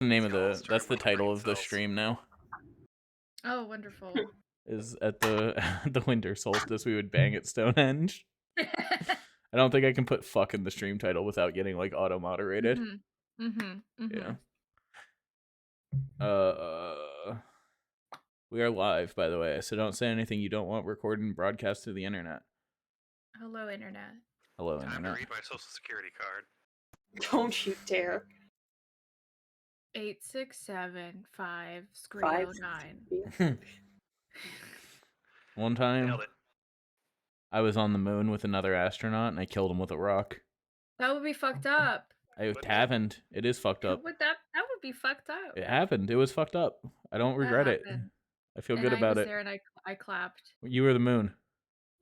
The name of that's the title of the stream now. Oh, wonderful. Is at the the winter solstice we would bang at Stonehenge. I don't think I can put fuck in the stream title without getting like auto moderated. Yeah. We are live, by the way, so don't say anything you don't want recorded and broadcast to the internet. Hello, internet. Hello, Time internet. to read my social security card. Don't you dare. 8675 9. One time, Nailed it. I was on the moon with another astronaut, and I killed him with a rock. That would be fucked up. It happened. It is fucked up. That would be fucked up. It happened. It was fucked up. I don't regret it. I feel good about it. I was there and I clapped. You were the moon.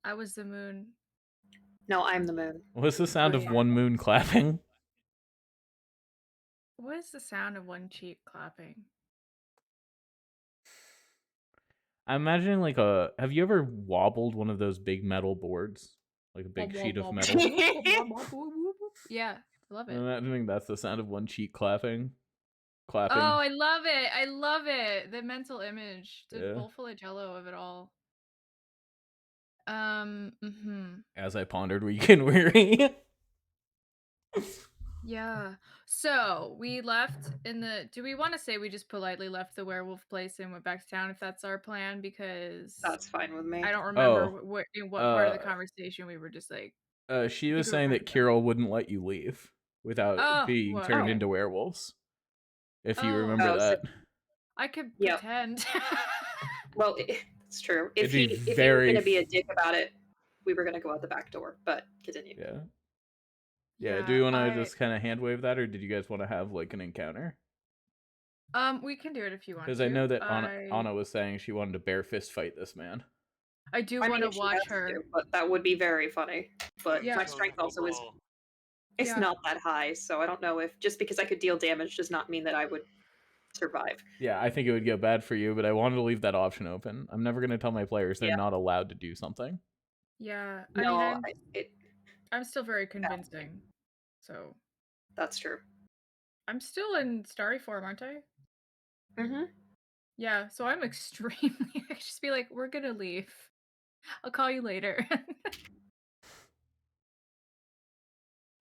I was the moon. No, I'm the moon. What's the sound of one moon clapping? What is the sound of one cheek clapping? I'm imagining like a. Have you ever wobbled one of those big metal boards, like a big sheet of metal? Yeah, I love it. I'm imagining that's the sound of one cheek clapping. Oh, I love it! I love it. The mental image, the bowl full of Jello of it all. As I pondered weak and weary. Yeah. So we left in the. Do we want to say we just politely left the werewolf place and went back to town if that's our plan? Because that's fine with me. I don't remember in what part of the conversation we were just like. She was saying that Kirill wouldn't let you leave without being turned into werewolves. If you remember that. I could pretend. Well, it's true. If you were going to be a dick about it, we were going to go out the back door, but continue. Yeah, do you want to just kind of hand wave that, or did you guys want to have like an encounter? We can do it if you want. Because I know that Anna was saying she wanted to bare fist fight this man. I do want to watch her, but that would be very funny. But my strength also is not that high, so I don't know if just because I could deal damage does not mean that I would survive. Yeah, I think it would go bad for you, but I wanted to leave that option open. I'm never going to tell my players they're not allowed to do something. Yeah, I'm still very convincing. So that's true. I'm still in starry form, aren't I? Mm-hmm. Yeah, so I'm extremely. I just be like, we're gonna leave. I'll call you later. I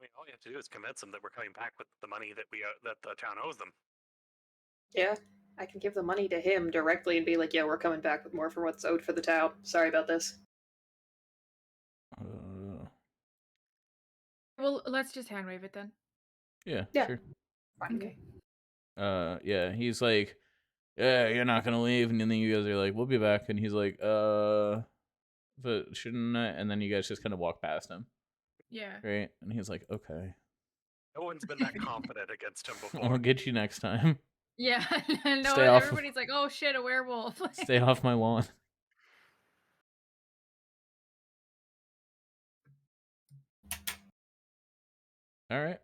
mean, all you have to do is convince them that we're coming back with the money that that the town owes them. Yeah, I can give the money to him directly and be like, "Yeah, we're coming back with more for what's owed for the town. Sorry about this." Well, let's just hand wave it then. Yeah. Sure. Okay. Yeah, he's like, yeah, you're not gonna leave, and then you guys are like, we'll be back, and he's like, but shouldn't I? And then you guys just kind of walk past him. Yeah. Right, and he's like, okay. No one's been that confident against him before. I'll get you next time. Yeah, no, everybody's like, oh shit, a werewolf. Stay off my lawn. All right.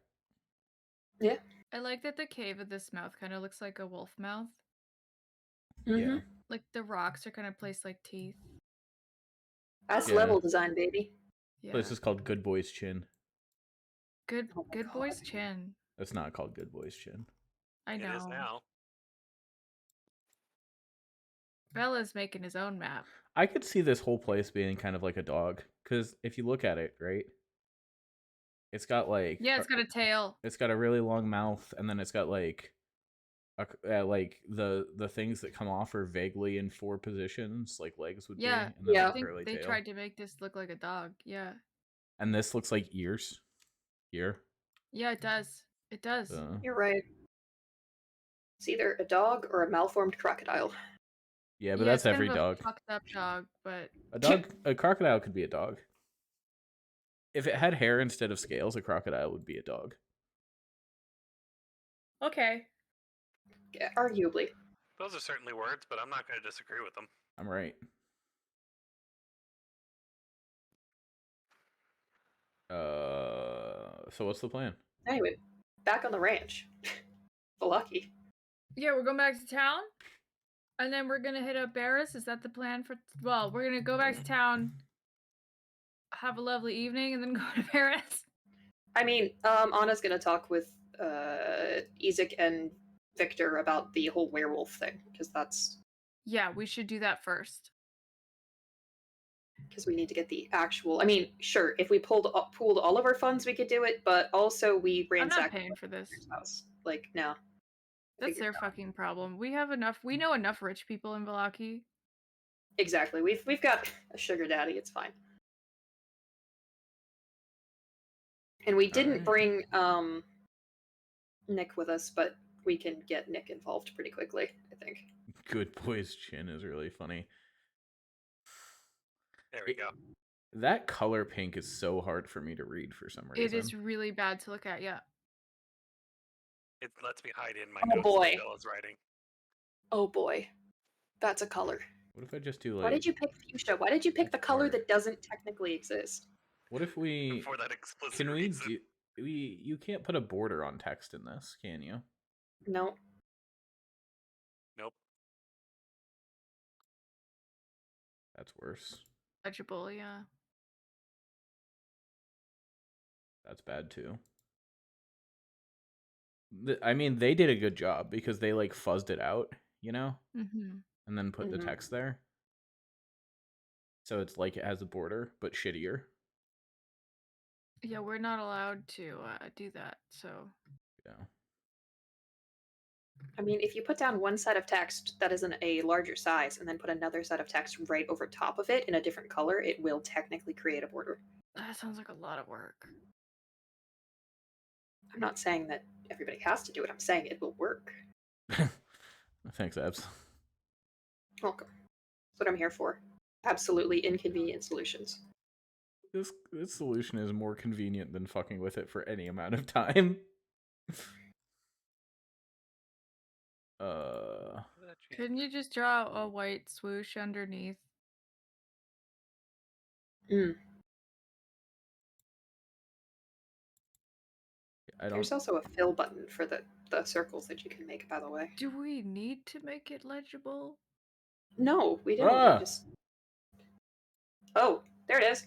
Yeah. I like that the cave of this mouth kind of looks like a wolf mouth. Yeah. Like the rocks are kind of placed like teeth. That's level design, baby. Yeah. This is called Good Boy's Chin. Good Boy's Chin. It's not called Good Boy's Chin. I know. It is now. Bella's making his own map. I could see this whole place being kind of like a dog, because if you look at it, right, it's got like it's got a tail. It's got a really long mouth, and then it's got like like the things that come off are vaguely in 4 positions, like legs would be. And then I think they tried to make this look like a dog. Yeah. And this looks like ears. Here. Yeah, it does. It does. You're right. It's either a dog or a malformed crocodile. Yeah, but that's every dog. Fucked up dog, but a crocodile could be a dog. If it had hair instead of scales, a crocodile would be a dog. Okay. Yeah, arguably. Those are certainly words, but I'm not going to disagree with them. I'm right. So what's the plan? Anyway, back on the ranch. Lucky. Yeah, we're going back to town, and then we're gonna hit up Barris. Is that the plan for? Well, we're gonna go back to town, have a lovely evening, and then go to Barris. I mean, Anna's gonna talk with Ezek and Victor about the whole werewolf thing, because that's... Yeah, we should do that first. Because we need to get the actual... I mean, sure, if we pooled all of our funds, we could do it, but also we ransacked... I'm not paying for this. House. Like, no. That's their fucking problem. We have enough. We know enough rich people in Valaki. Exactly. We've got a sugar daddy. It's fine. And we didn't bring Nick with us, but we can get Nick involved pretty quickly, I think. Good boy's chin is really funny. There we go. That color pink is so hard for me to read for some reason. It is really bad to look at, yeah. It lets me hide in my Oh, notes boy. as well as writing. Oh boy. That's a color. What if I just do like... Why did you pick fuchsia? Why did you pick the color hard. that doesn't technically exist? What if we... For that explicit can we reason. do... You can't put a border on text in this, can you? No. Nope. That's worse. Legible, yeah. That's bad too. I mean, they did a good job because they like fuzzed it out, you know? Mm-hmm. And then put the text there. So it's like it has a border, but shittier. Yeah, we're not allowed to do that, so... Yeah. I mean, if you put down one set of text that is in a larger size and then put another set of text right over top of it in a different color, it will technically create a border. That sounds like a lot of work. I'm not saying that everybody has to do it. I'm saying it will work. Thanks, Abs. Welcome. That's what I'm here for. Absolutely inconvenient solutions. This solution is more convenient than fucking with it for any amount of time. Couldn't you just draw a white swoosh underneath? There's also a fill button for the circles that you can make, by the way. Do we need to make it legible? No, we don't. We just... Oh, there it is.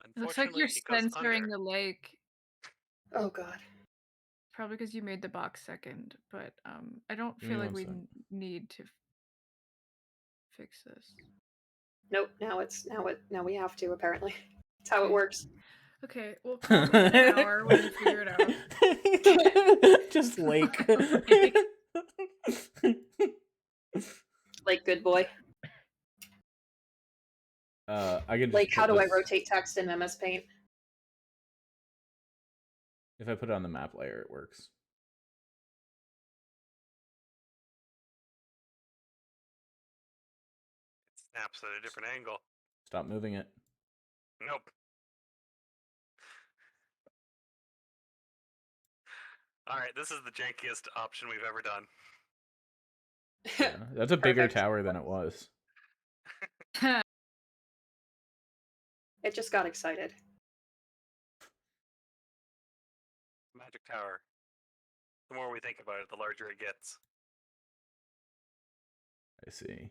It looks like you're censoring the lake. Oh god. Probably because you made the box second, but I don't feel like we need to fix this. Nope. Now we have to, apparently. That's how it works. Okay, well, call me in an hour when you figure it out. Just lake. Like, good boy. I can just like, how do I rotate text in MS Paint? If I put it on the map layer, it works. It snaps at a different angle. Stop moving it. Nope. Alright, this is the jankiest option we've ever done. Yeah, that's a bigger tower than it was. It just got excited. Magic Tower. The more we think about it, the larger it gets. I see.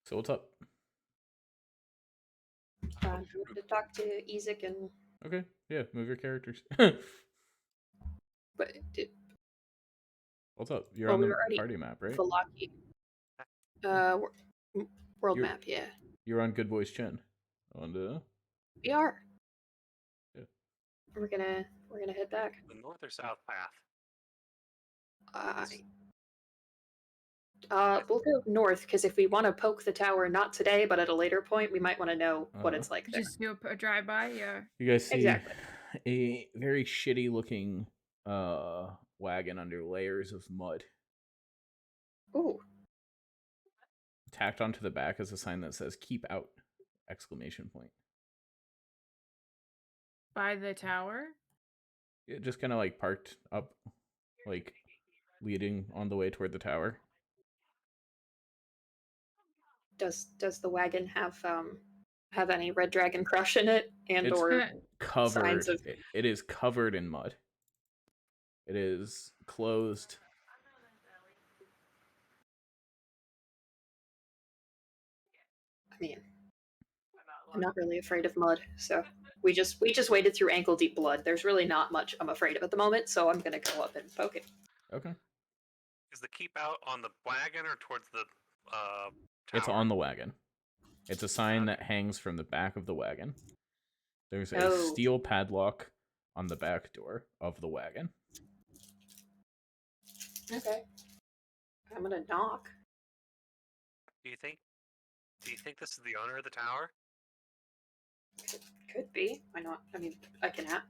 So what's up? To talk to Ezek and... Okay, yeah, move your characters. But what's up? You're on the party map, right? Valaki. World map, yeah. You're on Good Boy's Chin. We are. Yeah. We're gonna head back. The north or south path? We'll go north, because if we want to poke the tower, not today, but at a later point, we might want to know what it's like there. Just do a drive-by, yeah. You guys see a very shitty looking wagon under layers of mud. Ooh. Tacked onto the back is a sign that says "Keep out!" exclamation point. By the tower? It just kind of like parked up, like leading on the way toward the tower. Does the wagon have any red dragon crush in it and It's or covered. signs of? It is covered in mud. It is closed. I mean, I'm not really afraid of mud, so we just waded through ankle deep blood. There's really not much I'm afraid of at the moment, so I'm gonna go up and poke it. Okay. Is the keep out on the wagon or towards the tower? It's on the wagon. It's a sign that hangs from the back of the wagon. There's a steel padlock on the back door of the wagon. Okay. I'm gonna knock. Do you think this is the owner of the tower? Could be. Why not? I mean,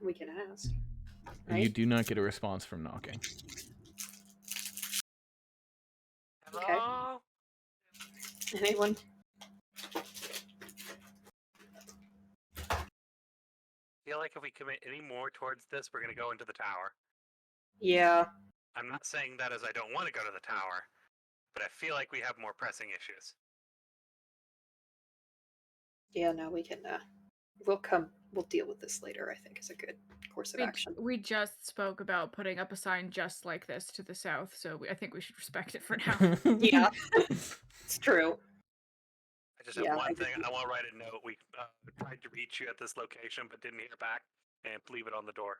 we can ask. Right? You do not get a response from knocking. Hello? Okay. Anyone? I feel like if we commit any more towards this, we're going to go into the tower. Yeah. I'm not saying that as I don't want to go to the tower, but I feel like we have more pressing issues. Yeah, no, we can, we'll deal with this later, I think, is a good course of action. We just spoke about putting up a sign just like this to the south, so I think we should respect it for now. Yeah, it's true. I just have one thing. I want to write a note. We tried to reach you at this location, but didn't hear back, and leave it on the door.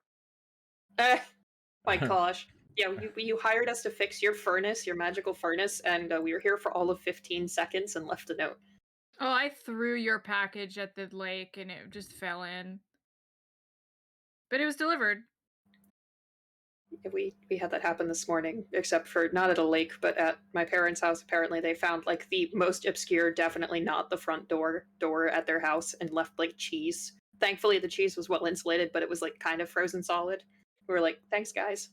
My gosh. Yeah, you hired us to fix your furnace, your magical furnace, and we were here for all of 15 seconds and left a note. Oh, I threw your package at the lake and it just fell in. But it was delivered. We had that happen this morning, except for not at a lake, but at my parents' house. Apparently, they found like the most obscure, definitely not the front door at their house, and left like cheese. Thankfully, the cheese was well insulated, but it was like kind of frozen solid. We were like, "Thanks, guys."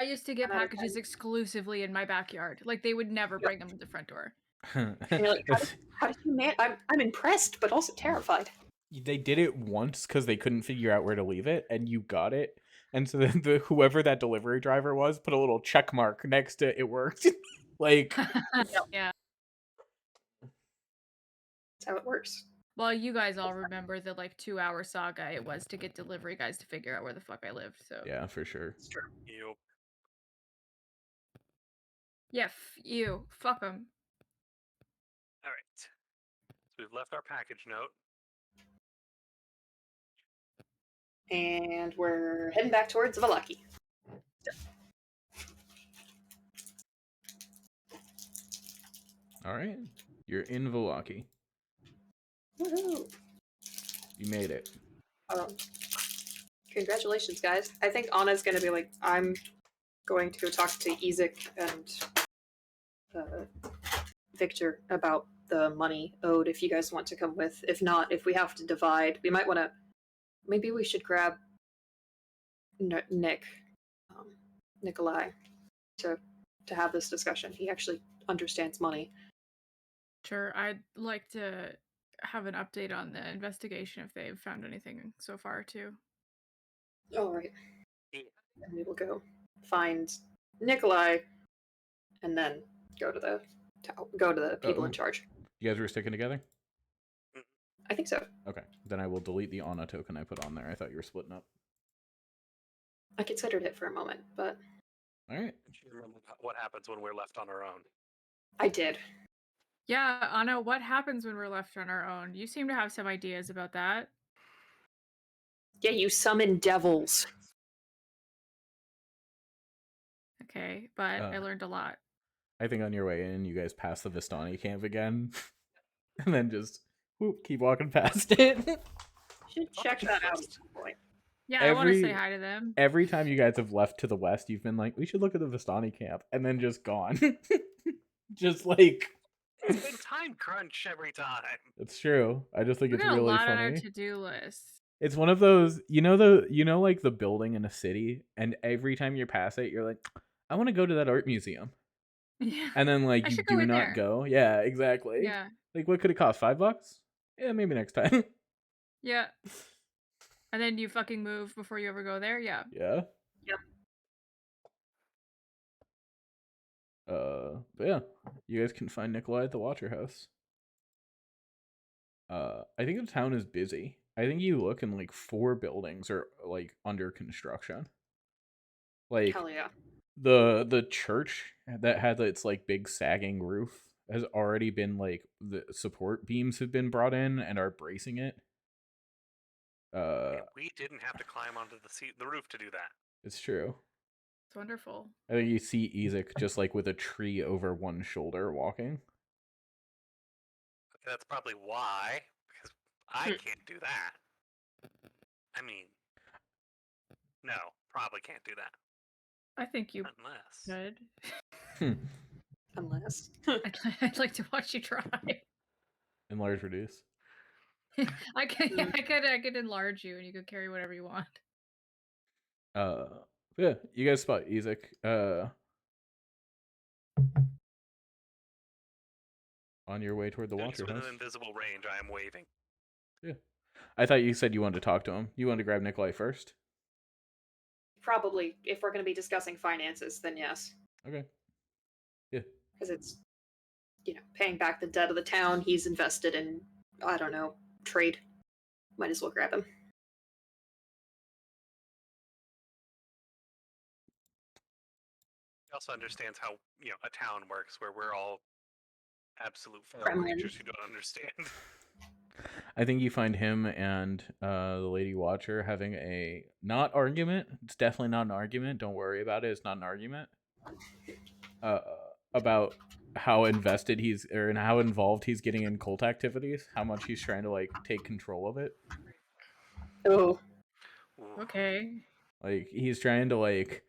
I used to get packages exclusively in my backyard. Like they would never bring them to the front door. And you're like, how did you man? I'm impressed, but also terrified. They did it once because they couldn't figure out where to leave it, and you got it. And so then whoever that delivery driver was put a little check mark next to it worked. Like, yeah. That's how it works. Well, you guys all remember the like 2-hour saga it was to get delivery guys to figure out where the fuck I lived. So yeah, for sure. It's true. You. Yeah, you. Fuck them. All right. So we've left our package note. And we're heading back towards Valaki. All right. You're in Valaki. Woohoo! You made it. Congratulations, guys. I think Anna's going to be like, I'm going to go talk to Ezek and Victor about the money owed if you guys want to come with. If not, if we have to divide, we might want to. Maybe we should grab Nikolai, to have this discussion. He actually understands money. Sure, I'd like to have an update on the investigation if they've found anything so far too. All right. And we will go find Nikolai, and then go to the people in charge. You guys were sticking together? I think so. Okay, then I will delete the Anna token I put on there. I thought you were splitting up. I considered it for a moment, but all right. Do you remember what happens when we're left on our own? I did. Yeah, Anna, what happens when we're left on our own? You seem to have some ideas about that. Yeah, you summon devils. Okay, but I learned a lot. I think on your way in, you guys pass the Vistani camp again, and then just keep walking past it. Should check that out at some point. Yeah, I want to say hi to them. Every time you guys have left to the west, you've been like, we should look at the Vistani camp, and then just gone. Just like... It's been time crunch every time. It's true. I just think it's really funny. We got a lot on our to-do list. It's one of those, like the building in a city, and every time you pass it, you're like, I want to go to that art museum. Yeah. And then like you do not there. go. Yeah, exactly. Yeah. Like what could it cost? $5? Yeah, maybe next time. Yeah. And then you fucking move before you ever go there? Yeah. Yeah. Yep. But yeah. You guys can find Nikolai at the Watcher House. I think the town is busy. I think you look and like 4 buildings are like under construction. Like Hell yeah. the church that had its like big sagging roof has already been like the support beams have been brought in and are bracing it. We didn't have to climb onto the roof to do that. It's true. It's wonderful. I think you see Ezek just like with a tree over one shoulder walking. That's probably why, because I can't do that. I mean, no, probably can't do that. I think you Unless. could. Unless. I'd like to watch you try. Enlarge, reduce. I could enlarge you and you could carry whatever you want. Yeah, you guys spot Ezek. On your way toward the Watcher house. Within invisible range, I am waving. Yeah. I thought you said you wanted to talk to him. You wanted to grab Nikolai first? Probably. If we're going to be discussing finances, then yes. Okay. Yeah. Because it's, paying back the debt of the town. He's invested in, I don't know, trade. Might as well grab him. He also understands how, a town works, where we're all absolute feral Gremlins. creatures who don't understand. I think you find him and the Lady Watcher having a not argument. It's definitely not an argument. Don't worry about it. It's not an argument. About how invested and how involved he's getting in cult activities. How much he's trying to like take control of it. Oh. Okay. Like he's trying to like.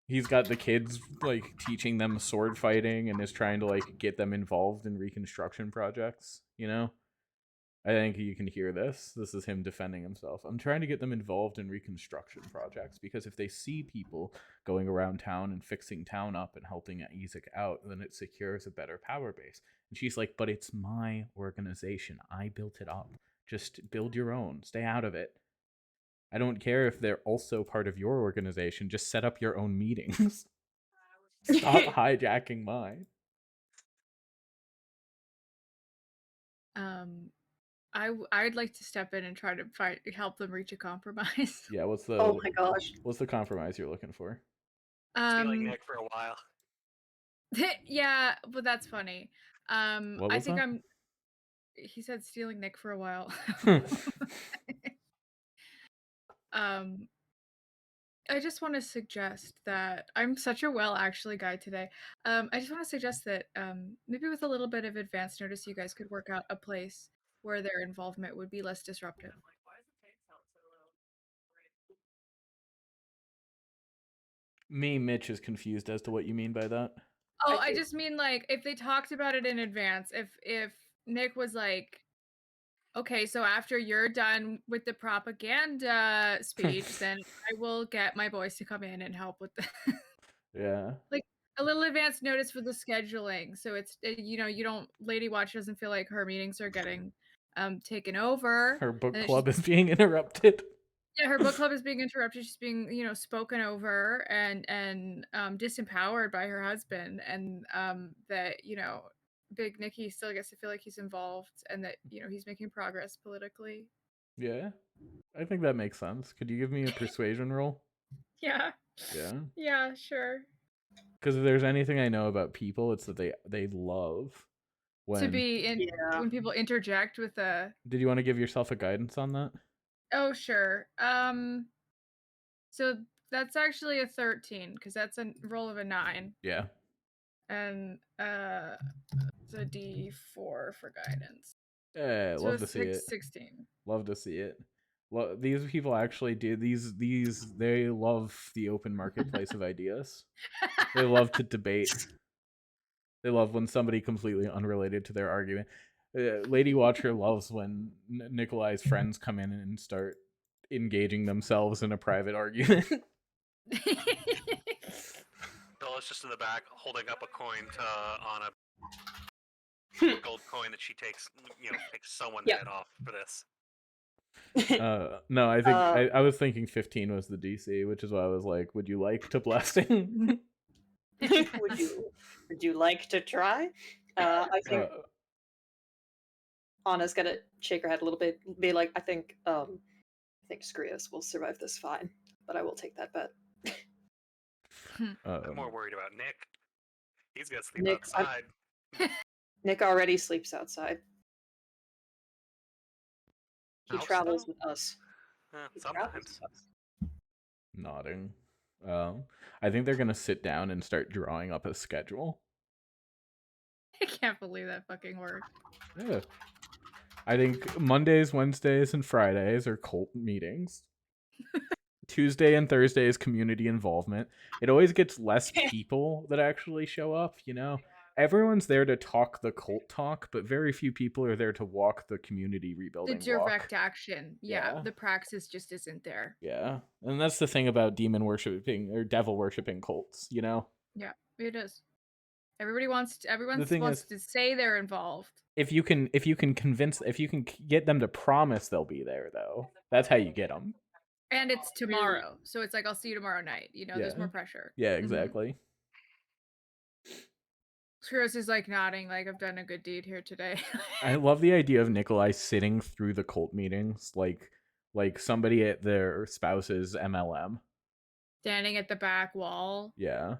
He's got the kids like teaching them sword fighting and is trying to like get them involved in reconstruction projects. I think you can hear this. This is him defending himself. I'm trying to get them involved in reconstruction projects because if they see people going around town and fixing town up and helping Ezek out, then it secures a better power base. And she's like, but it's my organization. I built it up. Just build your own. Stay out of it. I don't care if they're also part of your organization. Just set up your own meetings. Stop hijacking mine. I'd like to step in and try to help them reach a compromise. Yeah, oh my gosh. What's the compromise you're looking for? Stealing Nick for a while. Yeah, but that's funny. What was that? He said stealing Nick for a while. I just want to suggest that I'm such a actually guy today. I just want to suggest that maybe with a little bit of advance notice, you guys could work out a place where their involvement would be less disruptive. Mitch is confused as to what you mean by that. Oh, I just mean like if they talked about it in advance, if Nick was like, okay, so after you're done with the propaganda speech, then I will get my boys to come in and help with the yeah. Like a little advance notice for the scheduling. So it's, Lady Watch doesn't feel like her meetings are getting taken over. Her book club is being interrupted. Yeah, her book club is being interrupted. She's being, spoken over and disempowered by her husband, and that, Big Nicky still gets to feel like he's involved and that, he's making progress politically. Yeah, I think that makes sense. Could you give me a persuasion roll? Yeah. Yeah. Yeah, sure. Because if there's anything I know about people, it's that they love when to be when people interject with a. Did you want to give yourself a guidance on that? Oh, sure. So that's actually a 13 because that's a roll of a 9. Yeah. And it's a D4 for guidance. Yeah, so love to see it. 16. Love to see it. These people actually do these. They love the open marketplace of ideas. They love to debate. They love when somebody completely unrelated to their argument. Lady Watcher loves when Nikolai's friends come in and start engaging themselves in a private argument. Bella's just in the back holding up a coin on a gold coin that she takes, takes someone's head off for this. No, I think I was thinking 15 was the DC, which is why I was like, would you like to blessing? Would you like to try? I think Anna's gonna shake her head a little bit, be like, I think Skrios will survive this fine, but I will take that bet. I'm more worried about Nick. He's gonna sleep Nick, outside. Nick already sleeps outside. He House, travels though? with us. He travels Sometimes. with us. Nodding. I think they're gonna sit down and start drawing up a schedule. I can't believe that fucking worked. Yeah. I think Mondays, Wednesdays, and Fridays are cult meetings. Tuesday and Thursday is community involvement. It always gets less people that actually show up, you know? Everyone's there to talk the cult talk, but very few people are there to walk the community The rebuilding direct walk. action. Yeah, the praxis just isn't there. Yeah. And that's the thing about demon worshipping or devil worshipping cults, you know? Yeah, it is. Everyone wants is, to say they're involved. If you can get them to promise they'll be there, though, that's how you get them. And it's tomorrow, so it's like, I'll see you tomorrow night. You know, there's more pressure. Yeah, exactly. Skrios is like nodding, like, I've done a good deed here today. I love the idea of Nikolai sitting through the cult meetings, like somebody at their spouse's MLM. Standing at the back wall. Yeah.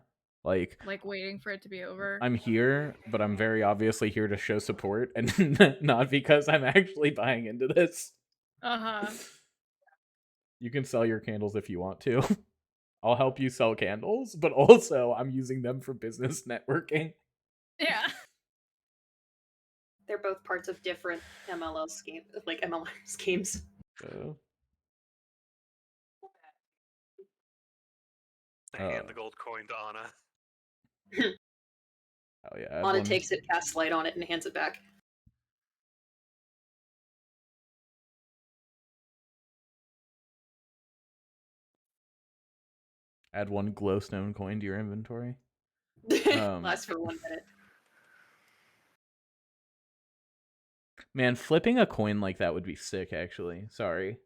Like waiting for it to be over. I'm here, but I'm very obviously here to show support and not because I'm actually buying into this. Uh-huh. You can sell your candles if you want to. I'll help you sell candles, but also I'm using them for business networking. Yeah. They're both parts of different MLM schemes. I hand the gold coin to Anna. Oh yeah. Anna takes it, casts light on it, and hands it back. Add 1 glowstone coin to your inventory. Lasts for 1 minute. Man, flipping a coin like that would be sick, actually. Sorry.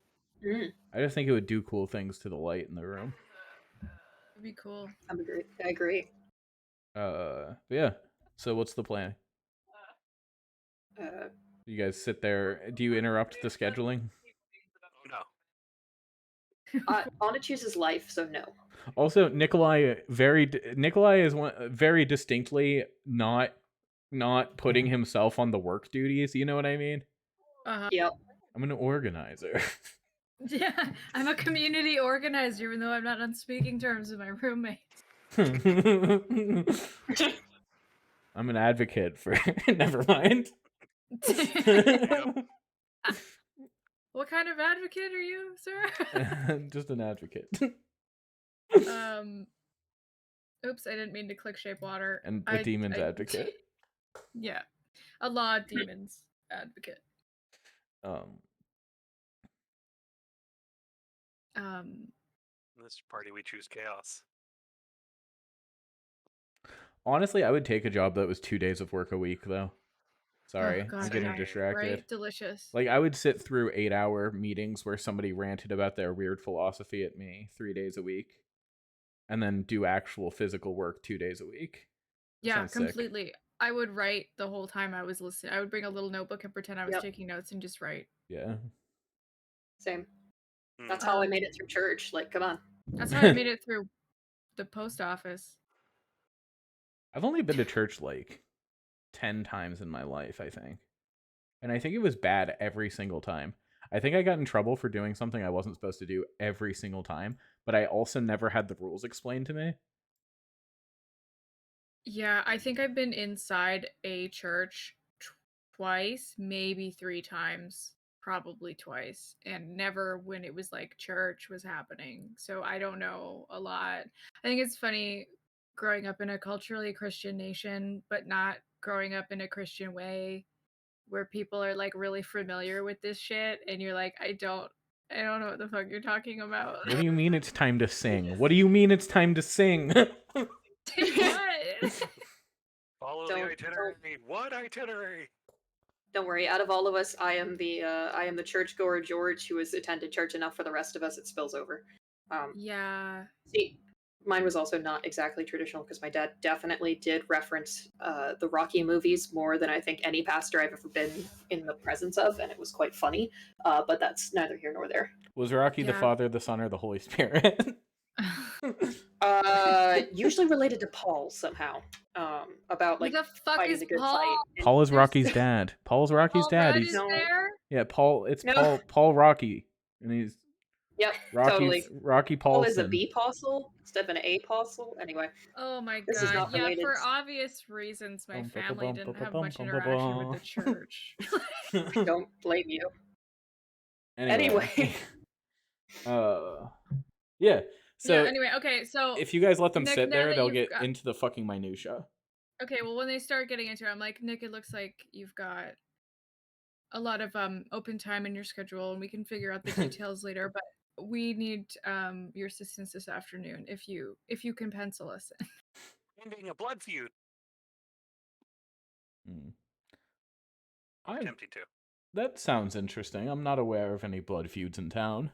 I just think it would do cool things to the light in the room. It'd be cool. I agree. Yeah. So what's the plan? You guys sit there. Do you interrupt the scheduling? No. Anna chooses life, so no. Also, Nikolai is very distinctly not putting himself on the work duties. You know what I mean? Yep. I'm an organizer. Yeah, I'm a community organizer, even though I'm not on speaking terms with my roommates. I'm an advocate for. Never mind. What kind of advocate are you, sir? Just an advocate. Oops, I didn't mean to click shape water. And a demon's advocate. Yeah, a law demon's advocate. This party we choose chaos. Honestly, I would take a job that was 2 days of work a week, though. Sorry, God, I'm getting distracted. Right? Delicious. Like, I would sit through 8-hour meetings where somebody ranted about their weird philosophy at me 3 days a week, and then do actual physical work 2 days a week. Yeah, completely. Sick. I would write the whole time I was listening. I would bring a little notebook and pretend I was taking notes and just write. Yeah. Same. That's how I made it through church. Like, come on. That's how I made it through the post office. I've only been to church like 10 times in my life, I think. And I think it was bad every single time. I think I got in trouble for doing something I wasn't supposed to do every single time, but I also never had the rules explained to me. Yeah, I think I've been inside a church twice, maybe 3 times, probably twice, and never when it was like church was happening. So I don't know a lot. I think it's funny growing up in a culturally Christian nation, but not growing up in a Christian way, where people are like really familiar with this shit, and you're like, I don't know what the fuck you're talking about. What do you mean it's time to sing? What do you mean it's time to sing? What? Follow the itinerary. What itinerary? Don't worry. Out of all of us, I am the churchgoer George who has attended church enough for the rest of us. It spills over. Yeah. See, Mine was also not exactly traditional because my dad definitely did reference the Rocky movies more than I think any pastor I've ever been in the presence of, and it was quite funny. But that's neither here nor there. Was Rocky the Yeah. Father, the Son, or the Holy Spirit? Usually related to Paul somehow. About Who like the fuck fighting is the good Paul? fight. And Paul is There's- Rocky's dad. Paul's Rocky's Paul dad. Rudd He's is there? yeah, Paul. It's No. Paul Rocky, and he's Yep, Rocky's totally. Rocky Paul is a Paulson. B-postle instead of an A-postle. Anyway, Oh my this is god. not Yeah, related. for obvious reasons, my family didn't have much Bum, interaction with the church. Don't blame you. Anyway. Yeah. So yeah, anyway, okay, so if you guys let them Nick, sit now there, that they'll you've get got- into the fucking minutia. Okay, well, when they start getting into it, I'm like, Nick, it looks like you've got a lot of open time in your schedule, and we can figure out the details later. But we need your assistance this afternoon if you can pencil us in. Ending a blood feud. I'm Attempting to. That sounds interesting. I'm not aware of any blood feuds in town.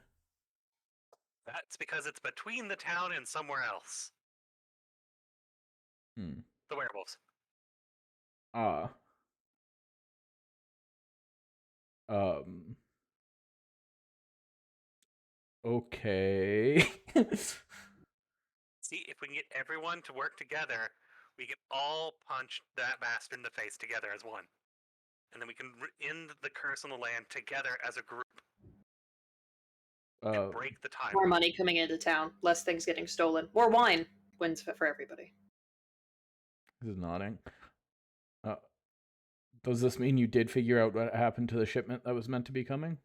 That's because it's between the town and somewhere else. The werewolves. Okay. See, if we can get everyone to work together, we can all punch that bastard in the face together as one. And then we can end the curse on the land together as a group. And break the time. More money coming into town, less things getting stolen, more wine wins for everybody. This is nodding. Does this mean you did figure out what happened to the shipment that was meant to be coming?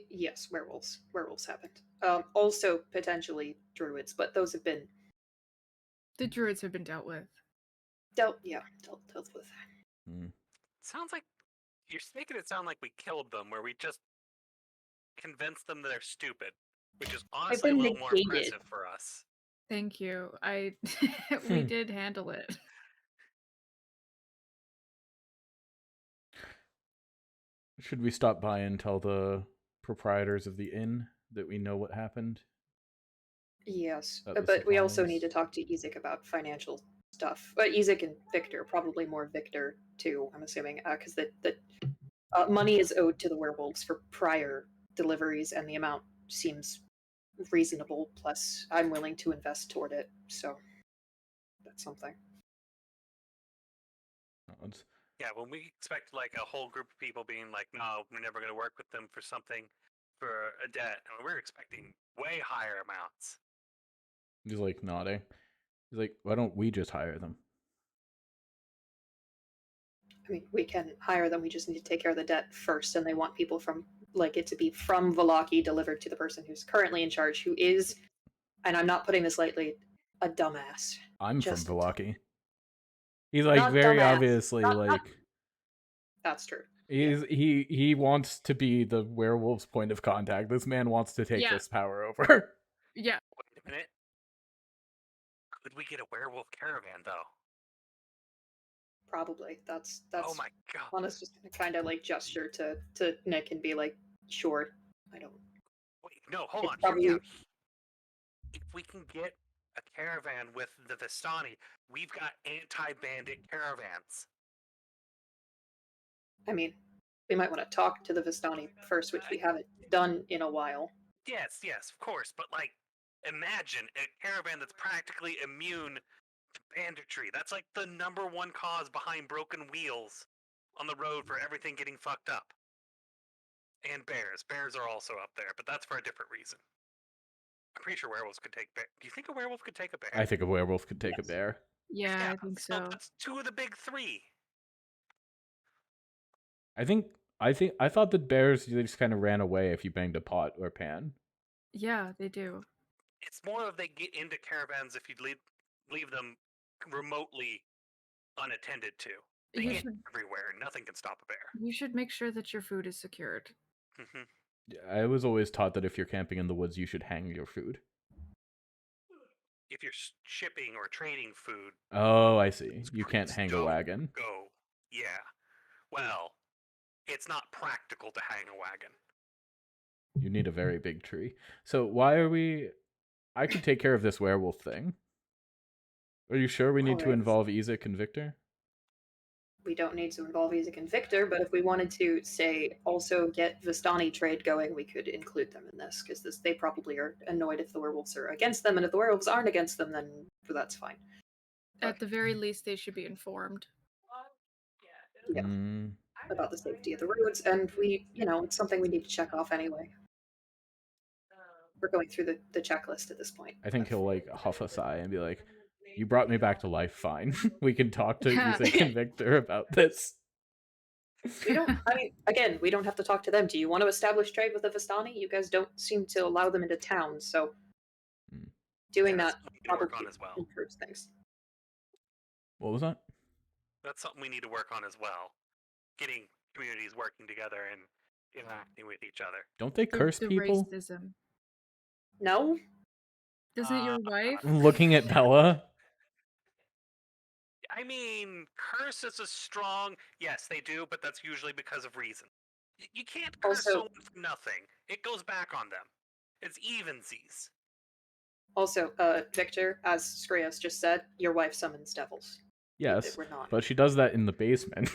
Yes, werewolves. Werewolves happened. Also potentially druids, but those have been The druids have been dealt with. dealt with. Sounds like you're making it sound like we killed them, where we just convinced them that they're stupid, which is honestly a little more impressive for us. Thank you. We did handle it. Should we stop by and tell the proprietors of the inn that we know what happened? Yes, but we also need to talk to Ezek about financial stuff. Ezek and Victor, probably more Victor too, I'm assuming, because the money is owed to the werewolves for prior deliveries, and the amount seems reasonable. Plus, I'm willing to invest toward it, so that's something. Yeah, when we expect like a whole group of people being like, no, we're never going to work with them for something, for a debt, and we're expecting way higher amounts. He's like nodding. He's like, why don't we just hire them? I mean, we can hire them. We just need to take care of the debt first, and they want people from it to be from Vallaki delivered to the person who's currently in charge, who is, and I'm not putting this lightly, a dumbass. I'm just from Vallaki. He's like very dumbass. obviously That's true. He wants to be the werewolf's point of contact. This man wants to take this power over. Yeah. Wait a minute. Could we get a werewolf caravan though? Probably. That's oh my god. Lana's just gonna kind of like gesture to Nick and be like, sure. I don't. Wait, no, hold on. Hear me out. If we can get a caravan with the Vistani, we've got anti-bandit caravans. I mean, we might want to talk to the Vistani first, which we haven't done in a while. Yes, of course. But like, imagine a caravan that's practically immune to banditry. That's like the #1 cause behind broken wheels on the road for everything getting fucked up. And bears. Bears are also up there, but that's for a different reason. I'm pretty sure werewolves could take bear. Do you think a werewolf could take a bear? I think a werewolf could take a bear. Yeah, I think so. That's 2 of the big 3. I thought that bears, they just kind of ran away if you banged a pot or pan. Yeah, they do. It's more of they get into caravans if you leave them remotely unattended to. They get everywhere and nothing can stop a bear. You should make sure that your food is secured. I was always taught that if you're camping in the woods, you should hang your food. If you're shipping or trading food. Oh, I see. You can't hang a wagon. Go. Yeah. Well, it's not practical to hang a wagon. You need a very big tree. So why are we I could take care of this werewolf thing. Are you sure we need to Alright. involve Ezek and Victor? We don't need to involve Ezek and Victor, but if we wanted to, say, also get Vistani trade going, we could include them in this, because they probably are annoyed if the werewolves are against them, and if the werewolves aren't against them, then that's fine. At the very least, they should be informed. Yeah, Mm, about the safety of the roads, and it's something we need to check off anyway. We're going through the checklist at this point. I think he'll like huff a sigh and be like, "You brought me back to life. Fine, we can talk to Yeah. Ezek and Victor about this." We don't. I mean, again, we don't have to talk to them. Do you want to establish trade with the Vistani? You guys don't seem to allow them into town, so Hmm. doing That's that something we need to work probably on as well. improves things. What was that? That's something we need to work on as well. Getting communities working together and interacting with each other. Don't they curse the people? racism. No, Doesn't your wife? Looking at Bella. I mean, curses is strong. Yes, they do, but that's usually because of reason. You can't curse Also- someone for nothing. It goes back on them. It's evensies. Also, Victor, as Skreos just said, your wife summons devils. Yes, We're not. but she does that in the basement.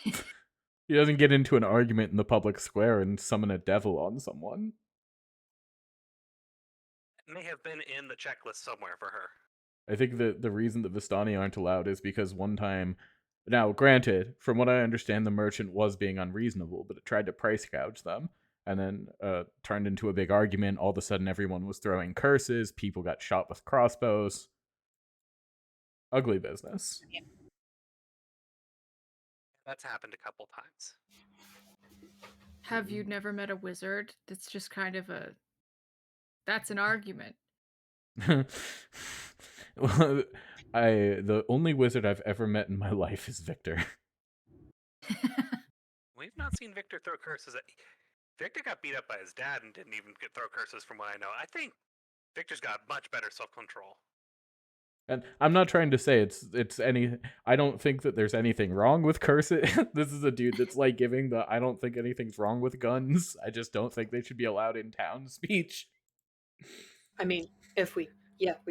She doesn't get into an argument in the public square and summon a devil on someone. It may have been in the checklist somewhere for her. I think that the reason that Vistani aren't allowed is because one time. Now, granted, from what I understand, the merchant was being unreasonable, but it tried to price gouge them, and then turned into a big argument. All of a sudden, everyone was throwing curses. People got shot with crossbows. Ugly business. That's happened a couple times. Have you never met a wizard? That's just kind of a. That's an argument. Well, the only wizard I've ever met in my life is Victor. We've not seen Victor throw curses at. Victor got beat up by his dad and didn't even throw curses, from what I know. I think Victor's got much better self-control. And I'm not trying to say it's any. I don't think that there's anything wrong with curses. This is a dude that's like giving the I don't think anything's wrong with guns. I just don't think they should be allowed in town speech. I mean, if we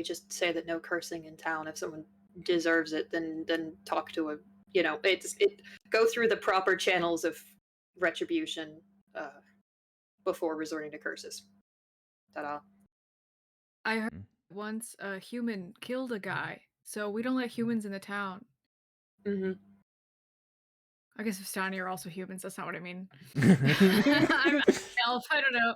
just say that no cursing in town. If someone deserves it, then talk to a it go through the proper channels of retribution before resorting to curses. Ta-da. I heard once a human killed a guy, so we don't let humans in the town. Mm-hmm. I guess Vistani are also humans. That's not what I mean. I'm an elf. I don't know.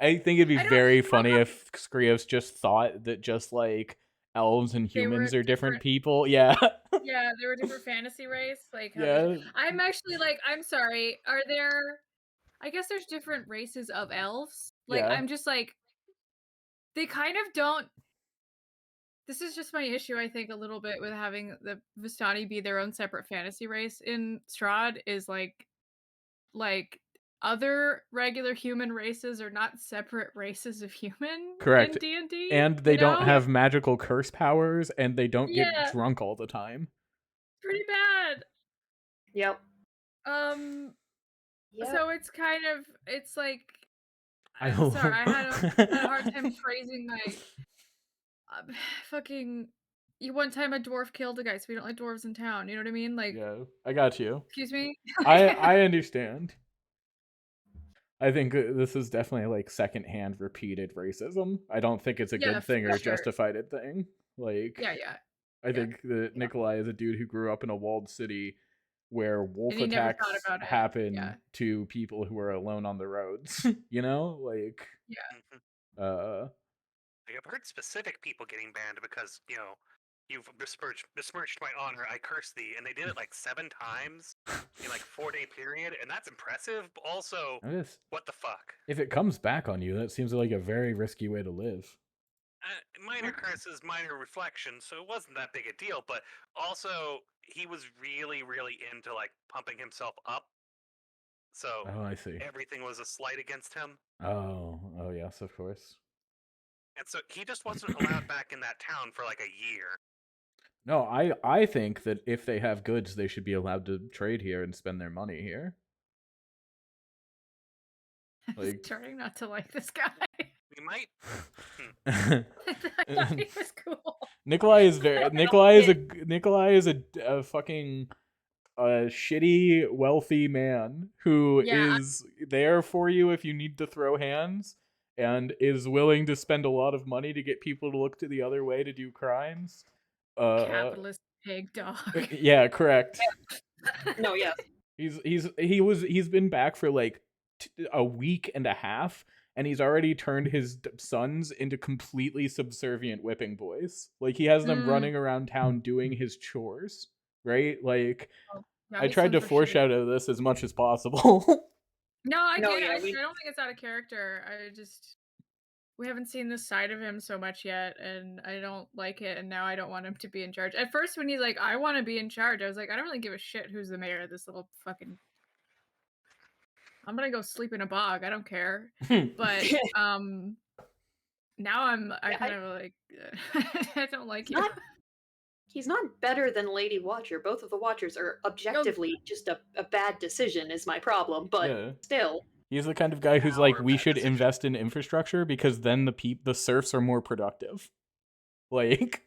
I think it'd be I don't- very funny if Skrios just thought that just like elves and They were humans are different different. people. Yeah. Yeah, they were different fantasy race. Like, how Yeah. I'm actually like, I'm sorry. Are there? I guess there's different races of elves. Like, Yeah. I'm just like, they kind of don't. This is just my issue, I think, a little bit with having the Vistani be their own separate fantasy race in Strahd is like other regular human races are not separate races of human Correct. in D&D. And they you don't know? have magical curse powers, and they don't Yeah. get drunk all the time. Pretty bad. Yep. Yep. So it's kind of it's like I I'm sorry, I had a hard time phrasing my fucking. You one time a dwarf killed a guy, so we don't let dwarves in town. You know what I mean? Like, Yeah, I got you. excuse me. I understand. I think this is definitely like secondhand repeated racism. I don't think it's a Yeah, good thing for or sure. justified thing. Like, yeah. I think that Nikolai is a dude who grew up in a walled city where wolf And he never thought attacks about it. happen Yeah. to people who are alone on the roads. You know, like, Mhm. Like, I've heard specific people getting banned because you've besmirched my honor. I curse thee, and they did it like 7 times in like 4-day period, and that's impressive. But also, what the fuck? If it comes back on you, that seems like a very risky way to live. Minor curses, minor reflection, so it wasn't that big a deal. But also, he was really, really into like pumping himself up. So Oh, I see. everything was a slight against him. Oh yes, of course. And so he just wasn't allowed back in that town for like a year. No, I think that if they have goods, they should be allowed to trade here and spend their money here. I was Like- trying not to like this guy. We might. I thought he was cool. Nikolai is very Nikolai is a fucking shitty wealthy man who Yeah. is there for you if you need to throw hands and is willing to spend a lot of money to get people to look to the other way to do crimes. Capitalist pig dog. Yeah, correct. No, yes. He's been back for like a week and a half, and he's already turned his sons into completely subservient whipping boys. Like he has them running around town doing his chores, right? Like No, I his tried to sons are shitty. foreshadow this as much as possible. No, I No, get it. yeah, I don't think it's out of character. We haven't seen this side of him so much yet, and I don't like it, and now I don't want him to be in charge. At first, when he's like, I want to be in charge, I was like, I don't really give a shit who's the mayor of this little fucking... I'm gonna go sleep in a bog. I don't care. But now I kind of like I don't like you. He's not better than Lady Watcher. Both of the Watchers are objectively just a bad decision is my problem, but Yeah. still. He's the kind of guy who's like, Our we bad should decision. invest in infrastructure because then the serfs are more productive. Like,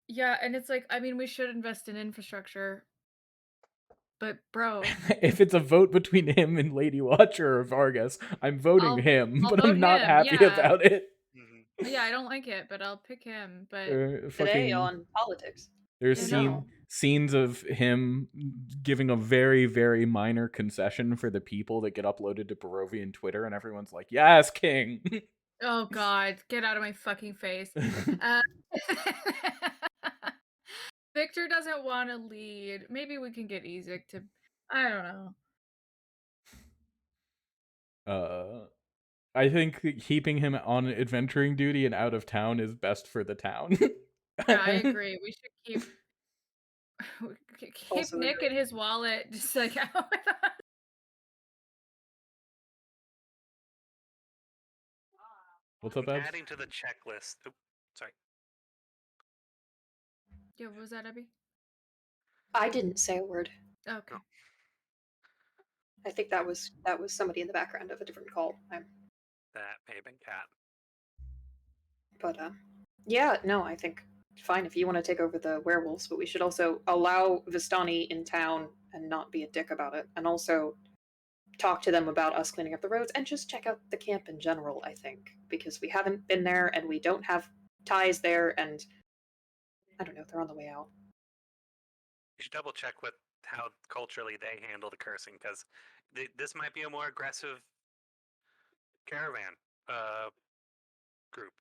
Yeah, and it's like, I mean, we should invest in infrastructure, but bro, if it's a vote between him and Lady Watcher or Vargas, I'm voting him, I'll but vote I'm not him, happy yeah. about it. Yeah, I don't like it, but I'll pick him. But Today on politics. There's I know. scenes of him giving a very, very minor concession for the people that get uploaded to Barovian Twitter, and everyone's like, yes, king. Oh God, get out of my fucking face. Victor doesn't want to lead. Maybe we can get Ezek to... I don't know. I think keeping him on adventuring duty and out of town is best for the town. Yeah, I agree. We should keep Also Nick agree. and his wallet just like out with us. What's up, Abs? Adding to the checklist. Oop, sorry. Yeah, what was that, Abby? I didn't say a word. Okay. I think that was somebody in the background of a different call. That may have been Cat. But yeah, no, I think fine if you want to take over the werewolves, but we should also allow Vistani in town and not be a dick about it, and also talk to them about us cleaning up the roads and just check out the camp in general, I think, because we haven't been there and we don't have ties there, and I don't know, they're on the way out. You should double check with how culturally they handle the cursing, because this might be a more aggressive caravan group.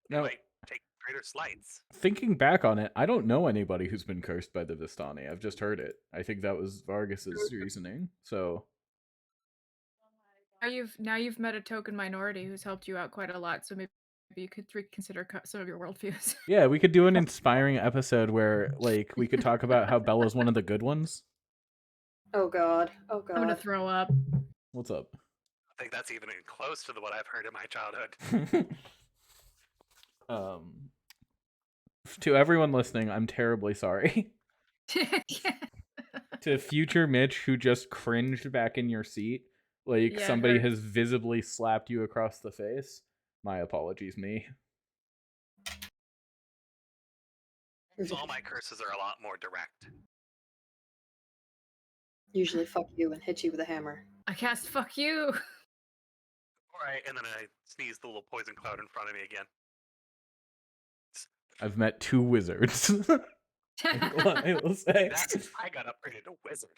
They No. might take greater slights. Thinking back on it, I don't know anybody who's been cursed by the Vistani. I've just heard it. I think that was Vargas's reasoning. So Now you've met a token minority who's helped you out quite a lot. So maybe you could reconsider some of your worldviews. yeah, we could do an inspiring episode where like we could talk about how Bella's one of the good ones. Oh god. Oh god. I'm gonna throw up. What's up? I think that's even close to what I've heard in my childhood. To everyone listening, I'm terribly sorry. To future Mitch who just cringed back in your seat, like Yeah, it somebody hurts. has visibly slapped you across the face. My apologies, me. All my curses are a lot more direct. Usually fuck you and hit you with a hammer. I cast fuck you. Alright, and then I sneeze the little poison cloud in front of me again. I've met 2 wizards. I will say. I got upgraded to wizard.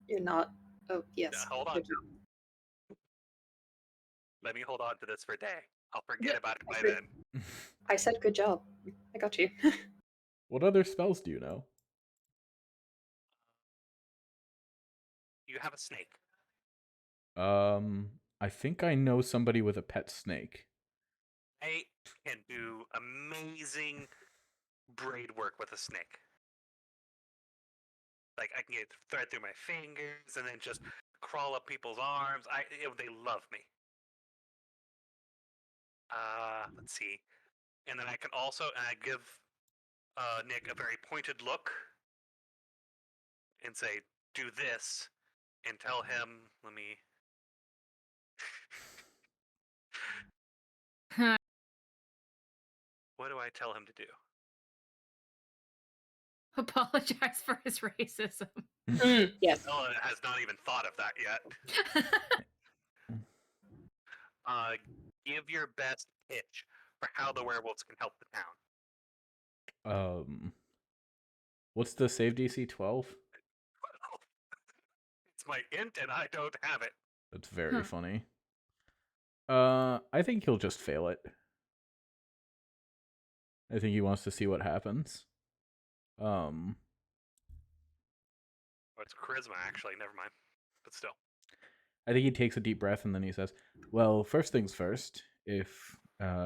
You're not. Oh yes. Yeah, hold on. Let me hold on to this for a day. I'll forget about it by then. I said good job. I got you. What other spells do you know? You have a snake. I think I know somebody with a pet snake. I can do amazing braid work with a snake. Like I can get thread through my fingers and then just crawl up people's arms. They love me. Let's see. And then I can also give Nick a very pointed look and say, "Do this," and tell him. Let me. What do I tell him to do? Apologize for his racism. Yes. Ella has not even thought of that yet. Give your best pitch for how the werewolves can help the town. What's the save DC 12? It's my int, and I don't have it. That's very funny. I think he'll just fail it. I think he wants to see what happens. Oh, it's charisma, actually. Never mind. But still. I think he takes a deep breath and then he says, well, first things first, if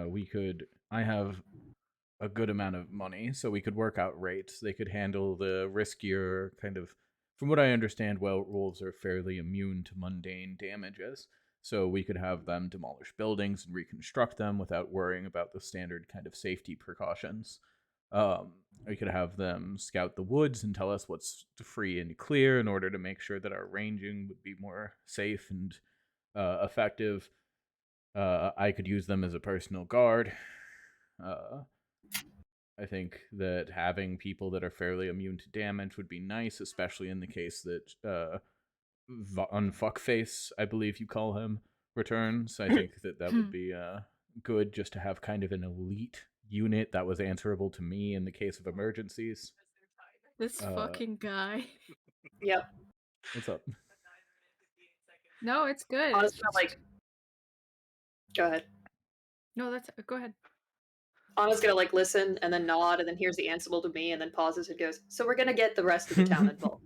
we could, I have a good amount of money, so we could work out rates. They could handle the riskier kind of, from what I understand, werewolves are fairly immune to mundane damages. So we could have them demolish buildings and reconstruct them without worrying about the standard kind of safety precautions. We could have them scout the woods and tell us what's free and clear in order to make sure that our ranging would be more safe and effective. I could use them as a personal guard. I think that having people that are fairly immune to damage would be nice, especially in the case that Unfuckface, I believe you call him, returns. I think that would be good just to have kind of an elite unit that was answerable to me in the case of emergencies. This fucking guy. Yep. What's up? No, it's good. Honestly, go ahead. No, go ahead. Anna's gonna listen and then nod and then hears the Ansible to me and then pauses and goes, so we're gonna get the rest of the town involved.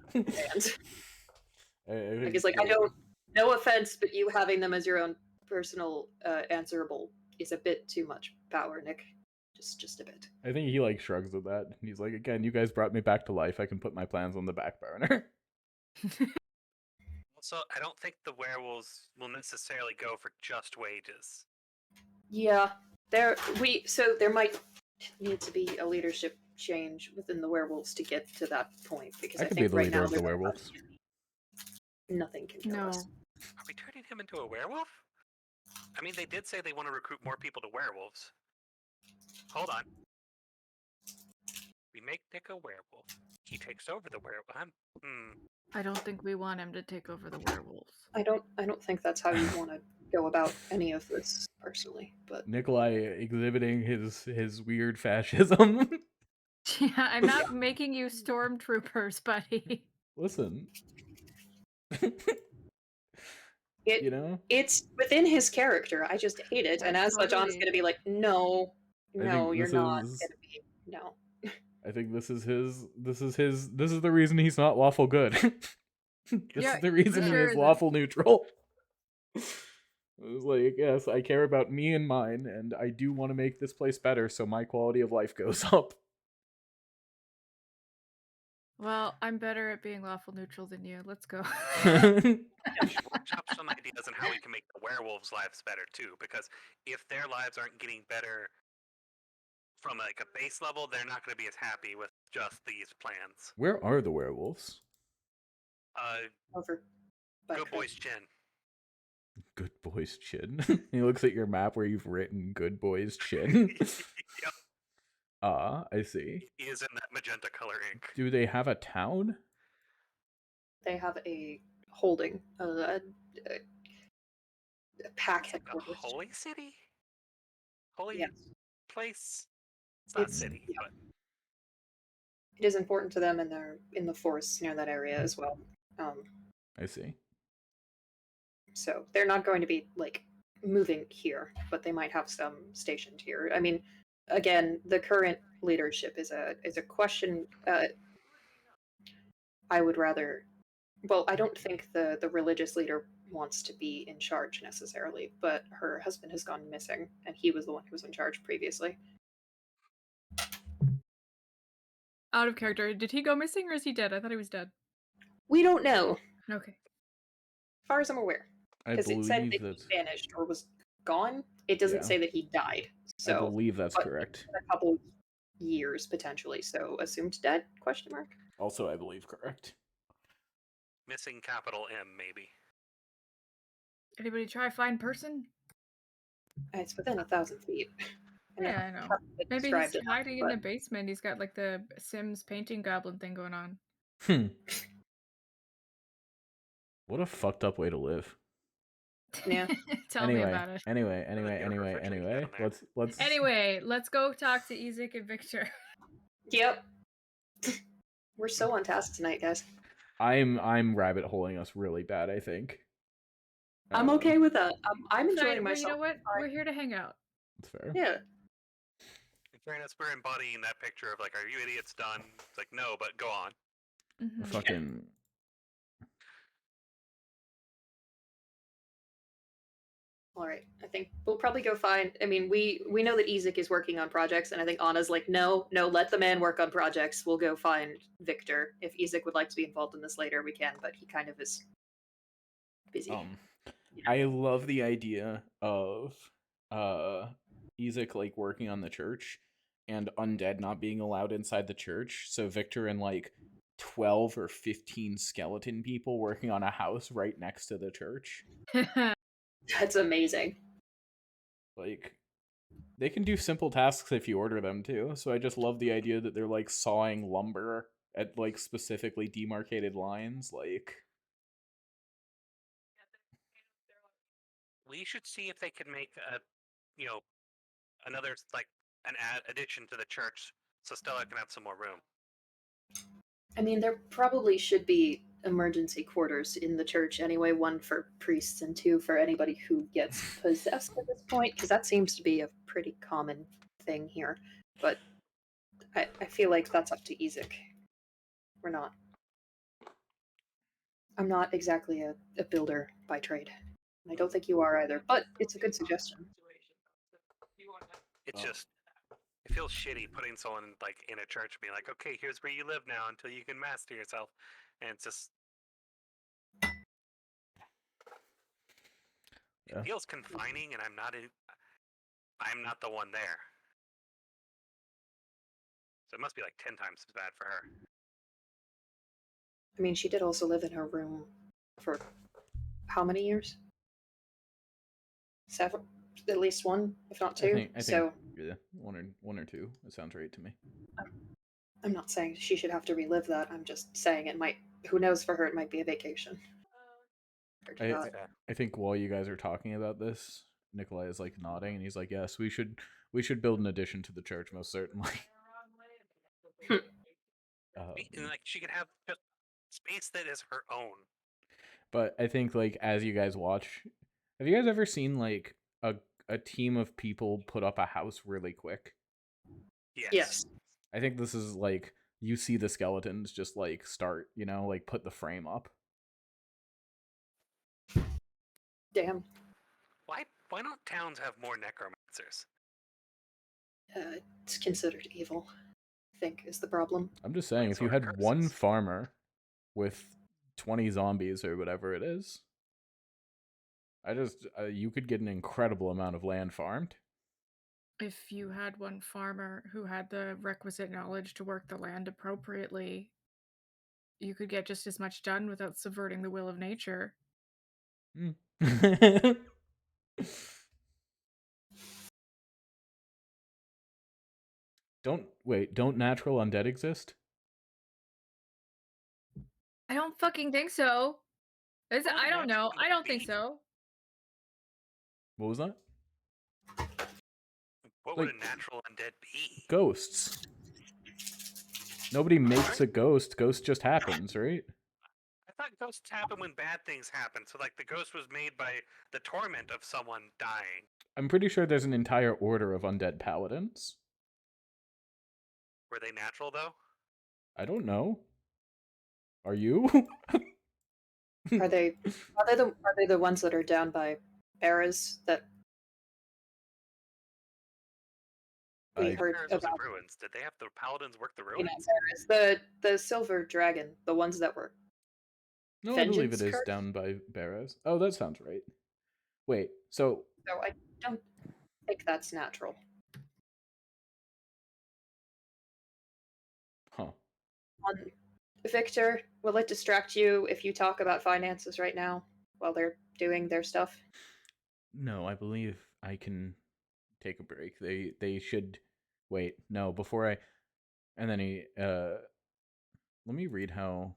And he's like, I don't, no offense, but you having them as your own personal answerable is a bit too much power, Nick. Just a bit. I think he shrugs at that. He's like, again, you guys brought me back to life. I can put my plans on the back burner. Also, I don't think the werewolves will necessarily go for just wages. Yeah. There might need to be a leadership change within the werewolves to get to that point, because I could think be the right leader now of the werewolves. nothing can kill us. Are we turning him into a werewolf? I mean, they did say they want to recruit more people to werewolves. Hold on. We make Nick a werewolf. He takes over the werewolf. I don't think we want him to take over the werewolves. I don't think that's how you want to go about any of this personally, but Nikolai exhibiting his weird fascism. Yeah, I'm not making you stormtroopers, buddy. Listen. It's within his character. I just hate it, and as such, Anna's gonna be like, no, you're not gonna be. No. I think this is the reason he's not lawful good. This is the reason he is lawful neutral. It's like, yes, I care about me and mine, and I do want to make this place better, so my quality of life goes up. Well, I'm better at being lawful neutral than you. Let's go. Workshop some ideas on how we can make the werewolves' lives better too, because if their lives aren't getting better from a base level, they're not going to be as happy with just these plans. Where are the werewolves? Over. Good Boy's Chin. Good Boy's Chin. He looks at your map where you've written Good Boy's Chin. Yep. I see. He is in that magenta color ink. Do they have a town? They have a holding, a pack headquarters. A holy city? Holy yes. place? It's not city, yeah. but it is important to them, and they're in the forests near that area as well. I see. So they're not going to be moving here, but they might have some stationed here. I mean, again, the current leadership is a question. I would rather. Well, I don't think the religious leader wants to be in charge necessarily, but her husband has gone missing, and he was the one who was in charge previously. Out of character. Did he go missing or is he dead? I thought he was dead. We don't know. Okay. As far as I'm aware. Because it said that he vanished or was gone. It doesn't say that he died. So I believe that's correct. A couple years, potentially. So, assumed dead? Question mark. Also, I believe correct. Missing capital M, maybe. Anybody try find person? It's within 1,000 feet. I mean, Yeah, I know. haven't been Maybe he's described enough, hiding in but the basement. He's got like the Sims painting goblin thing going on. What a fucked up way to live. yeah. Tell me about it. Anyway. down there. Let's. Anyway, let's go talk to Ezek and Victor. Yep. We're so on task tonight, guys. I'm rabbit holing us really bad, I think. I'm okay with that. I'm Fine, enjoying well, you know myself. what? We're here to hang out. That's fair. Yeah. In fairness, we're embodying that picture of like, are you idiots done? It's like, no, but go on. Mhm. Fucking. All right. I think we'll probably go find. I mean, we know that Ezek is working on projects, and I think Anna's like, no, let the man work on projects. We'll go find Victor. If Ezek would like to be involved in this later, we can, but he kind of is busy. I love the idea of Ezek like working on the church and undead not being allowed inside the church. So Victor and like 12 or 15 skeleton people working on a house right next to the church. That's amazing. Like they can do simple tasks if you order them too. So I just love the idea that they're like sawing lumber at like specifically demarcated lines. Like We should see if they can make a, another like an addition to the church, so Stella can have some more room. I mean, there probably should be emergency quarters in the church anyway, one for priests and two for anybody who gets possessed at this point, because that seems to be a pretty common thing here. But I feel like that's up to Ezek. We're not. I'm not exactly a builder by trade. I don't think you are either, but it's a good suggestion. It's just, it feels shitty putting someone like in a church being like, okay, here's where you live now until you can master yourself, and it's just it feels confining, and I'm not the one there, so it must be like 10 times as bad for her. I mean, she did also live in her room for how many years? Several, at least one, if not two. I think so yeah, one or two. That sounds right to me. I'm not saying she should have to relive that. I'm just saying it might. Who knows? For her, it might be a vacation. I think while you guys are talking about this, Nikolai is like nodding, and he's like, "Yes, we should build an addition to the church, most certainly." And like she could have just space that is her own. But I think like as you guys watch, have you guys ever seen like a team of people put up a house really quick? Yes. I think this is like you see the skeletons just like start, like put the frame up. Damn. Why don't towns have more necromancers? It's considered evil, I think, is the problem. I'm just saying, if you had one farmer with 20 zombies or whatever it is, you could get an incredible amount of land farmed. If you had one farmer who had the requisite knowledge to work the land appropriately, you could get just as much done without subverting the will of nature. Don't natural undead exist? I don't fucking think so. I don't know. I don't think so. What was that? What would a natural undead be? Ghosts. Nobody makes a ghost. Ghost just happens, right? I thought ghosts happen when bad things happen. So like the ghost was made by the torment of someone dying. I'm pretty sure there's an entire order of undead paladins. Were they natural though? I don't know. Are you? Are they the ones that are down by Eras that we heard was about? in ruins. Did they have the paladins work the ruins? The silver dragon, the ones that were. No, I believe it is down by Barrows. Oh, that sounds right. Wait, so I don't think that's natural. Huh. Victor, will it distract you if you talk about finances right now while they're doing their stuff? No, I believe I can take a break. They should wait. No, before I and then he let me read how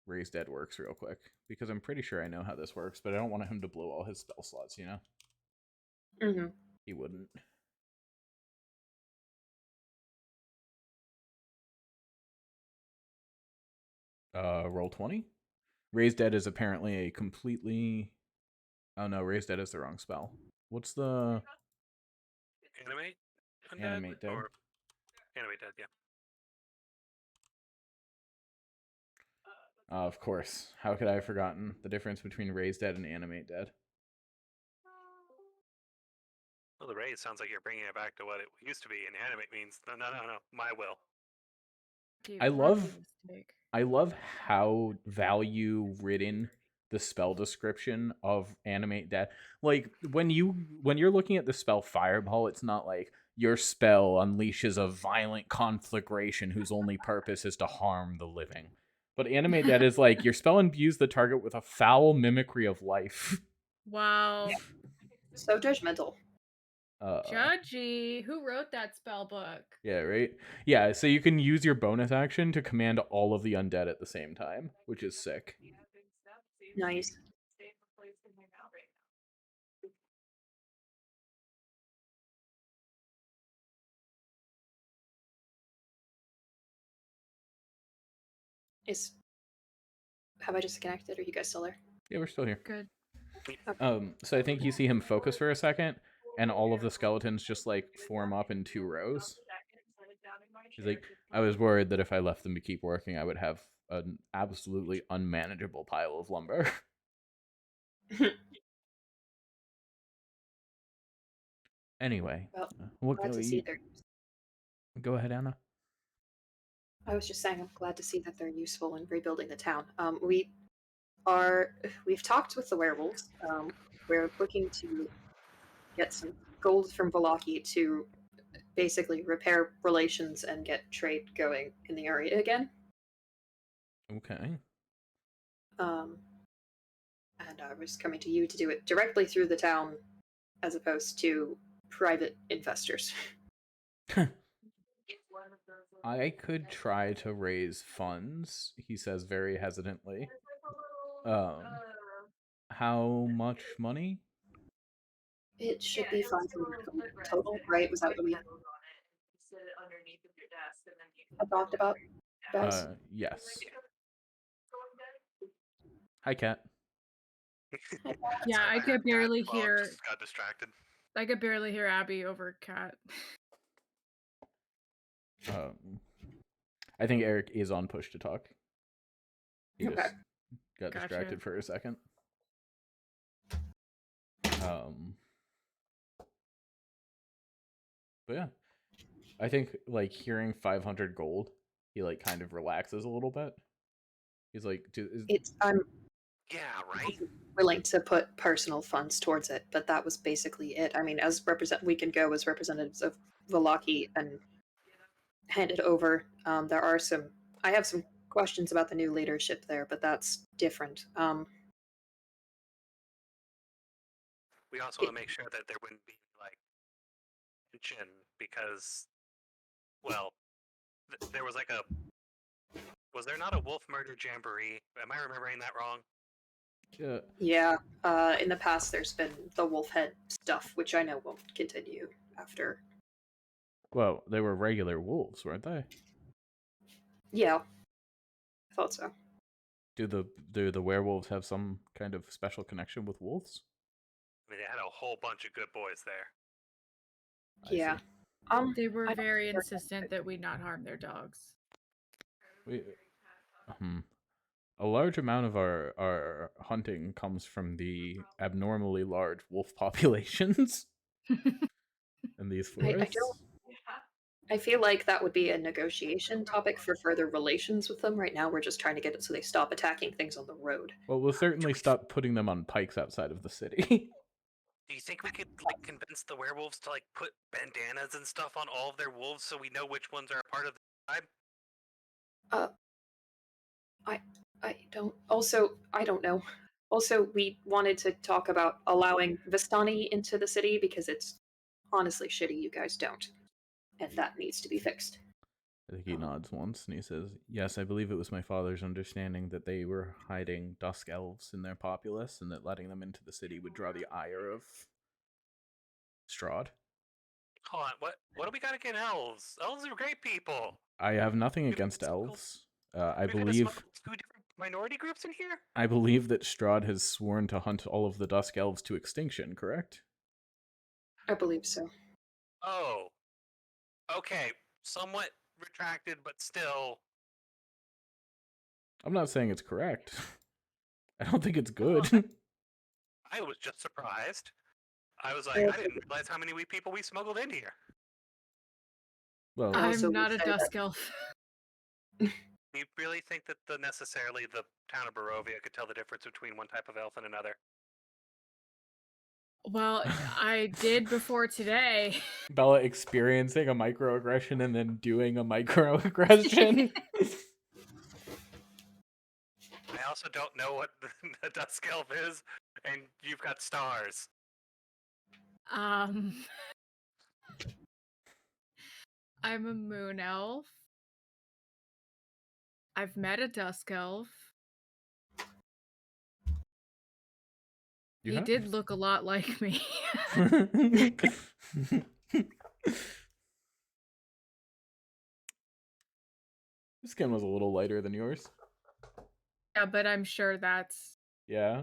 Raise Dead works real quick because I'm pretty sure I know how this works, but I don't want him to blow all his spell slots, you know? Mm-hmm. He wouldn't. Roll 20. Raise Dead is apparently a completely. Oh no, Raise Dead is the wrong spell. What's the Animate? Undead? Animate Dead? Or Animate Dead, yeah. Of course. How could I have forgotten the difference between Raise Dead and Animate Dead? Well, the raise sounds like you're bringing it back to what it used to be, and animate means no, my will. Deep I love mistake. I love how value ridden the spell description of Animate Dead. Like when you're looking at the spell Fireball, it's not like your spell unleashes a violent conflagration whose only purpose is to harm the living. But Animate Dead is like your spell imbues the target with a foul mimicry of life. Wow. So judgmental. Judgy. Who wrote that spell book? Yeah, right? Yeah, so you can use your bonus action to command all of the undead at the same time, which is sick. Nice. Have I disconnected? Are you guys still there? Yeah, we're still here. Good. So I think you see him focus for a second, and all of the skeletons just like form up in 2 rows. He's like, I was worried that if I left them to keep working, I would have an absolutely unmanageable pile of lumber. Anyway, Well, what glad to see go ahead, Anna. I was just saying, I'm glad to see that they're useful in rebuilding the town. We've talked with the werewolves. We're looking to get some gold from Valaki to basically repair relations and get trade going in the area again. Okay. And I was coming to you to do it directly through the town as opposed to private investors. I could try to raise funds, he says very hesitantly. How much money? It should be 500 gold total, right? Was that what we had talked about, guys? Yes. Hi, Cat. Yeah, I could barely Bob hear. just got distracted. I could barely hear Abby over Cat. I think Eric is on push to talk. He Okay. just got Gotcha. distracted for a second. But yeah, I think like hearing 500 gold, he like kind of relaxes a little bit. He's like, I'm Yeah, right. willing to put personal funds towards it, but that was basically it. I mean, we can go as representatives of Valaki and hand it over. I have some questions about the new leadership there, but that's different. We also want to make sure that there wouldn't be like tension because, well, there was like was there not a wolf murder jamboree? Am I remembering that wrong? Yeah. In the past, there's been the wolf head stuff, which I know won't continue after. Well, they were regular wolves, weren't they? Yeah, I thought so. Do the werewolves have some kind of special connection with wolves? I mean, they had a whole bunch of good boys there. Yeah. They were very insistent that we not harm their dogs. A large amount of our hunting comes from the abnormally large wolf populations in these forests. I feel like that would be a negotiation topic for further relations with them. Right now, we're just trying to get it so they stop attacking things on the road. Well, we'll certainly stop putting them on pikes outside of the city. Do you think we could like convince the werewolves to like put bandanas and stuff on all of their wolves so we know which ones are a part of the tribe? I don't know. Also, we wanted to talk about allowing Vistani into the city because it's honestly shitty you guys don't. And that needs to be fixed. I think he nods once and he says, "Yes, I believe it was my father's understanding that they were hiding dusk elves in their populace and that letting them into the city would draw the ire of Strahd." Hold on, what do we got against elves? Elves are great people. I have nothing We've against smuggled- elves. I We've had to believe smuggle 2 different minority groups in here? that Strahd has sworn to hunt all of the dusk elves to extinction, correct? I believe so. Oh. Okay, somewhat retracted, but still. I'm not saying it's correct. I don't think it's good. I was just surprised. I was like, I didn't realize how many people we smuggled in here. Well, I also I'm not would a say that- dusk elf. Do you really think that necessarily the town of Barovia could tell the difference between one type of elf and another? Well, I did before today. Bella experiencing a microaggression and then doing a microaggression. I also don't know what the dusk elf is, and you've got stars. I'm a moon elf. I've met a dusk elf. You He have? did look a lot like me. His skin was a little lighter than yours. Yeah, but I'm sure that's Yeah.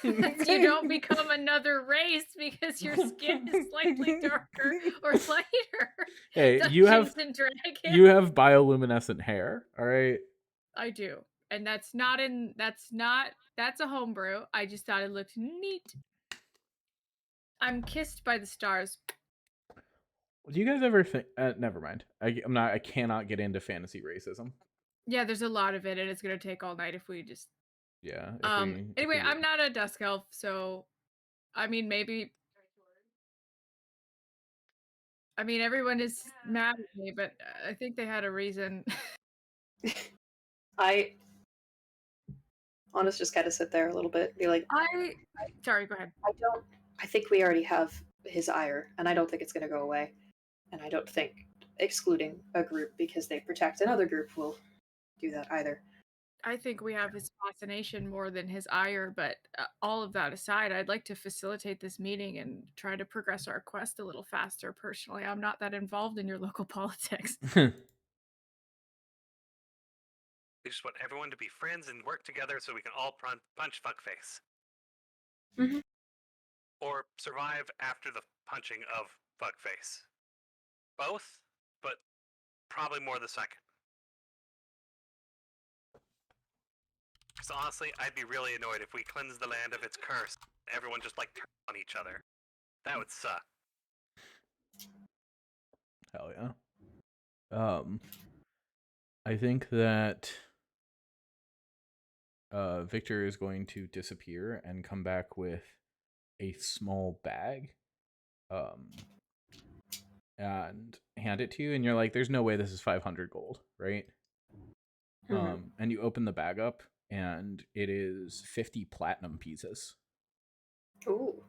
you don't become another race because your skin is slightly darker or lighter. Hey, Dungeons and Dragons. you have bioluminescent hair, all right? I do. And that's a homebrew. I just thought it looked neat. I'm kissed by the stars. Do you guys ever think never mind. I cannot get into fantasy racism. Yeah, there's a lot of it, and it's gonna take all night if we just Yeah. anyway, I'm not a dusk elf, so I mean everyone is mad at me, but I think they had a reason. Honest just gotta sit there a little bit, be like, Sorry, go ahead. I think we already have his ire, and I don't think it's gonna go away. And I don't think excluding a group because they protect another group will do that either. I think we have his fascination more than his ire, but all of that aside, I'd like to facilitate this meeting and try to progress our quest a little faster. Personally, I'm not that involved in your local politics. We just want everyone to be friends and work together so we can all punch fuckface. Mhm. Or survive after the punching of fuckface. Both, but probably more the second. Because honestly, I'd be really annoyed if we cleanse the land of its curse. Everyone just like turn on each other. That would suck. Hell yeah. I think that Victor is going to disappear and come back with a small bag. And hand it to you, and you're like, "There's no way this is 500 gold, right?" Mhm. And you open the bag up, and it is 50 platinum pieces. Ooh.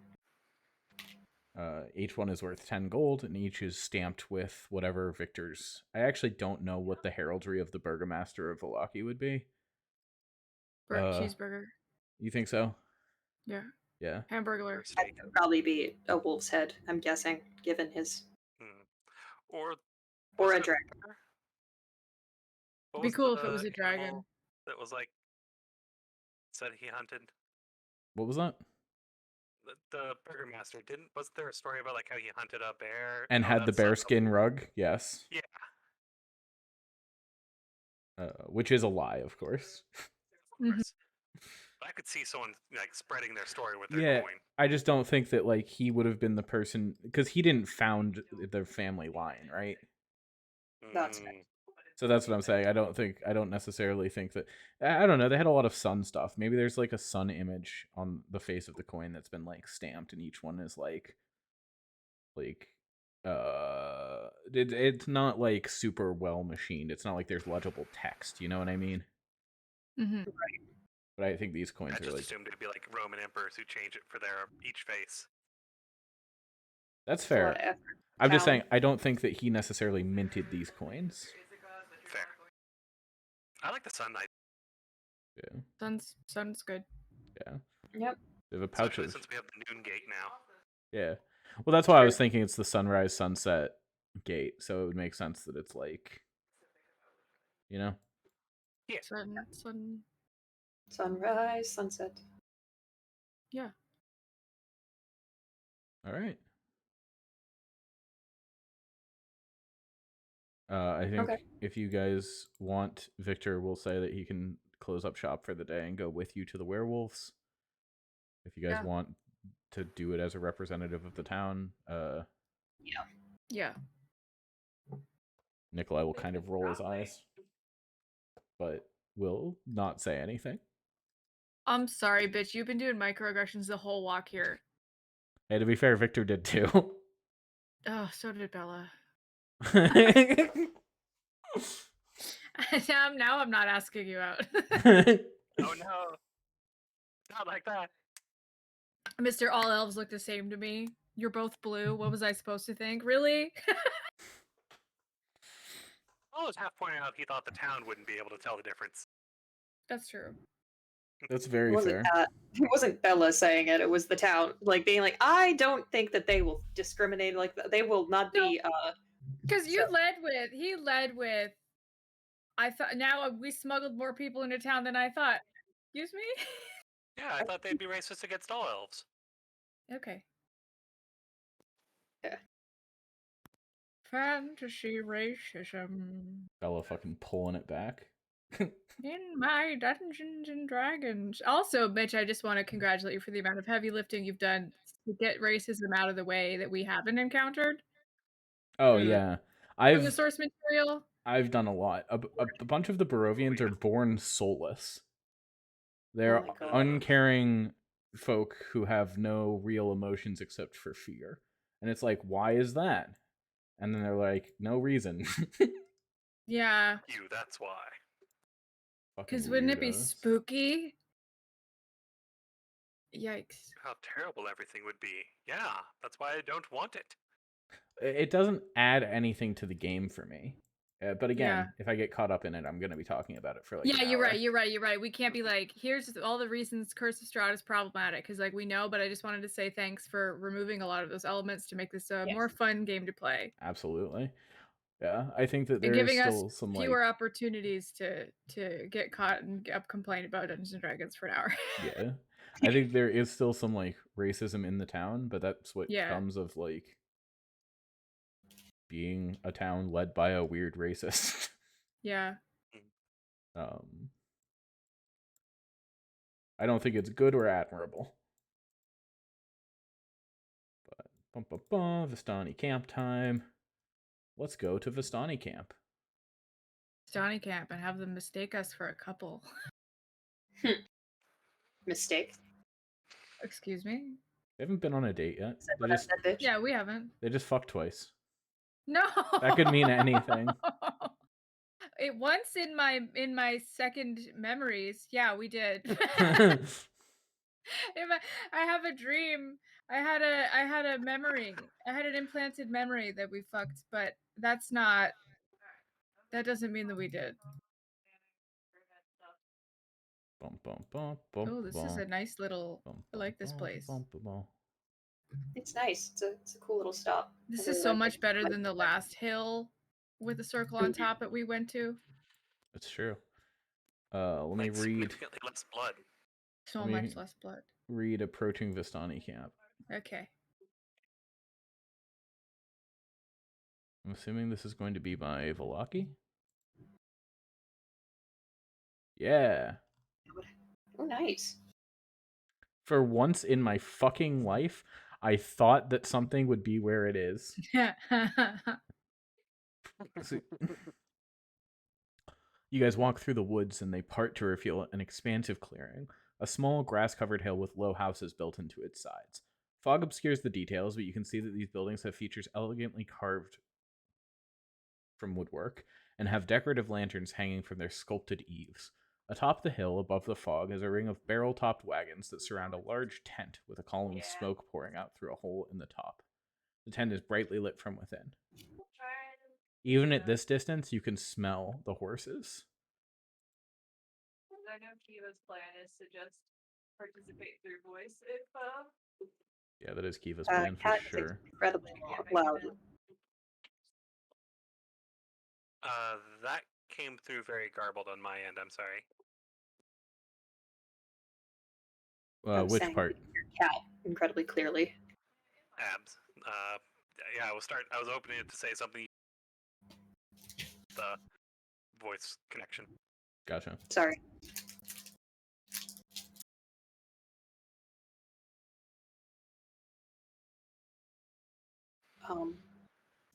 Each one is worth 10 gold, and each is stamped with whatever Victor's. I actually don't know what the heraldry of the Burgomaster of Valaki would be. Cheeseburger. You think so? Yeah. Yeah. Hamburglar. That could probably be a wolf's head, I'm guessing, given his. Or Or a dragon. What Be was cool the if it was a dragon. animal that was like said he hunted? What was that? The Burgermaster wasn't there a story about like how he hunted a bear And had the bearskin rug? Yes. Yeah. Which is a lie, of course. Of course. I could see someone like spreading their story with their Yeah, coin. I just don't think that like he would have been the person, because he didn't found the family line, right? That's fair. So that's what I'm saying. I don't necessarily think that. I don't know. They had a lot of sun stuff. Maybe there's like a sun image on the face of the coin that's been like stamped, and each one is it's not like super well machined. It's not like there's legible text. You know what I mean? Mm-hmm. Right. But I think these coins I are just like. assumed it'd be like Roman emperors who change it for their each face. That's It's a lot fair. of effort. I'm just Town. saying, I don't think that he necessarily minted these coins. Fair. I like the Sun Knight, Yeah, Sun's good. yeah. Yep. They have a pouch especially of... since we have the Noon Gate now. Yeah. Well, that's why I True. was thinking it's the sunrise sunset gate, so it would make sense that it's like, you know? Yeah. Sun. Sunrise, sunset. Yeah. All right. I think Okay. if you guys want, Victor will say that he can close up shop for the day and go with you to the werewolves. If you guys Yeah. want to do it as a representative of the town, Yeah. Nikolai will kind of roll his eyes, but will not say anything. I'm sorry, bitch. You've been doing microaggressions the whole walk here. Hey, to be fair, Victor did too. Oh, so did Bella. Oh now I'm not asking you out. Oh no, not like that. Mr. All Elves look the same to me. You're both blue. What was I supposed to think? Really? I was half pointing out he thought the town wouldn't be able to tell the difference. That's true. That's It very wasn't fair. that. It wasn't Bella saying it. It was the town, like being like, I don't think that they will discriminate. Like they will not be. Because So- he led with, I thought, now we smuggled more people into town than I thought. Excuse me? Yeah, I thought they'd be racist against all elves. Okay. Yeah. Fantasy racism Bella fucking pulling it back. in my Dungeons and Dragons. Also, Mitch, I just want to congratulate you for the amount of heavy lifting you've done to get racism out of the way that we haven't encountered Oh from the, yeah, from the source material. I've done a lot. A bunch of the Barovians are born soulless. They're my God. uncaring folk who have no real emotions except for fear. And it's like, why is that? And then they're like, no reason. Yeah. That's why. Because wouldn't it be weirdos. spooky? Yikes. How terrible everything would be. Yeah, that's why I don't want it. It doesn't add anything to the game for me. But again, Yeah. if I get caught up in it, I'm going to be talking about it for like Yeah, an you're hour. right. You're right. We can't be like, here's all the reasons Curse of Strahd is problematic, because like we know, but I just wanted to say thanks for removing a lot of those elements to make this a more fun game to play Absolutely. Yeah, I think that and there is giving still us some fewer like opportunities to get caught and complain about Dungeons and Dragons for an hour. yeah. I think there is still some like racism in the town, but that's what Yeah. comes of like being a town led by a weird racist. Yeah. I don't think it's good or admirable. But Vistani camp time. Let's go to Vistani camp. Vistani camp and have them mistake us for a couple. Mistake. Excuse me? They haven't been on a date yet. Is that what I said, bitch? Yeah, we haven't. They just fucked twice. No. That could mean anything. It once in my second memories, yeah, we did. I have a dream. I had a memory. I had an implanted memory that we fucked, but that doesn't mean that we did. Oh, this is a nice little. I like this place. It's nice. It's a cool little stop. This I is really so like much it. better than the last hill with the circle on top that we went to. It's true. Let me read. Significantly less blood. So much less blood. Read approaching Vistani camp. Okay. I'm assuming this is going to be by Velaki. Yeah. Oh, nice. For once in my fucking life, I thought that something would be where it is. You guys walk through the woods and they part to reveal an expansive clearing, a small grass-covered hill with low houses built into its sides. Fog obscures the details, but you can see that these buildings have features elegantly carved from woodwork and have decorative lanterns hanging from their sculpted eaves. Atop the hill, above the fog, is a ring of barrel-topped wagons that surround a large tent with a column of smoke pouring out through a hole in the top. The tent is brightly lit from within. Even at this distance, you can smell the horses. I know Kiva's plan is to just participate through voice if Yeah, that is Kiva's plan for Cat is sure. incredibly loud. That came through very garbled on my end. I'm sorry. I'm Which saying part? your cat incredibly clearly. Abs. Yeah, I was opening it to say something. The voice connection. Gotcha. Sorry.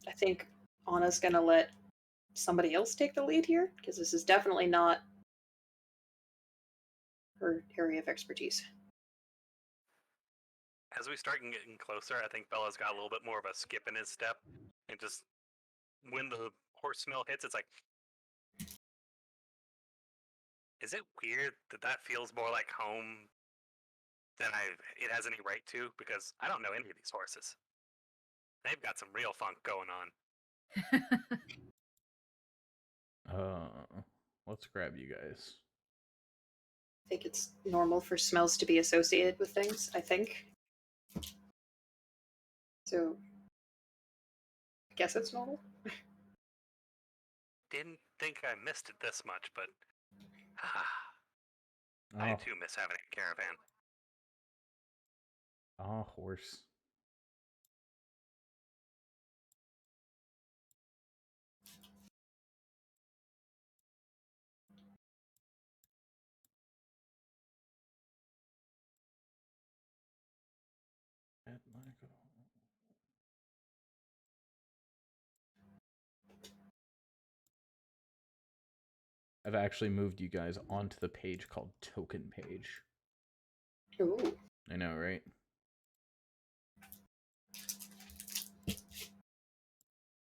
I think Anna's gonna let somebody else take the lead here, because this is definitely not her area of expertise. As we start getting closer, I think Bella's got a little bit more of a skip in his step, and just when the horse smell hits, it's like, is it weird that feels more like home than it has any right to? Because I don't know any of these horses. They've got some real funk going on. Let's grab you guys. I think it's normal for smells to be associated with things, I think. So, I guess it's normal. Didn't think I missed it this much, but Oh, I too miss having a caravan. oh, horse. I've actually moved you guys onto the page called Token Page. Ooh. I know, right?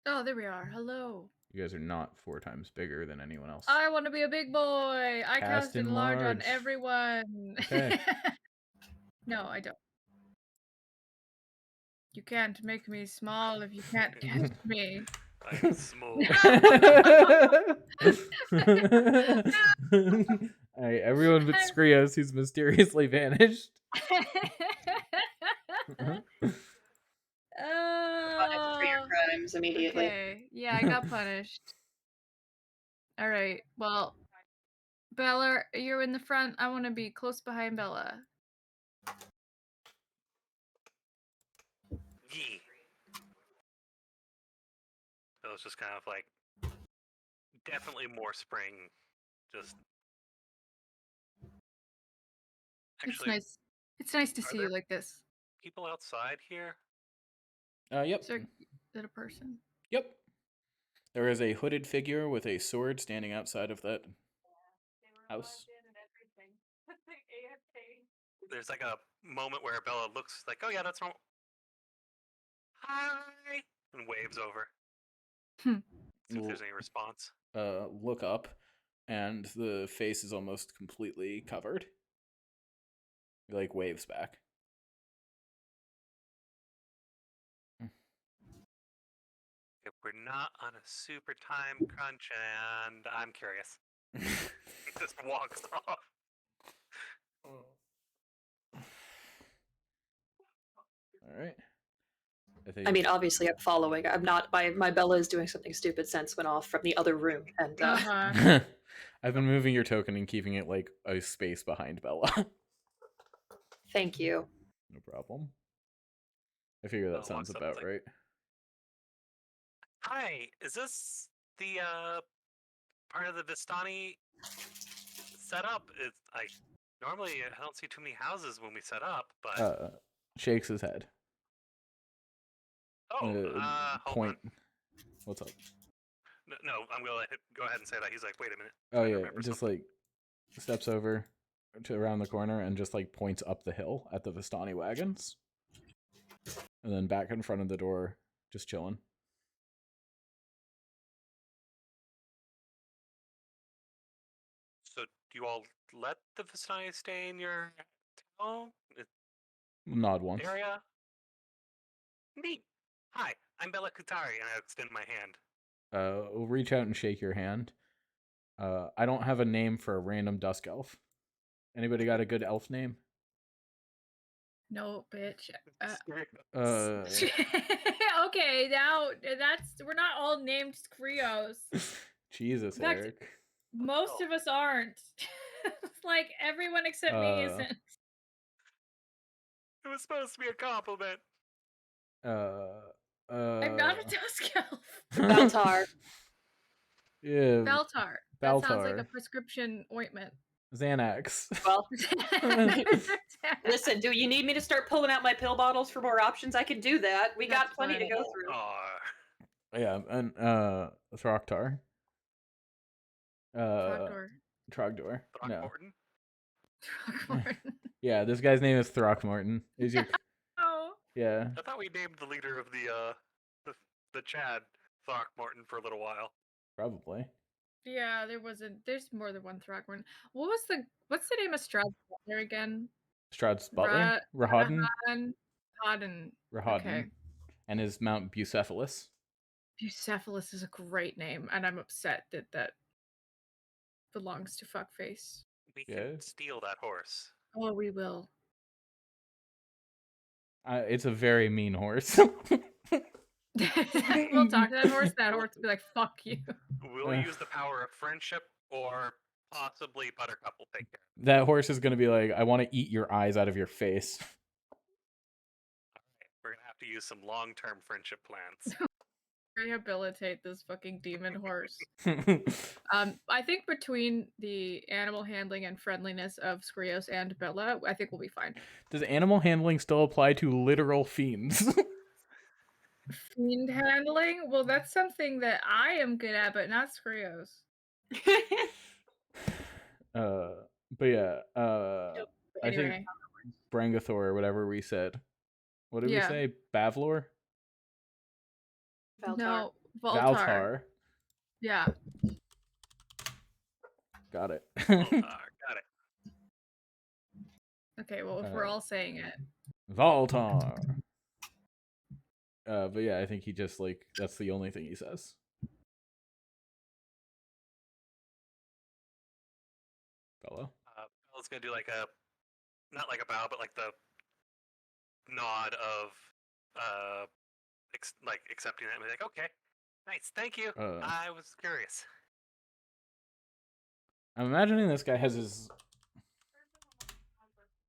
Oh, there we are. Hello. You guys are not 4 times bigger than anyone else. I want to be a big boy. I Cast cast enlarge on everyone. Okay. No, I don't. You can't make me small if you can't catch me. I'm small. Alright, everyone but Skrios, who's mysteriously vanished. Punished for your crimes immediately. Okay. Yeah, I got punished. All right. Well, Bella, you're in the front. I want to be close behind Bella. Yee. So it's just kind of like definitely more spring. Just It's actually, nice. It's nice to are see there- you like this. people outside here. Yep. Is that a person? Yep. There is a hooded figure with a sword standing outside of that house. There's like a moment where Bella looks like, oh yeah, that's normal. Hi, and waves over. See if there's any response. Look up, and the face is almost completely covered. He, like, waves back. If we're not on a super time crunch, and I'm curious. Just walks off. All right. I mean, obviously, I'm following. I'm not. My Bella is doing something stupid. Sense went off from the other room, and I've been moving your token and keeping it like a space behind Bella. Thank you. No problem. I figure that sounds walks up, about like, right. Hi, is this the part of the Vistani setup? It's like normally I don't see too many houses when we set up, but Shakes his head. hold Point. on. What's up? No, I'm gonna go ahead and say that. He's like, wait a minute. Oh I yeah, remember just something. like steps over to around the corner and just like points up the hill at the Vistani wagons, and then back in front of the door, just chilling. So do you all let the Vistani stay in your town Nod once. area? Neat. Hi, I'm Bella Kutari, and I extend my hand. We'll reach out and shake your hand. I don't have a name for a random dusk elf. Anybody got a good elf name? No, bitch. Uh, Okay, now we're not all named Skrios. Jesus, In fact, Eric. Most of us aren't. Like everyone except me isn't. It was supposed to be a compliment. I'm not a dusk elf. Baltar. Yeah, Baltar. That sounds like a Baltar. prescription ointment. Xanax. Well, listen, do you need me to start pulling out my pill bottles for more options? I can do that. We That's got plenty to go through. Yeah, and Throcktar. Trogdor. Trogdor. No. Throckmorton? Trogdor. Yeah, this guy's name is Throckmorton. Is your Oh. yeah. I thought we named the leader of the Chad Throckmorton for a little while. Probably. Yeah, there's more than one Throgmorton. what's the name of Strahd's brother again? Strahd's butler? Rahadin? Rahadin. Rahadin. Okay. And his Mount Bucephalus. Bucephalus is a great name, and I'm upset that that belongs to Fuckface. We can steal that horse. Oh, we will. It's a very mean horse. We'll talk to that horse. That horse will be like, "Fuck you." We'll use the power of friendship, or possibly Buttercup will take care. That horse is gonna be like, I want to eat your eyes out of your face. We're gonna have to use some long-term friendship plans. Rehabilitate this fucking demon horse. I think between the animal handling and friendliness of Skrios and Bella, I think we'll be fine. Does animal handling still apply to literal fiends? Fiend handling? Well, that's something that I am good at, but not Skrios. But yeah, I think Anyway. Brangathor or whatever we said. What did we Yeah. say? Bavlor? Baltar. No, Valtar. Valtar. Yeah. Got it. Got it. Okay, well, if we're all saying it. Valtar. But yeah, I think he just like that's the only thing he says. Fellow. Bella's gonna do like a, not like a bow, but like the nod of, like accepting it and be like, okay, nice, thank you. I was curious. I'm imagining this guy has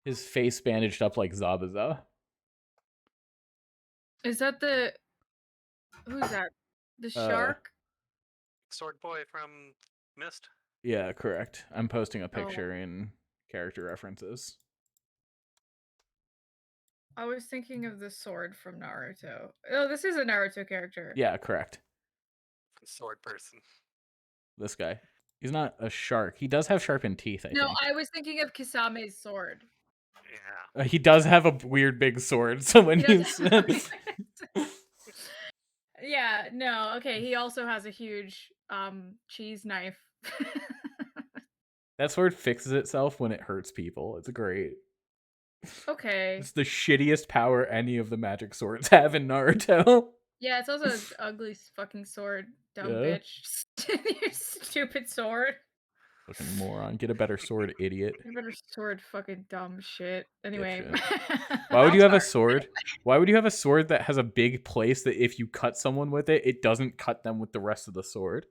his face bandaged up like Zabuza. Is that the... Who's that? The shark? Sword boy from Mist? Yeah, correct. I'm posting a picture in character references. I was thinking of the sword from Naruto. Oh, this is a Naruto character. Yeah, correct. Sword person. This guy. He's not a shark. He does have sharpened teeth, I think. I was thinking of Kisame's sword. Yeah. He does have a weird big sword, so when you said... Yeah, no, okay, he also has a huge cheese knife. That sword fixes itself when it hurts people. It's great. Okay. It's the shittiest power any of the magic swords have in Naruto. Yeah, it's also an ugly fucking sword, dumb bitch. Your stupid sword. Fucking moron. Get a better sword, idiot. Get a better sword, fucking dumb shit. Anyway. Why would you have a sword? Why would you have a sword that has a big place that if you cut someone with it, it doesn't cut them with the rest of the sword?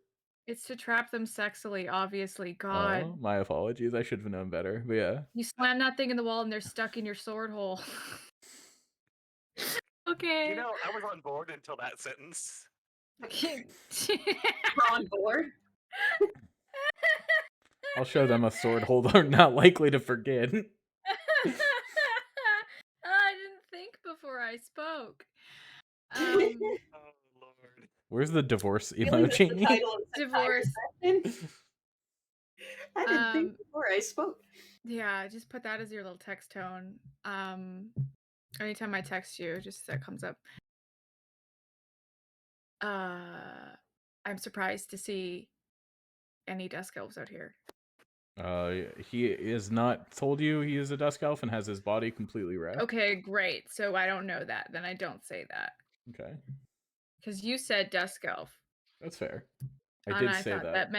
It's to trap them sexually, obviously. God. Oh, my apologies. I should have known better. But yeah. You slam that thing in the wall and they're stuck in your sword hole. Okay. You know, I was on board until that sentence. On board? I'll show them a sword hole they're not likely to forget. I didn't think before I spoke. Oh, Lord. Where's the divorce emoji? Divorce. I didn't think before I spoke. Yeah, just put that as your little text tone. Anytime I text you, just that comes up. I'm surprised to see any dusk elves out here. He is not told you he is a dusk elf and has his body completely wrapped. Okay, great. So I don't know that. Then I don't say that. Okay, Because you said dusk elf, that's fair. I and did I say thought that.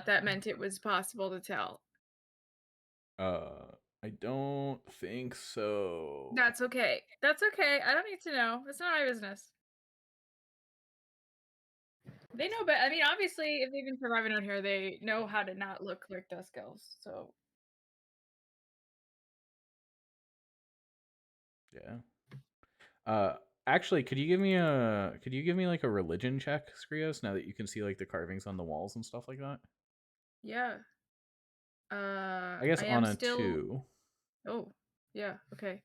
that meant it was possible to tell. I don't think so. That's okay. That's okay. I don't need to know. It's not my business. They know, but I mean, obviously, if they've been surviving out here, they know how to not look like dusk elves. So Yeah. Actually, could you give me like a religion check, Skrios, now that you can see like the carvings on the walls and stuff like that? yeah. I guess I on am a still. 2. Oh, yeah. Okay.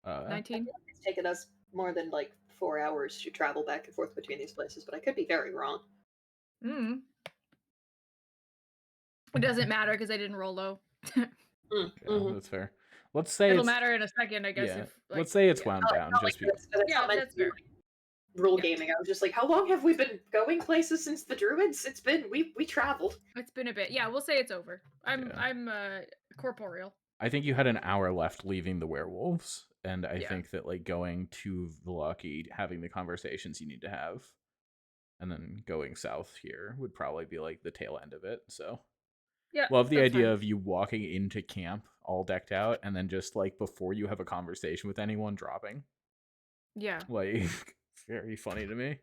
Uh, 19. It's taken us more than like 4 hours to travel back and forth between these places, but I could be very wrong. Mm. It doesn't matter because I didn't roll low. yeah, Mhm. that's fair. Let's say It'll it's matter in a second, I guess. yeah. If like, Let's say it's yeah. wound down Not just like this, 'cause it's Yeah, not meant that's to be fair. like rule Yeah. gaming. I was just like, how long have we been going places since the druids? It's been we traveled. It's been a bit. Yeah, we'll say it's over. I'm Yeah. corporeal. I think you had an hour left leaving the werewolves, and I Yeah. think that like going to Vlaki, having the conversations you need to have, and then going south here would probably be like the tail end of it. So Yeah. love the that's idea fine. of you walking into camp all decked out, and then just like before you have a conversation with anyone, dropping. Yeah. Like very funny to me.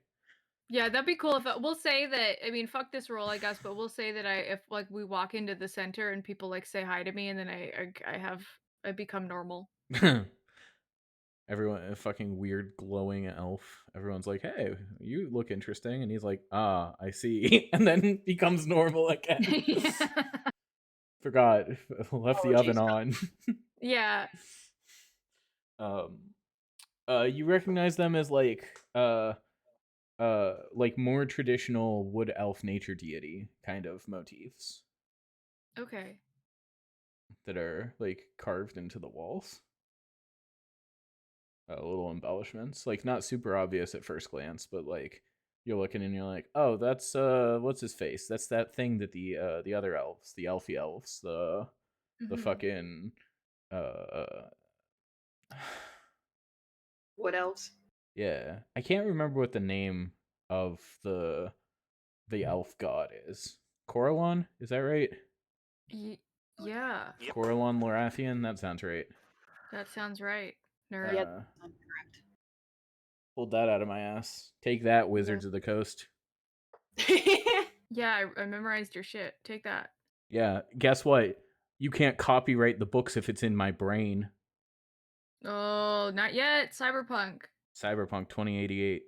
Yeah, that'd be cool if we'll say that. I mean, fuck this role, I guess, but we'll say that if like we walk into the center and people like say hi to me, and then I become normal. Everyone, a fucking weird glowing elf. Everyone's like, "Hey, you look interesting," and he's like, "Ah, I see," and then becomes normal again. Forgot, left the oven on. Yeah. um, you recognize them as like more traditional wood elf nature deity kind of motifs Okay. that are like carved into the walls. Little embellishments, like not super obvious at first glance, but like you're looking and you're like, oh, that's what's his face? That's that thing that the other elves, the elfy elves, the Mhm. fucking uh What else? yeah, I can't remember what the name of the elf god is. Coralon, is that right? Yeah, Yep. Coralon Lorathian, that sounds right. that sounds right. Nerd. Yeah, Uh, I'm pulled that out of my ass. Take that, Wizards of the Coast. correct. Yeah, I memorized your shit. Take that. Yeah, guess what? You can't copyright the books if it's in my brain. Oh, not yet. Cyberpunk. Cyberpunk 2088.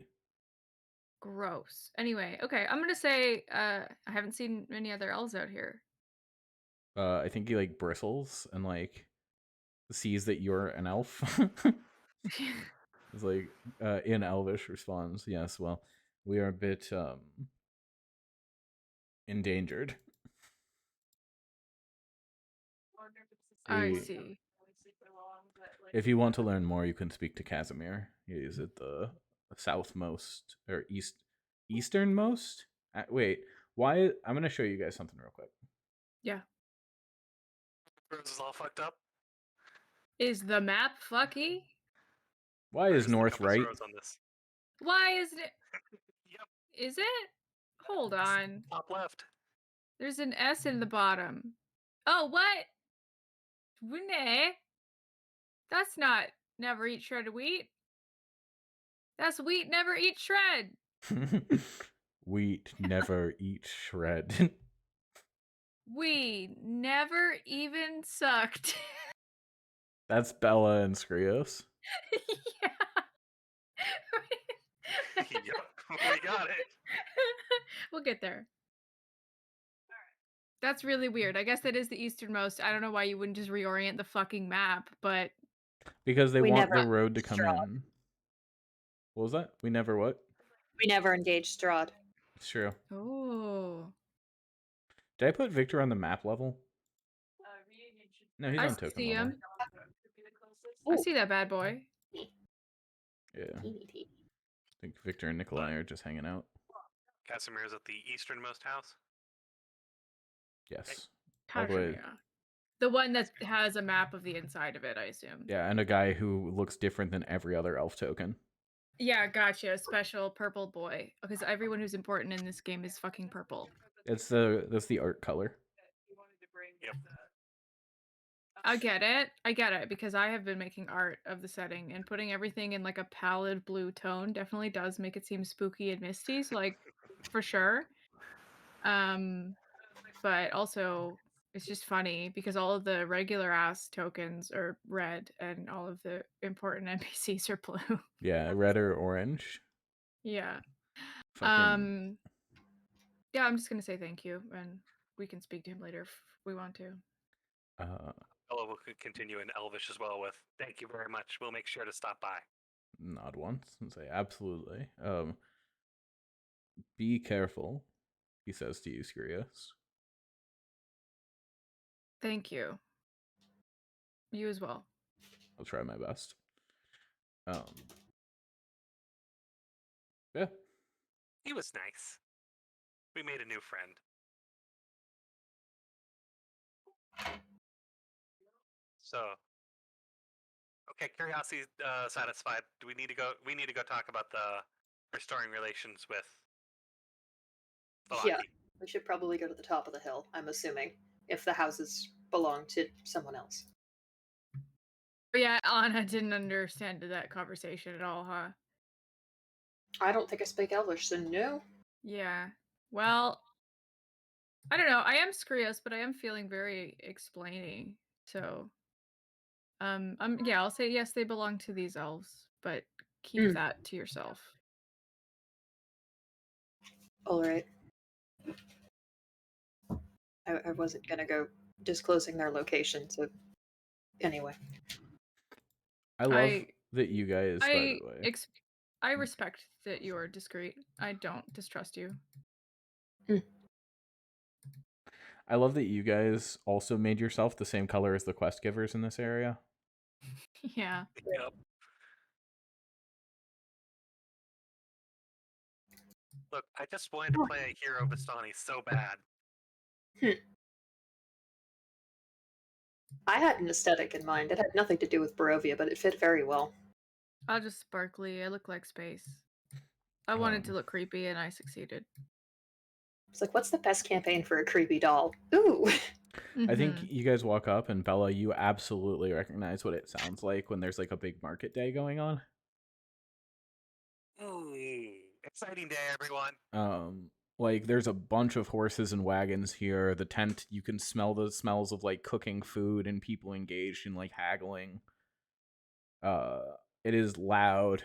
Gross. Anyway, okay. I'm gonna say I haven't seen any other elves out here. I think he like bristles and like sees that you're an elf. It's like in Elvish responds, yes, well, we are a bit endangered. Wonder if it's the I We- same see. one super long, but, like, If you want to learn more, you can speak to Casimir. He is at the southmost or easternmost. Wait, why? I'm gonna show you guys something real quick. Yeah. Rose is all fucked up. Is the map fucky? Why Or is the north compass right? rose on this? Why isn't it? Yep. Is it? Hold on. Top left. There's an S in the bottom. Oh, what? Wene? That's not never eat shredded wheat. That's wheat never eat shred. Wheat never eat shred. We never even sucked. That's Bella and Skrios. Yeah. Yep. We got it. We'll get there. That's really weird. I guess that is the easternmost. I don't know why you wouldn't just reorient the fucking map, but Because they We want never the road to come Strahd. in. What was that? We never what? We never engaged Strahd. It's true. oh, Did I put Victor on the map level? Reunion should No, he's I on token see level. him. be the closest. I see that bad boy. Yeah. Teeny, teeny. I think Victor and Nikolai are just hanging out. Casimir's at the easternmost house. Yes. All the way. Kashmir. The one that has a map of the inside of it, I assume. Yeah, and a guy who looks different than every other elf token. Yeah, gotcha. Special purple boy. Because everyone who's important in this game is fucking purple. That's the art color. Yep. I get it because I have been making art of the setting and putting everything in like a pallid blue tone definitely does make it seem spooky and misty. So like for sure. But also it's just funny because all of the regular ass tokens are red and all of the important NPCs are blue. Yeah, red or orange. Yeah. Fucking Yeah, I'm just gonna say thank you and we can speak to him later if we want to. Bella will continue in Elvish as well with "Thank you very much. We'll make sure to stop by." nod once and say absolutely. Be careful, he says to you, Skrios. Thank you. You as well. I'll try my best. Yeah. He was nice. We made a new friend. So, okay, curiosity satisfied. Do we need to go? We need to go talk about the restoring relations with Valaki. Yeah, we should probably go to the top of the hill, I'm assuming, if the houses belong to someone else. But yeah, Anna didn't understand that conversation at all, huh? I don't think I speak Elvish, so no. Yeah. Well, I don't know. I am Skrios, but I am feeling very explaining. So, yeah, I'll say yes, they belong to these elves, but keep that to yourself. All right. I wasn't gonna go disclosing their location, so anyway. I love that you guys, by the way. I respect that you are discreet. I don't distrust you. I love that you guys also made yourself the same color as the quest givers in this area. Yeah. Yep. Look, I just wanted to play a hero Vistani so bad. I had an aesthetic in mind. It had nothing to do with Barovia, but it fit very well. I'll just sparkly. I look like space. I wanted to look creepy and I succeeded. It's like, what's the best campaign for a creepy doll? Ooh. I think you guys walk up and Bella, you absolutely recognize what it sounds like when there's like a big market day going on. Ooh, exciting day, everyone. Like there's a bunch of horses and wagons here. The tent, you can smell the smells of like cooking food and people engaged in like haggling. It is loud.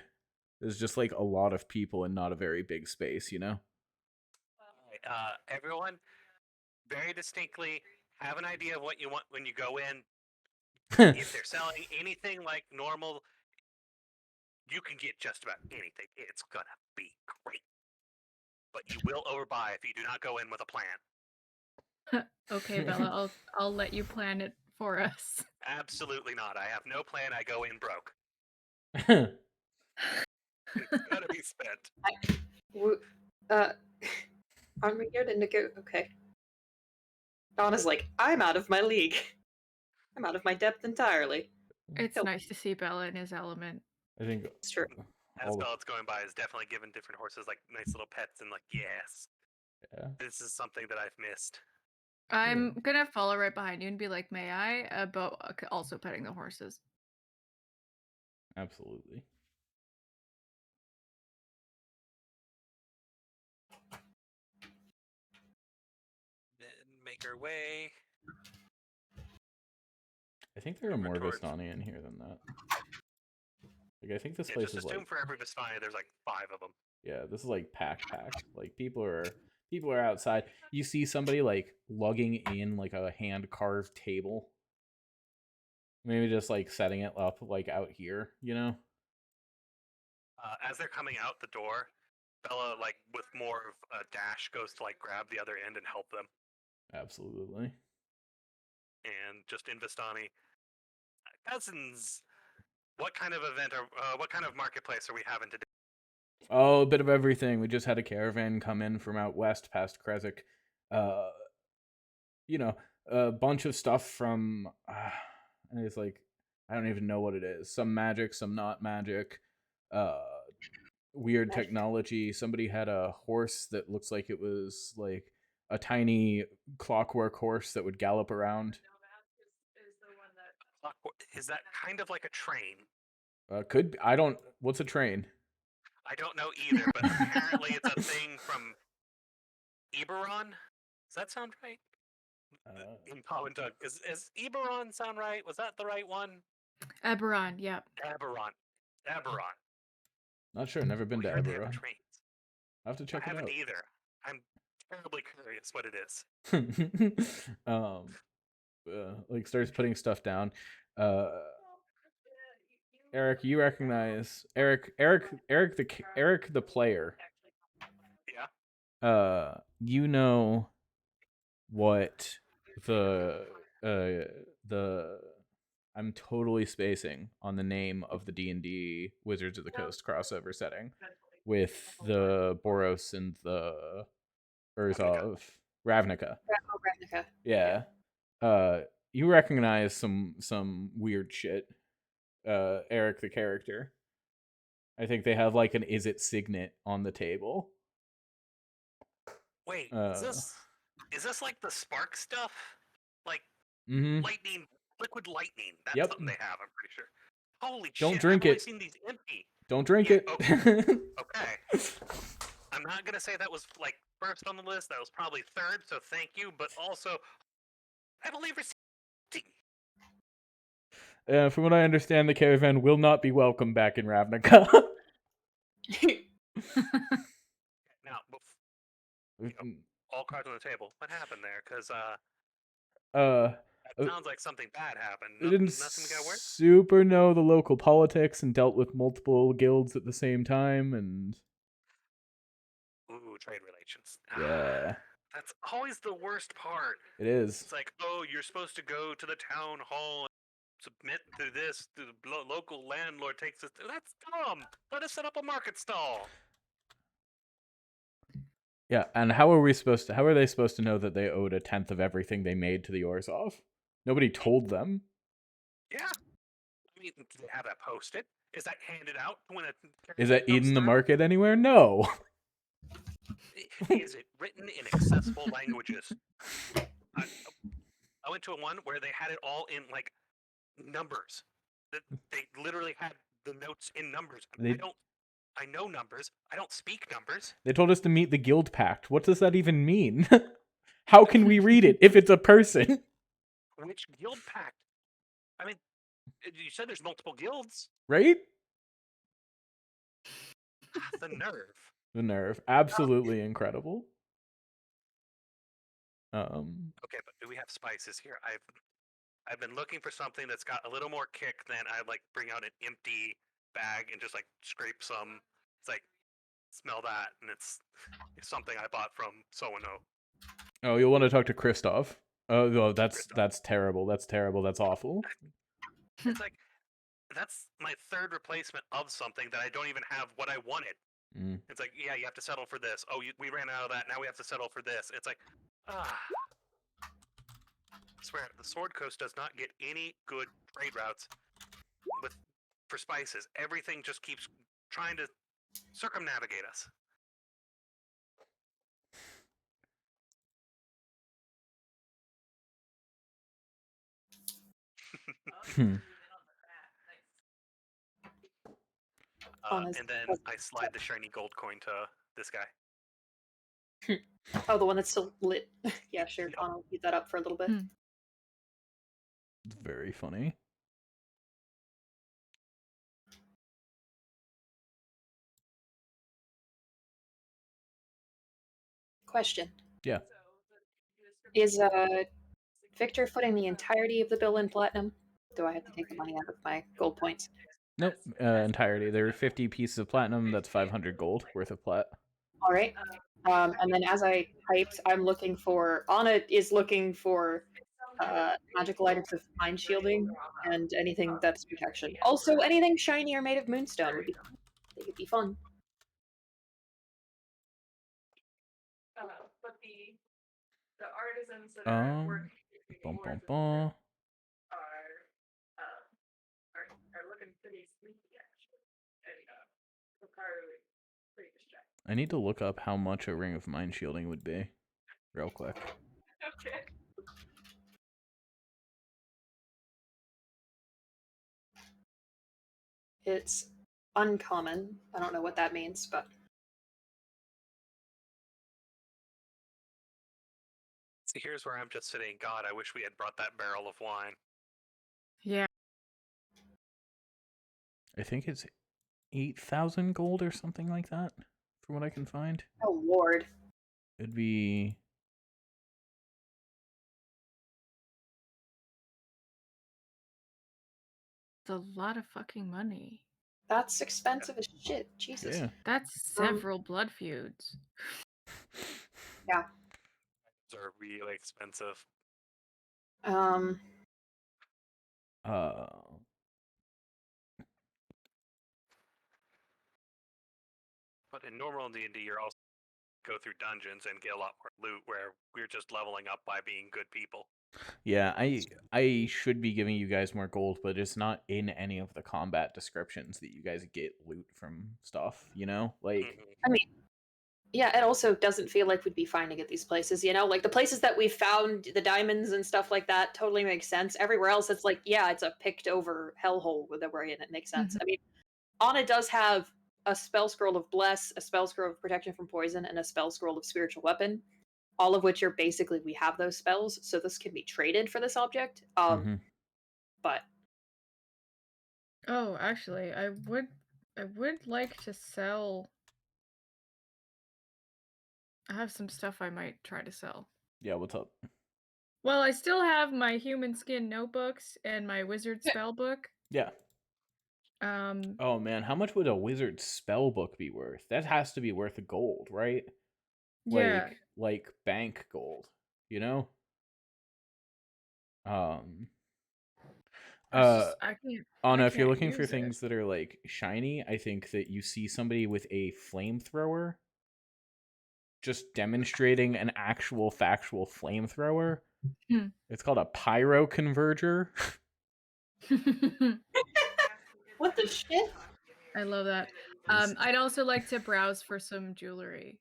There's just like a lot of people in not a very big space, you know? Everyone, very distinctly have an idea of what you want when you go in. If they're selling anything like normal, you can get just about anything. It's gonna be great. But you will overbuy if you do not go in with a plan. Okay, Bella, I'll let you plan it for us. Absolutely not. I have no plan. I go in broke. It's gonna be spent. I'm here to negotiate. Okay. Donna's like, I'm out of my league. I'm out of my depth entirely. It's nice to see Bella in his element. I think it's true. As Bella's going by, is definitely given different horses like nice little pets and like, yes, this is something that I've missed. I'm gonna follow right behind you and be like, may I? But also petting the horses. Absolutely. Then make our way. I think there are more Vistani in here than that. Like I think this place is just assume for every Vistani there's like 5 of them. Yeah, this is like packed. Like people are outside. You see somebody like lugging in like a hand carved table. Maybe just like setting it up like out here, you know? As they're coming out the door, Bella, like with more of a dash, goes to like grab the other end and help them. Absolutely. And just in Vistani, cousins, what kind of event or what kind of marketplace are we having today? Oh, a bit of everything. We just had a caravan come in from out west past Krezik. You know, a bunch of stuff from. It's like I don't even know what it is. Some magic, some not magic. weird Magic. technology. Somebody had a horse that looks like it was like a tiny clockwork horse that would gallop around. Is the one that Is that kind of like a train? Could I don't. What's a train? I don't know either, but apparently it's a thing from Eberron. Does that sound right? In common tongue, is Eberron sound right? Was that the right one? Eberron, yep. Eberron. Eberron. Not sure. Never been We to heard they have Eberron. trains. I have to check I it haven't out. either. I'm terribly curious what it is. Like starts putting stuff down. Eric, you recognize Eric the player. Yeah. You know what the I'm totally spacing on the name of the D&D Wizards of the Coast crossover setting with the Boros and the Urzov Ravnica. Ravnica. Yeah. You recognize some weird shit. Eric the character. I think they have like an is it signet on the table. Wait, is this like the spark stuff? Like Mm-hmm. lightning, liquid lightning. That's Yep. something they have, I'm pretty sure. Holy Don't shit, drink I've only it. seen these empty. Don't drink Yeah, it. Okay. I'm not gonna say that was like first on the list. That was probably third, so thank you. But also, I've only ever seen. From what I understand, the caravan will not be welcome back in Ravnica. Now, all cards on the table. What happened there? Because that sounds like something bad happened. They didn't Nothing got worse. super know the local politics and dealt with multiple guilds at the same time, and Ooh, trade relations. yeah, That's always the worst part. it is. It's like, oh, you're supposed to go to the town hall and submit to this. The local landlord takes this. That's dumb. Let us set up a market stall. Yeah, and how are they supposed to know that they owed 1/10 of everything they made to the Orzhov? Nobody told them. Yeah. I mean, do they have that posted? Is that handed out when a Is that comes in the through? market anywhere? No. Is it written in accessible languages? I went to one where they had it all in like numbers. They literally had the notes in numbers. I know numbers. I don't speak numbers. They told us to meet the guild pact. What does that even mean? How can we read it if it's a person? Which guild pact? I mean, you said there's multiple guilds. Right? The nerve. The nerve. Absolutely incredible. Okay, but do we have spices here? I've been looking for something that's got a little more kick than I like bring out an empty bag and just like scrape some. It's like smell that, and it's something I bought from so and so. Oh, you'll want to talk to Christoph. Oh, no, that's terrible. That's terrible. That's awful. It's like that's my third replacement of something that I don't even have what I wanted. It's like, yeah, you have to settle for this. Oh, we ran out of that. Now we have to settle for this. It's like, I swear, the Sword Coast does not get any good trade routes for spices. Everything just keeps trying to circumnavigate us. And then I slide the shiny gold coin to this guy. Oh, the one that's still lit. Yeah, sure. Yep. I'll heat that up for a little bit. It's very funny. Question. Yeah. Is Victor footing the entirety of the bill in platinum? Do I have to take the money out of my gold points? Nope. Entirety. There are 50 pieces of platinum. That's 500 gold worth of plat. All right. And then as I typed, I'm looking for Anna is looking for magical items of mind shielding and anything that's protection. Also, anything shiny or made of moonstone would be fun. They could be fun. But the artisans that are working are looking pretty sneaky actually. And pretty distracting. I need to look up how much a ring of mind shielding would be, real quick. Okay. It's uncommon. I don't know what that means, but See, here's where I'm just sitting. God, I wish we had brought that barrel of wine. Yeah. I think it's 8,000 gold or something like that, from what I can find. oh lord. It'd be It's a lot of fucking money. That's expensive as shit. Jesus. yeah. That's several blood feuds. Yeah. Those are really expensive. Uh, But in normal D&D, you're also go through dungeons and get a lot more loot, where we're just leveling up by being good people. yeah. I should be giving you guys more gold, but it's not in any of the combat descriptions that you guys get loot from stuff. You know, like Mhm. I mean, yeah, it also doesn't feel like we'd be finding at these places, you know? Like the places that we found the diamonds and stuff like that totally makes sense. Everywhere else, it's like, yeah, it's a picked over hellhole that we're in. It makes sense. I mean, Anna does have a spell scroll of bless, a spell scroll of protection from poison, and a spell scroll of spiritual weapon. All of which are basically we have those spells, so this can be traded for this object. mhm. But Oh, actually, I would like to sell. I have some stuff I might try to sell. Yeah. What's up? Well, I still have my human skin notebooks and my wizard spell book. Yeah. Oh man, how much would a wizard spell book be worth? That has to be worth a gold, right? Yeah. Like bank gold, you know? Um I can't. Anna, I if you're can't looking for use it. things that are like shiny, I think that you see somebody with a flamethrower just demonstrating an actual factual flamethrower. Hmm. It's called a pyro converger. what the shit? I love that. It's- I'd also like to browse for some jewelry.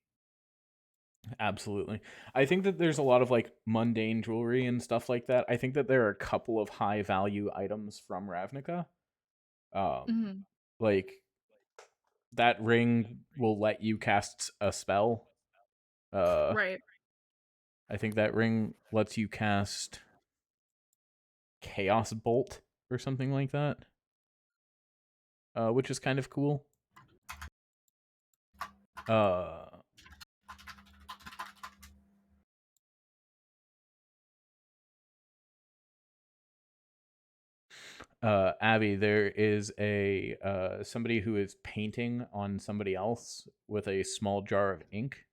Absolutely. I think that there's a lot of like mundane jewelry and stuff like that. I think that there are a couple of high value items from Ravnica. Mhm. Like that ring will let you cast a spell. Right. I think that ring lets you cast Chaos Bolt or something like that. Which is kind of cool. Abby, there is a somebody who is painting on somebody else with a small jar of ink.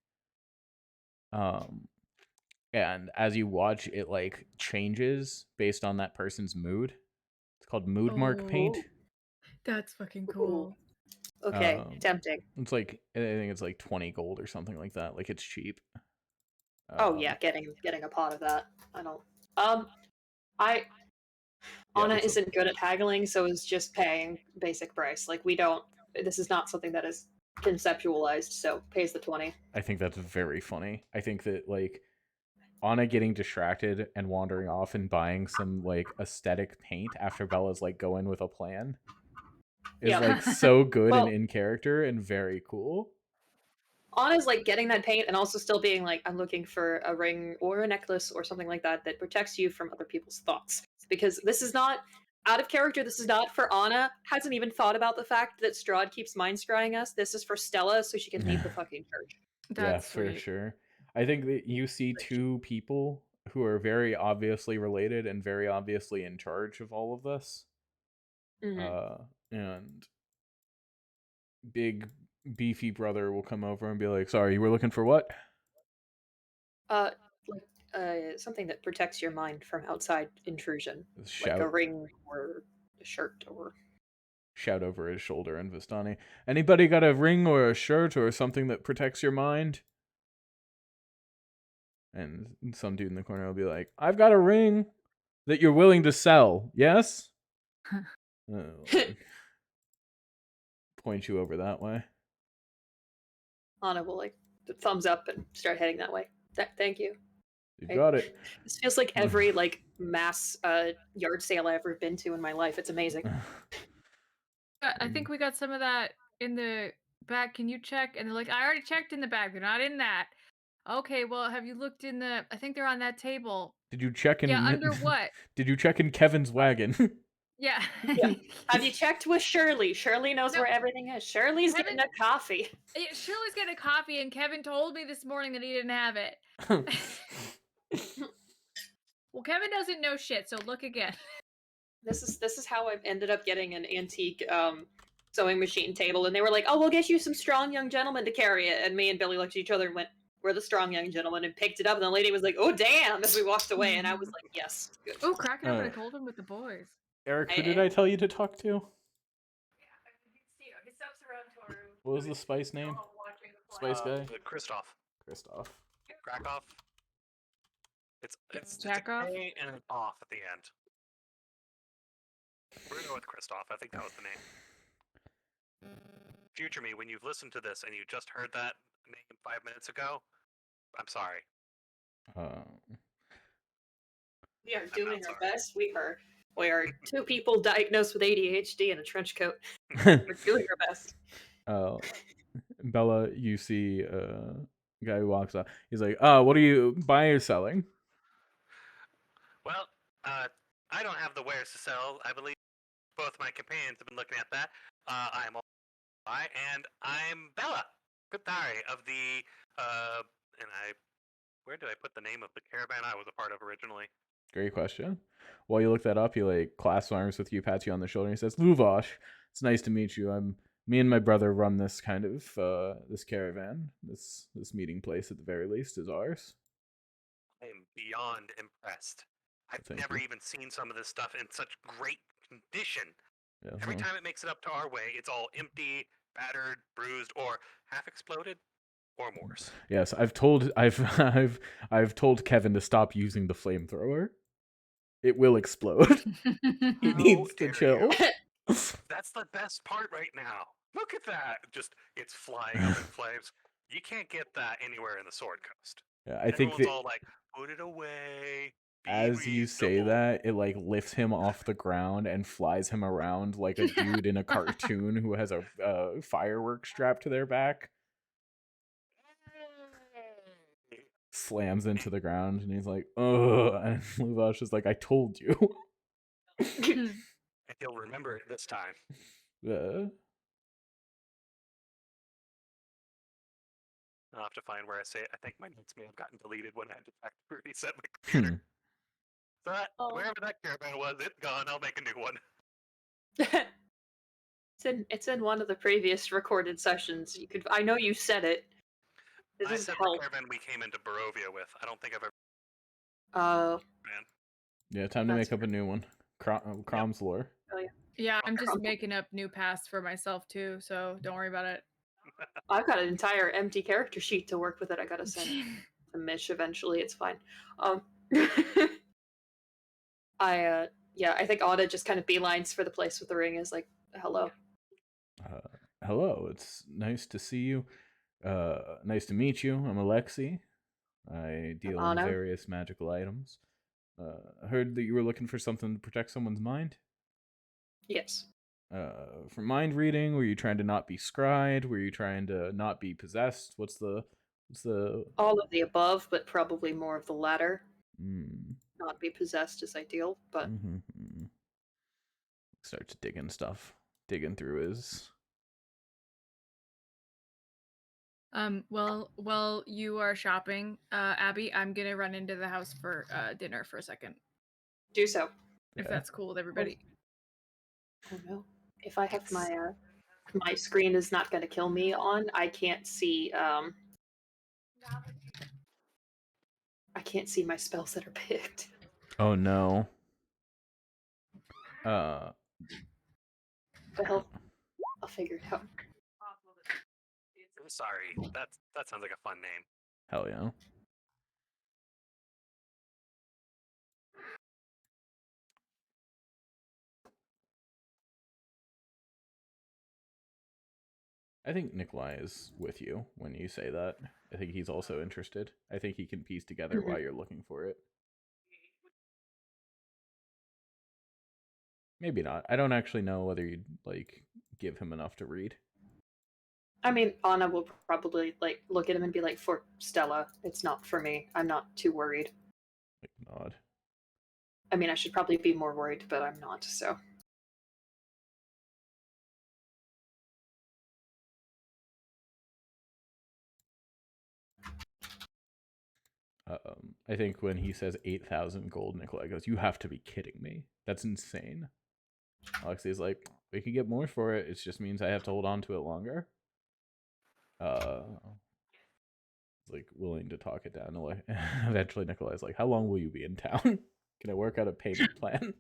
And as you watch, it like changes based on that person's mood. It's called mood mark paint. That's fucking Ooh. cool. Okay, tempting. It's like I think it's like 20 gold or something like that. Like it's cheap. Oh yeah, getting a pot of that. I don't. I Yeah, Anna what's up? isn't good at haggling, so is just paying basic price. Like we don't. This is not something that is conceptualized, so pays the 20. I think that's very funny. I think that like Anna getting distracted and wandering off and buying some like aesthetic paint after Bella's like go in with a plan is Yeah. like so good and Well- in character and very cool. Anna's like getting that paint and also still being like, I'm looking for a ring or a necklace or something like that that protects you from other people's thoughts. Because this is not out of character. This is not for Anna. Hasn't even thought about the fact that Strahd keeps mind scrying us. This is for Stella so she can leave the fucking church. Yeah, That's for sweet. sure. I think that you see two people who are very obviously related and very obviously in charge of all of this. And big beefy brother will come over and be like, "Sorry, you were looking for what?" Something that protects your mind from outside intrusion, like a Shout ring or a shirt or. shout over his shoulder in Vistani. Anybody got a ring or a shirt or something that protects your mind? And some dude in the corner will be like, "I've got a ring that you're willing to sell. Yes?" Like, point you over that way. Anna will like thumbs up and start heading that way. Thank you. You I- got it. This feels like every like mass yard sale I've ever been to in my life. It's amazing. I think we got some of that in the back. Can you check? And they're like, I already checked in the bag. They're not in that. Okay, well, have you looked in the? I think they're on that table. Did you check in? Yeah, under what? Did you check in Kevin's wagon? Yeah. Yeah. Have you checked with Shirley? Shirley knows No. where everything is. Shirley's Kevin- getting a coffee. Shirley's getting a coffee, and Kevin told me this morning that he didn't have it. Well, Kevin doesn't know shit, so look again. This is how I ended up getting an antique sewing machine table, and they were like, "Oh, we'll get you some strong young gentlemen to carry it." And me and Billy looked at each other and went, "We're the strong young gentlemen," and picked it up. And the lady was like, "Oh, damn!" as we walked away, and I was like, "Yes, good." Oh, cracking up! I told him with the boys. Eric, who did I tell you to talk to? He steps around to our room. What was the spice name? Watching the Spice guy? Christoph. Christoph. Krakoff. It's a Jackoff? K and an off at the end. We're gonna go with Christoph. I think that was the name. Future me, when you've listened to this and you just heard that name 5 minutes ago, I'm sorry. We are doing our best. We are two people diagnosed with ADHD in a trench coat. We're doing our best. Bella, you see a guy who walks up. He's like, what are you buying or selling? Well, I don't have the wares to sell. I believe both my companions have been looking at that. I'm I and I'm Bella Kuthari of the where did I put the name of the caravan I was a part of originally? Great question. While you look that up, he like clasps arms with you, pats you on the shoulder, and he says, Luvosh, it's nice to meet you. Me and my brother run this kind of this caravan. This meeting place at the very least is ours. I am beyond impressed. I've Thank never you. even seen some of this stuff in such great condition. Yeah, Every time it makes it up to our way, it's all empty, battered, bruised, or half exploded, or more. Yes, I've told Kevin to stop using the flamethrower. It will explode. He How needs to dare chill. you. That's the best part right now. Look at that. Just, it's flying up in flames. You can't get that anywhere in the Sword Coast. Yeah, I think Everyone's that all like, put it away. Be as you say reasonable." that, it like lifts him off the ground and flies him around like a dude in a cartoon who has a firework strapped to their back. Slams into the ground and he's like, ugh. And Luvash is like, I told you. And he'll remember it this time. I'll have to find where I say it. I think my notes may have gotten deleted when I had to factory reset my computer. So wherever that caravan was, it's gone. I'll make a new one. It's in one of the previous recorded sessions. I know you said it. This I is said help. the caravan we came into Barovia with. I don't think I've ever. Man. Yeah, time to That's make up a new one. Crom's lore. Oh yeah. Yeah, I'm just making up new pasts for myself too, so don't worry about it. I've got an entire empty character sheet to work with that I gotta send to Mish eventually. It's fine. I think Auda just kind of beelines for the place with the ring is like, hello. Hello, it's nice to see you. Nice to meet you. I'm Alexi. I deal in Anna. various magical items. I heard that you were looking for something to protect someone's mind. Yes. For mind reading, were you trying to not be scryed? Were you trying to not be possessed? What's the All of the above, but probably more of the latter. Mm. Not be possessed is ideal, but Starts digging through his. Well, you are shopping, Abby, I'm gonna run into the house for dinner for a second. Do so. If that's cool with everybody. Oh no. If I have my screen is not gonna kill me on, I can't see my spells that are picked. Oh no. But I'll figure it out. Sorry, that sounds like a fun name. Hell yeah. I think Nikolai is with you when you say that. I think he's also interested. I think he can piece together why you're looking for it. Maybe not. I don't actually know whether you'd like give him enough to read. I mean, Anna will probably like look at him and be like, "For Stella, it's not for me. I'm not too worried." Like nod. I mean, I should probably be more worried, but I'm not. So I think when he says 8,000 gold, Nikolai goes, "You have to be kidding me. That's insane." Alexi's like, "We could get more for it. It just means I have to hold on to it longer." Like willing to talk it down. Eventually, Nikolai's like, "How long will you be in town? Can I work out a payment plan?"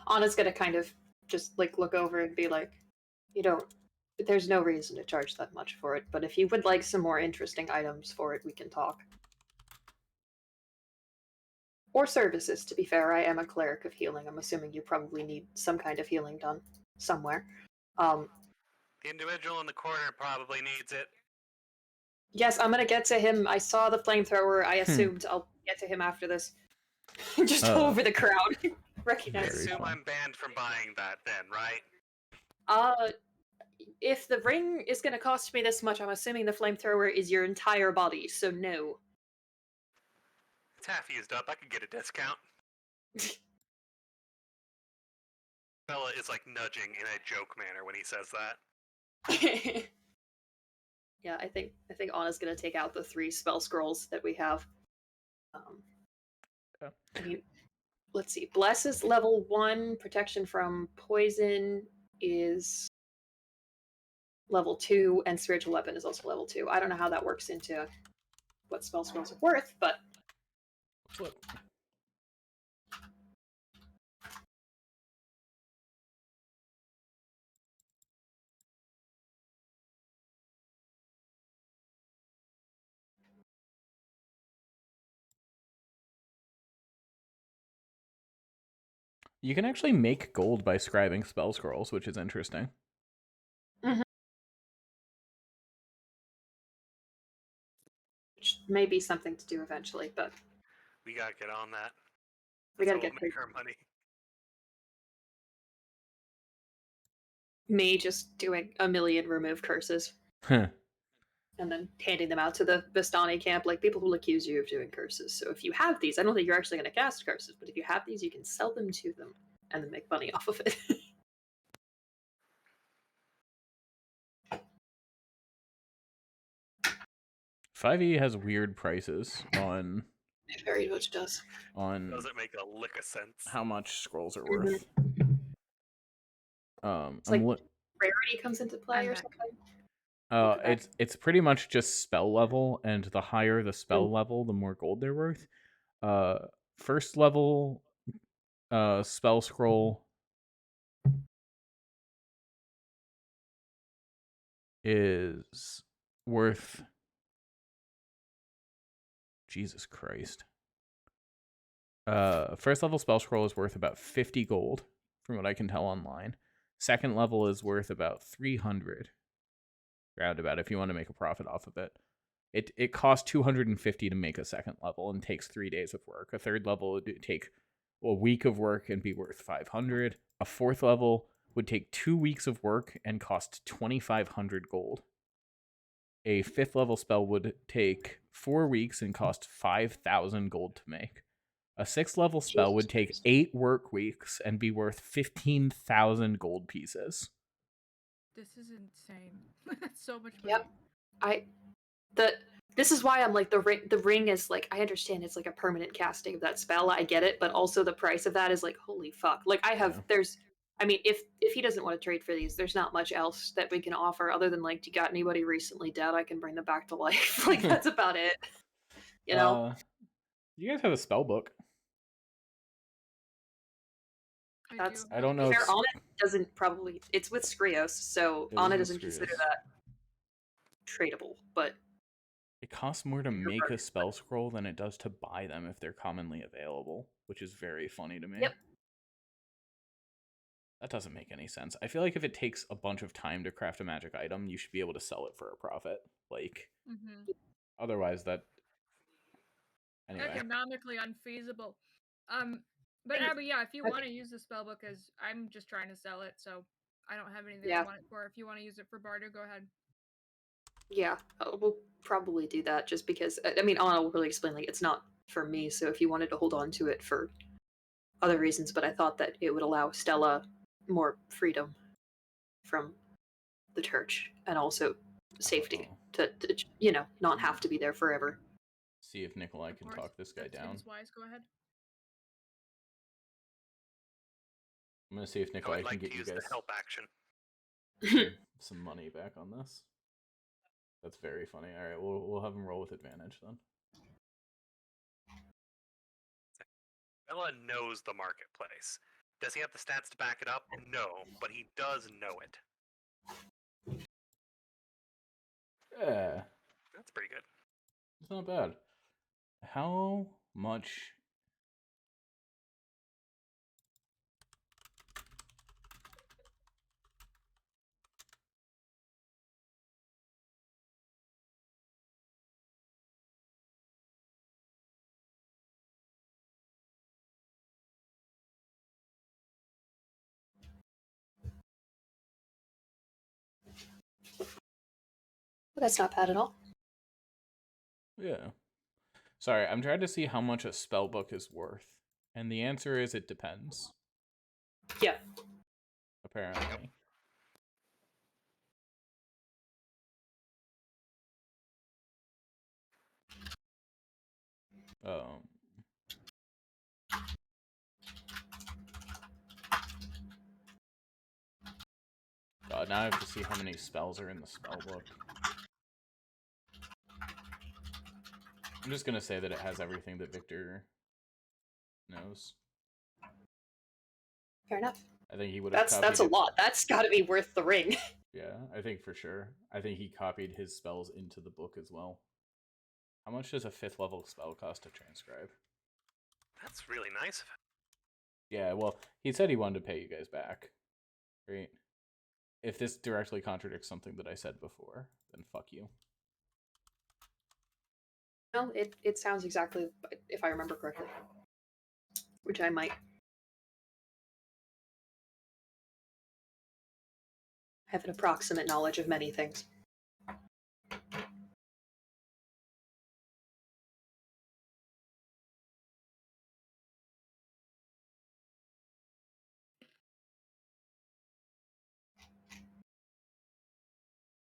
Anna's gonna kind of just like look over and be like, "You don't. There's no reason to charge that much for it. But if you would like some more interesting items for it, we can talk." Or services, to be fair. I am a cleric of healing. I'm assuming you probably need some kind of healing done somewhere. The individual in the corner probably needs it. Yes, I'm gonna get to him. I saw the flamethrower. I assumed I'll get to him after this. Just over the crowd. I Recognize. assume fun. I'm banned from buying that then, right? If the ring is gonna cost me this much, I'm assuming the flamethrower is your entire body, so no. It's half used up. I could get a discount. Bella is like nudging in a joke manner when he says that. Yeah, I think Anna's gonna take out the 3 spell scrolls that we have. Yeah. I mean, let's see. Bless is level 1. Protection from poison is level 2, and spiritual weapon is also level 2. I don't know how that works into what spell scrolls are worth, but Look. You can actually make gold by scribing spell scrolls, which is interesting. which may be something to do eventually, but We gotta get on that. we That's gotta how get we'll make our money. me just doing a million remove curses Huh. and then handing them out to the Vistani camp. Like, people will accuse you of doing curses. So if you have these, I don't think you're actually going to cast curses, but if you have these, you can sell them to them and then make money off of it. 5e has weird prices on It very much does. Doesn't make a lick of sense. how much scrolls are worth. It's like rarity comes into play or something. It's pretty much just spell level, and the higher the spell level, the more gold they're worth. First level spell scroll is worth, Jesus Christ. First level spell scroll is worth about 50 gold, from what I can tell online. Second level is worth about 300, roundabout, if you want to make a profit off of it. It costs 250 to make a second level and takes 3 days of work. A third level would take a week of work and be worth 500. A fourth level would take 2 weeks of work and cost 2,500 gold. A fifth level spell would take 4 weeks and cost 5,000 gold to make. A sixth level spell would take 8 work weeks and be worth 15,000 gold pieces. This is insane. That's so much money. Yep. This is why I'm like, the ring is like, I understand it's like a permanent casting of that spell, I get it, but also the price of that is like, holy fuck. Like, I mean, if he doesn't want to trade for these, there's not much else that we can offer other than like, do you got anybody recently dead? I can bring them back to life. Like, that's about it. You know? You guys have a spell book. I don't know. Fair, Anna doesn't probably. It's with Skrios, so Anna doesn't consider that tradable. But it costs more to make a spell scroll than it does to buy them if they're commonly available, which is very funny to me. Yep. That doesn't make any sense. I feel like if it takes a bunch of time to craft a magic item, you should be able to sell it for a profit. Like, otherwise that... Anyway. Economically unfeasible. But And- Abby, yeah, if you okay. want to use the spellbook, as I'm just trying to sell it, so I don't have anything Yeah. I want it for. If you want to use it for barter, go ahead. Yeah, we'll probably do that just because, I mean, Anna will really explain, like, it's not for me, so if you wanted to hold on to it for other reasons, but I thought that it would allow Stella more freedom from the church and also safety to not have to be there forever. See if Nikolai Of can course, talk this guy that down. seems wise. Go ahead. I'm gonna see if I Nikolai would can like get to you use guys the help action. some money back on this. That's very funny. All right, we'll have him roll with advantage then. Bella knows the marketplace. Does he have the stats to back it up? No, but he does know it. Yeah, That's pretty good. it's not bad. How much? That's not bad at all. Yeah. Sorry, I'm trying to see how much a spellbook is worth, and the answer is it depends. Yeah. Apparently. God, now I have to see how many spells are in the spellbook. I'm just gonna say that it has everything that Victor knows. Fair enough. I think he would have That's a lot. That's got to be worth the ring. Yeah, I think for sure. I think he copied his spells into the book as well. How much does a 5th level spell cost to transcribe? That's really nice of him. Yeah, well, he said he wanted to pay you guys back. Right? If this directly contradicts something that I said before, then fuck you. No, it sounds exactly, if I remember correctly. Which I might have an approximate knowledge of many things.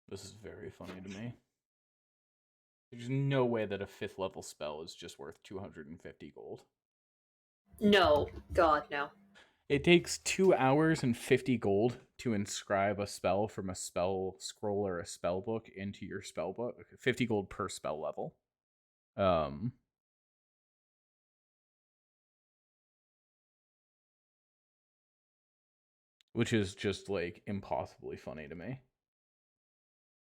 This is very funny to me. There's no way that a 5th level spell is just worth 250 gold. No. God, no. It takes 2 hours and 50 gold to inscribe a spell from a spell scroll or a spell book into your spell book. 50 gold per spell level. Which is just like impossibly funny to me.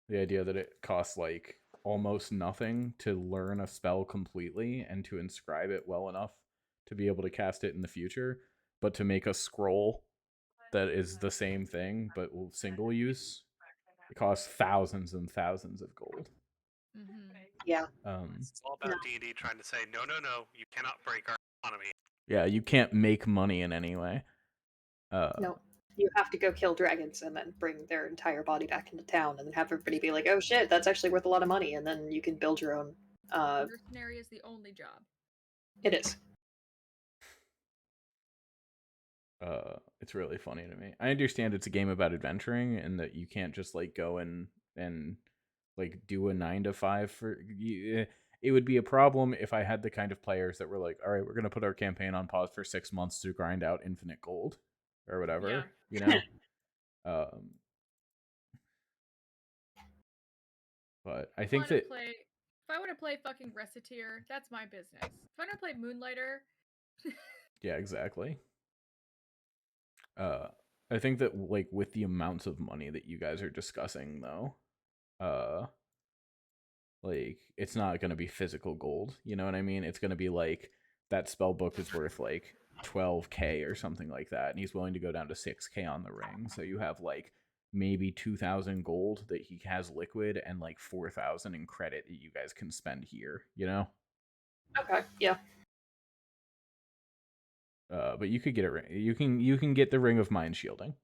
The idea that it costs like almost nothing to learn a spell completely and to inscribe it well enough to be able to cast it in the future, but to make a scroll that is the same thing but single use, it costs thousands and thousands of gold. Yeah. It's all about D&D trying to say, no, you cannot break our economy. Yeah, you can't make money in any way. No. You have to go kill dragons and then bring their entire body back into town and then have everybody be like, oh shit, that's actually worth a lot of money, and then you can build your own. Mercenary is the only job. It is. It's really funny to me. I understand it's a game about adventuring and that you can't just like go and like do a 9 to 5 for you. It would be a problem if I had the kind of players that were like, all right, we're going to put our campaign on pause for 6 months to grind out infinite gold or whatever, Yeah. you know? But I think that... If I want to play fucking Reciteer, that's my business. If I want to play Moonlighter... Yeah, exactly. I think that like with the amounts of money that you guys are discussing though, like it's not going to be physical gold, you know what I mean? It's going to be like that spell book is worth like 12K or something like that, and he's willing to go down to 6K on the ring. So you have like maybe 2,000 gold that he has liquid and like 4,000 in credit that you guys can spend here, you know? Okay, yeah. But you could get it. You can get the Ring of Mind Shielding.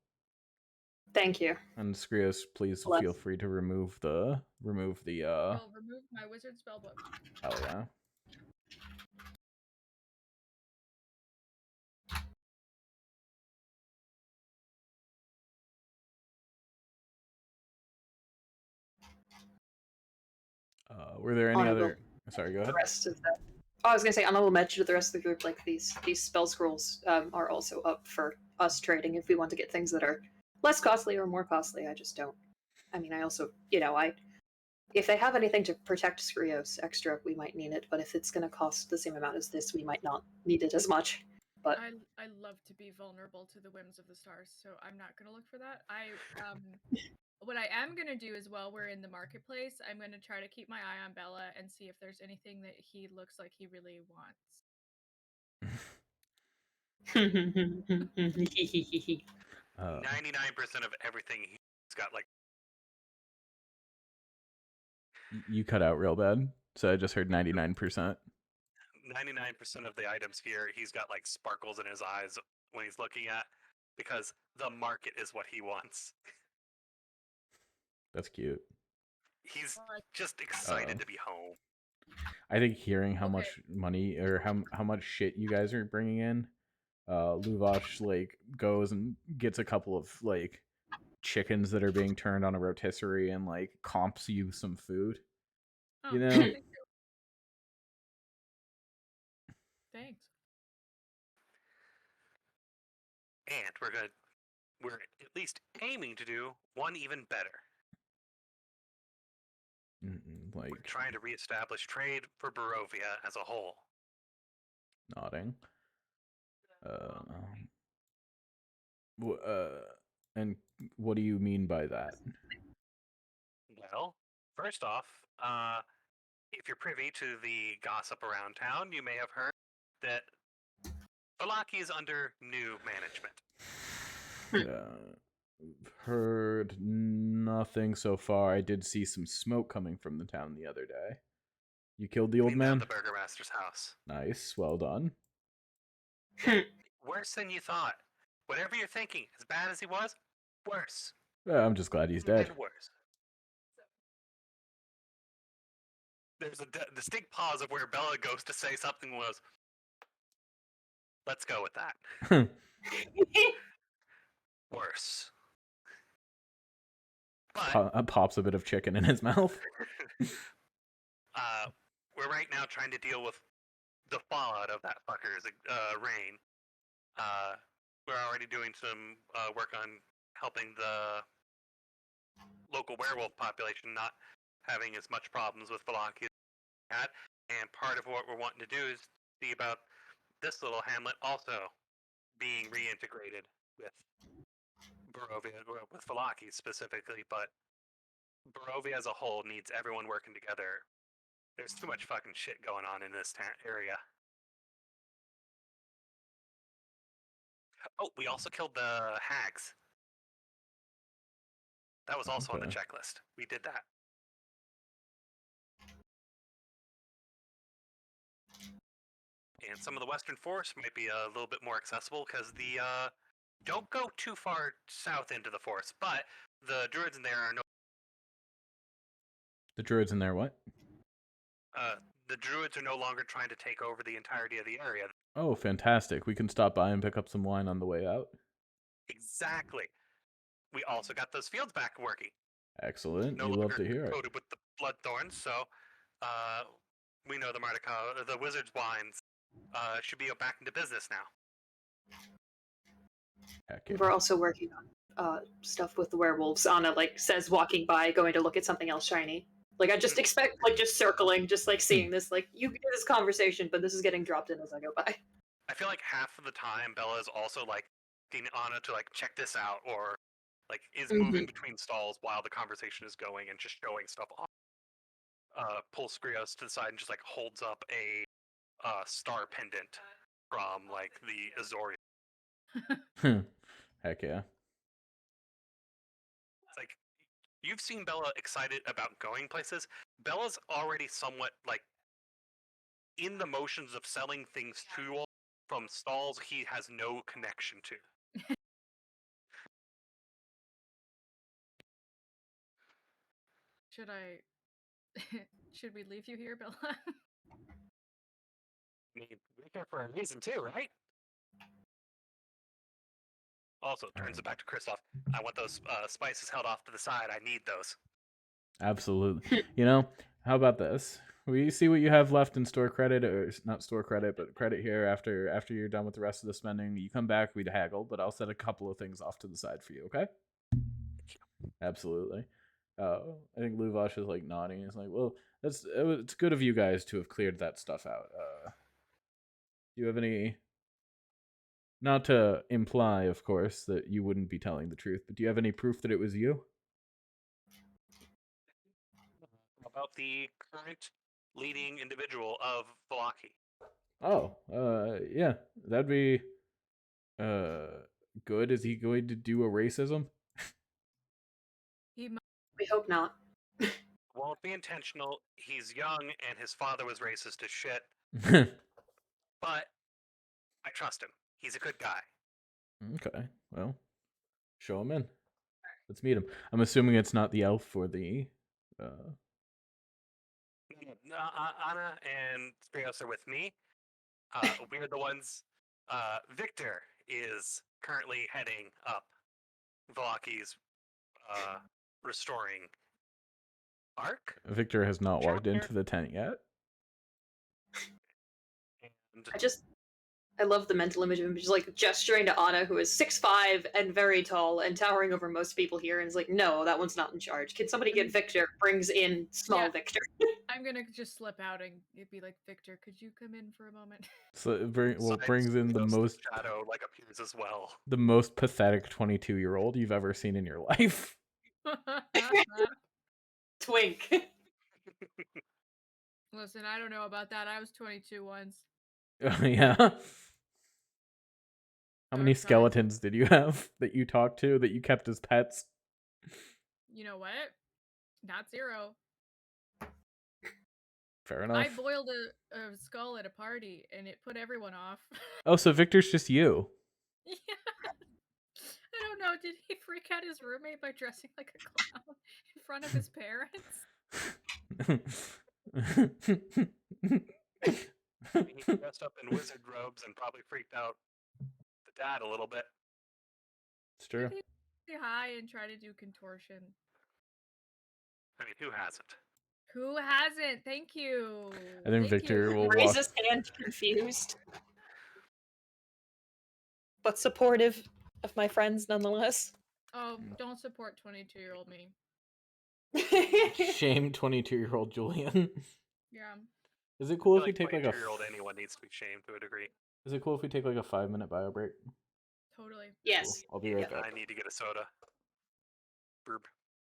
Thank you. And Skrios, please Bless. feel free to remove the I'll remove my wizard spellbook. Hell yeah. Were there any Honorable. other? Sorry, go ahead. The rest of that. Oh, I was gonna say, honorable mention to the rest of the group. Like these spell scrolls are also up for us trading if we want to get things that are less costly or more costly. I just don't. I mean, I also, if they have anything to protect Skrios extra, we might need it. But if it's gonna cost the same amount as this, we might not need it as much. But I love to be vulnerable to the whims of the stars, so I'm not gonna look for that. What I am gonna do is while we're in the marketplace, I'm gonna try to keep my eye on Bella and see if there's anything that he looks like he really wants. 99% of everything he's got like You cut out real bad, so I just heard 99%. 99% of the items here he's got like sparkles in his eyes when he's looking at because the market is what he wants. That's cute. He's just excited to be home. I think hearing how Okay. much money or how much shit you guys are bringing in, Luvash like goes and gets a couple of like chickens that are being turned on a rotisserie and like comps you some food. Oh, You know? thank you. Thanks. And we're at least aiming to do one even better. Like We're trying to reestablish trade for Barovia as a whole. nodding. And what do you mean by that? Well, first off, if you're privy to the gossip around town, you may have heard that Falaki is under new management. Heard nothing so far. I did see some smoke coming from the town the other day. You killed the old Cleaned out man? the burgomaster's house. Nice, well done. Worse than you thought. Whatever you're thinking, as bad as he was, worse. I'm just glad he's dead. And worse. There's a distinct pause of where Bella goes to say something was, let's go with that. Worse. But Pops a bit of chicken in his mouth. we're right now trying to deal with the fallout of that fucker's reign. We're already doing some work on helping the local werewolf population not having as much problems with Falaki as we had. And part of what we're wanting to do is see about this little hamlet also being reintegrated with Barovia, with Falaki specifically, but Barovia as a whole needs everyone working together. There's too much fucking shit going on in this area. Oh, we also killed the hags. That was also on the checklist. We did that. And some of the western forest might be a little bit more accessible because the don't go too far south into the forest, but the druids in there are no. The druids in there, what? The druids are no longer trying to take over the entirety of the area. Oh, fantastic. We can stop by and pick up some wine on the way out. Exactly. We also got those fields back working. Excellent. No You love to longer hear it. coated with the blood thorns, so we know the wizard's wines should be back into business now. Heck yeah. we're also working on stuff with the werewolves. Anna says walking by, going to look at something else shiny. I just expect just circling, just seeing this. You get this conversation, but this is getting dropped in as I go by. I feel like half of the time Bella is also getting Anna to check this out, or is moving between stalls while the conversation is going and just showing stuff off. Pulls Skrios to the side and just holds up a star pendant from like the Azorian. Heck yeah. It's like you've seen Bella excited about going places. Bella's already somewhat like in the motions of selling things to you all from stalls he has no connection to. Should we leave you here, Bella? I mean, we're here for a reason too, right? Also, turns it back to Kristoff. I want those spices held off to the side. I need those. Absolutely. You know, how about this? We see what you have left in store credit, or not store credit, but credit here after you're done with the rest of the spending. You come back, we'd haggle, but I'll set a couple of things off to the side for you, okay? Absolutely. I think Luvash is like nodding. He's like, well, it's good of you guys to have cleared that stuff out. Do you have any? Not to imply, of course, that you wouldn't be telling the truth, but do you have any proof that it was you? About the current leading individual of Velaki. Oh, yeah, that'd be good. Is he going to do a racism? He We hope not. Won't be intentional. He's young and his father was racist as shit, but I trust him. He's a good guy. Okay, well, show him in. Let's meet him. I'm assuming it's not the elf or the. Anna and Spiros are with me. We're the ones. Victor is currently heading up Velaki's restoring arc. Victor has not walked Chapter. into the tent yet. And I love the mental image of him just like gesturing to Anna, who is 6'5" and very tall and towering over most people here, and is like, no, that one's not in charge. Can somebody get Victor? Brings in small Yeah. Victor. I'm gonna just slip out and it'd be like, Victor, could you come in for a moment? So it brings in the Spiros most shadow like appears as well. the most pathetic 22-year-old you've ever seen in your life. Twink. Listen, I don't know about that. I was 22 once. Yeah. How many Dark times. skeletons did you have that you talked to that you kept as pets? You know what? Not 0. Fair enough. I boiled a skull at a party and it put everyone off. Oh, so Victor's just you. Yeah. I don't know. Did he freak out his roommate by dressing like a clown in front of his parents? He dressed up in wizard robes and probably freaked out the dad a little bit. It's true. Did he say hi and try to do contortion? I mean, who hasn't? Who hasn't? Thank you. I think Thank Victor you. will Raise walk. his hand, confused, but supportive of my friends nonetheless. Oh, don't support 22-year-old me. Shame 22-year-old Julian. Yeah. Is it cool I if we feel take like a? 22-year-old anyone needs to be shamed to a degree. Is it cool if we take like a 5-minute bio break? Totally. Yes. Cool. I'll be right Yeah, back. I need to get a soda. Burp.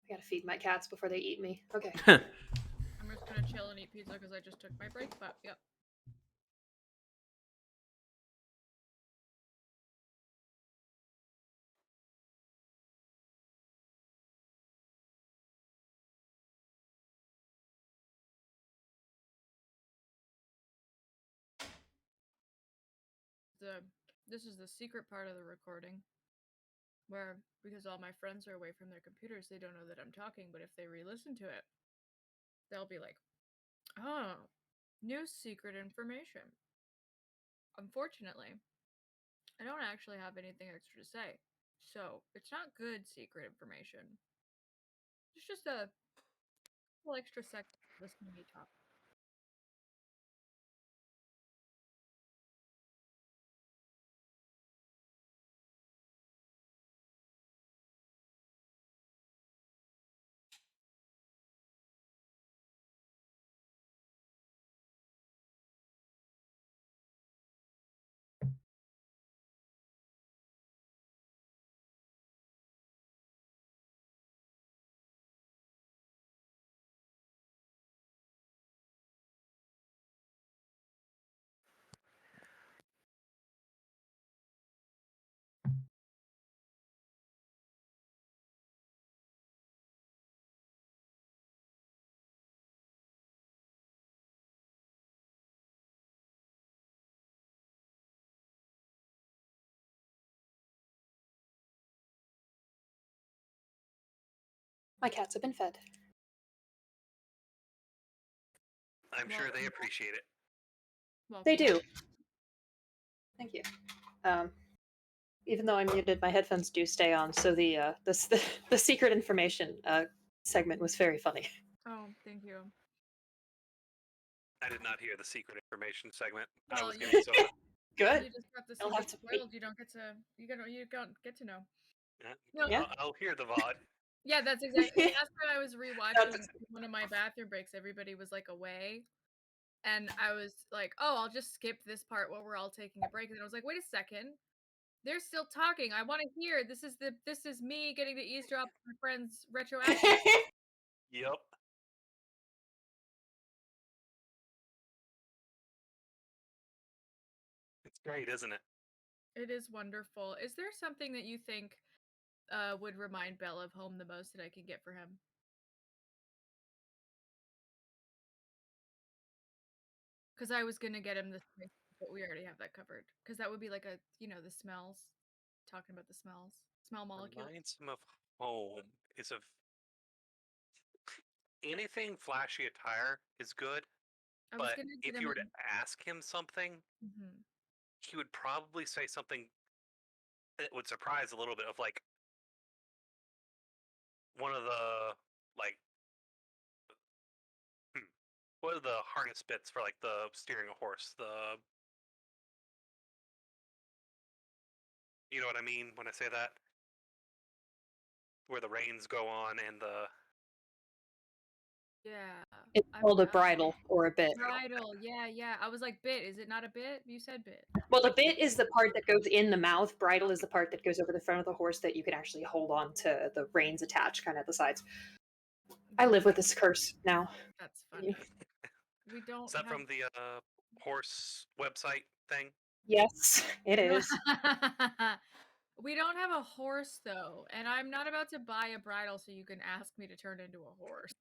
I gotta feed my cats before they eat me. Okay. I'm just gonna chill and eat pizza because I just took my break, but yep. This is the secret part of the recording where, because all my friends are away from their computers, they don't know that I'm talking, but if they re-listen to it, they'll be like, oh, new secret information. Unfortunately, I don't actually have anything extra to say, so it's not good secret information. It's just a little extra sec listening to me talk. My cats have been fed. I'm sure they Welcome. appreciate it. They Welcome. do. Thank you. Even though I'm muted, my headphones do stay on, so the secret information segment was very funny. Oh, thank you. I did not hear the secret information segment. I Well, was you, getting soda. Good. you just got the You'll secret have to wait. spoiled. You don't get to. You don't get to know. Yeah. No. Yeah. I'll hear the VOD. Yeah, that's exactly. Last time I was rewatching That's- one of my bathroom breaks, everybody was like away, and I was like, "Oh, I'll just skip this part while we're all taking a break." And I was like, "Wait a second, they're still talking. I want to hear. This is me getting to eavesdrop on my friend's retroactive." Yep. It's great, isn't it? It is wonderful. Is there something that you think would remind Belle of home the most that I can get for him? Because I was gonna get him the spice, but we already have that covered. Because that would be like a, the smells. Talking about the smells, smell molecule. Reminds him of home. Is of anything flashy attire is good, I was but gonna get if him. you were to ask him something, Mhm. he would probably say something that would surprise a little bit of like one of the like what are the harness bits for like the steering a horse? You know what I mean when I say that? Where the reins go on and the Yeah. It's I called a forgot. bridle or a bit. Bridle. Yeah, yeah. I was like, bit. Is it not a bit? You said bit. Well, the bit is the part that goes in the mouth. Bridle is the part that goes over the front of the horse that you can actually hold on to the reins attached kind of at the sides. I live with this curse now. That's funny. We don't is that have. from the horse website thing? Yes, it is. We don't have a horse though, and I'm not about to buy a bridle so you can ask me to turn into a horse.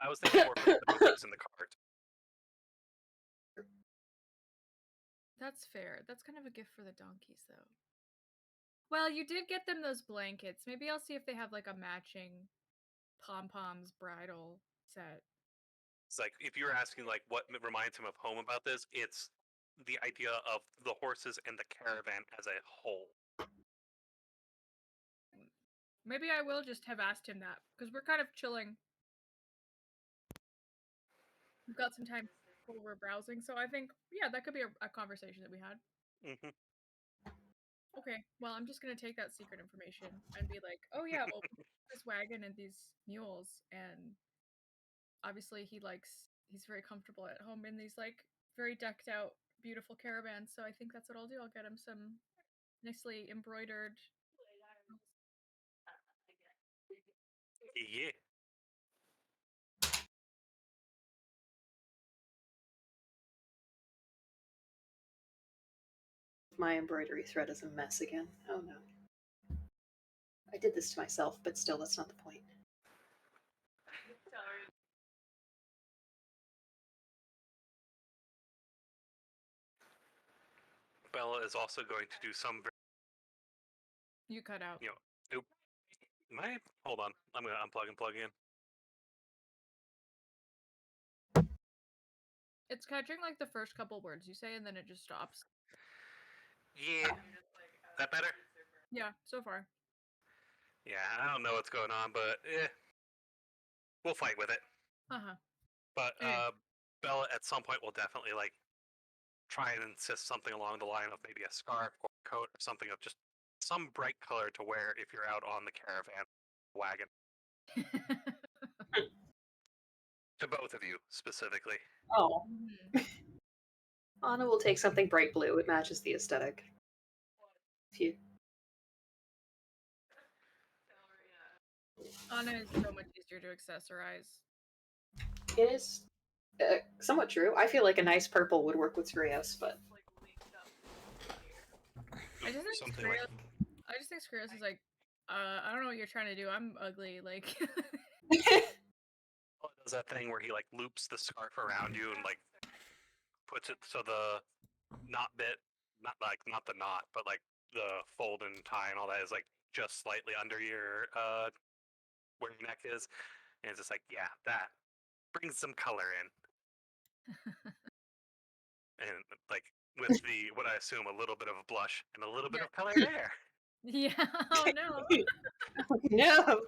I was thinking more for the donkeys in the cart. That's fair. That's kind of a gift for the donkeys though. Well, you did get them those blankets. Maybe I'll see if they have like a matching pom-poms bridle set. It's like if you were asking like what reminds him of home about this, it's the idea of the horses and the caravan as a whole. Maybe I will just have asked him that because we're kind of chilling. We've got some time while we're browsing, so I think yeah, that could be a conversation that we had. Hmm. Okay, well, I'm just gonna take that secret information and be like, oh yeah, well, this wagon and these mules, and obviously he's very comfortable at home in these like very decked out, beautiful caravans. So I think that's what I'll do. I'll get him some nicely embroidered. Yeah. My embroidery thread is a mess again. Oh no. I did this to myself, but still, that's not the point. Bella is also going to do some. You cut out. You know, oop. Hold on. I'm gonna unplug and plug in. It's catching like the first couple words you say, and then it just stops. Yeah. Is that better? Yeah, so far. Yeah, I don't know what's going on, but we'll fight with it. Uh huh. But Okay. Bella at some point will definitely like try and insist something along the line of maybe a scarf or a coat or something of just some bright color to wear if you're out on the caravan wagon. To both of you specifically. Oh. Mhm. Anna will take something bright blue. It matches the aesthetic. Phew. Anna is so much easier to accessorize. It is somewhat true. I feel like a nice purple would work with Skrios, but I just think Something like Skrios is like, I don't know what you're trying to do. I'm ugly. Like, Bella does that thing where he like loops the scarf around you and like puts it so the knot bit, not the knot, but like the fold and tie and all that is like just slightly under your where your neck is, and it's just like, yeah, that brings some color in, and like with the what I assume a little bit of a blush and a little bit Yeah. of color there. Yeah. Oh no. No.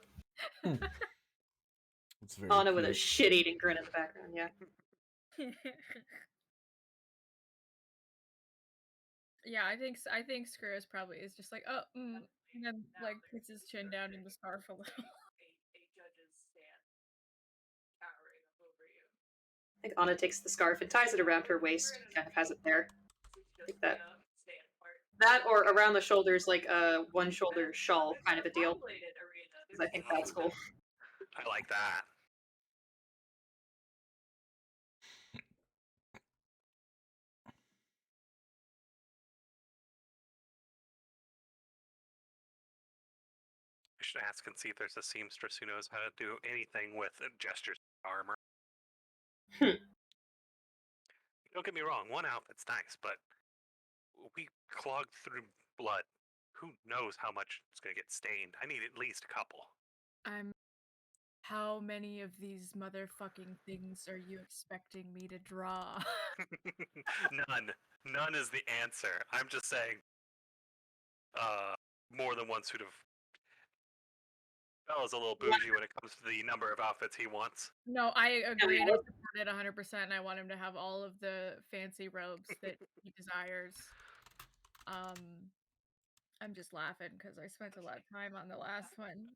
It's very Anna with a cute. shit-eating grin in the background. Yeah. Yeah, I think Screws probably is just like, oh, and then like puts his chin down in the scarf a little. A judge's stand towering over you. I think Anna takes the scarf and ties it around her waist. Kind of has it there. Like that. Stand part. That or around the shoulders, like a one-shoulder shawl kind of a deal. Populated arena. Because I think that's cool. I like that. I should ask and see if there's a seamstress who knows how to do anything with gestures armor. Don't get me wrong, one outfit's nice, but we clogged through blood. Who knows how much it's gonna get stained? I need at least a couple. How many of these motherfucking things are you expecting me to draw? None. None is the answer. I'm just saying, more than one suit of. Bella's a little bougie when it comes to the number of outfits he wants. No, I agree. And I support it 100%. And I want him to have all of the fancy robes that he desires. I'm just laughing because I spent a lot of time on the last one.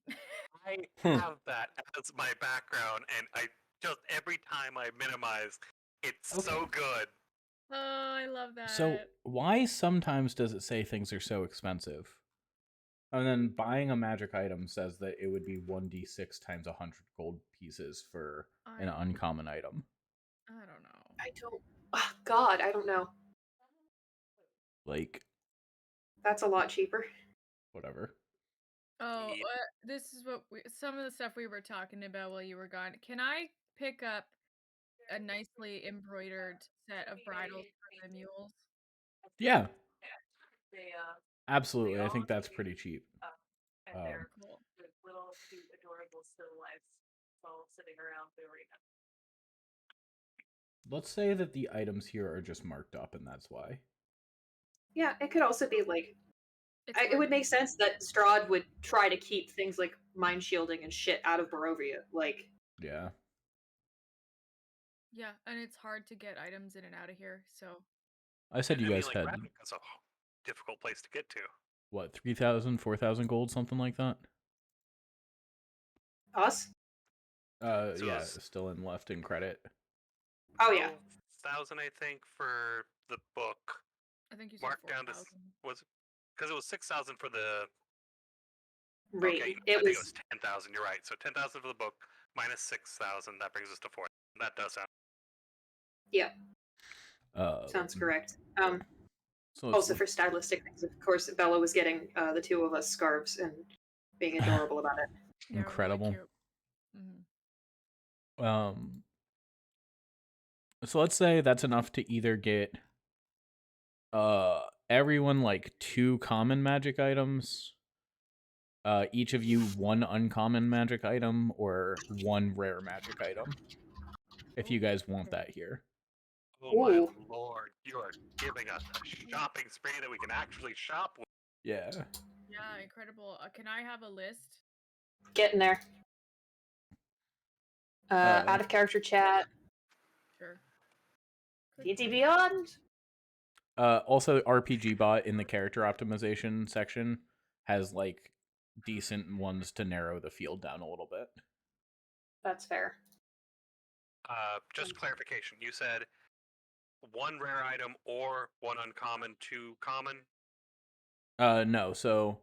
I have that as my background, and I just every time I minimize, it's so good. Oh, I love that. So why sometimes does it say things are so expensive? And then buying a magic item says that it would be 1d6 times 100 gold pieces for an uncommon item. I don't know. I don't. Oh, God, I don't know. Like, That's a lot cheaper. whatever. Oh, Yeah. this is what some of the stuff we were talking about while you were gone. Can I pick up a nicely embroidered set of bridles for the mules? Yeah, They absolutely. I think that's pretty cheap. and they're Cool. with little cute adorable still lifes all sitting around the arena. Let's say that the items here are just marked up, and that's why. Yeah, it could also be like. It's It would make sense that Strahd would try to keep things like mind shielding and shit out of Barovia. Like, Yeah. Yeah, and it's hard to get items in and out of here, so I said you I mean, guys like, had, Ravnica's a difficult place to get to. what, 3,000, 4,000 gold, something like that? us? So Yeah, it's still in credit. Oh, yeah. 12,000, I think, for the book. I think you said Marked down to 4,000. was because it was 6,000 for the. Right. Okay, It I think it was. was 10,000. You're right. So 10,000 for the book minus 6,000. That brings us to 4. That does sound. Yeah. Sounds correct. So Also, for stylistic things, of course, Bella was getting the two of us scarves and being adorable about it. Yeah, incredible. Really cute. Mhm. So let's say that's enough to either get everyone like 2 common magic items, each of you 1 uncommon magic item, or 1 rare magic item, if you guys want that here. Oh my Ooh. lord! You are giving us a shopping spree that we can actually shop with. Yeah. Yeah, incredible. Can I have a list? Getting there. Out of character chat. Sure. D&D Beyond. Also, RPG bot in the character optimization section has like decent ones to narrow the field down a little bit. That's fair. Just clarification. You said 1 rare item or 1 uncommon, 2 common. No. So,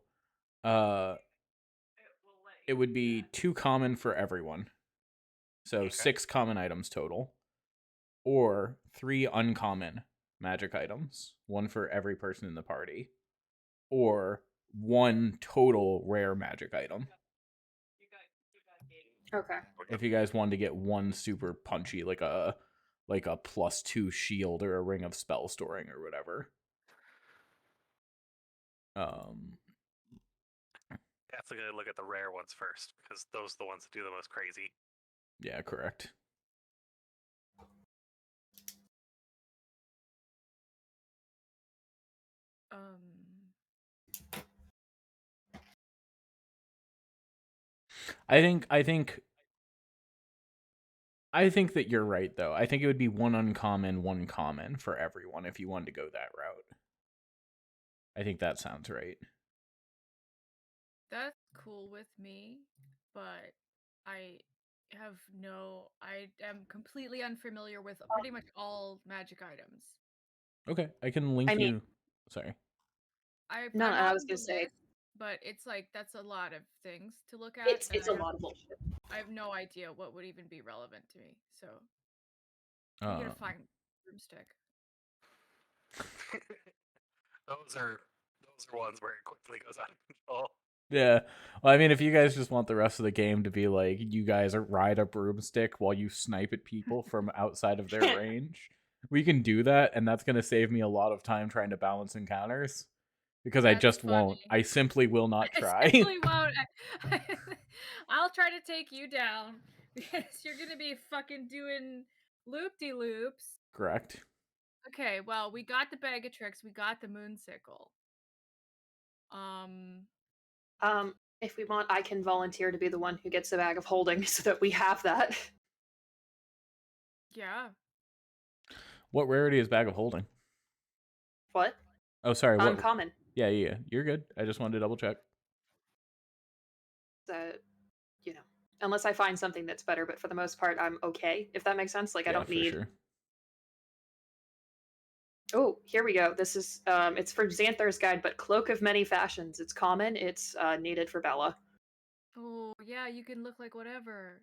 it would be 2 common for everyone. So Okay. 6 common items total, or 3 uncommon magic items, 1 for every person in the party, or 1 total rare magic item. Okay. If you guys wanted to get 1 super punchy, like a +2 shield or a ring of spell storing or whatever. Yeah, definitely gonna look at the rare ones first because those are the ones that do the most crazy. Yeah, correct. I think that you're right though. I think it would be one uncommon, one common for everyone if you wanted to go that route. I think that sounds right. That's cool with me, but I I am completely unfamiliar with pretty much all magic items. Okay, I can link I mean- you. Sorry. No, I'm I on was the gonna say list, but it's like that's a lot of things to look at. it's and a lot of bullshit. I have no idea what would even be relevant to me. So we gotta find broomstick. those are ones where it quickly goes out of control. Yeah. Well, I mean, if you guys just want the rest of the game to be like you guys ride a broomstick while you snipe at people from outside of their range, we can do that, and that's going to save me a lot of time trying to balance encounters because I That's just won't. funny. I simply will not I try. simply won't. I'll try to take you down because you're gonna be fucking doing loop-de-loops. Correct. Okay, well, we got the bag of tricks, we got the moonsicle. If we want, I can volunteer to be the one who gets the bag of holding so that we have that. Yeah. What rarity is Bag of Holding? What? Oh, sorry. What? Uncommon. Yeah. You're good. I just wanted to double check. You know, unless I find something that's better, but for the most part, I'm okay. If that makes sense. Like I Yeah, don't for need. sure. Oh, here we go. This is it's for Xanthar's Guide, but Cloak of Many Fashions. It's common. It's needed for Bella. Oh, yeah, you can look like whatever.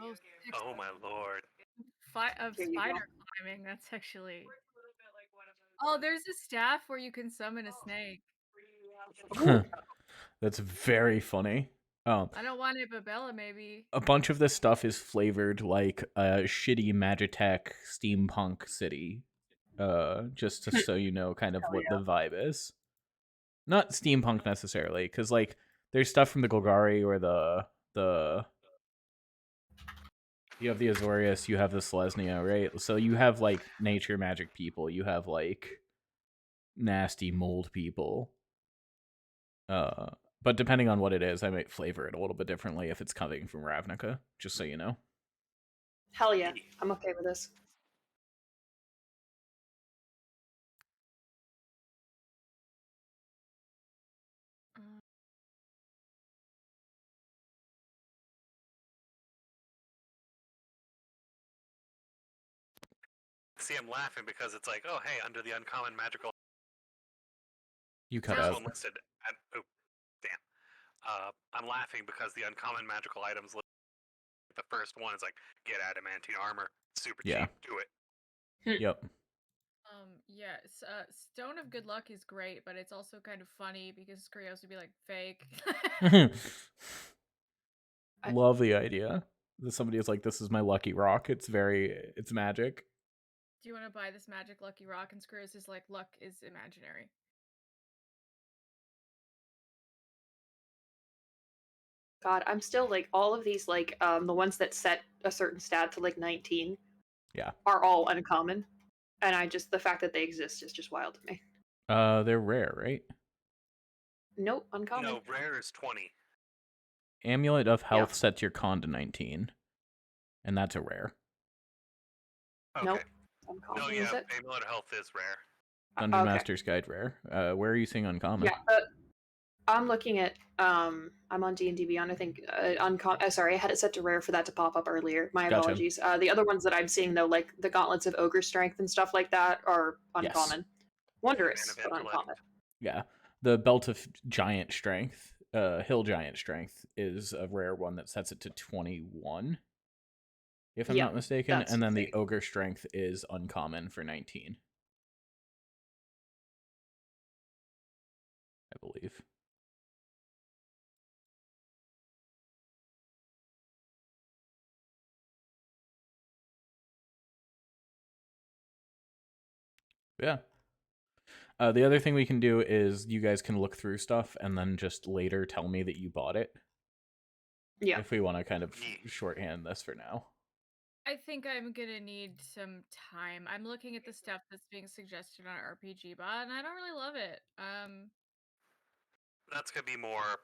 Oh, six Oh my lord. of Here you spider go. climbing. That's actually. Works a little bit like one of those. Oh, there's a staff where you can summon a snake. Ooh. That's very funny. I don't want it, but Bella maybe. A bunch of this stuff is flavored like a shitty Magitech steampunk city. Just to, so you know kind of Hell what yeah. the vibe is. Not steampunk necessarily, because like there's stuff from the Golgari or the you have the Azorius, you have the Selesnya, right? So you have like nature magic people, you have like nasty mold people. But depending on what it is, I might flavor it a little bit differently if it's coming from Ravnica, just so you know. Hell yeah. I'm okay with this. See, I'm laughing because it's like, oh hey, under the uncommon magical You cut first out. one listed. Oh, damn. I'm laughing because the uncommon magical items the first one is like get adamantine armor, super Yeah. cheap, do it. Yep. Yes, Stone of Good Luck is great, but it's also kind of funny because Skrios would be like fake. Love the idea that somebody is like, this is my lucky rock. It's magic. Do you want to buy this magic lucky rock? And Skrios is like, luck is imaginary. God, I'm still like all of these like the ones that set a certain stat to like 19. Yeah. Are all uncommon, and I just the fact that they exist is just wild to me. They're rare, right? Nope, uncommon. No, rare is 20. Amulet of Health sets your con to 19, and that's a rare. Okay. Nope, uncommon. No, yeah, Is it? Amulet of Health is rare. Dungeon Okay. Master's Guide rare. Where are you seeing uncommon? Yeah, I'm looking at I'm on D&D Beyond. I think uncommon. Sorry, I had it set to rare for that to pop up earlier. My Gotcha. apologies. The other ones that I'm seeing though, like the Gauntlets of Ogre Strength and stuff like that, are uncommon. Yes. Wondrous, Man of but Intellect. uncommon. Yeah. The Belt of Giant Strength, Hill Giant Strength, is a rare one that sets it to 21, if I'm Yeah, not mistaken. that's And then the insane. Ogre Strength is uncommon for 19, I believe. Yeah. The other thing we can do is you guys can look through stuff and then just later tell me that you bought it. Yeah. If we want to kind of Yeah. shorthand this for now. I think I'm gonna need some time. I'm looking at the stuff that's being suggested on RPG Bot, and I don't really love it. That's gonna be more.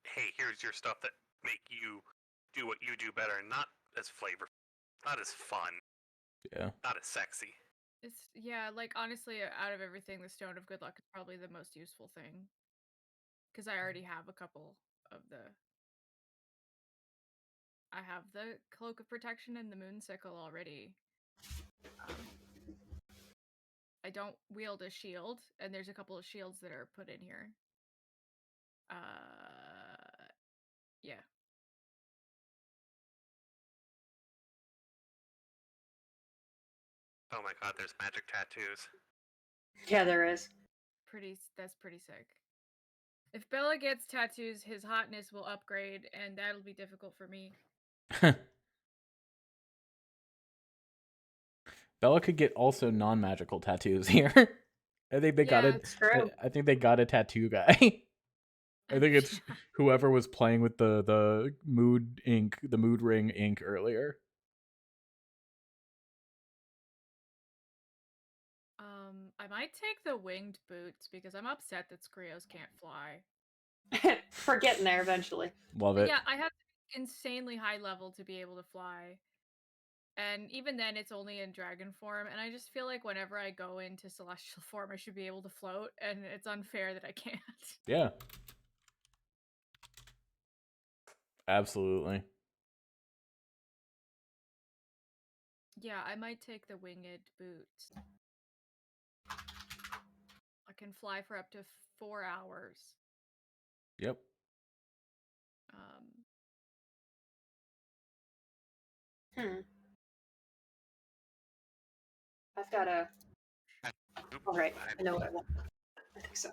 Hey, here's your stuff that make you do what you do better, and not as flavor, not as fun, Yeah. not as sexy. It's yeah, like honestly, out of everything, the Stone of Good Luck is probably the most useful thing because I already have a couple of the. I have the Cloak of Protection and the Moon Sickle already. I don't wield a shield, and there's a couple of shields that are put in here. Yeah. Oh my god, there's magic tattoos. Yeah, there is. That's pretty sick. If Bella gets tattoos, his hotness will upgrade, and that'll be difficult for me. Bella could get also non-magical tattoos here. I think they got Yeah, it. It's true. I think they got a tattoo guy. I think it's whoever was playing with the mood ink, the mood ring ink earlier. I might take the winged boots because I'm upset that Skrios can't fly. We're getting there eventually. Love But it. yeah, I have insanely high level to be able to fly. And even then, it's only in dragon form, and I just feel like whenever I go into celestial form, I should be able to float, and it's unfair that I can't. Yeah. Absolutely. Yeah, I might take the winged boots. I can fly for up to 4 hours. Yep. Hmm. I've got a. Oops, All right, I know what I want. I think so.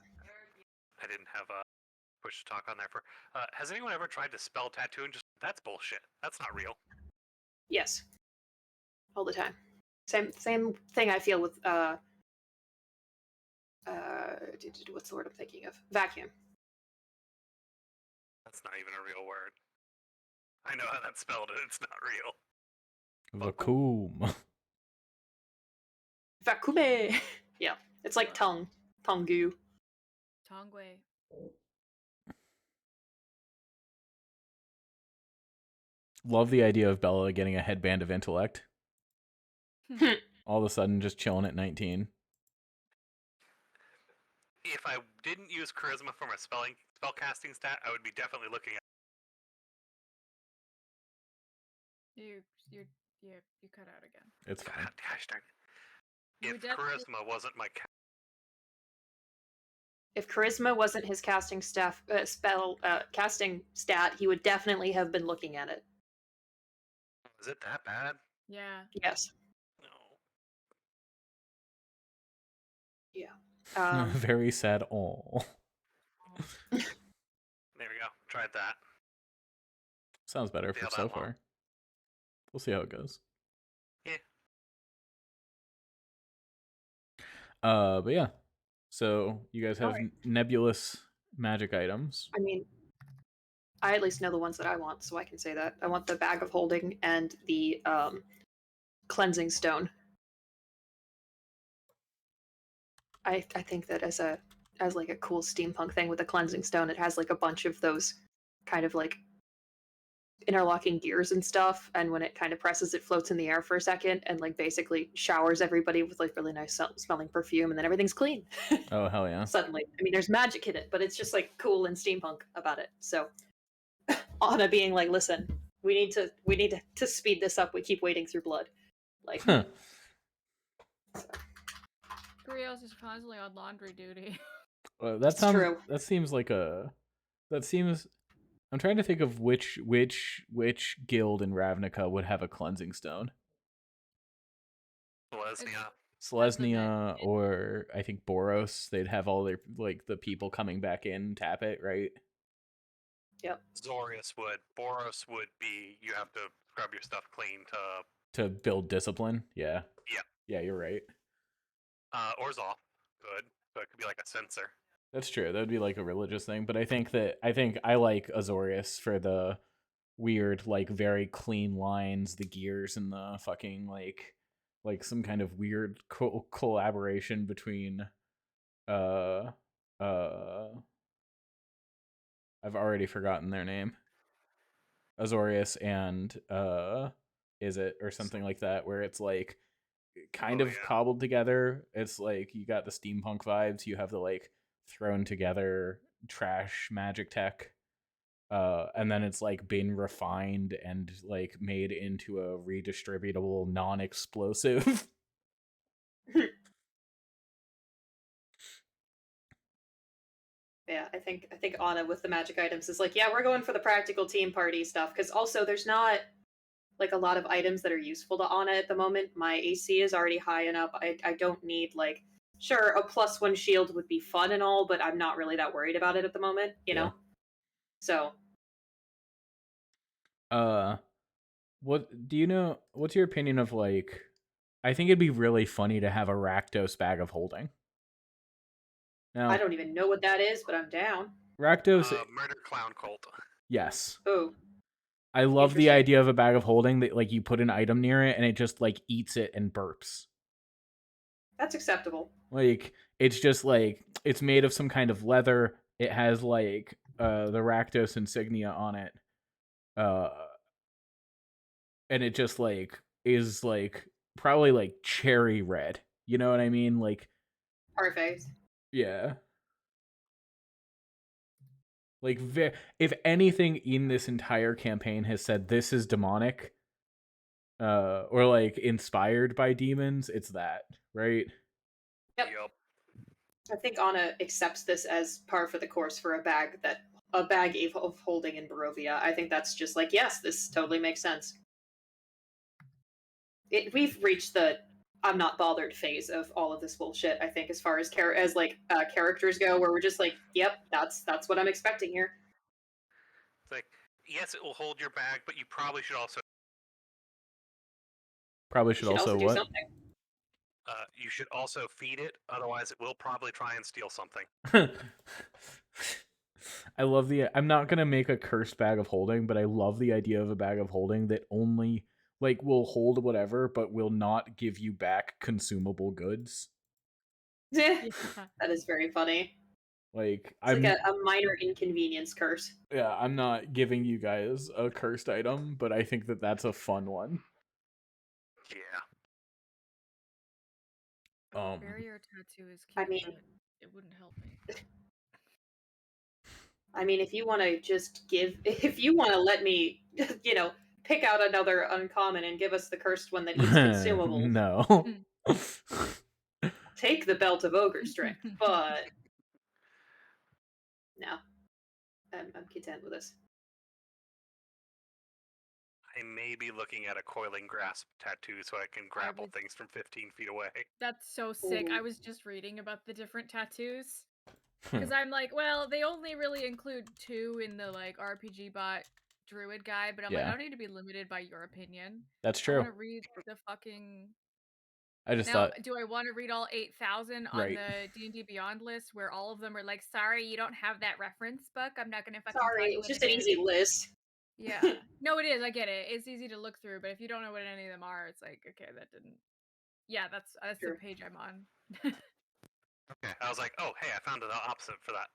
I didn't have a push to talk on there for. Has anyone ever tried to spell tattoo and just that's bullshit? That's not real. Yes. All the time. Same thing I feel with what's the word I'm thinking of? Vacuum. That's not even a real word. I know how that's spelled, and it's not real. Vacuum. Vacuume. Yeah, it's like tongue. Tongu. Tongwei. Love the idea of Bella getting a headband of intellect. All of a sudden, just chilling at 19. If I didn't use charisma for my spellcasting stat, I would be definitely looking at. You cut out again. It's fine. Gosh darn it. You If definitely- charisma wasn't my If charisma wasn't his casting casting stat, he would definitely have been looking at it. is it that bad? Yeah. Yes. No. Yeah. Very sad. Oh. There we go. Tried that. Sounds better Feel for that so long. far. We'll see how it goes. Yeah. But yeah. So you guys have Alright. nebulous magic items. I mean, I at least know the ones that I want, so I can say that. I want the bag of holding and the cleansing stone. I think that as like a cool steampunk thing with a cleansing stone, it has like a bunch of those kind of like interlocking gears and stuff, and when it kind of presses, it floats in the air for a second and like basically showers everybody with like really nice smelling perfume, and then everything's clean. Oh, hell yeah. Suddenly, I mean, there's magic in it, but it's just like cool and steampunk about it. So Anna being like, listen, we need to speed this up. We keep wading through blood. Like, Huh. Skrios is constantly on laundry duty. That It's sounds. true. That seems like a. That seems. I'm trying to think of which guild in Ravnica would have a cleansing stone. Selesnya. Selesnya or I think Boros. They'd have all their like the people coming back in tap it, right? Yep. Zorius would. Boros would be. You have to scrub your stuff clean to. To build discipline. Yeah. Yeah. Yeah, you're right. Orzhov could, but it could be like a sensor. That's true. That would be like a religious thing, but I think I like Azorius for the weird, like very clean lines, the gears, and the fucking like some kind of weird collaboration between uh I've already forgotten their name. Azorius and is it or something like that, where it's like kind Oh, of yeah. cobbled together. It's like you got the steampunk vibes, you have the like thrown together trash magic tech. And then it's like been refined and like made into a redistributable non-explosive. Yeah, I think Anna with the magic items is like, yeah, we're going for the practical team party stuff because also there's not like a lot of items that are useful to Anna at the moment. My AC is already high enough. I don't need like sure a +1 shield would be fun and all, but I'm not really that worried about it at the moment, you know. So What do you know? What's your opinion of like? I think it'd be really funny to have a Rakdos bag of holding. Now, I don't even know what that is, but I'm down. Rakdos, Murder Clown Cult. yes. Oh, I love the interesting. idea of a bag of holding that like you put an item near it and it just like eats it and burps. That's acceptable. Like it's just like it's made of some kind of leather. It has like the Rakdos insignia on it. Uh and it just like is like probably like cherry red. You know what I mean? Like Perfect. yeah. Like if anything in this entire campaign has said this is demonic or like inspired by demons, it's that, right? Yep. I think Anna accepts this as par for the course for a bag of holding in Barovia. I think that's just like, yes, this totally makes sense. We've reached the I'm not bothered phase of all of this bullshit. I think as far as characters go, where we're just like, yep, that's what I'm expecting here. It's like, yes, it will hold your bag, but you probably should also Probably should also do what? something. you should also feed it. Otherwise, it will probably try and steal something. I love I'm not gonna make a cursed bag of holding, but I love the idea of a bag of holding that only like will hold whatever, but will not give you back consumable goods. Yeah. That is very funny. Like It's like a minor inconvenience curse. yeah, I'm not giving you guys a cursed item, but I think that that's a fun one. Yeah. Barrier tattoo is I cute, mean- but it wouldn't help me. I mean, if you want to if you want to let me, pick out another uncommon and give us the cursed one that eats consumables, No. take the belt of ogre strength. But no, I'm content with this. I may be looking at a coiling grasp tattoo so I can grapple would- things from 15 feet away. That's so sick. I Ooh. was just reading about the different tattoos. Because I'm like, well, they only really include 2 in the like RPG bot druid guide, but I'm like, I Yeah. don't need to be limited by your opinion. That's I true. want to read the fucking. I just Now, thought do I want to read all 8,000 on Right. the D&D Beyond list where all of them are like, sorry, you don't have that reference book. I'm not gonna fucking tell Sorry, you it's what just it an easy is." list. Yeah. No, it is. I get it. It's easy to look through, but if you don't know what any of them are, it's like, okay, that didn't. Yeah, that's the Sure. page I'm on. Okay. I was like, oh, hey, I found the opposite for that.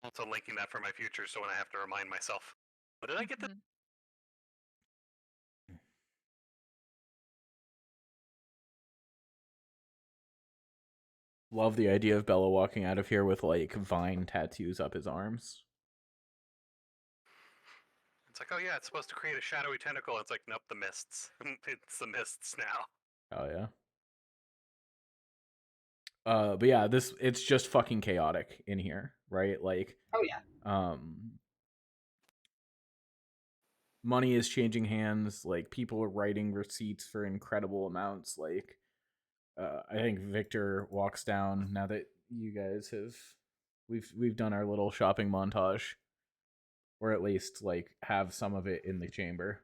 Also linking that for my future, so when I have to remind myself. But did I get that? Mhm. love the idea of Bella walking out of here with like vine tattoos up his arms. It's like, oh yeah, it's supposed to create a shadowy tentacle. It's like, nope, the mists. It's the mists now. Oh yeah. But yeah, it's just fucking chaotic in here, right? Like Oh yeah. Money is changing hands, like people are writing receipts for incredible amounts. Like I think Victor walks down now that you guys have we've done our little shopping montage. Or at least like have some of it in the chamber.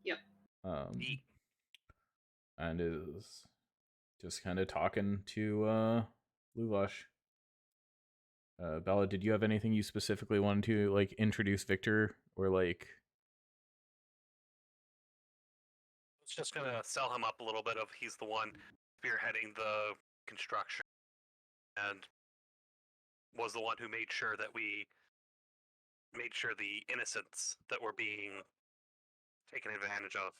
Yep. Um, and is just kind of talking to Luvash. Bella, did you have anything you specifically wanted to like introduce Victor or like? It's just gonna sell him up a little bit of he's the one spearheading the construction and was the one who made sure that the innocents that were being taken advantage of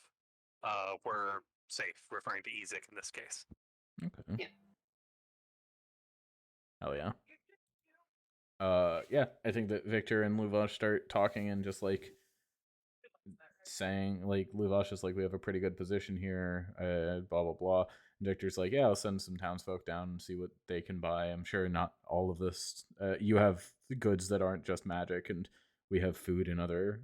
were safe, referring to Ezek in this case. Okay. Yeah. Hell yeah. Yeah, I think that Victor and Luvash start talking and just like saying, like, Luvash is like, we have a pretty good position here, blah blah blah. And Victor's like, yeah, I'll send some townsfolk down and see what they can buy. I'm sure not all of this. You have goods that aren't just magic, and we have food and other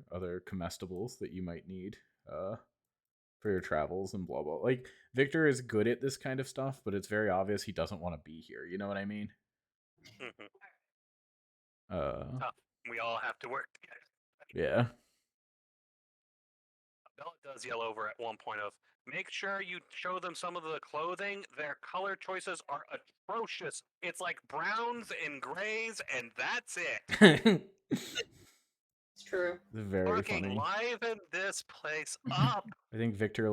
comestibles that you might need for your travels and blah blah. Like, Victor is good at this kind of stuff, but it's very obvious he doesn't want to be here. You know what I mean? Mhm. Uh, We all have to work together. yeah. Bella does yell over at one point of, make sure you show them some of the clothing. Their color choices are atrocious. It's like browns and grays, and that's it. It's true. Very Fucking funny. liven this place up. I think Victor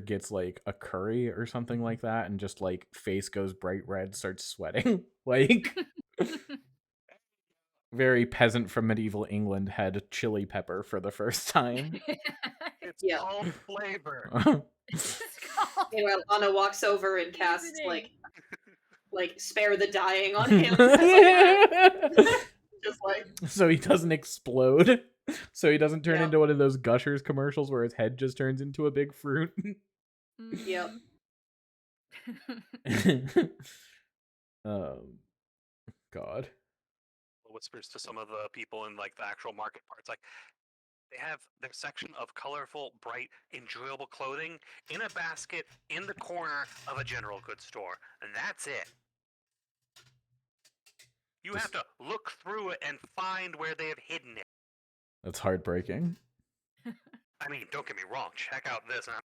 gets like a curry or something like that, and just like face goes bright red, starts sweating. Like, very peasant from medieval England had chili pepper for the first time. It's Yeah. called flavor. It's called Meanwhile, Anna walks over and casts seasoning. like spare the dying on him. It's like, just like So he doesn't explode. So he doesn't turn Yeah. into one of those Gushers commercials where his head just turns into a big fruit. Yep. God. Whispers to some of the people in like the actual market parts, like they have their section of colorful, bright, enjoyable clothing in a basket in the corner of a general goods store, and that's it. You have to look through it and find where they have hidden it. That's heartbreaking. I mean, don't get me wrong. Check out this. I'm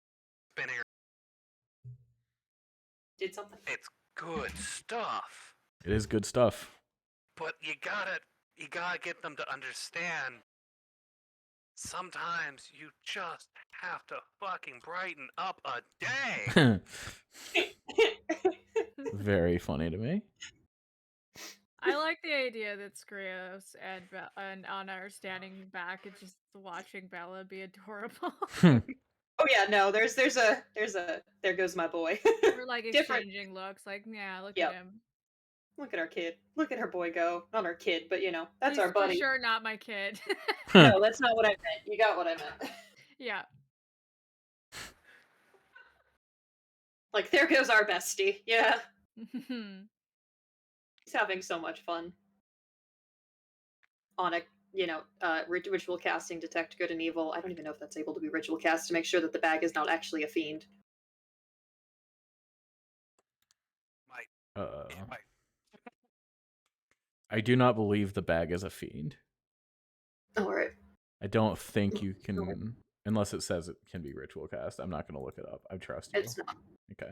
spinning. did something. It's good stuff, It is good stuff. but you gotta get them to understand. Sometimes you just have to fucking brighten up a day. Very funny to me. I like the idea that Skrios and Anna are standing back and just watching Bella be adorable. Oh yeah, no, there's a there goes my boy. We're like Different. exchanging looks, like, yeah, look Yep. at him. Look at our kid. Look at her boy go. Not our kid, but that's He's our buddy. for sure not my kid. No, that's not what I meant. You got what I meant. Yeah. Like, there goes our bestie. Yeah. He's having so much fun. On a, ritual casting detect good and evil. I don't even know if that's able to be ritual cast to make sure that the bag is not actually a fiend. Might. I do not believe the bag is a fiend. Alright. I don't think you can, unless it says it can be ritual cast. I'm not going to look it up. I trust you. It's not. Okay.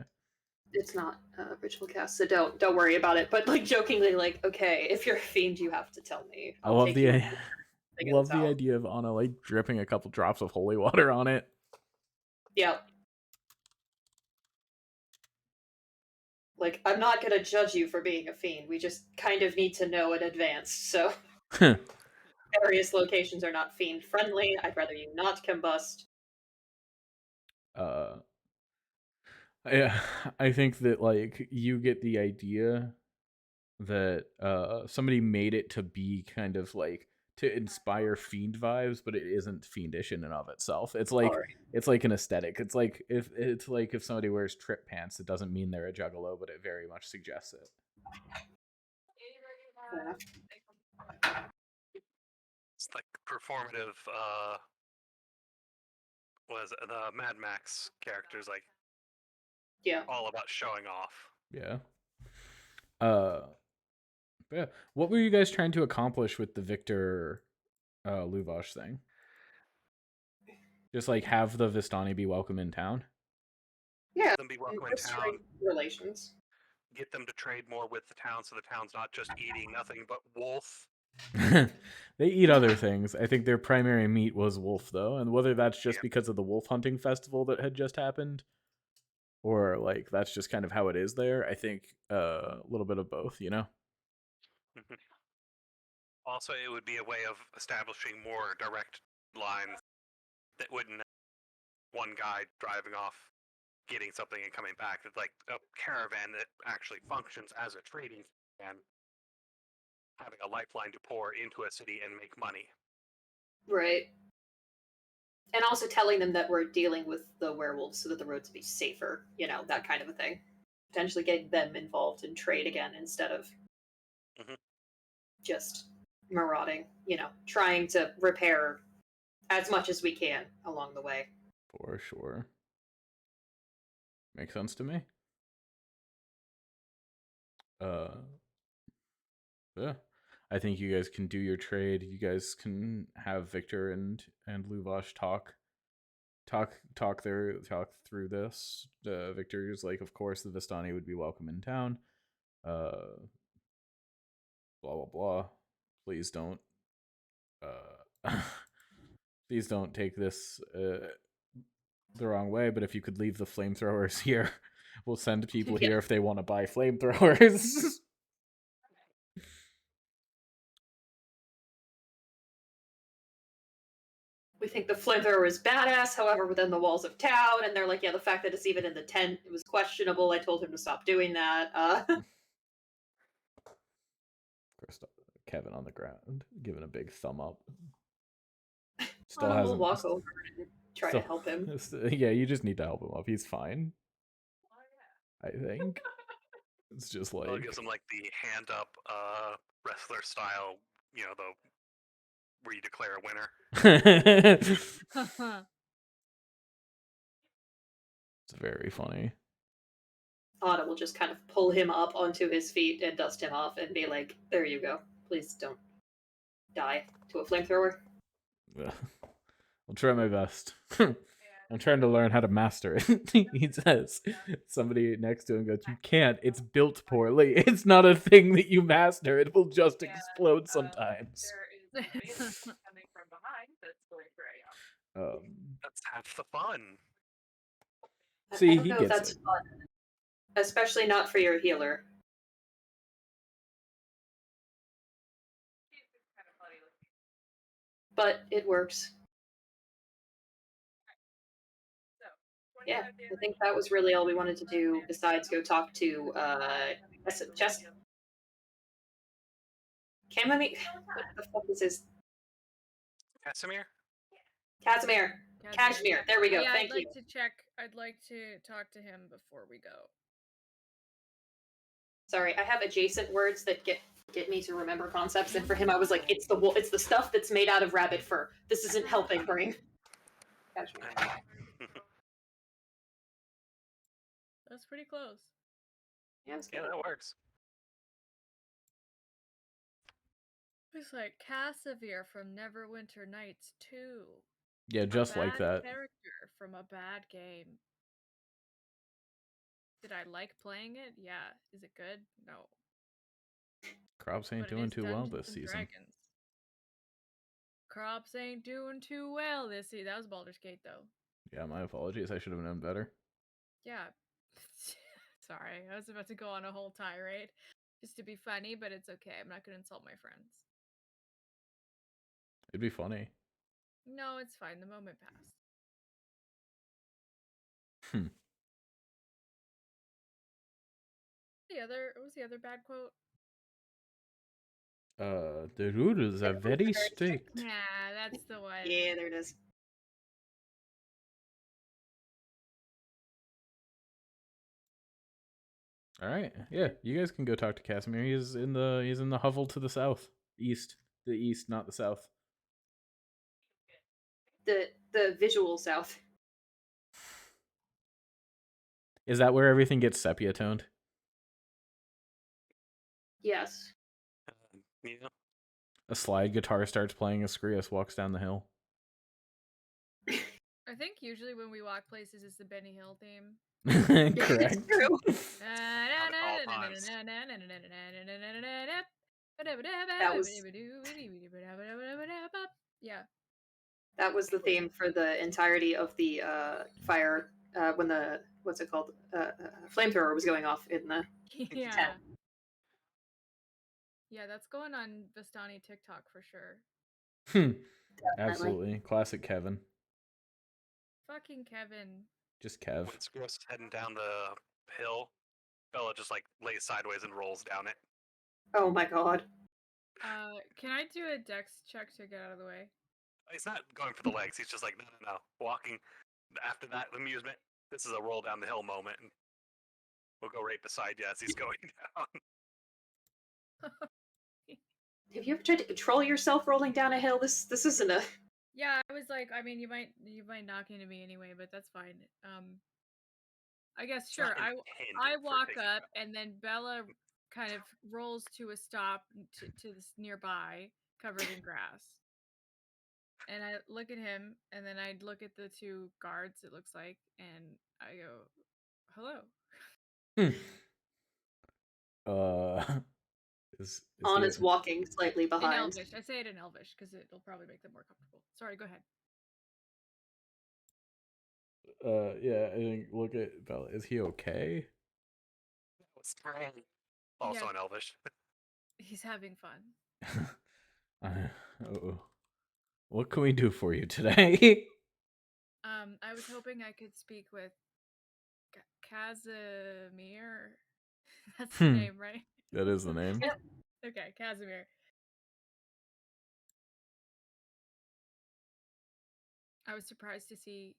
It's not ritual cast, so don't worry about it. But like jokingly, like, okay, if you're a fiend, you have to tell me. I love take the you I- figure love this the out. idea of Anna like dripping a couple drops of holy water on it. Yep. Like, I'm not gonna judge you for being a fiend. We just kind of need to know in advance. So various locations are not fiend friendly. I'd rather you not combust. I think that like you get the idea that somebody made it to be kind of like to inspire fiend vibes, but it isn't fiendish in and of itself. It's like Alright. it's like an aesthetic. It's like if somebody wears trip pants, it doesn't mean they're a juggalo, but it very much suggests it. It's like performative. Was the Mad Max characters like? Yeah. All about showing off. Yeah. Yeah. What were you guys trying to accomplish with the Victor Luvash thing? Just like have the Vistani be welcome in town? Yeah, them be welcome in restoring town. relations. Get them to trade more with the town, so the town's not just eating nothing but wolf. They eat other things. I think their primary meat was wolf, though, and whether that's just Yeah. because of the wolf hunting festival that had just happened, or like that's just kind of how it is there. I think a little bit of both, you know. Also, it would be a way of establishing more direct lines that wouldn't one guy driving off, getting something and coming back. It's like a caravan that actually functions as a trading and having a lifeline to pour into a city and make money. Right. And also telling them that we're dealing with the werewolves so that the roads be safer, that kind of a thing. Potentially getting them involved in trade again instead of just marauding, trying to repair as much as we can along the way. For sure. Makes sense to me. Yeah. I think you guys can do your trade. You guys can have Victor and Luvash talk through this. Victor's like, of course, the Vistani would be welcome in town. Blah blah blah. Please don't. Please don't take this the wrong way. But if you could leave the flamethrowers here, we'll send people here if they want to buy flamethrowers. We think the flamethrower is badass, however, within the walls of town, and they're like, yeah, the fact that it's even in the tent, it was questionable. I told him to stop doing that. Of course, Kevin on the ground, giving a big thumb up. Still We'll hasn't. walk over and try to help him. Yeah, you just need to help him up. He's fine. I think. It's just like. Well, it gives him like the hand up wrestler style, the where you declare a winner. It's very funny. Anna will just kind of pull him up onto his feet and dust him off and be like, there you go. Please don't die to a flamethrower. I'll try my best. I'm trying to learn how to master it. He says. Somebody next to him goes, you can't. It's built poorly. It's not a thing that you master. It will just explode sometimes. There is coming from behind that's going very up. That's half the fun. See, I don't he know if gets that's it. fun. Especially not for your healer. Kind of funny looking. But it works. Yeah, I think that was really all we wanted to do besides go talk to Chess. Chamomile? What the fuck is his? Casimir? Cashmere. There we go. Yeah, Thank you. I'd like to talk to him before we go. Sorry, I have adjacent words that get me to remember concepts, and for him, I was like, it's the stuff that's made out of rabbit fur. This isn't helping, brain. Cashmere. That's pretty close. Yeah, that works. It's like Casimir from Neverwinter Nights 2. Yeah, just like that. Character from a bad game. Did I like playing it? Yeah. Is it good? No. Crops ain't doing too well this season. Crops ain't doing too well this season. That was Baldur's Gate, though. Yeah, my apologies. I should have known better. Yeah. Sorry, I was about to go on a whole tirade just to be funny, but it's okay. I'm not going to insult my friends. It'd be funny. No, it's fine. The moment passed. What was the other bad quote? The rules are very strict. Yeah, that's the one. Yeah, there it is. All right, yeah, you guys can go talk to Casimir. He's in the hovel to the south, the east, not the south. The visual south. Is that where everything gets sepia toned? Yes. Yeah. A slide guitar starts playing as Skrius walks down the hill. I think usually when we walk places, it's the Benny Hill theme. Correct. It's true. At all times. That was Yeah. that was the theme for the entirety of the fire when the what's it called flamethrower was going off in the Yeah. tent. Yeah, that's going on Vistani TikTok for sure. Absolutely. Classic Kevin. Fucking Kevin. Just Kev. When Screw's heading down the hill, Bella just like lays sideways and rolls down it. Oh my god. Can I do a dex check to get out of the way? He's not going for the legs. He's just like, no. Walking after that amusement. This is a roll down the hill moment. And we'll go right beside you as he's going down. Have you ever tried to control yourself rolling down a hill? This isn't a Yeah, I was like, I mean, you might knock into me anyway, but that's fine. I guess It's not sure. I intended for walk taking up, that. and then Bella kind of rolls to a stop to this nearby, covered in grass. And I look at him, and then I look at the two guards. It looks like, and I go, "Hello." Is on he is walking slightly In behind. Elvish, I say it in Elvish because it'll probably make them more comfortable. Sorry, go ahead. yeah, I think look at Bella. Is he okay? Also Yeah. in Elvish. He's having fun. Oh. What can we do for you today? I was hoping I could speak with Casimir. That's the name, right? That is the name. Okay, Casimir. I was surprised to see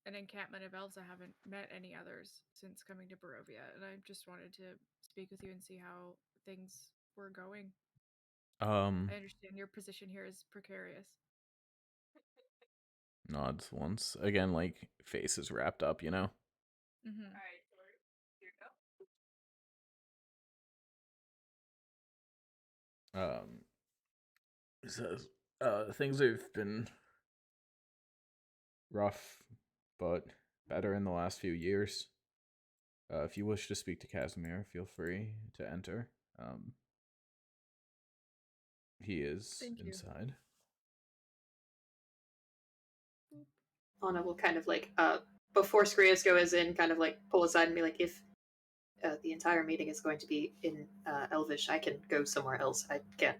an encampment of elves. I haven't met any others since coming to Barovia, and I just wanted to speak with you and see how things were going. I understand your position here is precarious. Nods once again, like face is wrapped up, you know. Mm-hmm. All right, here you go. It says things have been rough, but better in the last few years. If you wish to speak to Casimir, feel free to enter. He is Thank you. inside. Anna will kind of like before Skrios goes in, kind of like pull aside and be like, if the entire meeting is going to be in Elvish, I can go somewhere else. I can't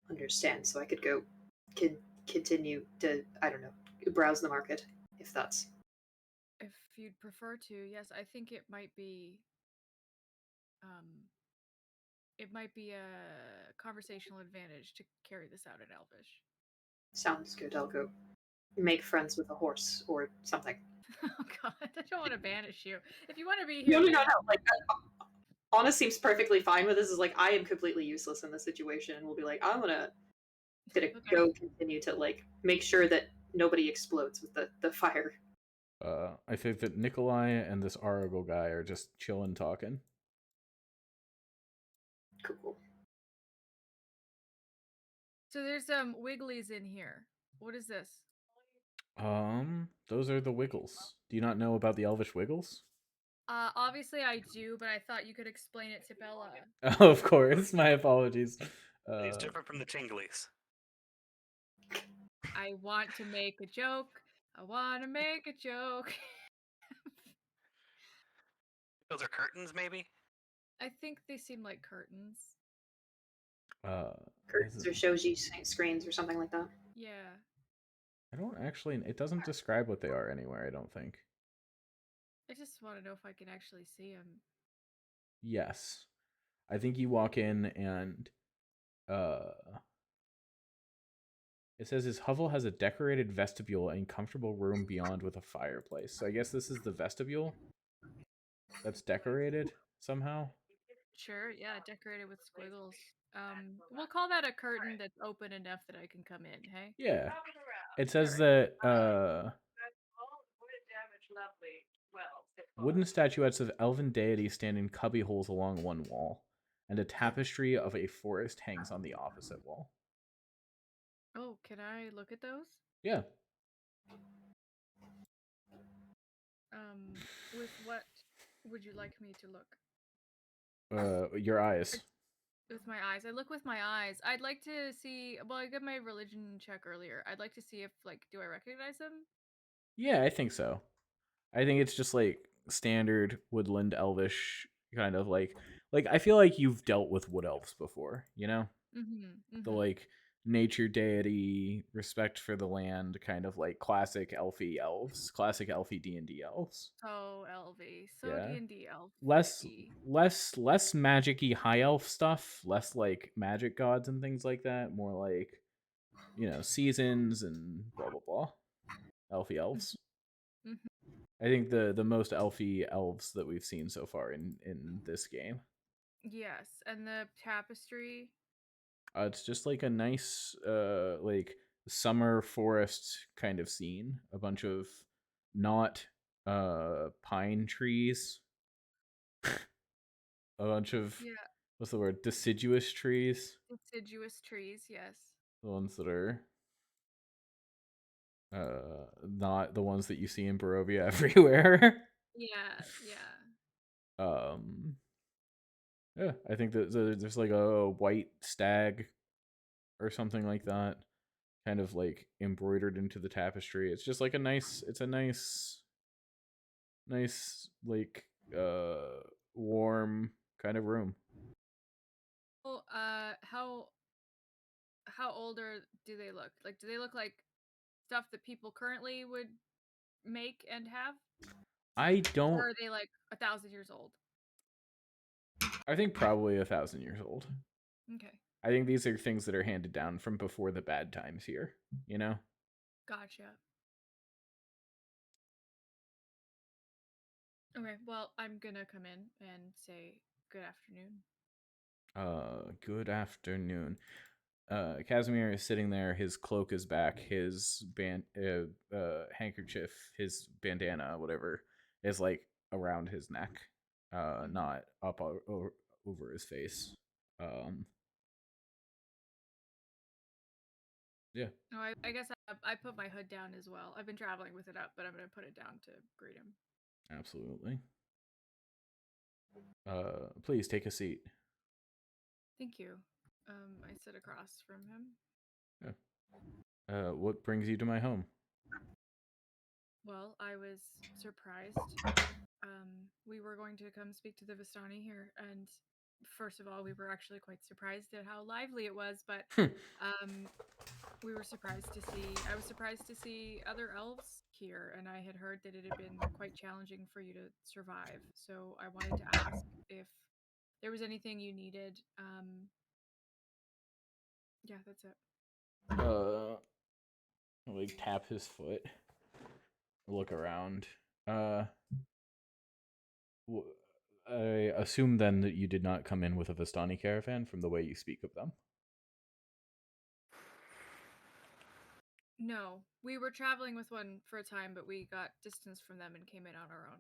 understand, so I could go continue to, I don't know, browse the market if that's If you'd prefer to, yes, I think it might be a conversational advantage to carry this out in Elvish. sounds good. I'll go make friends with a horse or something. Oh god, I don't want to banish you. If you want to be here, No. man, Like Anna seems perfectly fine with this. Is like, I am completely useless in this situation, and we'll be like, I'm gonna okay. go continue to like make sure that nobody explodes with the fire. I think that Nikolai and this Arago guy are just chilling, talking. Cool. So there's wigglies in here. What is this? Those are the Wiggles. Do you not know about the Elvish Wiggles? Obviously I do, but I thought you could explain it to Bella. Oh, of course. My apologies. He's different from the Tinglies. I want to make a joke. I want to make a joke. Those are curtains, maybe? I think they seem like curtains. Curtains or shoji screens or something like that. Yeah. I don't actually. It doesn't describe what they are anywhere. I don't think. I just want to know if I can actually see them. Yes, I think you walk in and it says his hovel has a decorated vestibule and comfortable room beyond with a fireplace. So I guess this is the vestibule that's decorated somehow. Sure, yeah, decorated with squiggles. We'll call that a curtain that's open enough that I can come in, hey? Yeah. It says that wooden statuettes of elven deities stand in cubby holes along one wall, and a tapestry of a forest hangs on the opposite wall. Oh, can I look at those? Yeah. With what would you like me to look? Your eyes. With my eyes. I look with my eyes. I'd like to see. Well, I did my religion check earlier. I'd like to see if, like, do I recognize them? Yeah, I think so. I think it's just like standard woodland elvish kind of like I feel like you've dealt with wood elves before, you know? Mm-hmm. The Mm-hmm. like nature deity, respect for the land, kind of like classic elfy elves, classic elfy D&D elves. So elfy. So Yeah. D&D elf. Less magic-y high elf stuff, less like magic gods and things like that, more like seasons and blah blah blah. Elfy elves. Mm-hmm. I think the most elfy elves that we've seen so far in this game. Yes, and the tapestry. It's just like a nice like summer forest kind of scene. A bunch of not pine trees. A bunch of Yeah, what's the word? Deciduous trees. deciduous trees. Yes. The ones that are not the ones that you see in Barovia everywhere. Yeah. Yeah. um yeah, I think that there's like a white stag or something like that, kind of like embroidered into the tapestry. It's just like it's a nice like warm kind of room. Well, how older do they look? Like, do they look like stuff that people currently would make and have, I don't or are they like 1,000 years old? I think probably 1,000 years old. Okay, I think these are things that are handed down from before the bad times here, you know? gotcha. Okay, well, I'm gonna come in and say good afternoon. Good afternoon. Casimir is sitting there. His cloak is back. His handkerchief, his bandana, whatever, is like around his neck, not up over his face. Um, yeah, No, I guess I put my hood down as well. I've been traveling with it up, but I'm gonna put it down to greet him. absolutely. Please take a seat. Thank you. I sit across from him. Yeah. What brings you to my home? Well, I was surprised. We were going to come speak to the Vistani here, and first of all, we were actually quite surprised at how lively it was, but um, we were surprised to see. I was surprised to see other elves here, and I had heard that it had been quite challenging for you to survive. So I wanted to ask if there was anything you needed. Yeah, that's it. Like tap his foot, look around. Uh, I assume then that you did not come in with a Vistani caravan from the way you speak of them. No, we were traveling with one for a time, but we got distance from them and came in on our own.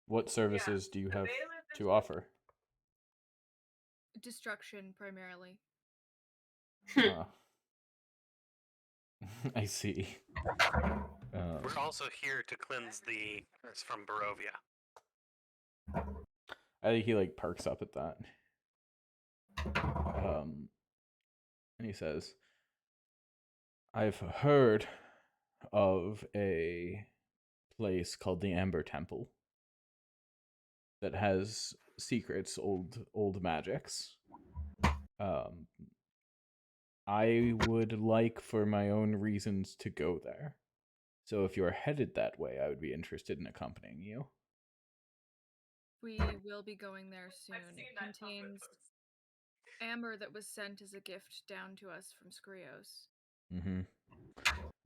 What services do you the have bailiff is to offer? Destruction primarily. Uh, I see. We're also here to cleanse the curse from Barovia. I think he like perks up at that. And he says, "I've heard of a place called the Amber Temple that has secrets, old magics. Um, I would like, for my own reasons, to go there. So if you're headed that way, I would be interested in accompanying you." We will be going there soon. I've seen It that Tumblr contains post. amber that was sent as a gift down to us from Skrios. Mm-hmm.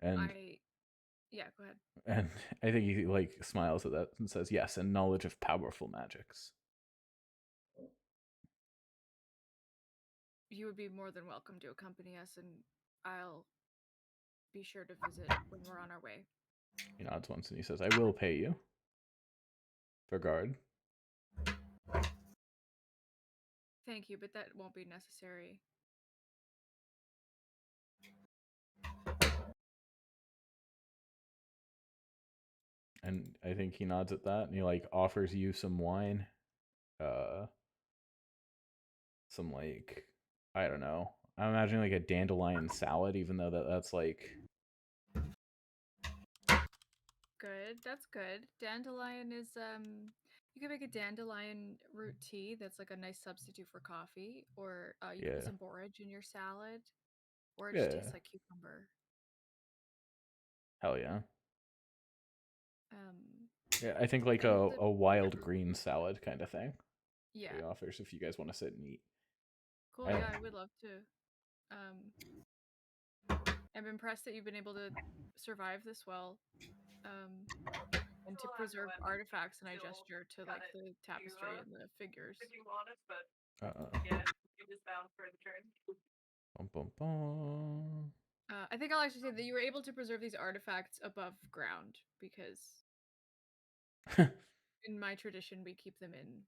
And Yeah, go ahead. and I think he like smiles at that and says, "Yes, and knowledge of powerful magics." You would be more than welcome to accompany us, and I'll be sure to visit when we're on our way. He nods once and he says, "I will pay you for guard." Thank you, but that won't be necessary. And I think he nods at that, and he like offers you some wine, some like I don't know. I'm imagining like a dandelion salad, even though that's like Good. That's good. Dandelion is you can make a dandelion root tea that's like a nice substitute for coffee, or you can put yeah, some borage in your salad, or it just yeah, tastes like cucumber. hell yeah. Um, Yeah, I think like and the a wild green salad kind of thing. yeah, He offers if you guys want to sit and eat. cool. Yeah, I would love to. I'm impressed that you've been able to survive this well. And to A lot of preserve women artifacts, and I still gesture to got like it. the tapestry and the figures. If you want it, but Uh, yeah, it is bound for the turn. bum, bum, bum. I think I'll actually say that you were able to preserve these artifacts above ground because in my tradition we keep them in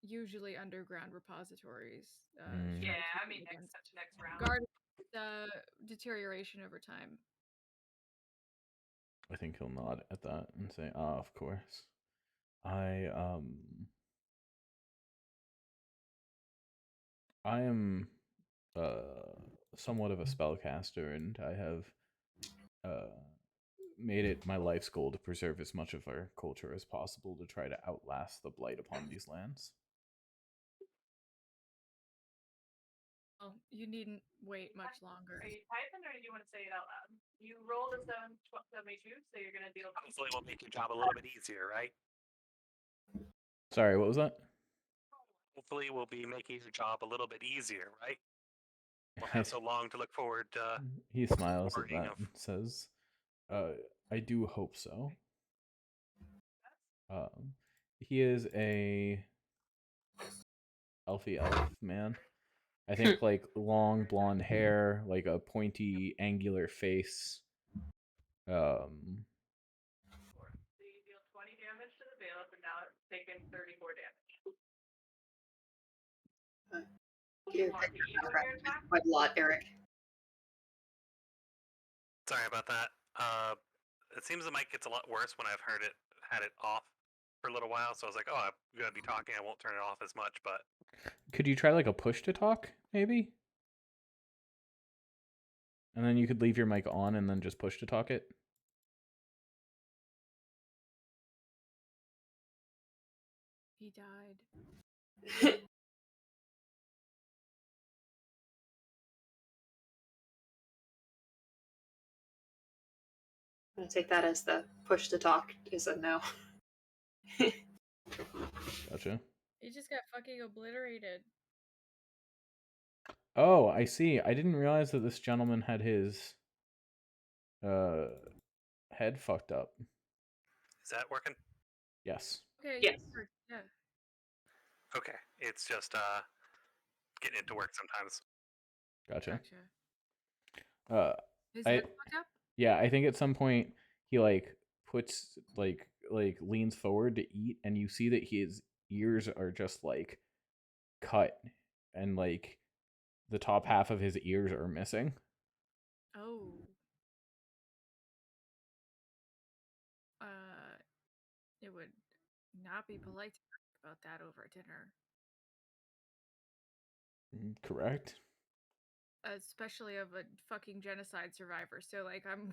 usually underground repositories. Mm. to try to Yeah, keep I mean them against next round. guard deterioration over time. I think he'll nod at that and say, "Ah, of course. I I am somewhat of a spellcaster, and I have made it my life's goal to preserve as much of our culture as possible to try to outlast the blight upon these lands." Well, you needn't wait much longer. Are you typing or do you want to say it out loud? You rolled a 72, so you're gonna deal. Hopefully, we'll make your job a little bit easier, right? Sorry, what was that? Hopefully, we'll be making your job a little bit easier, right? We'll have so long to look forward to. He smiles at Wording that of- and says, I do hope so. He is a elfy elf man. I think like long blonde hair, like a pointy angular face. So you deal 20 damage to the bailiff, and now it's taken 34 damage. You Want picked the up evil your attack? quite a lot, Eric. Sorry about that. It seems the mic gets a lot worse when I've had it off for a little while. So I was like, oh, I'm gonna be talking. I won't turn it off as much. But could you try like a push to talk, maybe? And then you could leave your mic on and then just push to talk it. He died. I'm gonna take that as the push to talk is a no. Gotcha. He just got fucking obliterated. Oh, I see. I didn't realize that this gentleman had his head fucked up. is that working? Yes. Okay. Yes. Yeah. Okay. It's just getting it to work sometimes. Gotcha. Gotcha. His I head fucked up? yeah, I think at some point he like puts like leans forward to eat, and you see that his ears are just like cut, and like the top half of his ears are missing. Oh. It would not be polite to talk about that over dinner. Correct. Especially of a fucking genocide survivor. So like I'm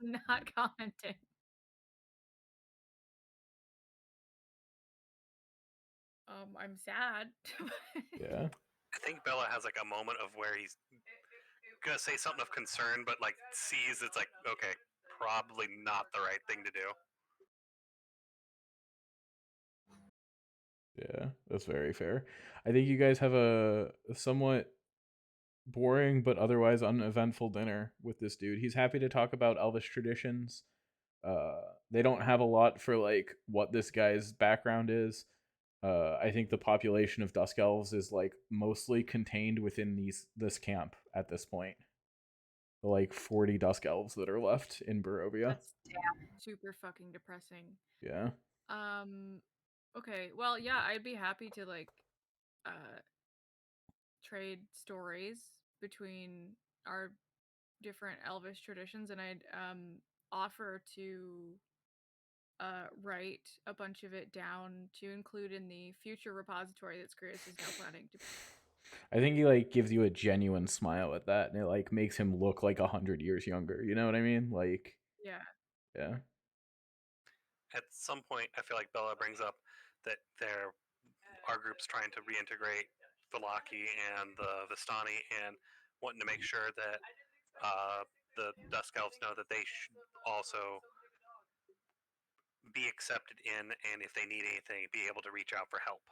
not commenting. I'm sad. Yeah. I think Bella has like a moment of where he's gonna say something of concern, but like sees it's like, okay, probably not the right thing to do. Yeah, that's very fair. I think you guys have a somewhat boring but otherwise uneventful dinner with this dude. He's happy to talk about Elvish traditions. They don't have a lot for like what this guy's background is. I think the population of Dusk Elves is like mostly contained within this camp at this point. The like 40 Dusk Elves that are left in Barovia. That's super fucking depressing. Yeah. Okay, well, yeah, I'd be happy to like trade stories between our different Elvish traditions, and I'd offer to write a bunch of it down to include in the future repository that Skrius is now planning to. I think he like gives you a genuine smile at that, and it like makes him look like 100 years younger. You know what I mean? Like, Yeah. yeah. At some point, I feel like Bella brings up that our group's trying to reintegrate Velaki and the Vistani, and wanting to make sure that the Dusk Elves know that they should also be accepted in, and if they need anything, be able to reach out for help.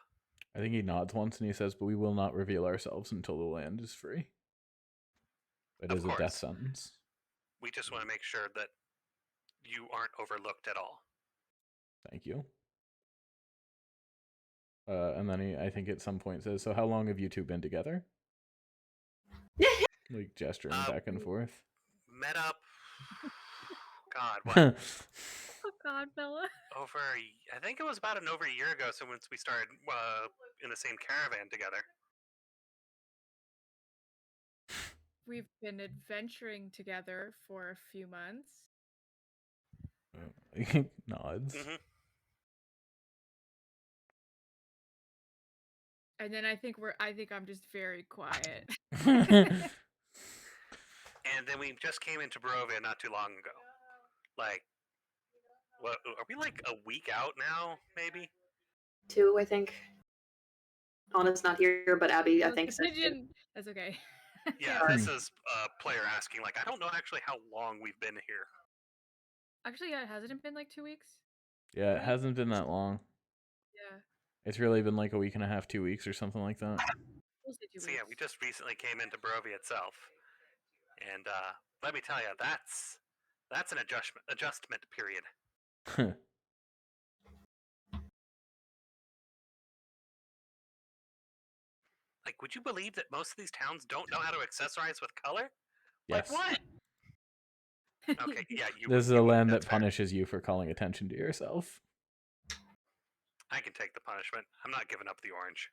I think he nods once and he says, "But we will not reveal ourselves until the land is free." It Of is a death course. sentence. We just want to make sure that you aren't overlooked at all. Thank you. And then he, I think at some point says, "So how long have you two been together?" Like gesturing back and forth. Met up. God, what? Oh God, Bella. I think it was about over a year ago. So once we started in the same caravan together. We've been adventuring together for a few months. Nods. Mm-hmm. And then I think I'm just very quiet. And then we just came into Barovia not too long ago. Like, what are we like a week out now? Maybe 2, I think. Anna's not here, but Abby, I think, said pigeon. That's okay. Yeah, this is a player asking. Like, I don't know actually how long we've been here. Actually, yeah, hasn't it been like 2 weeks? Yeah, it hasn't been that long. Yeah. It's really been like a week and a half, 2 weeks or something like that. We'll say 2 So weeks. yeah, we just recently came into Barovia itself, and let me tell you, that's an adjustment period. Like, would you believe that most of these towns don't know how to accessorize with color? Yes. Like what? Okay, yeah, This is you a would, land that that's fair. punishes you for calling attention to yourself. I can take the punishment. I'm not giving up the orange.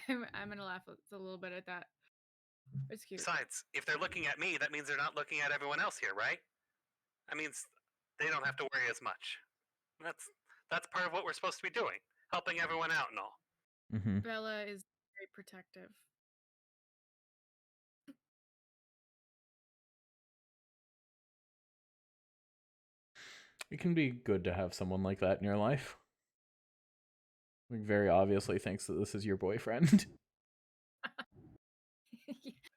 I'm gonna laugh a little bit at that. It's cute. Besides, if they're looking at me, that means they're not looking at everyone else here, right? That means they don't have to worry as much. That's part of what we're supposed to be doing, helping everyone out and all. Mm-hmm. Bella is very protective. It can be good to have someone like that in your life. Like, very obviously thinks that this is your boyfriend.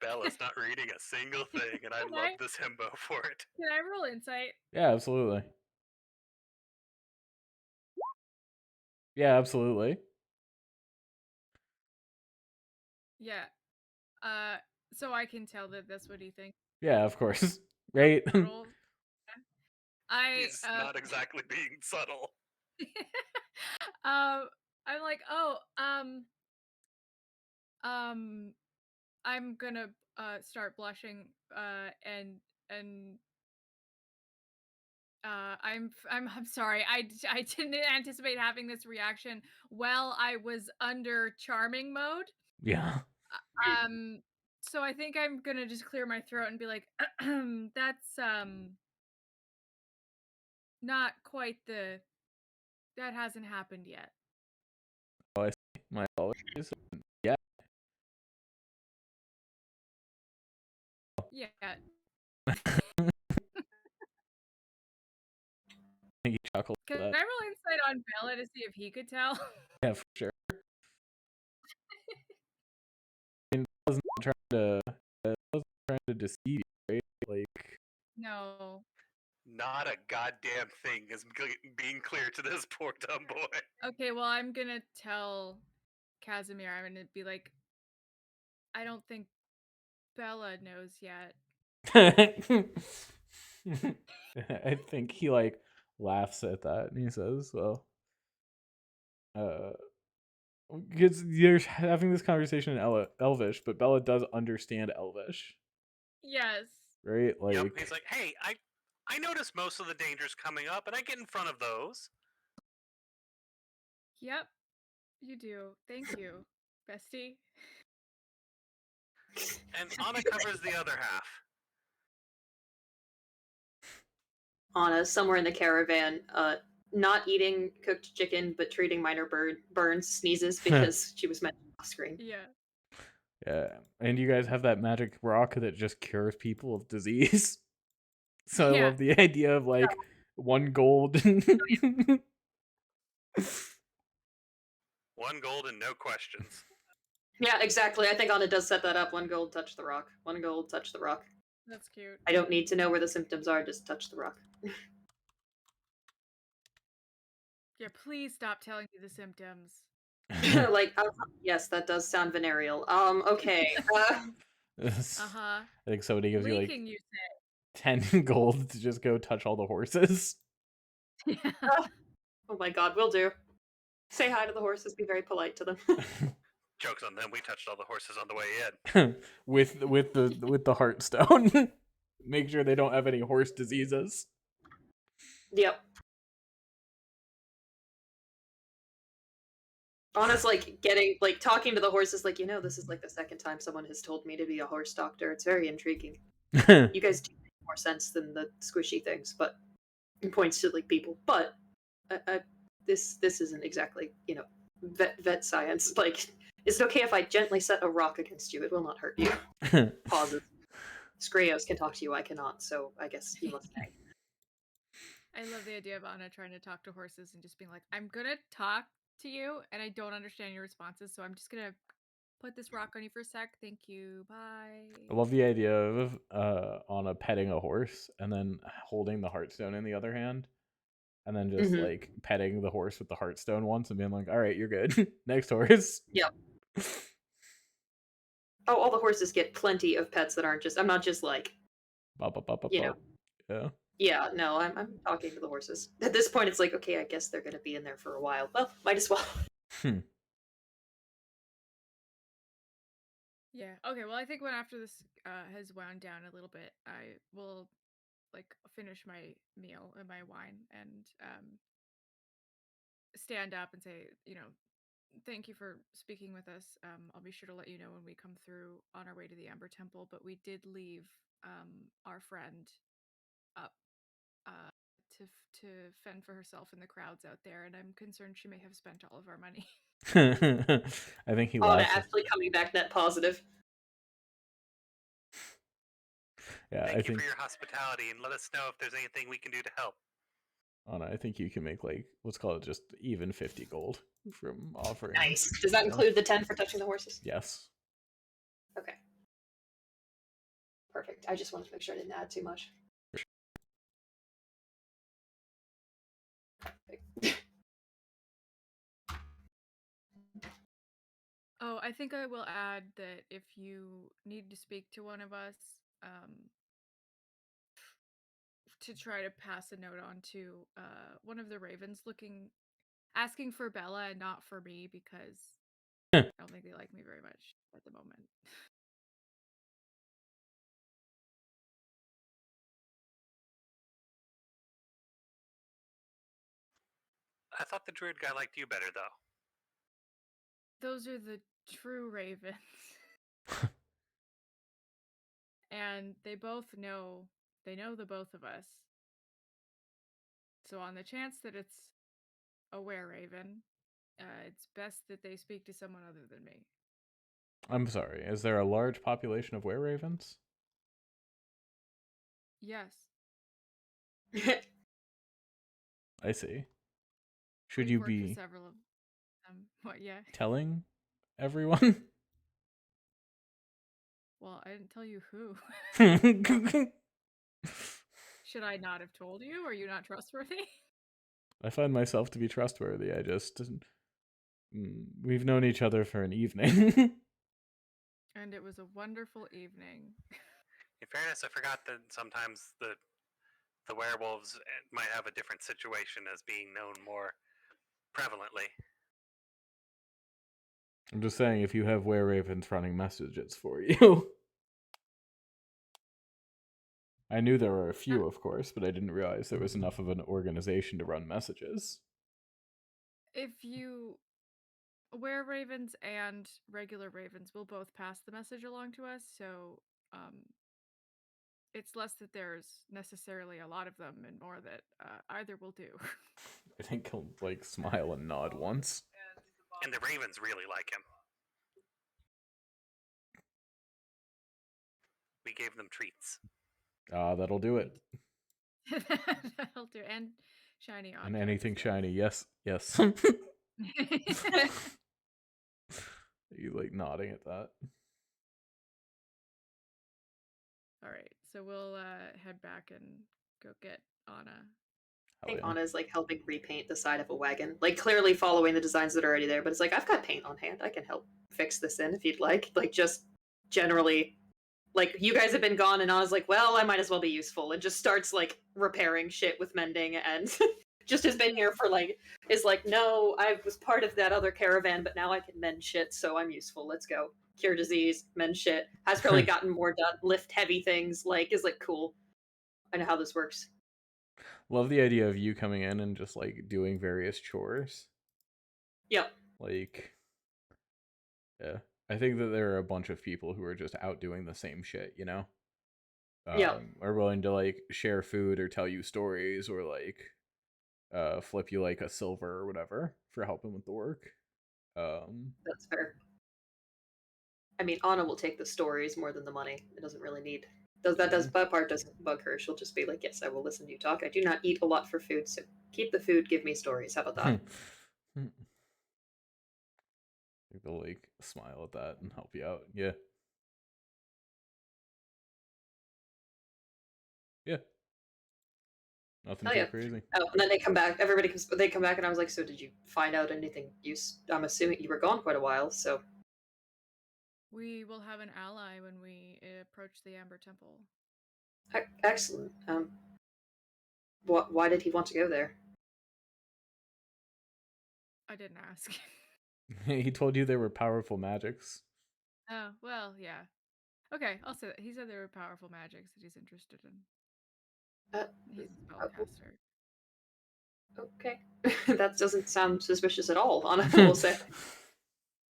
Bella's not reading a single thing, and I love this himbo for it. Can I roll insight? Yeah, absolutely. Yeah, absolutely. Yeah. So I can tell that that's what he thinks. Yeah, of course. Right? He's not exactly being subtle. I'm like, I'm gonna start blushing and I'm sorry. I didn't anticipate having this reaction while I was under charming mode. Yeah. So I think I'm gonna just clear my throat and be like, that's not quite that hasn't happened yet. Oh, I see. My apologies. Yeah. Yeah. I think he chuckled Can at I that. roll insight on Bella to see if he could tell? Yeah, for sure. I mean, I wasn't trying to deceive you, right? Like, No. Not a goddamn thing is being clear to this poor dumb boy. Okay, well, I'm gonna tell Casimir. I'm gonna be like, I don't think Bella knows yet. I think he like laughs at that and he says, "Well, because you're having this conversation in Elvish, but Bella does understand Elvish, Yes. right? Like, Yep, he's like, hey, I notice most of the dangers coming up, and I get in front of those. Yep, you do. Thank you, bestie. And Anna covers the other half. Anna somewhere in the caravan, not eating cooked chicken but treating minor burns, sneezes because she was mentioned off screen. Yeah. Yeah, and you guys have that magic rock that just cures people of disease. So I Yeah. love the idea of like 1 gold. 1 gold and no questions. Yeah, exactly. I think Anna does set that up. 1 gold, touch the rock. 1 gold, touch the rock. That's cute. I don't need to know where the symptoms are, just touch the rock. Yeah, please stop telling me the symptoms. Like, yes, that does sound venereal. Okay. Uh-huh. I think somebody gives you like Leaking, you 10 gold to just go touch all the horses. say. Yeah. Oh my god, will do. Say hi to the horses, be very polite to them. Joke's on them. We touched all the horses on the way in. with the heartstone. Make sure they don't have any horse diseases. Yep. Anna's like talking to the horses, like, this is like the second time someone has told me to be a horse doctor. It's very intriguing. You guys do make more sense than the squishy things, but it points to like people. But this isn't exactly vet science. Like, is it okay if I gently set a rock against you? It will not hurt you. Pauses. Skreos can talk to you. I cannot. So I guess you must stay. I love the idea of Anna trying to talk to horses and just being like, I'm gonna talk to you and I don't understand your responses, so I'm just gonna put this rock on you for a sec. Thank you. Bye. I love the idea of Anna petting a horse and then holding the heartstone in the other hand, and then just like petting the horse with the heartstone once and being like, "All right, you're good. Next horse." Yep. Oh, all the horses get plenty of pets that aren't just. I'm not just like. Yeah. Yeah, no, I'm talking to the horses. At this point, it's like, okay, I guess they're gonna be in there for a while. Well, might as well. Yeah. Okay. Well, I think when after this has wound down a little bit, I will like finish my meal and my wine and stand up and say, thank you for speaking with us. I'll be sure to let you know when we come through on our way to the Amber Temple. But we did leave our friend up to to fend for herself in the crowds out there, and I'm concerned she may have spent all of our money. I think he Anna laughs. actually coming back net positive. Yeah, Thank you for your hospitality, and let us know if there's anything we can do to help. Anna, I think you can make like, let's call it just even 50 gold from offering. Nice. Does that include the 10 for touching the horses? Yes. Okay. Perfect. I just wanted to make sure I didn't add too much. Oh, I think I will add that if you need to speak to one of us, to try to pass a note on to one of the ravens asking for Bella and not for me, because I don't think they like me very much at the moment. I thought the druid guy liked you better, though. Those are the true ravens. And they know the both of us. So on the chance that it's a were-raven, it's best that they speak to someone other than me. I'm sorry. Is there a large population of were-ravens? Yes. I see. Should We've you worked be with several of them? What? Yeah. telling everyone? Well, I didn't tell you who. I Should I not have told you? Are you not trustworthy? find myself to be trustworthy. We've known each other for an evening. And it was a wonderful evening. In fairness, I forgot that sometimes the werewolves might have a different situation as being known more prevalently. I'm just saying, if you have were-ravens running messages for you. I knew there were a few, of course, but I didn't realize there was enough of an organization to run messages. If you were-ravens and regular ravens will both pass the message along to us, so it's less that there's necessarily a lot of them, and more that either will do. I think he'll like smile and nod once. And the ravens really like him. We gave them treats. That'll do it. That'll do, and shiny objects. And anything shiny, yes, yes. You like nodding at that? All right, so we'll head back and go get Anna. I think Hell yeah. Anna's like helping repaint the side of a wagon, like clearly following the designs that are already there. But it's like, I've got paint on hand. I can help fix this in if you'd like. Like, just generally, like, you guys have been gone, and Anna's like, well, I might as well be useful, and just starts like repairing shit with mending, and just has been here for like, is like, no, I was part of that other caravan, but now I can mend shit, so I'm useful. Let's go. Cure disease, mend shit. Has probably gotten more done. Lift heavy things. Like, is like, cool. I know how this works. Love the idea of you coming in and just like doing various chores. Yep. Like, yeah, I think that there are a bunch of people who are just out doing the same shit, you know? Yeah. Are willing to like share food or tell you stories or like flip you like a silver or whatever for helping with the work. That's fair. I mean, Anna will take the stories more than the money. It doesn't really need. That part doesn't bug her. She'll just be like, yes, I will listen to you talk. I do not eat a lot for food, so keep the food, give me stories. How about that? They'll like smile at that and help you out. Yeah. Yeah. Nothing Hell too yeah. crazy. Oh, and then they come back. Everybody comes. They come back, and I was like, so did you find out anything? I'm assuming you were gone quite a while, so. We will have an ally when we approach the Amber Temple. Excellent. Why did he want to go there? I didn't ask. He told you there were powerful magics. Oh, well, yeah. Okay, I'll say that. He said there were powerful magics that he's interested in. He's a spellcaster. Okay. That doesn't sound suspicious at all, Anna will say.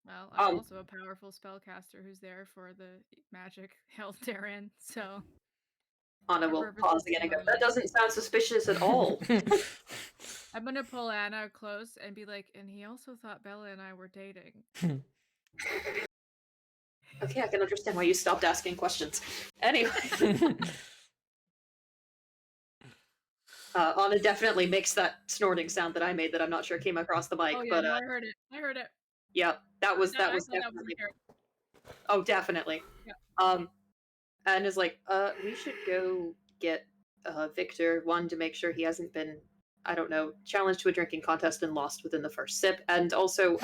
Well, I'm also a powerful spellcaster who's there for the magic held therein, so... Anna will pause again and go, that doesn't sound suspicious at all. I'm gonna pull Anna close and be like, and he also thought Bella and I were dating. Okay, I can understand why you stopped asking questions. Anyway. Anna definitely makes that snorting sound that I made that I'm not sure came across the mic. Oh yeah, but no, I heard it. I heard it. Yeah, that was No, I definitely. thought that was weird. Oh, definitely. Yeah. And is like, we should go get Victor, one, to make sure he hasn't been, I don't know, challenged to a drinking contest and lost within the first sip, and also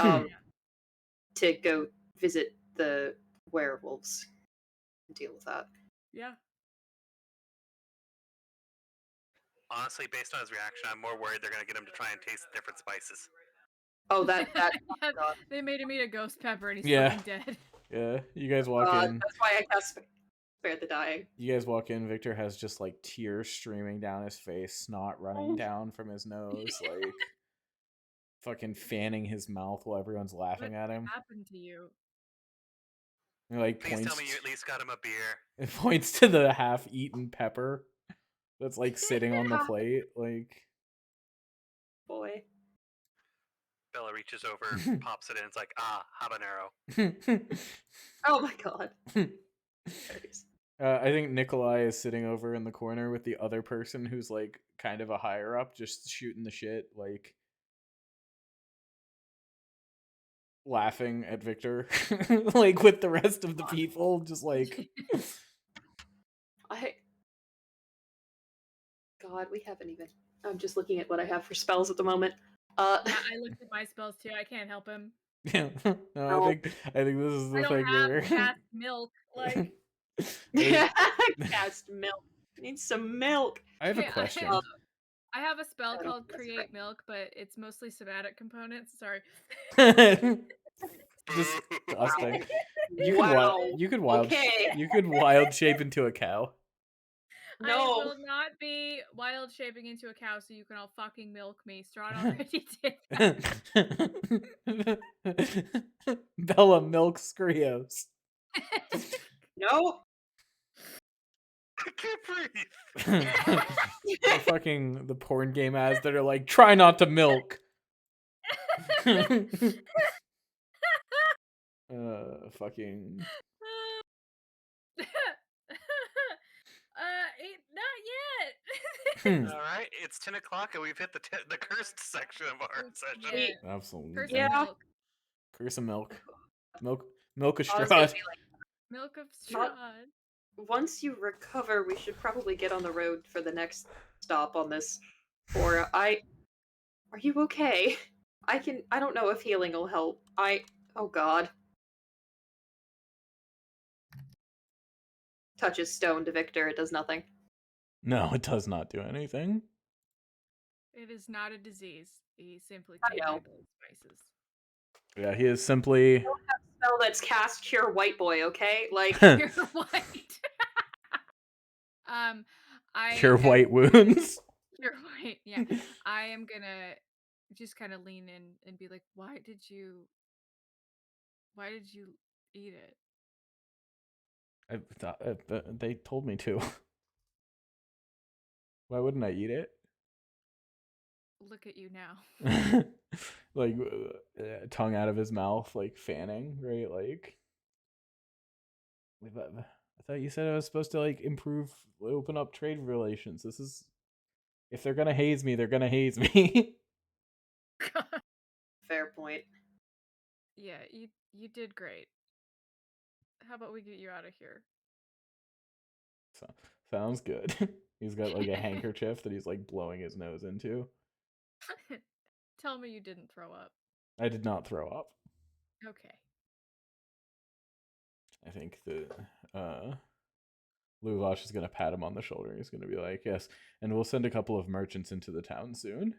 to go visit the werewolves and deal with that. Yeah. Honestly, based on his reaction, I'm more worried they're going to get him to try and taste different spices. Oh, that they made him eat a ghost pepper and he's Yeah. fucking dead. Yeah, you guys walk in. That's why I cast Spare the Dying. You guys walk in. Victor has just like tears streaming down his face, snot running down from his nose, like fucking fanning his mouth while everyone's laughing at him. What happened to you? He, like, Please tell me you at least got him a beer. It points to the half-eaten pepper that's like sitting on the plate, like. Boy. Bella reaches over, pops it in. It's like, habanero. Oh my god. I think Nikolai is sitting over in the corner with the other person who's like kind of a higher up, just shooting the shit, like laughing at Victor, like with the rest of the people, just like. God, we haven't even. I'm just looking at what I have for spells at the moment. Yeah, I looked at my spells too. I can't help him. Yeah, no, I think this is the thing I where. don't have cast milk, like. Cast milk. I need some milk. I have a question. I have a spell called Create Milk, but it's mostly somatic components. Sorry. Disgusting. Wow. You could wild shape into a cow. No. I will not be wild shaping into a cow so you can all fucking milk me. Strahd already did that. Bella milk Skrios. No. I can't breathe. The porn game ads that are like, try not to milk. Fucking. Not Hmm. yet. All right, it's 10 o'clock and we've hit the cursed section of our session. Yeah. Absolutely. Curse Yeah. of milk. Curse of milk. Milk of I was gonna Strahd. be like, Milk of Not- Strahd. once you recover, we should probably get on the road for the next stop on this. Or are you okay? I don't know if healing will help. Oh god. Touches stone to Victor, it does nothing. No, it does not do anything. It is not a disease. He simply I can't know. handle the spices. Yeah, he is simply. Spell that's cast cure white boy, okay? Like You're white. I Cure am- white wounds. You're white. Yeah. I am gonna just kind of lean in and be like, why did you eat it? They told me to. Why wouldn't I eat it? Look at you now. Like tongue out of his mouth, like fanning, right? Like I thought you said I was supposed to like open up trade relations. This is if they're gonna haze me, they're gonna haze me. fair point. Yeah, you did great. How about we get you out of here? So, sounds good. He's got like a handkerchief that he's like blowing his nose into. Tell me you didn't throw up. I did not throw up. Okay. I think the Luvash is gonna pat him on the shoulder. He's gonna be like, "Yes, and we'll send a couple of merchants into the town soon."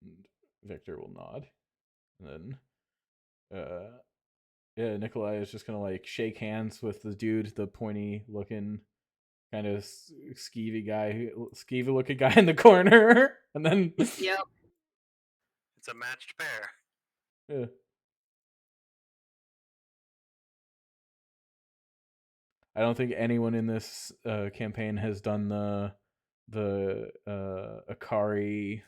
And Victor will nod, and then yeah, Nikolai is just gonna like shake hands with the dude, the pointy looking, kind of skeevy looking guy in the corner, and then Yep. It's a matched pair. yeah. I don't think anyone in this campaign has done the Akari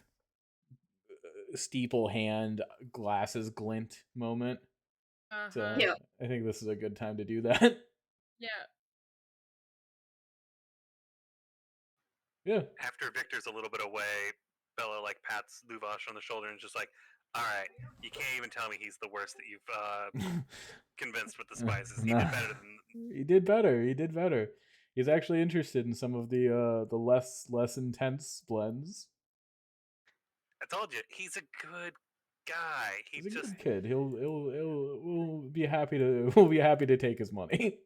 steeple hand glasses glint moment. So Yeah. I think this is a good time to do that. Yeah. Yeah. After Victor's a little bit away, Bella like pats Luvash on the shoulder and is just like, "All right, you can't even tell me he's the worst that you've convinced with the spices. He Nah. did better than." He did better. He did better. He's actually interested in some of the less intense blends. I told you, he's a good guy. He's a good kid. We'll be happy to take his money.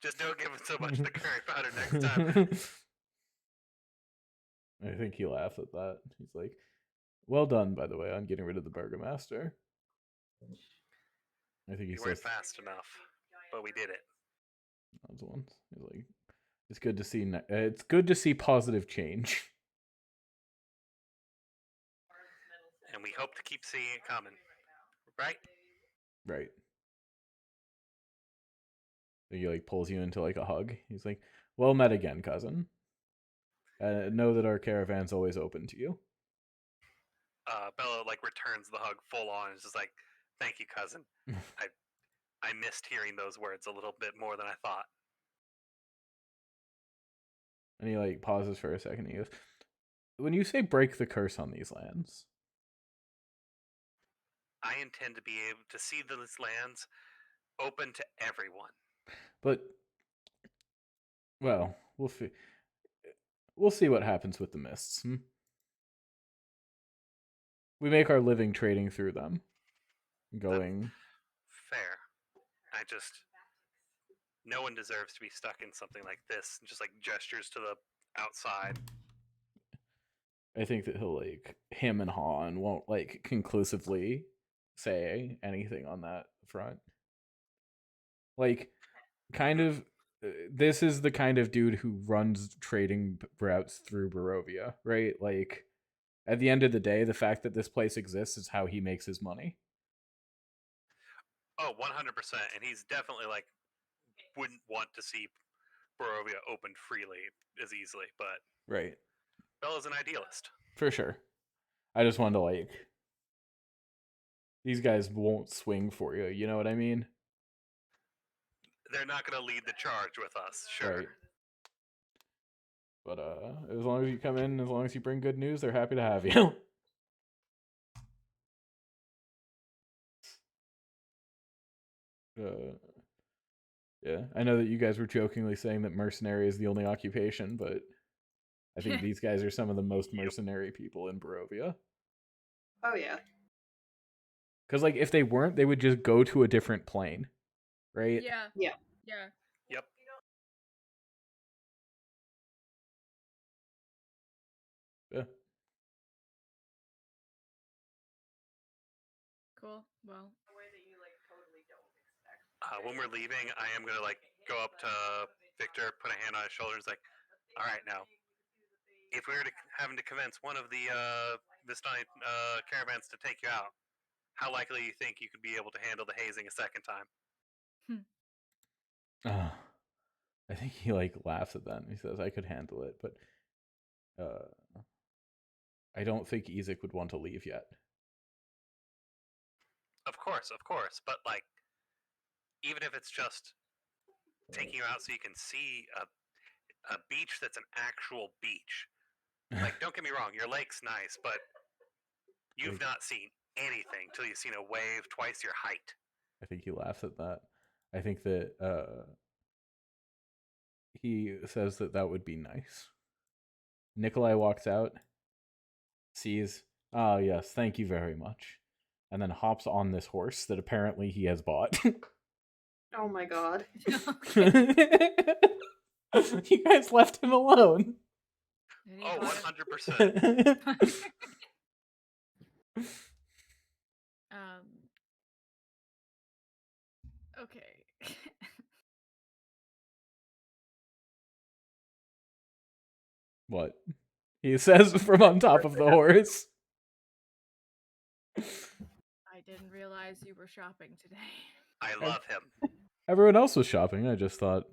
Just don't give him so much of the curry powder next time. I think he laughs at that. He's like, "Well done, by the way, on getting rid of the Burgomaster." I think he We weren't says fast enough, but we did it. those ones. He's like, "It's good to see. It's good to see positive change." And we hope to keep seeing it coming. Right? Right. He like pulls you into like a hug. He's like, "Well met again, cousin. Know that our caravan's always open to you." Bella like returns the hug full on. It's just like, "Thank you, cousin. I missed hearing those words a little bit more than I thought." And he like pauses for a second. He goes, "When you say break the curse on these lands, I intend to be able to see these lands open to everyone." but well, we'll see what happens with the mists. We make our living trading through them. Going fair. I just no one deserves to be stuck in something like this. Just like gestures to the outside. I think that he'll like him and haw and won't like conclusively say anything on that front. Like, kind of, this is the kind of dude who runs trading routes through Barovia, right? Like, at the end of the day, the fact that this place exists is how he makes his money. Oh, 100%. And he's definitely like want to see Barovia opened freely as easily, but Right. Bella's an idealist. For sure. I just wanted to like, these guys won't swing for you. You know what I mean? They're not going to lead the charge with us, sure. Right. But as long as you come in, as long as you bring good news, they're happy to have you. Yeah, I know that you guys were jokingly saying that mercenary is the only occupation, but I think these guys are some of the most mercenary people in Barovia. Oh yeah. Because like if they weren't, they would just go to a different plane, right? Yeah. Yeah. Yeah. Yep. Yeah. Cool. Well, A way that you like totally don't expect. When we're leaving, I am going to like go up to Victor, put a hand on his shoulder, and like, all right, now, if we were having to convince one of the Vistani caravans to take you out, how likely do you think you could be able to handle the hazing a second time? I think he like laughs at that and he says, I could handle it, but I don't think Ezek would want to leave yet. Of course, but like, even if it's just taking you out so you can see a beach that's an actual beach. Like, don't get me wrong, your lake's nice, but you've Like- not seen anything till you've seen a wave twice your height. I think he laughs at that. I think that he says that that would be nice. Nikolai walks out, sees, ah, yes, thank you very much, and then hops on this horse that apparently he has bought. Oh my god. You guys left him alone. Oh, 100%. Okay. What? He says from on top of the horse. I didn't realize you were shopping today. I love him. Everyone else was shopping. I just thought,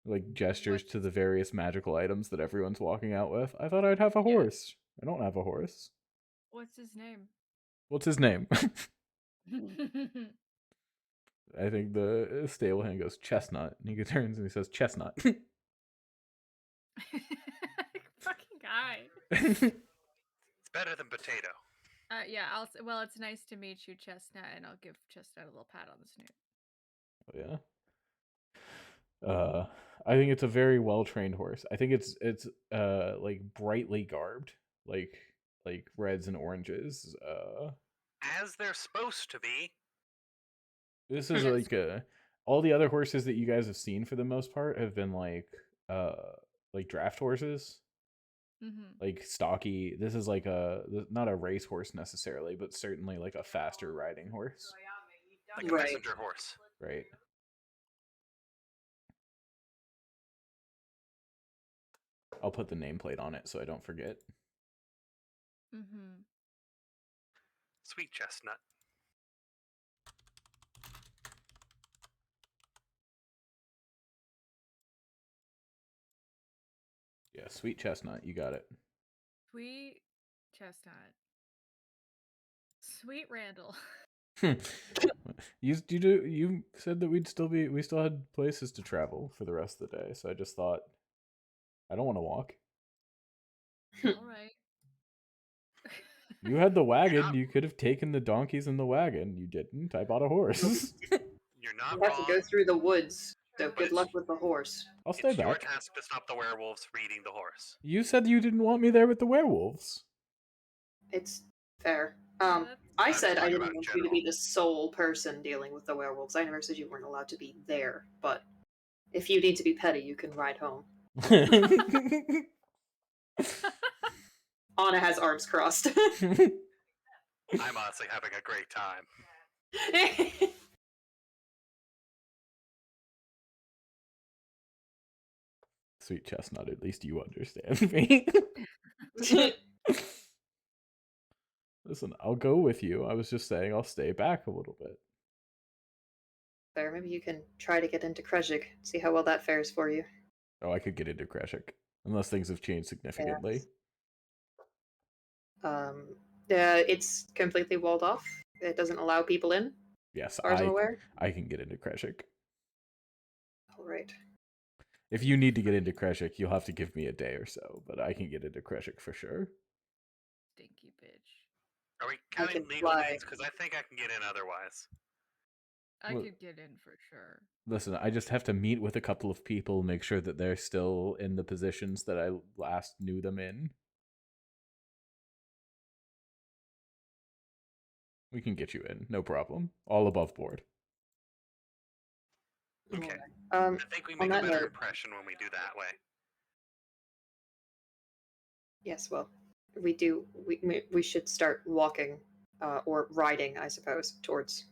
like, gestures to the various magical items that everyone's walking out with. I thought I'd have a horse. I don't have a horse. What's his name? What's his name? I think the stable hand goes Chestnut, and he turns and he says Chestnut. Fucking guy. It's better than potato. Yeah, well, it's nice to meet you, Chestnut, and I'll give Chestnut a little pat on the snoot. Oh, yeah. I think it's a very well trained horse. I think it's like brightly garbed, like reds and oranges. As they're supposed to be. This is Yes. like all the other horses that you guys have seen for the most part have been like draft horses. Mm-hmm. Like stocky. This is like not a race horse necessarily, but certainly like a faster riding horse. Like a Right. messenger horse. Right. I'll put the nameplate on it so I don't forget. Mm-hmm. Sweet Chestnut. Yeah, Sweet Chestnut, you got it. Sweet Chestnut. Sweet Randall. You said that we still had places to travel for the rest of the day, so I just thought I don't want to walk. All right. You had the wagon. You could have taken the donkeys in the wagon. You didn't. I bought a horse. You're not You have to wrong. go through the woods, so But good it's- luck with the horse. I'll stay It's your back. task to stop the werewolves from eating the horse. You said you didn't want me there with the werewolves. It's fair. That's- I I'm said I talking didn't about in want you to be general. the sole person dealing with the werewolves. I never said you weren't allowed to be there, but if you need to be petty, you can ride home. Anna has arms crossed. I'm honestly having a great time. Sweet Chestnut, at least you understand me. Listen, I'll go with you. I was just saying I'll stay back a little bit. fair. Maybe you can try to get into Krezhik, see how well that fares for you. Oh, I could get into Kreshik. Unless things have changed significantly. It's completely walled off. It doesn't allow people in, Yes, as far as I'm aware. I can get into Kreshik. All right. If you need to get into Kreshik, you'll have to give me a day or so, but I can get into Kreshik for sure. Stinky bitch. Are we I counting can legal fly. means? Because I think I can get in otherwise. I Well- could get in for sure. Listen, I just have to meet with a couple of people, make sure that they're still in the positions that I last knew them in. We can get you in, no problem. All above board. Okay. I I think we on make a that better note, impression when we do that way. yes, well, we do. We should start walking, or riding, I suppose, towards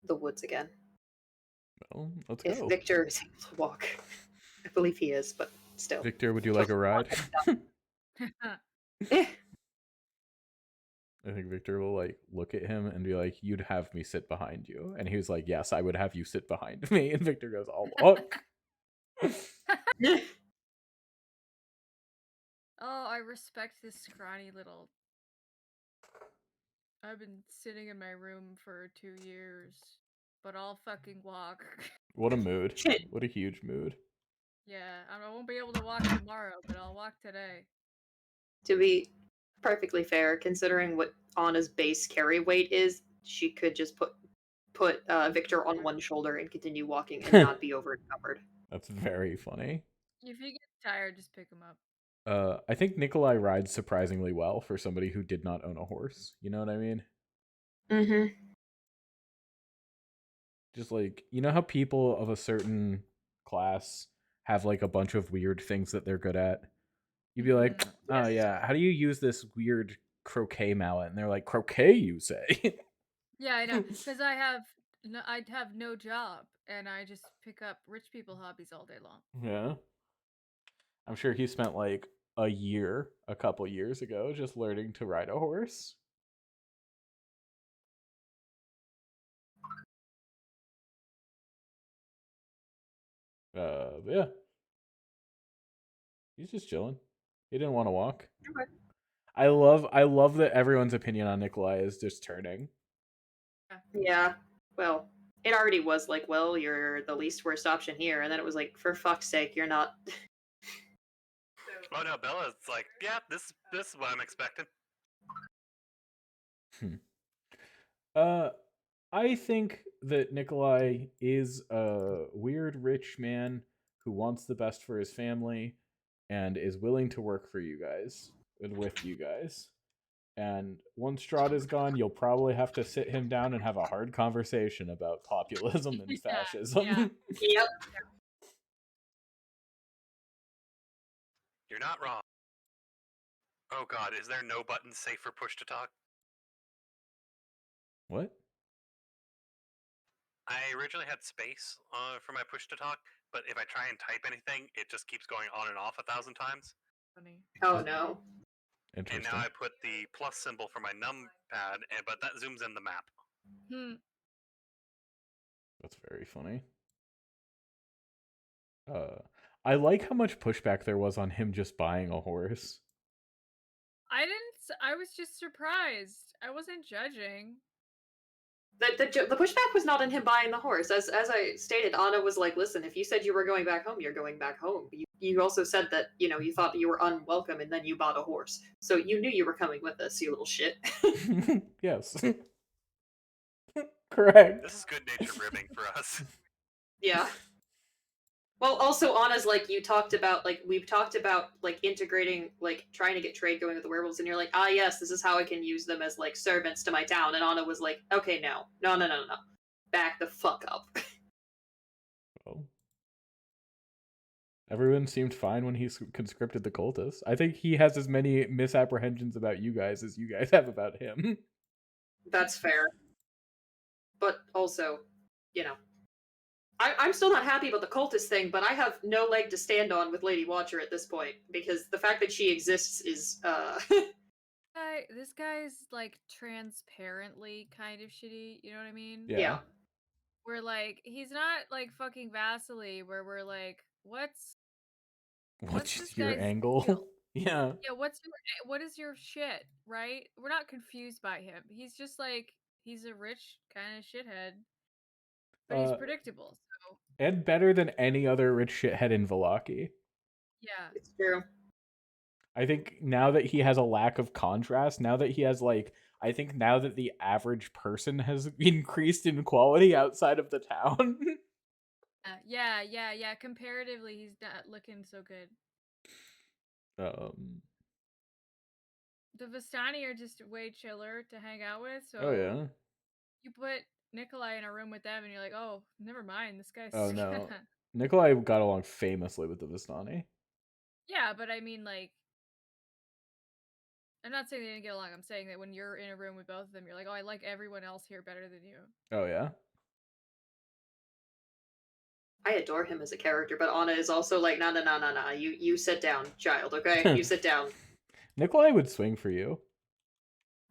the woods again. Well, let's If go. Victor is able to walk, I believe he is, but still. Victor, would you like a ride? Eh, I think Victor will like look at him and be like, "You'd have me sit behind you," and he was like, "Yes, I would have you sit behind me." And Victor goes, "I'll walk." Oh, I respect this scrawny little. I've been sitting in my room for 2 years, but I'll fucking walk. What a mood! What a huge mood. Yeah, I won't be able to walk tomorrow, but I'll walk today. To be perfectly fair, considering what Anna's base carry weight is, she could just put Victor on one shoulder and continue walking and not be over encumbered. That's very funny. If you get tired, just pick him up. I think Nikolai rides surprisingly well for somebody who did not own a horse. You know what I mean? Mm-hmm. Just like, you know how people of a certain class have like a bunch of weird things that they're good at? You'd be like, Mhm. "Oh Yes. yeah, how do you use this weird croquet mallet?" And they're like, "Croquet, you say?" Yeah, I know, because I'd have no job, and I just pick up rich people hobbies all day long. Yeah. I'm sure he spent like a couple years ago, just learning to ride a horse. But yeah. He's just chilling. He didn't want to walk. Okay. I love that everyone's opinion on Nikolai is just turning. Yeah. Well, it already was like, well, you're the least worst option here, and then it was like, for fuck's sake, you're not. Oh no, Bella's like, yeah, this is what I'm expecting. I think that Nikolai is a weird rich man who wants the best for his family and is willing to work for you guys and with you guys. And once Strahd is gone, you'll probably have to sit him down and have a hard conversation about populism and Yeah, fascism. yeah. Yep. You're not wrong. Oh god, is there no button safe for push to talk? What? I originally had space for my push to talk, but if I try and type anything, it just keeps going on and off 1,000 times. Funny. Oh no. And Interesting. now I put the plus symbol for my numpad, but that zooms in the map. Hmm. That's very funny. I like how much pushback there was on him just buying a horse. I was just surprised. I wasn't judging. The pushback was not in him buying the horse. As I stated, Anna was like, listen, if you said you were going back home, you're going back home. You also said that, you thought you were unwelcome and then you bought a horse. So you knew you were coming with us, you little shit. Yes. Correct. This is good natured ribbing for us. Yeah. Well, also Anna's like, we've talked about like integrating, like trying to get trade going with the werewolves, and you're like, ah yes, this is how I can use them as like servants to my town. And Anna was like, okay, no. Back the fuck up. Well, everyone seemed fine when he conscripted the cultists. I think he has as many misapprehensions about you guys as you guys have about him. That's fair. But also, I'm still not happy about the cultist thing, but I have no leg to stand on with Lady Watcher at this point, because the fact that she exists is, This guy's like transparently kind of shitty. You know what I mean? Yeah. Yeah. We're like, he's not like fucking Vasily, where we're like, what's What's this your guy's angle? deal? Yeah. Yeah, what is your shit, right? We're not confused by him. He's just like, he's a rich kind of shithead, but he's predictable. So And better than any other rich shithead in Vallaki. yeah, It's true. I think now that he has a lack of contrast, now that he has like, I think now that the average person has increased in quality outside of the town. yeah. Comparatively, he's not looking so good. The Vistani are just way chiller to hang out with. So Oh yeah. you put Nikolai in a room with them, and you're like, oh, never mind, this guy's. Oh no. Nikolai got along famously with the Vistani. Yeah, but I mean, like, I'm not saying they didn't get along. I'm saying that when you're in a room with both of them, you're like, oh, I like everyone else here better than you. Oh yeah. I adore him as a character, but Anna is also like, no. You sit down, child. Okay, you sit down. Nikolai would swing for you.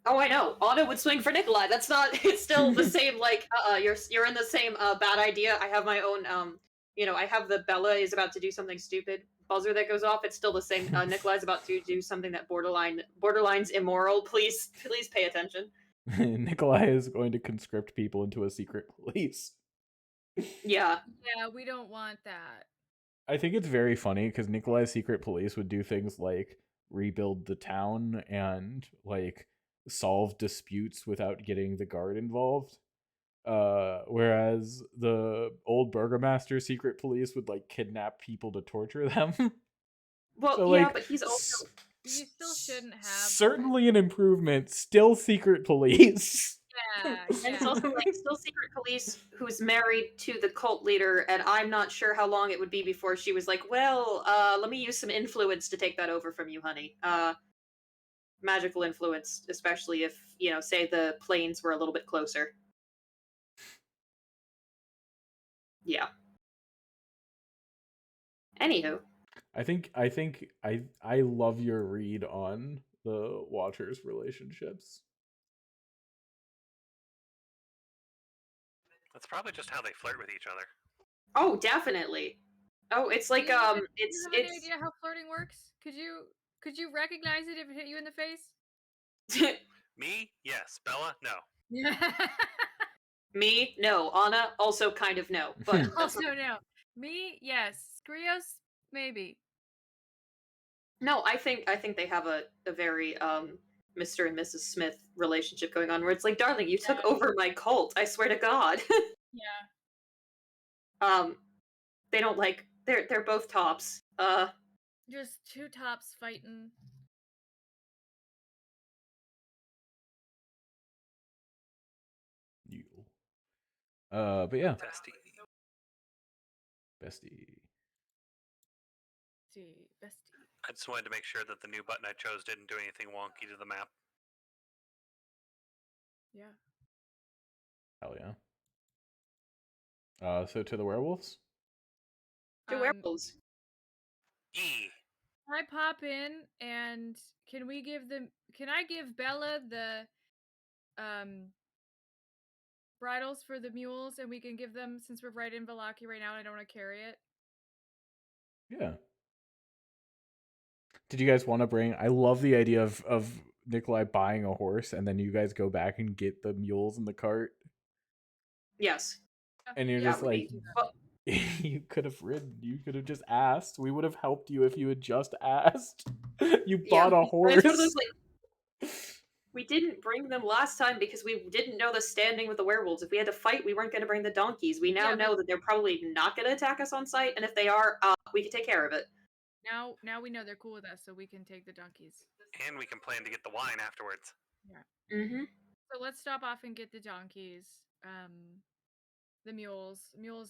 Oh, I know. Anna would swing for Nikolai. That's not. It's still the same. Like, you're in the same bad idea. I have my own. I have the Bella is about to do something stupid buzzer that goes off. It's still the same. Nikolai's about to do something that borderlines immoral. Please pay attention. Nikolai is going to conscript people into a secret police. Yeah. Yeah, we don't want that. I think it's very funny because Nikolai's secret police would do things like rebuild the town and like solve disputes without getting the guard involved. Whereas the old burgomaster secret police would like kidnap people to torture them. Well, So, yeah, like, but he's also. You still shouldn't have. Certainly an improvement. Still secret police. Yeah. And it's also like still secret police who's married to the cult leader, and I'm not sure how long it would be before she was like, well, let me use some influence to take that over from you, honey. Magical influence, especially if, say the planes were a little bit closer. Yeah. Anywho. I love your read on the Watchers' relationships. That's probably just how they flirt with each other. Oh, definitely. Oh, it's like Do you have it's any idea how flirting works? Could you recognize it if it hit you in the face? Me? Yes. Bella? No. Yeah. Me? No. Anna? Also kind of no. But Also no. Me? Yes. Skrios? Maybe. no, I think they have a very Mr. and Mrs. Smith relationship going on where it's like, darling, you took over my cult. I swear to God. Yeah. They don't like they're both tops. Just two tops fighting. You. But yeah. Testy. Bestie. Bestie. I just wanted to make sure that the new button I chose didn't do anything wonky to the map. Yeah. Hell yeah. So to the werewolves? To werewolves. E. Can I pop in and can I give Bella the bridles for the mules, and we can give them, since we're right in Vallaki right now and I don't want to carry it? Yeah. Did you guys want to bring? I love the idea of Nikolai buying a horse and then you guys go back and get the mules in the cart. Yes. And you're just like, you could have ridden. You could have just asked. We would have helped you if you had just asked. You bought a horse. We didn't bring them last time because we didn't know the standing with the werewolves. If we had to fight, we weren't going to bring the donkeys. We now know that they're probably not going to attack us on sight, and if they are, we can take care of it. Now we know they're cool with us, so we can take the donkeys. And we can plan to get the wine afterwards. Yeah. Mm-hmm. So let's stop off and get the donkeys. The mules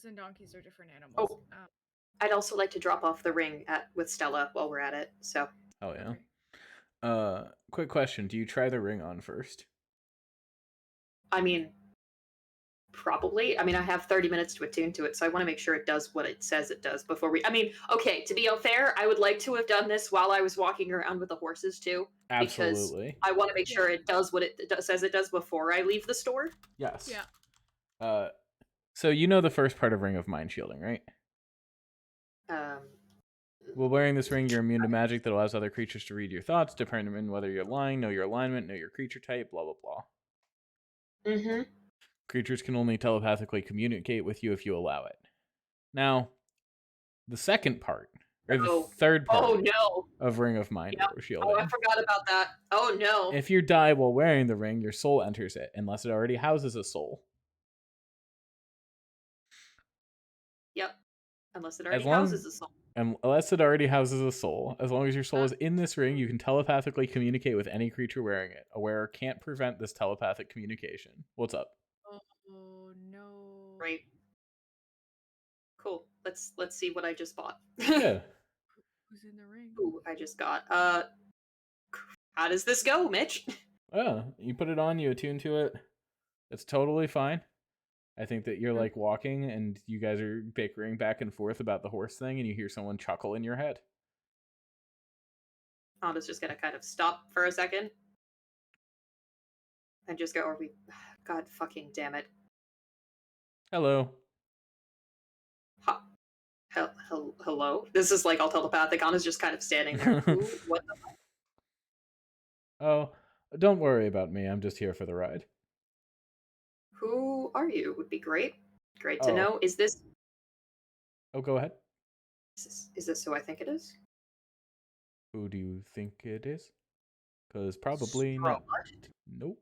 and donkeys are different animals. Oh, I'd also like to drop off the ring with Stella while we're at it. So. Oh yeah. Okay. Quick question: do you try the ring on first? I mean, probably. I mean, I have 30 minutes to attune to it, so I want to make sure it does what it says it does before we. I mean, okay. To be fair, I would like to have done this while I was walking around with the horses too. Absolutely. Because I want to make sure it does what it says it does before I leave the store. Yes. Yeah. So you know the first part of Ring of Mind Shielding, right? While wearing this ring, you're immune to magic that allows other creatures to read your thoughts, determine whether you're lying, know your alignment, know your creature type, blah, blah, blah. Mm-hmm. Creatures can only telepathically communicate with you if you allow it. Now, the second part, or the third part of Ring of Mind Shielding. Oh, I forgot about that. Oh, no. If you die while wearing the ring, your soul enters it, unless it already houses a soul. Yep. Unless it already houses a soul. Unless it already houses a soul. As long as your soul is in this ring, you can telepathically communicate with any creature wearing it. A wearer can't prevent this telepathic communication. What's up? Oh no. Right. Cool. Let's see what I just bought. Yeah. Who's in the ring? Ooh, I just got. How does this go, Mitch? Oh, you put it on, you attune to it. It's totally fine. I think that you're like walking and you guys are bickering back and forth about the horse thing and you hear someone chuckle in your head. Anna's just gonna kind of stop for a second. And just go, God fucking damn it. Hello. Hello? This is like all telepathic. Anna's just kind of standing there. Who? What the fuck? Oh, don't worry about me. I'm just here for the ride. Who are you? Would be great. Great to know. Is this... Oh, go ahead. Is this who I think it is? Who do you think it is? Because probably Strahd. not. Nope.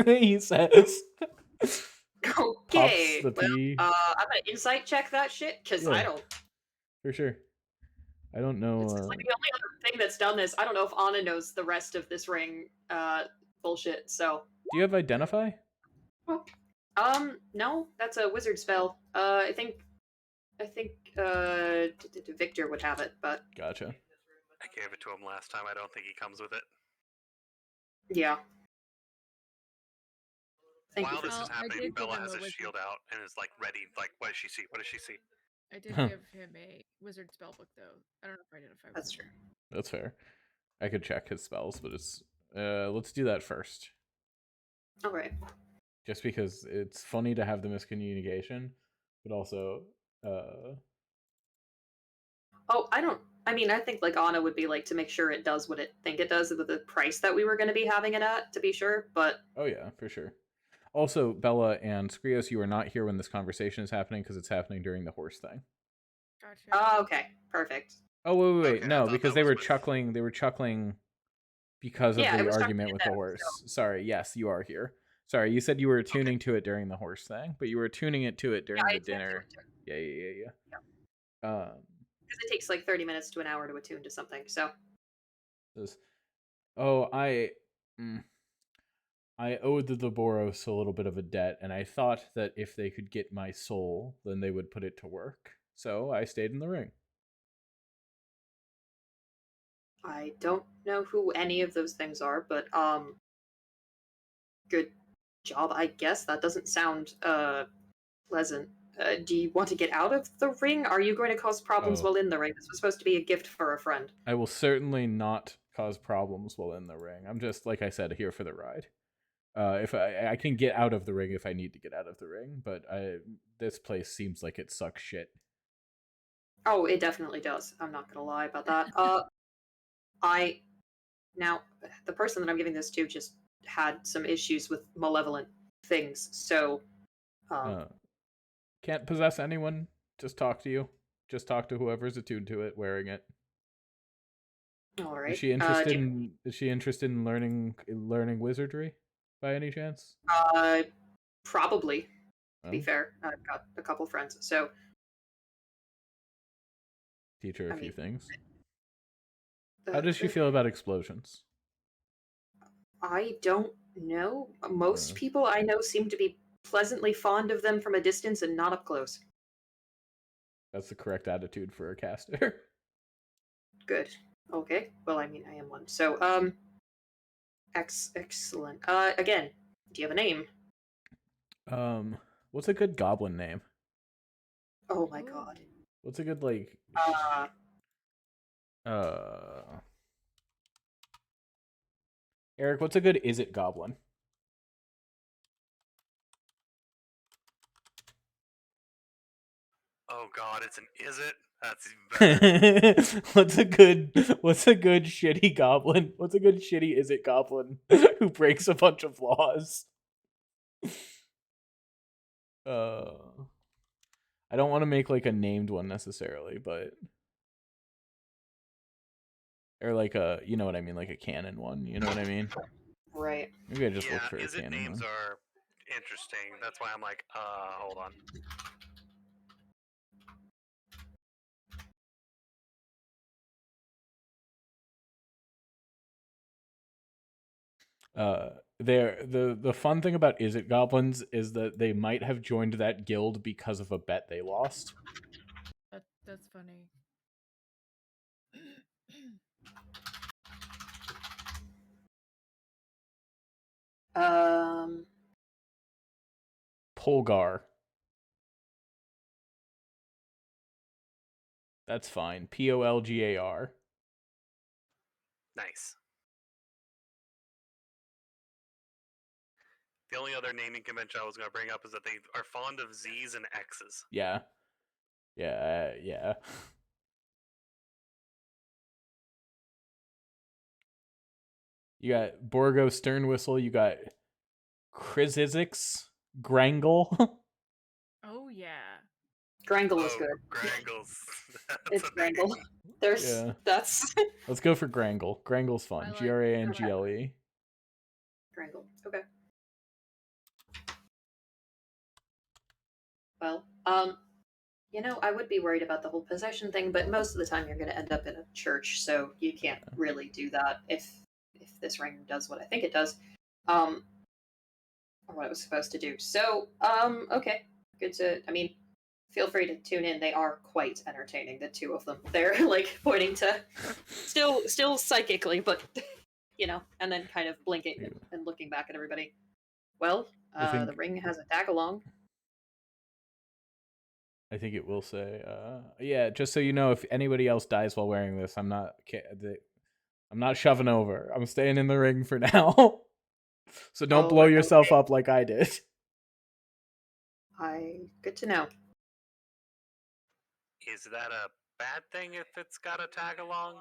He says. Okay. Pops the pea. I'm gonna insight check that shit, because I don't... For sure. I don't know. It's like the only other thing that's done this. I don't know if Anna knows the rest of this ring bullshit, so... Do you have Identify? No, that's a wizard spell. I think Victor would have it, but... Gotcha. I gave it to him last time. I don't think he comes with it. Yeah. While this is happening, Bella has a shield out and is like ready. Like, what does she see? What does she see? I did give him a wizard spellbook though. I don't know if I identify. That's true. That's fair. I could check his spells, but it's let's do that first. Okay. Just because it's funny to have the miscommunication, but also Oh, I think like Anna would be like to make sure it does what it think it does at the price that we were going to be having it at, to be sure, but... Oh yeah, for sure. Also, Bella and Skrios, you are not here when this conversation is happening because it's happening during the horse thing. Gotcha. Oh, okay. Perfect. Oh, wait. Okay, No, because they were chuckling. They were chuckling because of the argument with the horse. So. Sorry. Yes, you are here. Sorry, you said you were attuning to it during the horse thing, but you were tuning it to it during the dinner. Yeah. Because it takes like 30 minutes to an hour to attune to something, so... I owed the Boros a little bit of a debt, and I thought that if they could get my soul, then they would put it to work. So I stayed in the ring. I don't know who any of those things are, but good job, I guess. That doesn't sound pleasant. Do you want to get out of the ring? Are you going to cause problems while in the ring? This was supposed to be a gift for a friend. I will certainly not cause problems while in the ring. I'm just, like I said, here for the ride. If I can get out of the ring if I need to get out of the ring, but this place seems like it sucks shit. Oh, it definitely does. I'm not gonna lie about that. Now, the person that I'm giving this to just had some issues with malevolent things, so... Can't possess anyone. Just talk to you. Just talk to whoever's attuned to it, wearing it. All right. Is she interested in? Is she interested in learning wizardry, by any chance? Probably. To be fair, I've got a couple friends, so... Teach her a few things. How does she feel about explosions? I don't know. Most people I know seem to be pleasantly fond of them from a distance and not up close. That's the correct attitude for a caster. Good. Okay. Well, I mean, I am one. So, excellent. Again, do you have a name? What's a good goblin name? Oh my god. What's a good, like... Eric, what's a good is it goblin? Oh God, it's an is it? That's even better. what's a good shitty goblin? What's a good shitty is it goblin who breaks a bunch of laws? I don't want to make like a named one necessarily, but or like a, you know what I mean, like a canon one. You know what I mean? Right. Maybe I just look Yeah, for a is it canon names one. are interesting. That's why I'm like, hold on. The fun thing about Is It Goblins is that they might have joined that guild because of a bet they lost. That's funny. Um, Polgar. That's fine. Polgar. Nice. The only other naming convention I was going to bring up is that they are fond of Z's and X's. Yeah. Yeah. You got Borgo Sternwhistle. You got Chrysizics, Grangle. Oh yeah. Grangle is Oh, good. Grangles. That's It's a name. Grangle. There's Yeah. that's Let's go for Grangle. Grangle's fun. I like Grangle. Grangle. Okay. Well, I would be worried about the whole possession thing, but most of the time you're going to end up in a church, so you can't really do that if this ring does what I think it does, or what it was supposed to do. So, okay, good to. I mean, feel free to tune in. They are quite entertaining, the two of them. They're like pointing to, still psychically, but and then kind of blinking and looking back at everybody. Well, the ring has a tag along. I think it will say, yeah, just so you know, if anybody else dies while wearing this, I'm not shoving over. I'm staying in the ring for now. So don't blow yourself Okay. up like I did. Good to know. Is that a bad thing if it's got a tag along?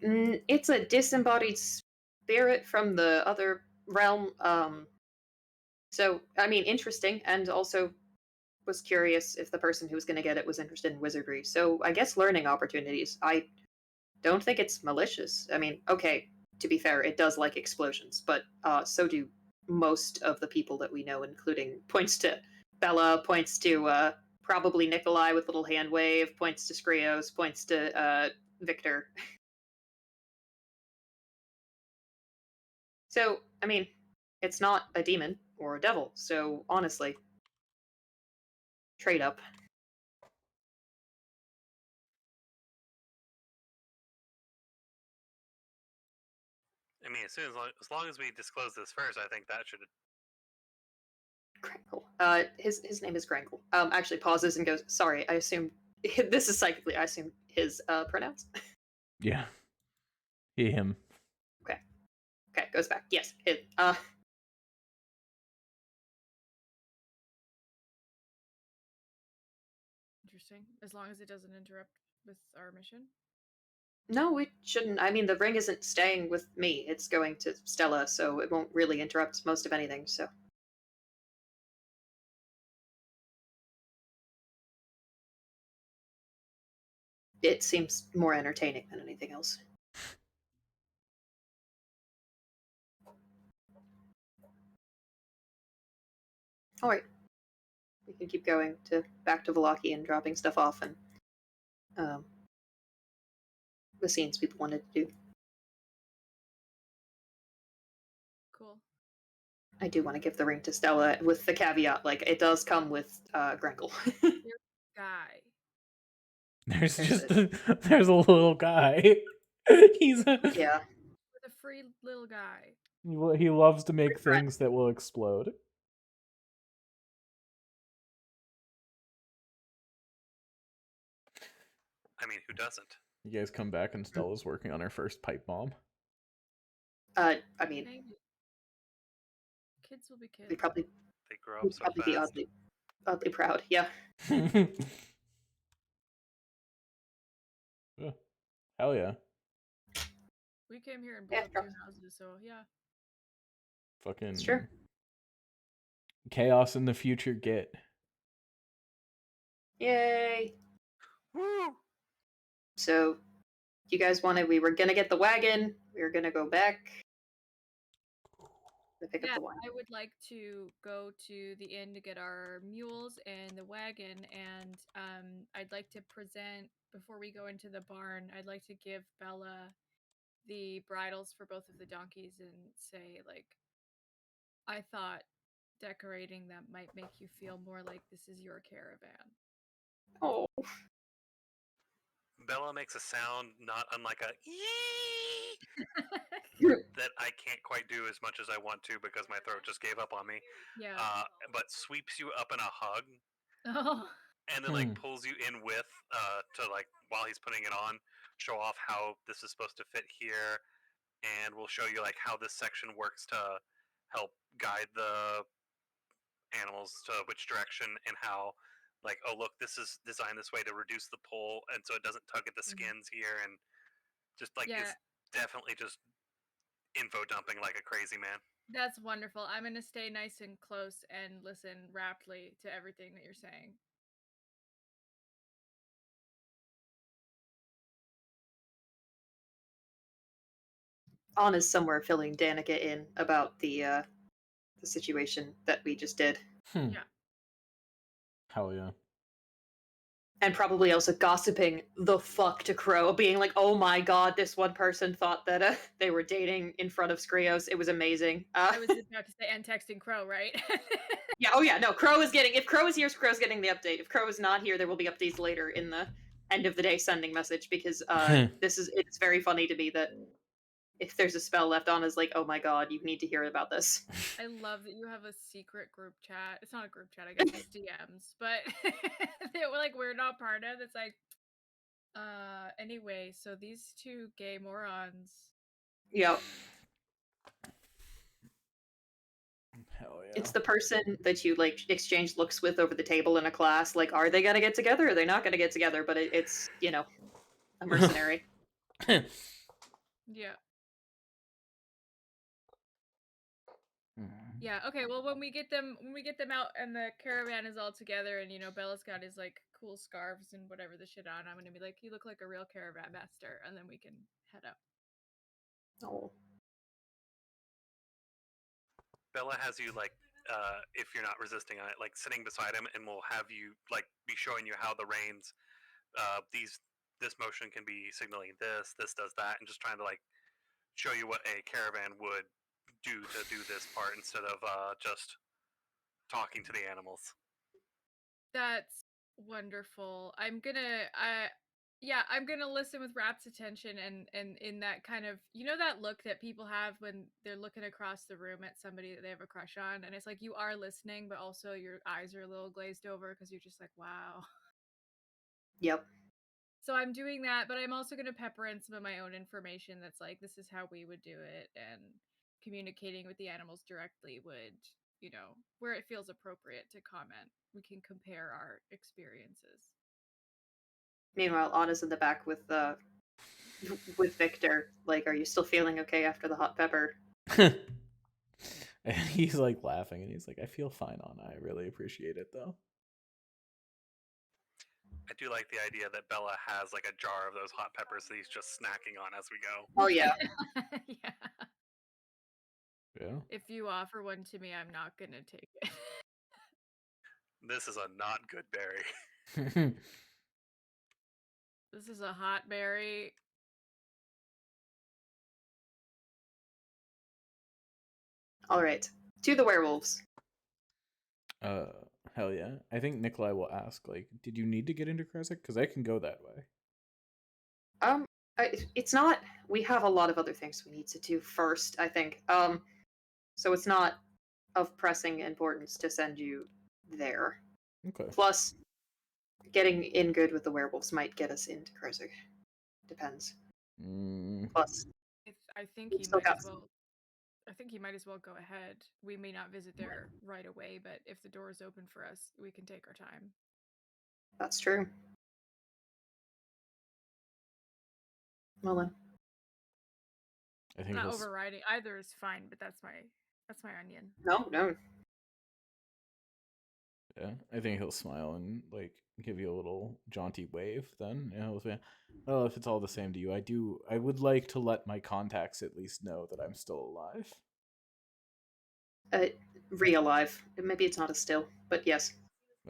It's a disembodied spirit from the other realm. So I mean, interesting, and also was curious if the person who was going to get it was interested in wizardry. So I guess learning opportunities. I don't think it's malicious. I mean, okay, to be fair, it does like explosions, but so do most of the people that we know, including points to Bella, points to probably Nikolai with little hand wave, points to Skrios, points to Victor. So, I mean, it's not a demon or a devil, so honestly, trade up. I mean, as long as we disclose this first, I think that should. Grankle. His name is Grankle. Actually pauses and goes, sorry, I assume this is psychically, I assume his pronouns. Yeah. Him. Okay, goes back. Yes, it Interesting. As long as it doesn't interrupt with our mission. no, it shouldn't. I mean, the ring isn't staying with me. It's going to Stella, so it won't really interrupt most of anything, so. It seems more entertaining than anything else. All right. We can keep going back to Velaki and dropping stuff off and the scenes people wanted to do. Cool. I do want to give the ring to Stella with the caveat, like, it does come with Grankle. Guy. There's there's a little guy. He's Yeah. With a free little guy. He loves to make things that will explode. I mean, who doesn't? You guys come back and Stella's working on her first pipe bomb. I mean, Maybe. Kids will be kids. they They grow up would so probably be fast. oddly proud. Yeah. Hell yeah. We came here and blew Yeah, up sure. 2 houses, so yeah. Fucking It's true. chaos in the future. Get. Yay! Woo! So, you guys wanted? We were gonna get the wagon. We were gonna go back to pick up Yeah, the wagon. I would like to go to the inn to get our mules and the wagon, and I'd like to present before we go into the barn. I'd like to give Bella the bridles for both of the donkeys and say, like, I thought decorating them might make you feel more like this is your caravan. Oh, Bella makes a sound not unlike a yee that I can't quite do as much as I want to because my throat just gave up on me. Yeah. But sweeps you up in a hug Oh. and then like pulls you in with to like while he's putting it on, show off how this is supposed to fit here, and we'll show you like how this section works to help guide the animals to which direction and how like oh look this is designed this way to reduce the pull and so it doesn't tug at the skins here and just like Yeah. it's definitely just info dumping like a crazy man. That's wonderful. I'm going to stay nice and close and listen raptly to everything that you're saying. Anna's somewhere filling Danica in about the situation that we just did, Yeah. Hell yeah. and probably also gossiping the fuck to Crow, being like, "Oh my god, this one person thought that they were dating in front of Skrios. It was amazing." I was about to say, and texting Crow, right? Yeah. Oh yeah. No, Crow is getting. If Crow is here, Crow's getting the update. If Crow is not here, there will be updates later in the end of the day sending message because this is. It's very funny to me that if there's a spell left on, is like, oh my god, you need to hear about this. I love that you have a secret group chat. It's not a group chat, I guess it's DMs, but that we're not part of. It's like, anyway, so these two gay morons. Yep. Hell yeah. It's the person that you like exchange looks with over the table in a class. Like, are they gonna get together? Or are they not gonna get together? But it's a mercenary. Yeah. Mm. Yeah, okay, well when we get them out and the caravan is all together and Bella's got his like cool scarves and whatever the shit on, I'm gonna be like, you look like a real caravan master, and then we can head up. Oh. Bella has you like if you're not resisting on it like sitting beside him and we'll have you like be showing you how the reins this motion can be signaling this does that and just trying to like show you what a caravan would do to do this part instead of just talking to the animals. That's wonderful. I'm gonna listen with rapt attention and in that kind of that look that people have when they're looking across the room at somebody that they have a crush on, and it's like you are listening, but also your eyes are a little glazed over because you're just like, wow. Yep. So I'm doing that, but I'm also going to pepper in some of my own information that's like, this is how we would do it, and communicating with the animals directly would, where it feels appropriate to comment, we can compare our experiences. Meanwhile, Anna's in the back with Victor. Like, are you still feeling okay after the hot pepper? And he's like laughing and he's like, I feel fine, Anna. I really appreciate it though. I do like the idea that Bella has like a jar of those hot peppers that he's just snacking on as we go. Oh yeah. Yeah. Yeah. If you offer one to me, I'm not gonna take it. This is a not good berry. This is a hot berry. All right. To the werewolves. Hell yeah. I think Nikolai will ask, like, did you need to get into Kresik? Because I can go that way. It's not. We have a lot of other things we need to do first, I think. So it's not of pressing importance to send you there. Okay. Plus, getting in good with the werewolves might get us into Kresik. Depends. Plus, I think we've he still might got as well. I think he might as well go ahead. We may not visit there right away, but if the door is open for us, we can take our time. That's true. Well then. I I'm think not he'll. overriding either is fine, but that's my onion. No. Yeah, I think he'll smile and like give you a little jaunty wave. Then, he'll say, "Well, if it's all the same to you, I would like to let my contacts at least know that I'm still alive." Re-alive. Maybe it's not a still, but yes.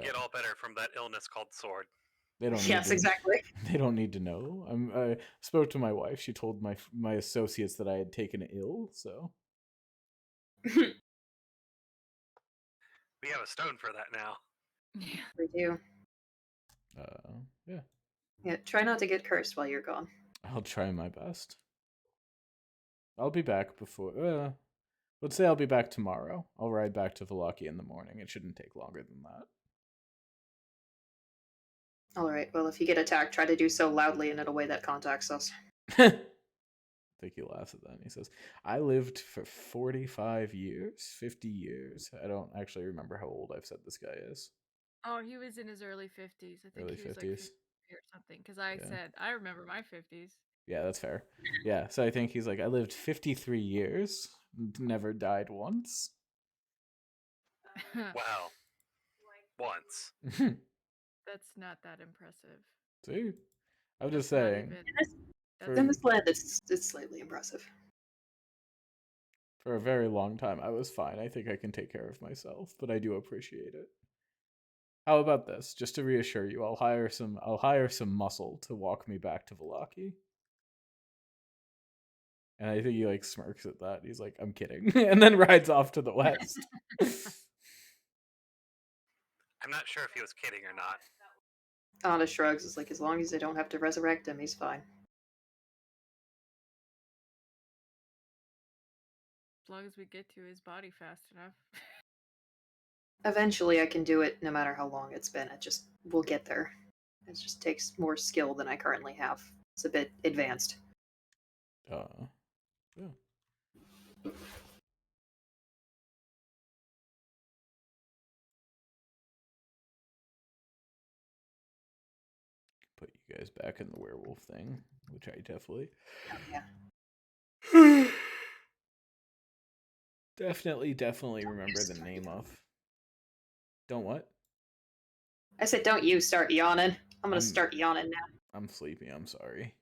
Get all better from that illness called sword. They don't need Yes, to. exactly. They don't need to know. I spoke to my wife. She told my associates that I had taken ill. So We have a stone for that now. Yeah. We do. Yeah, Yeah, try not to get cursed while you're gone. I'll try my best. I'll be back before. Let's say I'll be back tomorrow. I'll ride back to Valaki in the morning. It shouldn't take longer than Alright, well, if you get attacked, try to do so loudly and in a way that contacts us. that. I think he laughs at that. And he says, "I lived for 45 years, 50 years. I don't actually remember how old I've said this guy is. Oh, he was in his early 50s. I think Early he was like 50s. 50 or something. Because I Yeah. said I remember my 50s. Yeah, that's fair. Yeah, so I think he's like, I lived 53 years, never died once." Wow. Once. That's not that impressive. See? I'm just That's not saying. even. For, In this land, it's slightly impressive. for a very long time, I was fine. I think I can take care of myself, but I do appreciate it. How about this? Just to reassure you, I'll hire some muscle to walk me back to Valaki. And I think he like smirks at that. He's like, "I'm kidding," and then rides off to the west. I'm not sure if he was kidding or not. Anna shrugs. It's like, as long as they don't have to resurrect him, he's fine. As long as we get to his body fast enough. Eventually, I can do it no matter how long it's been. We'll get there. It just takes more skill than I currently have. It's a bit advanced. Yeah. Put you guys back in the werewolf thing, which I definitely. Oh, yeah. definitely remember the name of. Don't what? I said, don't you start yawning. I'm gonna I'm- start yawning now. I'm sleepy. I'm sorry.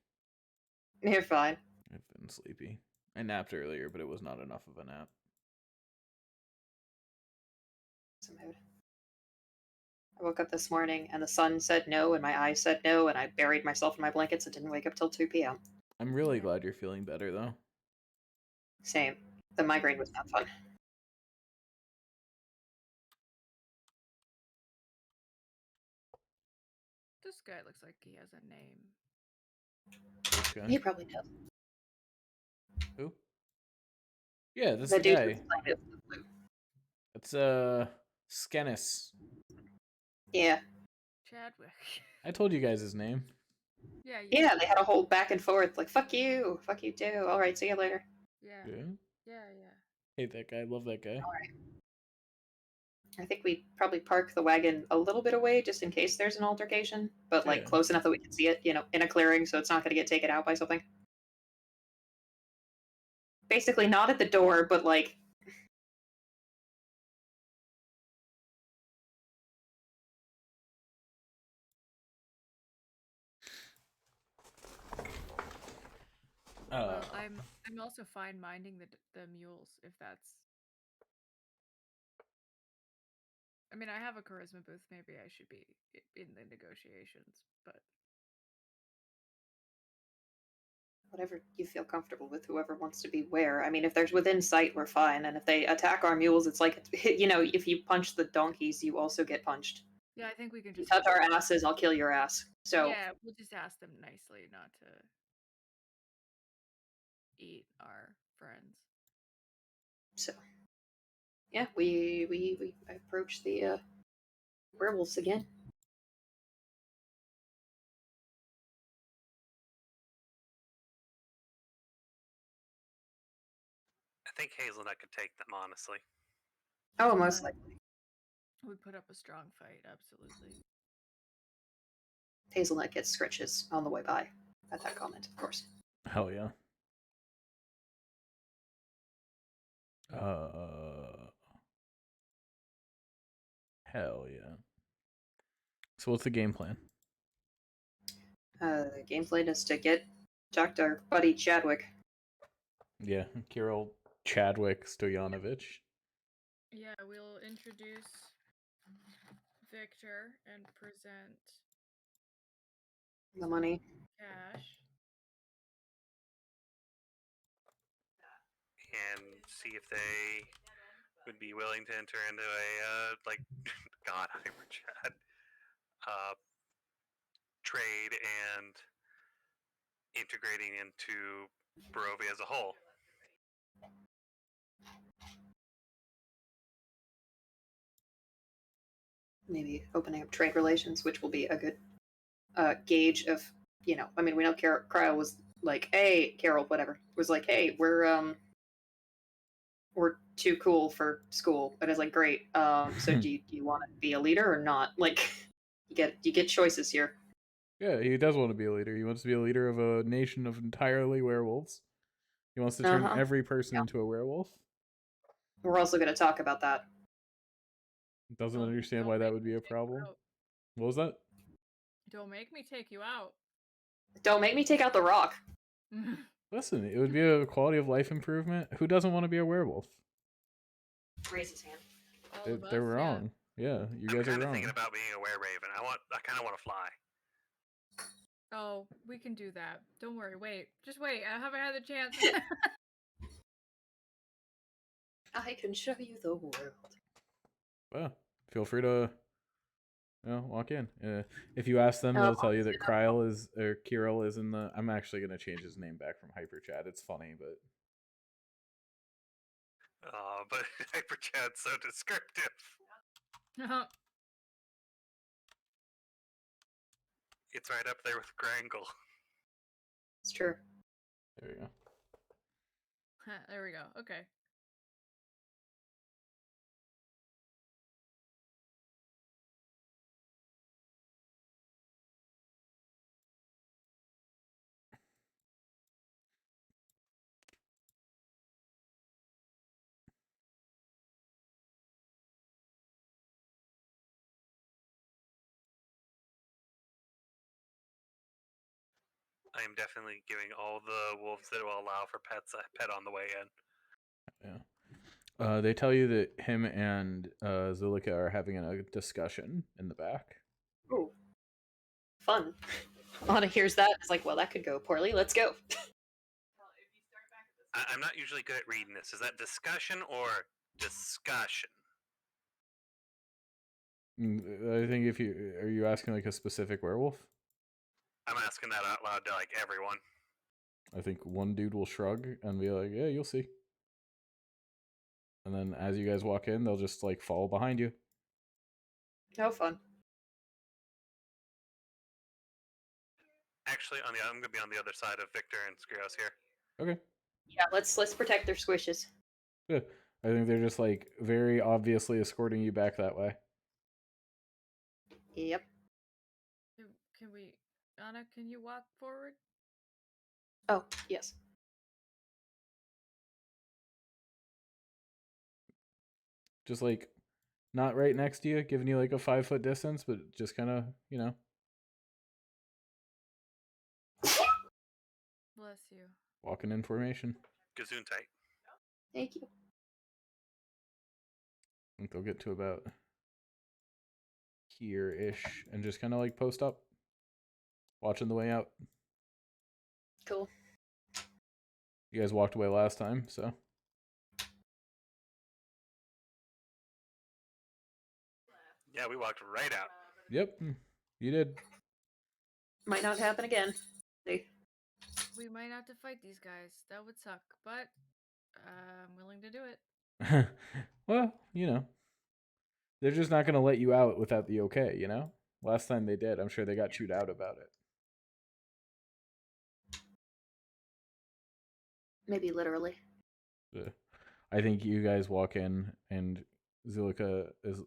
You're fine. I've been sleepy. I napped earlier, but it was not enough of a nap. Some mood. I woke up this morning and the sun said no and my eyes said no and I buried myself in my blankets and didn't wake up till 2 p.m. I'm really Yeah. glad you're feeling better, though. Same. The migraine was not fun. This guy looks like he has a name. This guy. He probably does. Who? Yeah, this The dude guy. who's playing the flute. It's Skennis. Yeah. Chadwick. I told you guys his name. Yeah. Yeah, they had a whole back and forth, like, fuck you too. Alright, see you later. Yeah. Yeah. Yeah. Hate that guy. Love that guy. I think we probably park the wagon a little bit away just in case there's an altercation, but like Yeah. close enough that we can see it, in a clearing so it's not going to get taken out by something. Basically, not at the door, but like. Well, I'm also fine minding the mules if that's. I mean, I have a charisma booth. Maybe I should be in the negotiations, but Whatever you feel comfortable with, whoever wants to be where. I mean, if there's within sight, we're fine. And if they attack our mules, it's like, if you punch the donkeys, you also get punched. yeah, I think we can If you just touch our asses, I'll kill your ass. So, yeah, we'll just ask them nicely not to eat our friends. so yeah, we approach the werewolves again. I think Hazelnut could take them, honestly. Oh, most likely. We put up a strong fight, absolutely. Hazelnut gets scritches on the way by at that comment, of course. Hell yeah. Hell yeah. So what's the game plan? The game plan is to get Dr. Buddy Chadwick. Yeah, Kirill Chadwick Stoyanovich. Yeah, we'll introduce Victor and present The money. cash. And see if they would be willing to enter into a like God hyper chat trade and integrating into Barovia as a whole. Maybe opening up trade relations, which will be a good gauge of, I mean, we know Cryo was like, hey, Carol, whatever, was like, hey, we're too cool for school. And it's like, great. So do you want to be a leader or not? Like, you get choices here. Yeah, he does want to be a leader. He wants to be a leader of a nation of entirely werewolves. He wants to turn every person into a werewolf. We're also going to talk about that. Doesn't Don't- understand don't why that make would me be a take you problem. out. What was that? Don't make me take you out. Don't make me take out the rock. Listen, it would be a quality of life improvement. Who doesn't want to be a werewolf? Raise his hand. All of us, They're yeah. wrong. Yeah, you I'm guys are kind of wrong. thinking about being a were-raven. I kind of want to fly. Oh, we can do that. Don't worry. Wait. Just wait. I haven't had the chance. I can show you the world. Well, feel free to walk in. If you ask them, they'll tell you that Kirill is in the. I'm actually gonna change his name back from Hyper Chat. It's funny, but But hyper chat's so descriptive. It's right up there with Grangle. It's true. there you go. There we go. Okay. I am definitely giving all the wolves that will allow for pets a pet on the way in. Yeah. They tell you that him and Zulika are having a discussion in the back. Ooh. Fun. Anna hears that. It's like, well, that could go poorly. Let's go. I'm not usually good at reading this. Is that discussion or discussion? I think if are you asking like a specific werewolf? I'm asking that out loud to like everyone. I think one dude will shrug and be like, "Yeah, you'll see." And then as you guys walk in, they'll just like follow behind you. No fun. Actually, I'm gonna be on the other side of Victor and Skrios here. Okay. Yeah, let's protect their squishes. Good. I think they're just like very obviously escorting you back that way. Yep. Can we, Anna? Can you walk forward? Oh, yes. Just like not right next to you, giving you like a 5-foot distance, but just kind of, Bless you. walking in formation. Gazoon tight. Thank you. I think they'll get to about here-ish and just kind of like post up, watching the way out. Cool. You guys walked away last time, so. Yeah, we walked right out. Yep, you did. Might not happen again. We might have to fight these guys. That would suck, but I'm willing to do it. Well, they're just not going to let you out without the okay, Last time they did, I'm sure they got chewed out about it. Maybe literally. I think you guys walk in and Zulika is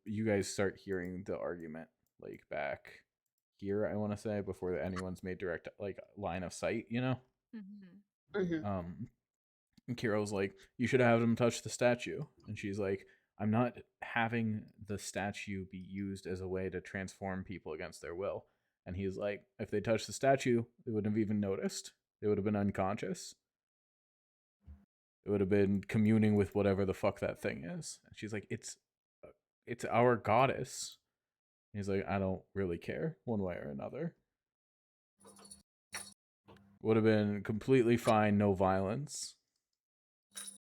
you guys start hearing the argument like back here, I want to say, before anyone's made direct like line of sight, Mhm. And Kiro's like, you should have them touch the statue. And she's like, I'm not having the statue be used as a way to transform people against their will. And he's like, if they touched the statue, they wouldn't have even noticed. They would have been unconscious. It would have been communing with whatever the fuck that thing is. And she's like, it's our goddess. He's like, I don't really care one way or another. Would have been completely fine, no violence.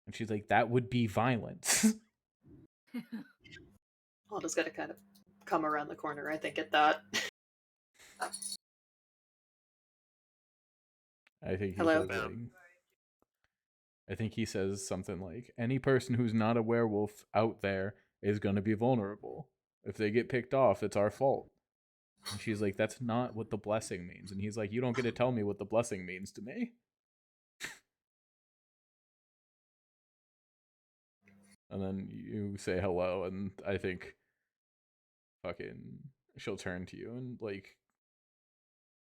And she's like, that would be violence. Alda's gonna kind of come around the corner, I think, at that. I think he Hello? says like, I think he says something like, any person who's not a werewolf out there is gonna be vulnerable. If they get picked off, it's our fault. And she's like, that's not what the blessing means. And he's like, you don't get to tell me what the blessing means to me. And then you say hello, and I think fucking she'll turn to you and like,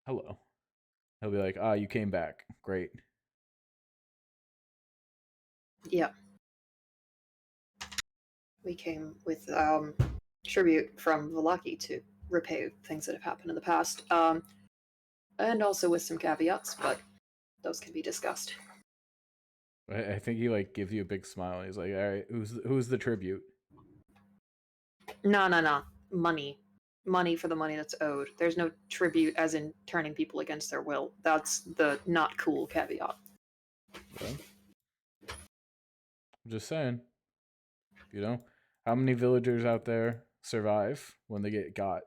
hello. He'll be like, you came back. Great. Yeah. We came with tribute from Vallaki to repay things that have happened in the past. And also with some caveats, but those can be discussed. I think he like gives you a big smile. And he's like, all right, who's the tribute? No. Money for the money that's owed. There's no tribute as in turning people against their will. That's the not cool caveat. Well, I'm just saying. You know, how many villagers out there survive when they get got?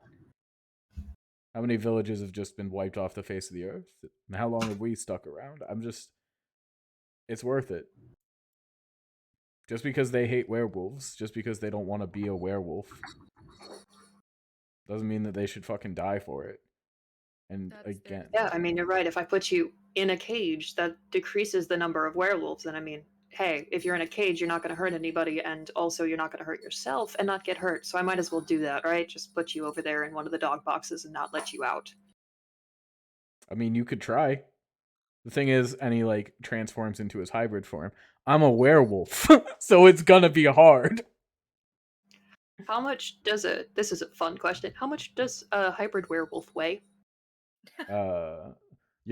How many villages have just been wiped off the face of the earth? And how long have we stuck around? It's worth it. Just because they hate werewolves, just because they don't want to be a werewolf, doesn't mean that they should fucking die for it. And That's their again, Yeah, I mean, you're right. If I put you in a cage, that decreases the number of werewolves. And I mean, hey, if you're in a cage, you're not going to hurt anybody, and also you're not going to hurt yourself and not get hurt. So I might as well do that, right? Just put you over there in one of the dog boxes and not let you out. I mean, you could try. The thing is, and he like transforms into his hybrid form. I'm a werewolf, so it's gonna be hard. How much does this is a fun question. How much does a hybrid werewolf weigh? You're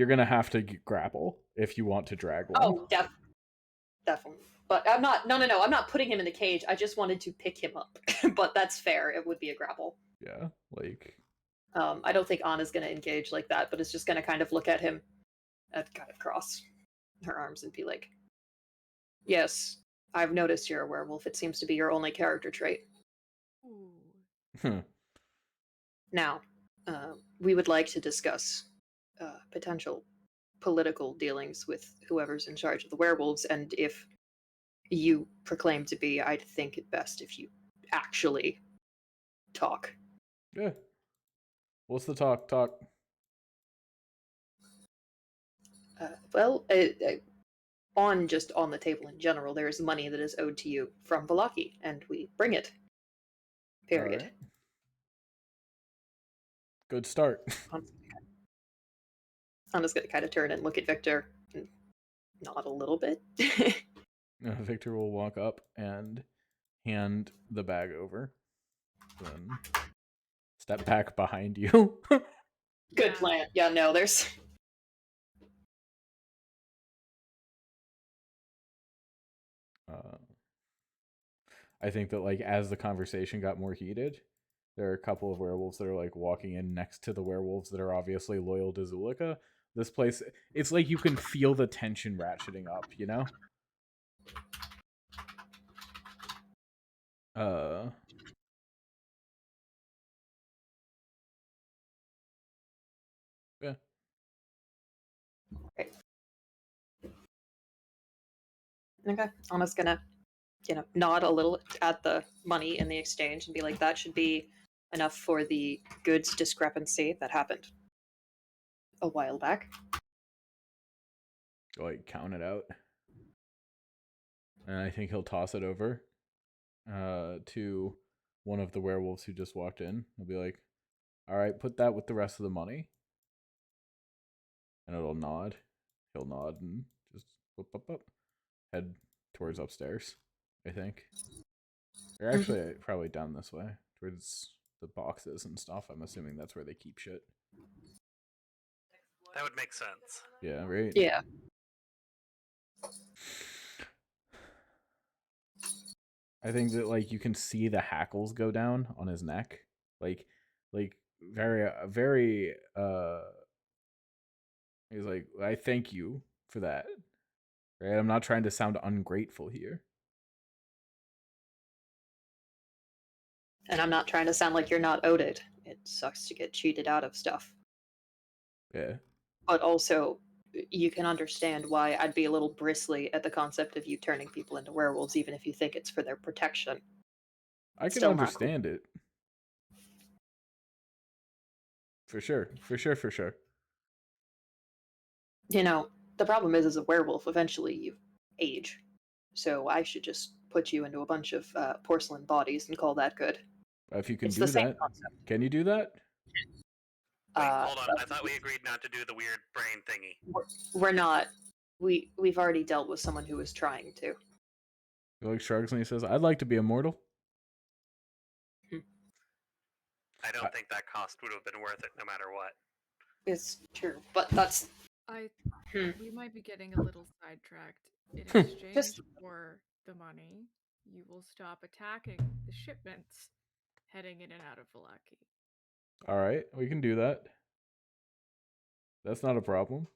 gonna have to grapple if you want to drag one. Oh, definitely. But I'm not. No. I'm not putting him in the cage. I just wanted to pick him up. But that's fair. It would be a grapple. Yeah, like I don't think Anna's going to engage like that, but it's just going to kind of look at him and kind of cross her arms and be like, yes, I've noticed you're a werewolf. It seems to be your only character trait. Ooh. Now, we would like to discuss potential political dealings with whoever's in charge of the werewolves, and if you proclaim to be, I'd think it best if you actually talk. yeah. What's the talk? Talk. Well, on the table in general, there is money that is owed to you from Vallaki, and we bring it. Period. Alright. Good start. I'm just gonna kind of turn and look at Victor and nod a little bit. Victor will walk up and hand the bag over. Then step back behind you. Good plan. Yeah, no, there's. I think that like as the conversation got more heated, there are a couple of werewolves that are like walking in next to the werewolves that are obviously loyal to Zulika. This place, it's like you can feel the tension ratcheting up, you know? Yeah. Okay, I'm just gonna, nod a little at the money in the exchange and be like, that should be enough for the goods discrepancy that happened a while back. Like count it out. And I think he'll toss it over to one of the werewolves who just walked in. He'll be like, all right, put that with the rest of the money. And it'll nod. He'll nod and just up, head towards upstairs. I think. Or actually, probably down this way towards the boxes and stuff. I'm assuming that's where they keep shit. That would make sense. Yeah, right. Yeah. I think that like you can see the hackles go down on his neck, like very. He's like, I thank you for that. Right? I'm not trying to sound ungrateful here. And I'm not trying to sound like you're not owed it. It sucks to get cheated out of stuff. Yeah. But also, you can understand why I'd be a little bristly at the concept of you turning people into werewolves, even if you think it's for their protection. I It's can still not understand it. For sure. For sure. You know, the problem is, as a werewolf, eventually you age. So I should just put you into a bunch of porcelain bodies and call that good. If you can It's do the same that, concept. can you do that? Wait, hold on. but I thought we agreed not to do the weird brain thingy. we're not. We've already dealt with someone who was trying to. He like shrugs and he says, "I'd like to be immortal." I don't think that cost would have been worth it, no matter what. It's true, but that's We might be getting a little sidetracked. In exchange Just- for the money, you will stop attacking the shipments heading in and out of Valaki. All right, we can do that. That's not a problem.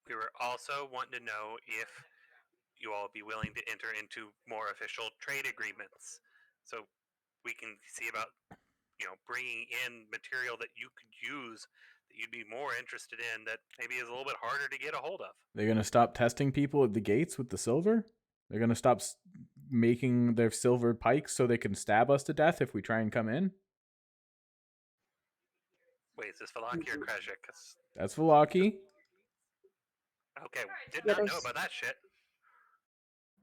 We were also wanting to know if you all be willing to enter into more official trade agreements, so we can see about bringing in material that you could use that you'd be more interested in that maybe is a little bit harder to get a hold of. They're gonna stop testing people at the gates with the silver. They're gonna stop making their silver pikes so they can stab us to death if we try and come in. Wait, is this Valaki or Krezhik? 'Cause- That's Velaki. Okay, did Yeah, not know there's- about that shit.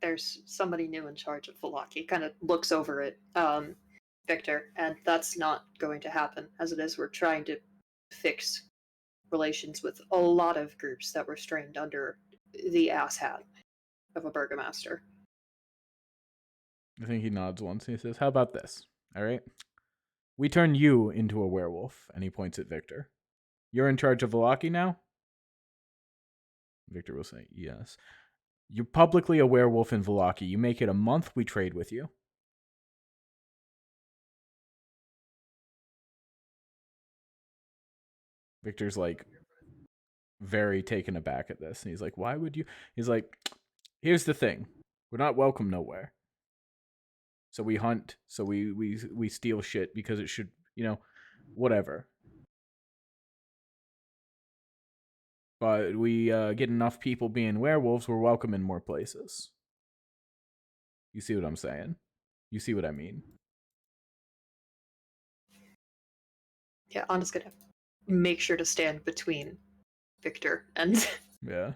There's somebody new in charge of Valaki. Kind of looks over at Victor, and that's not going to happen. As it is, we're trying to fix relations with a lot of groups that were strained under the asshat of a burgomaster. I think he nods once and he says, "How about this? All right, we turn you into a werewolf." And he points at Victor. "You're in charge of Velaki now?" Victor will say, "Yes." "You're publicly a werewolf in Velaki. You make it a month, we trade with you." Victor's like very taken aback at this. And he's like, "Why would you?" He's like, "Here's the thing. We're not welcome nowhere. So we hunt, so we steal shit because it should, whatever. But we get enough people being werewolves, we're welcome in more places." You see what I'm saying? You see what I mean? Yeah, I'm just gonna make sure to stand between Victor and Yeah.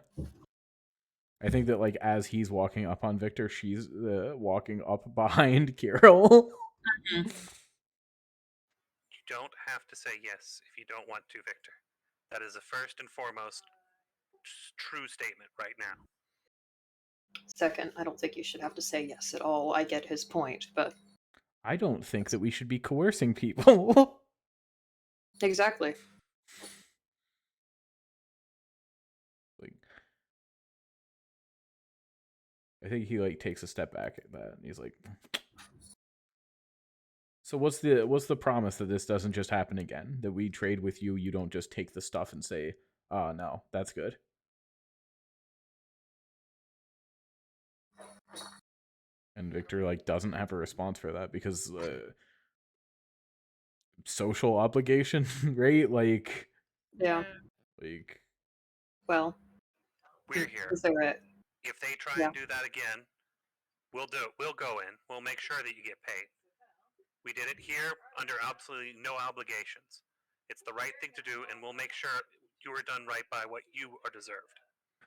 I think that like as he's walking up on Victor, she's walking up behind Carol. You don't have to say yes if you don't want to, Victor. That is the first and foremost true statement right now. Second, I don't think you should have to say yes at all. I get his point, but I don't think that we should be coercing people. exactly. Like, I think he like takes a step back at that and he's like, "So what's the promise that this doesn't just happen again? That we trade with you, you don't just take the stuff and say, "Oh, no, that's good." And Victor like doesn't have a response for that because social obligation, right? Like Yeah. Well, We're here. Is there a If they try Yeah. and do that again, we'll go in. We'll make sure that you get paid. We did it here under absolutely no obligations. It's the right thing to do, and we'll make sure you are done right by what you are deserved.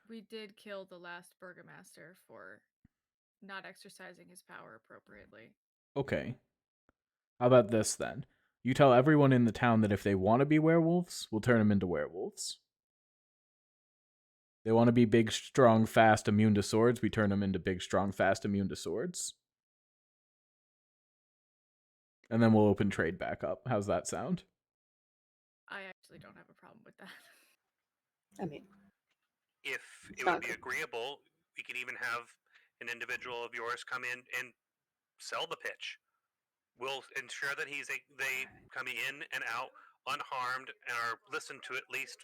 We did kill the last burgomaster for not exercising his power appropriately. Okay. How about this then? You tell everyone in the town that if they want to be werewolves, we'll turn them into werewolves. They want to be big, strong, fast, immune to swords, we turn them into big, strong, fast, immune to swords. And then we'll open trade back up. How's that sound? I actually don't have a problem with that. I mean, If It's it would not be good. agreeable, we could even have an individual of yours come in and sell the pitch. We'll ensure that they come in and out unharmed and are listened to at least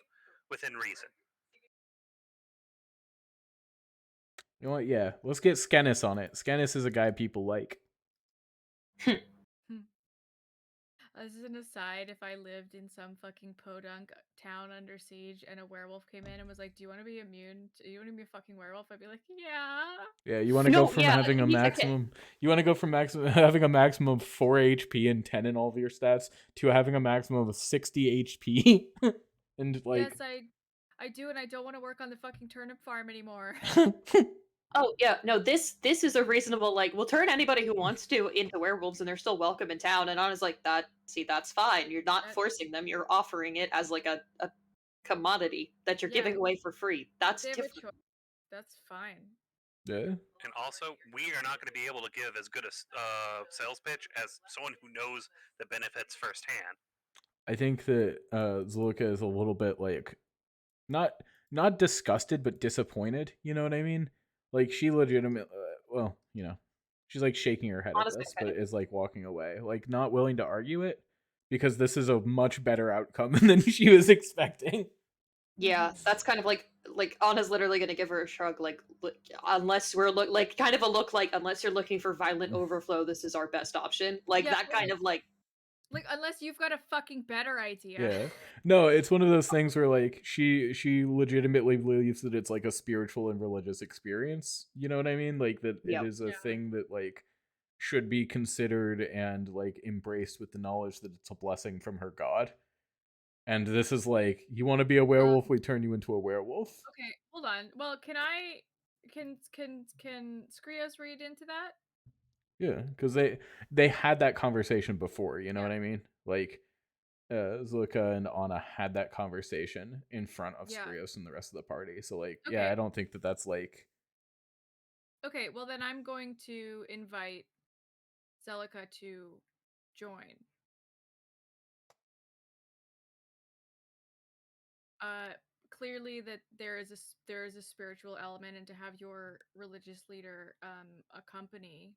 within reason. You know what? Yeah, let's get Skennis on it. Skennis is a guy people like. As an aside, if I lived in some fucking podunk town under siege and a werewolf came in and was like, "Do you want to be immune? Do you want to be a fucking werewolf?" I'd be like, "Yeah." Yeah, you want to No, go from yeah, having a he's okay. maximum. You want to go from having a maximum of 4 HP and 10 in all of your stats to having a maximum of 60 HP, and like. Yes, I do, and I don't want to work on the fucking turnip farm anymore. Oh yeah, no, this is a reasonable, like, we'll turn anybody who wants to into werewolves and they're still welcome in town. And I was like, that's fine. You're not That- forcing them, you're offering it as like a commodity that you're Yeah. giving away for free. That's They have a different. choice. That's fine. Yeah. And also, we are not going to be able to give as good a sales pitch as someone who knows the benefits firsthand. I think that Zulika is a little bit like not disgusted but disappointed. You know what I mean? Like she legitimately, well, she's like shaking her head at Honestly, this, kind but of. is like walking away, like not willing to argue it because this is a much better outcome than she was expecting. Yeah, that's kind of like Anna's literally gonna give her a shrug, like, unless we're like kind of a look like, unless you're looking for violent overflow, this is our best option. Like Yeah, that kind of like. Like, unless you've got a fucking better idea. Yeah. No, it's one of those things where like she legitimately believes that it's like a spiritual and religious experience. You know what I mean? Like that it Yep. is a Yeah. thing that like should be considered and like embraced with the knowledge that it's a blessing from her god. And this is like, you want to be a werewolf, we turn you into a werewolf. Okay, hold on. Well, can Skrios read into that? Yeah, because they had that conversation before, you know Yeah. what I mean? Like Zulika and Anna had that conversation in front of Yeah. Skrios and the rest of the party. So like, Okay. yeah, I don't think that that's like. Okay, well then I'm going to invite Celica to join. Clearly that there is a spiritual element, and to have your religious leader accompany.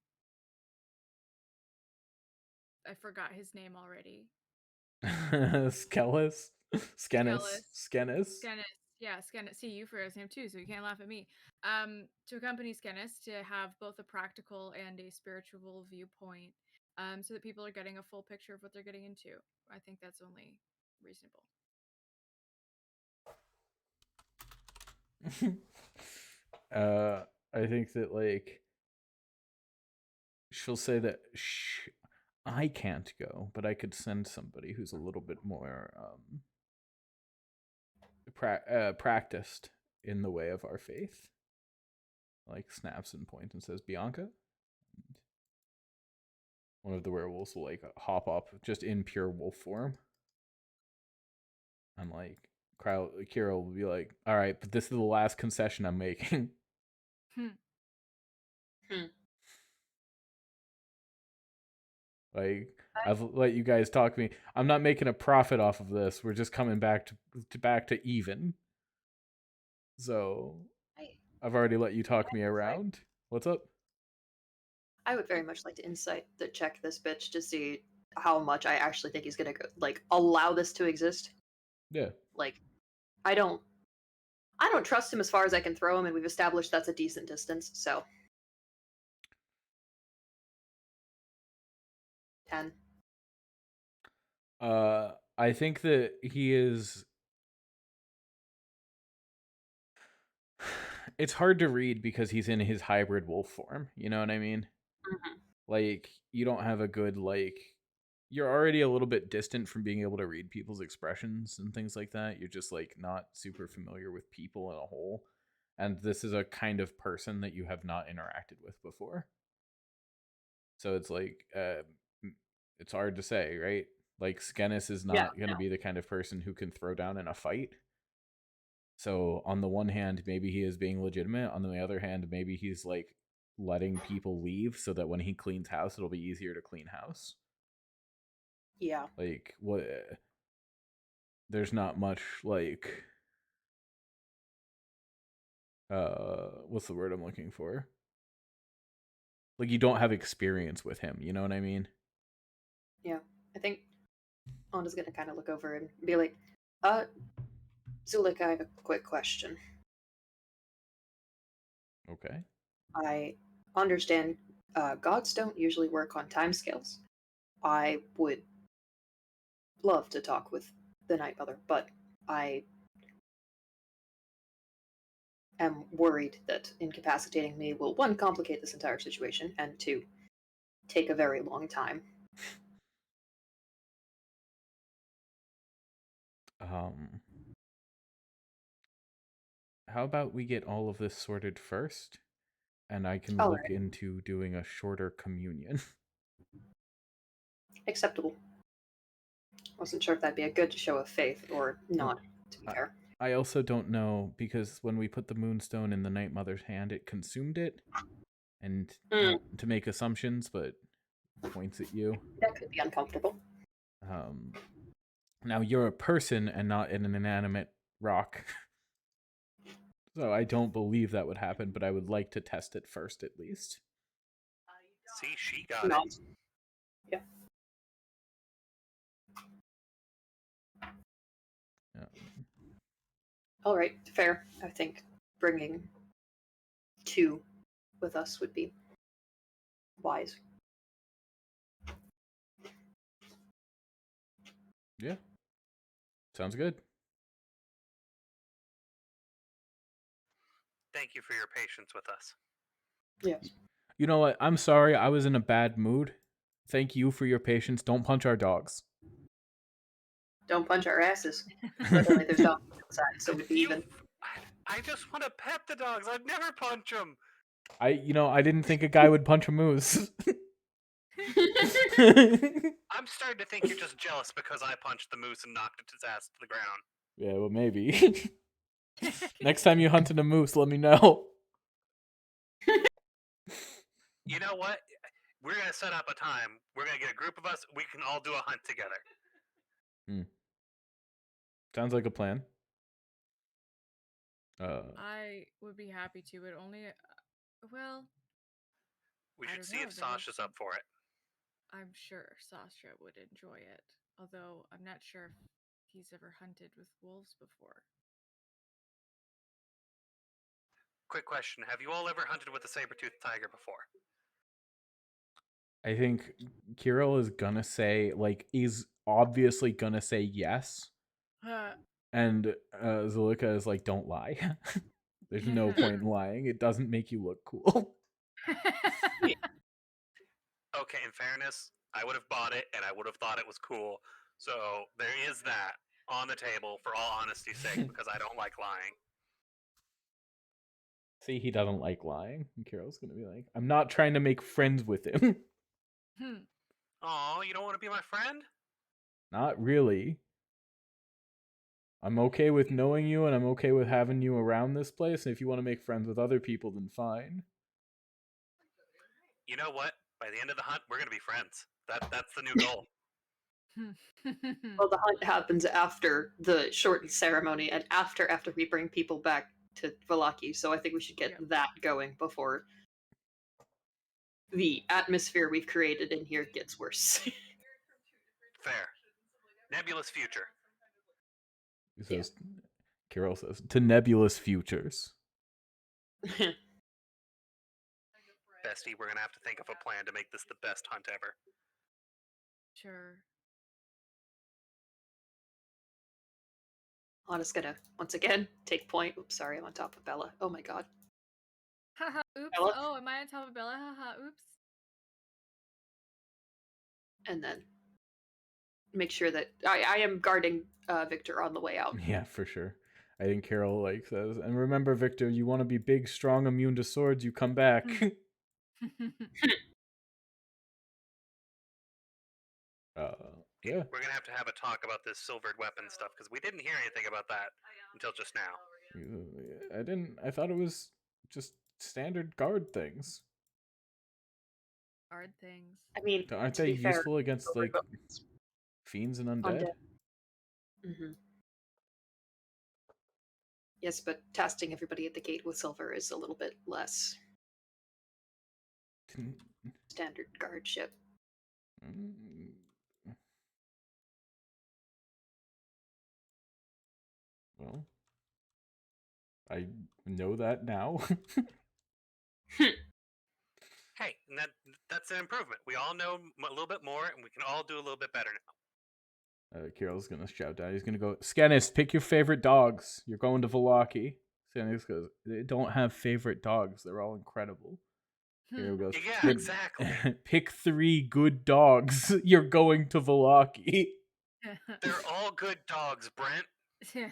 I forgot his name already. Skellis? Skennis? Skellis. Skennis? Skennis. Yeah, Skennis. See, you forgot his name too, so you can't laugh at me. To accompany Skennis, to have both a practical and a spiritual viewpoint, so that people are getting a full picture of what they're getting into. I think that's only reasonable. I think that like she'll say that I can't go, but I could send somebody who's a little bit more practiced in the way of our faith. Like snaps and points and says Bianca. And one of the werewolves will like hop up just in pure wolf form. And like Kira will be like, "All right, but this is the last concession I'm making." Like I've let you guys talk to me. I'm not making a profit off of this. We're just coming back to even. So I've already let you talk me around. What's up? I would very much like to insight to check this bitch to see how much I actually think he's gonna go, like, allow this to exist. Yeah. Like, I don't trust him as far as I can throw him, and we've established that's a decent distance. So 10. I think that he is. It's hard to read because he's in his hybrid wolf form. You know what I mean? Mm-hmm. Like you don't have a good like. You're already a little bit distant from being able to read people's expressions and things like that. You're just like not super familiar with people in a whole. And this is a kind of person that you have not interacted with before. So it's like it's hard to say, right? Like Skenis is not going to be the kind of person who can throw down in a fight. So on the one hand, maybe he is being legitimate. On the other hand, maybe he's like letting people leave so that when he cleans house, it'll be easier to clean house. Yeah. Like what? There's not much like. What's the word I'm looking for? Like you don't have experience with him. You know what I mean? Yeah. I think Anna's gonna kind of look over and be like, Zulik, I have a quick question. Okay. I understand gods don't usually work on timescales. I would love to talk with the Night Mother, but I am worried that incapacitating me will, one, complicate this entire situation, and two, take a very long time. How about we get all of this sorted first, and I can All look right. into doing a shorter communion. Acceptable. Wasn't sure if that'd be a good show of faith or not, to be fair. I also don't know, because when we put the moonstone in the Night Mother's hand, it consumed it, and not to make assumptions, but points at you. That could be uncomfortable. Now you're a person and not an inanimate rock. So I don't believe that would happen, but I would like to test it first at least. See, she got Not. it. Yeah. All right, fair. I think bringing 2 with us would be wise. Yeah. Sounds good. Thank you for your patience with us. Yes. You know what? I'm sorry. I was in a bad mood. Thank you for your patience. Don't punch our dogs. Don't punch our asses. Literally, there's dogs outside, so we'd be even. I just want to pet the dogs. I'd never punch them. I didn't think a guy would punch a moose. I'm starting to think you're just jealous because I punched the moose and knocked its ass to the ground. Yeah, well, maybe. Next time you hunted a moose, let me know. You know what? We're going to set up a time. We're going to get a group of us. We can all do a hunt together. Sounds like a plan. I would be happy to, but only, well, We I should don't see know, if they have Sasha's up for it. I'm sure Sasha would enjoy it, although I'm not sure if he's ever hunted with wolves before. Quick question. Have you all ever hunted with a saber-toothed tiger before? I think Kirill is gonna say, is obviously gonna say yes. And Zulika is like, don't lie. There's no point in lying. It doesn't make you look cool. Okay, in fairness, I would have bought it and I would have thought it was cool. So there is that on the table for all honesty's sake because I don't like lying. See, he doesn't like lying. And Kirill's gonna be like, I'm not trying to make friends with him. Oh, you don't want to be my friend? Not really. I'm okay with knowing you, and I'm okay with having you around this place. And if you want to make friends with other people, then fine. You know what? By the end of the hunt, we're gonna be friends. That's the new goal. Well, the hunt happens after the shortened ceremony and after we bring people back to Valaki, so I think we should get that going before the atmosphere we've created in here gets worse. Fair. Nebulous future. He says, Kirill says, to nebulous futures. Bestie, we're gonna have to think of a plan to make this the best hunt ever. Sure. Anna's gonna, once again, take point. Oops, sorry, I'm on top of Bella. Oh my god. Haha, oops. Bella? Oh, am I on top of Bella? Haha, oops. And then make sure that I am guarding Victor on the way out. Yeah, for sure. I think Carol says, and remember, Victor, you want to be big, strong, immune to swords, you come back. Yeah. We're gonna have a talk about this silvered weapon stuff because we didn't hear anything about that until just now. I didn't. I thought it was just standard guard things. Hard things. I mean, Aren't to they be fair, useful against silver like weapons. fiends and undead? Mm-hmm. Yes, but testing everybody at the gate with silver is a little bit less standard guardship. Mm. Well, I know that now. Hey, and that's an improvement. We all know a little bit more, and we can all do a little bit better now. Kirill's gonna shout down. He's gonna go, Scannis, pick your favorite dogs. You're going to Velaki. Scannis goes, they don't have favorite dogs. They're all incredible. Kirill goes, Yeah, "Then exactly. pick 3 good dogs. You're going to Velaki. They're all good dogs, Brent. He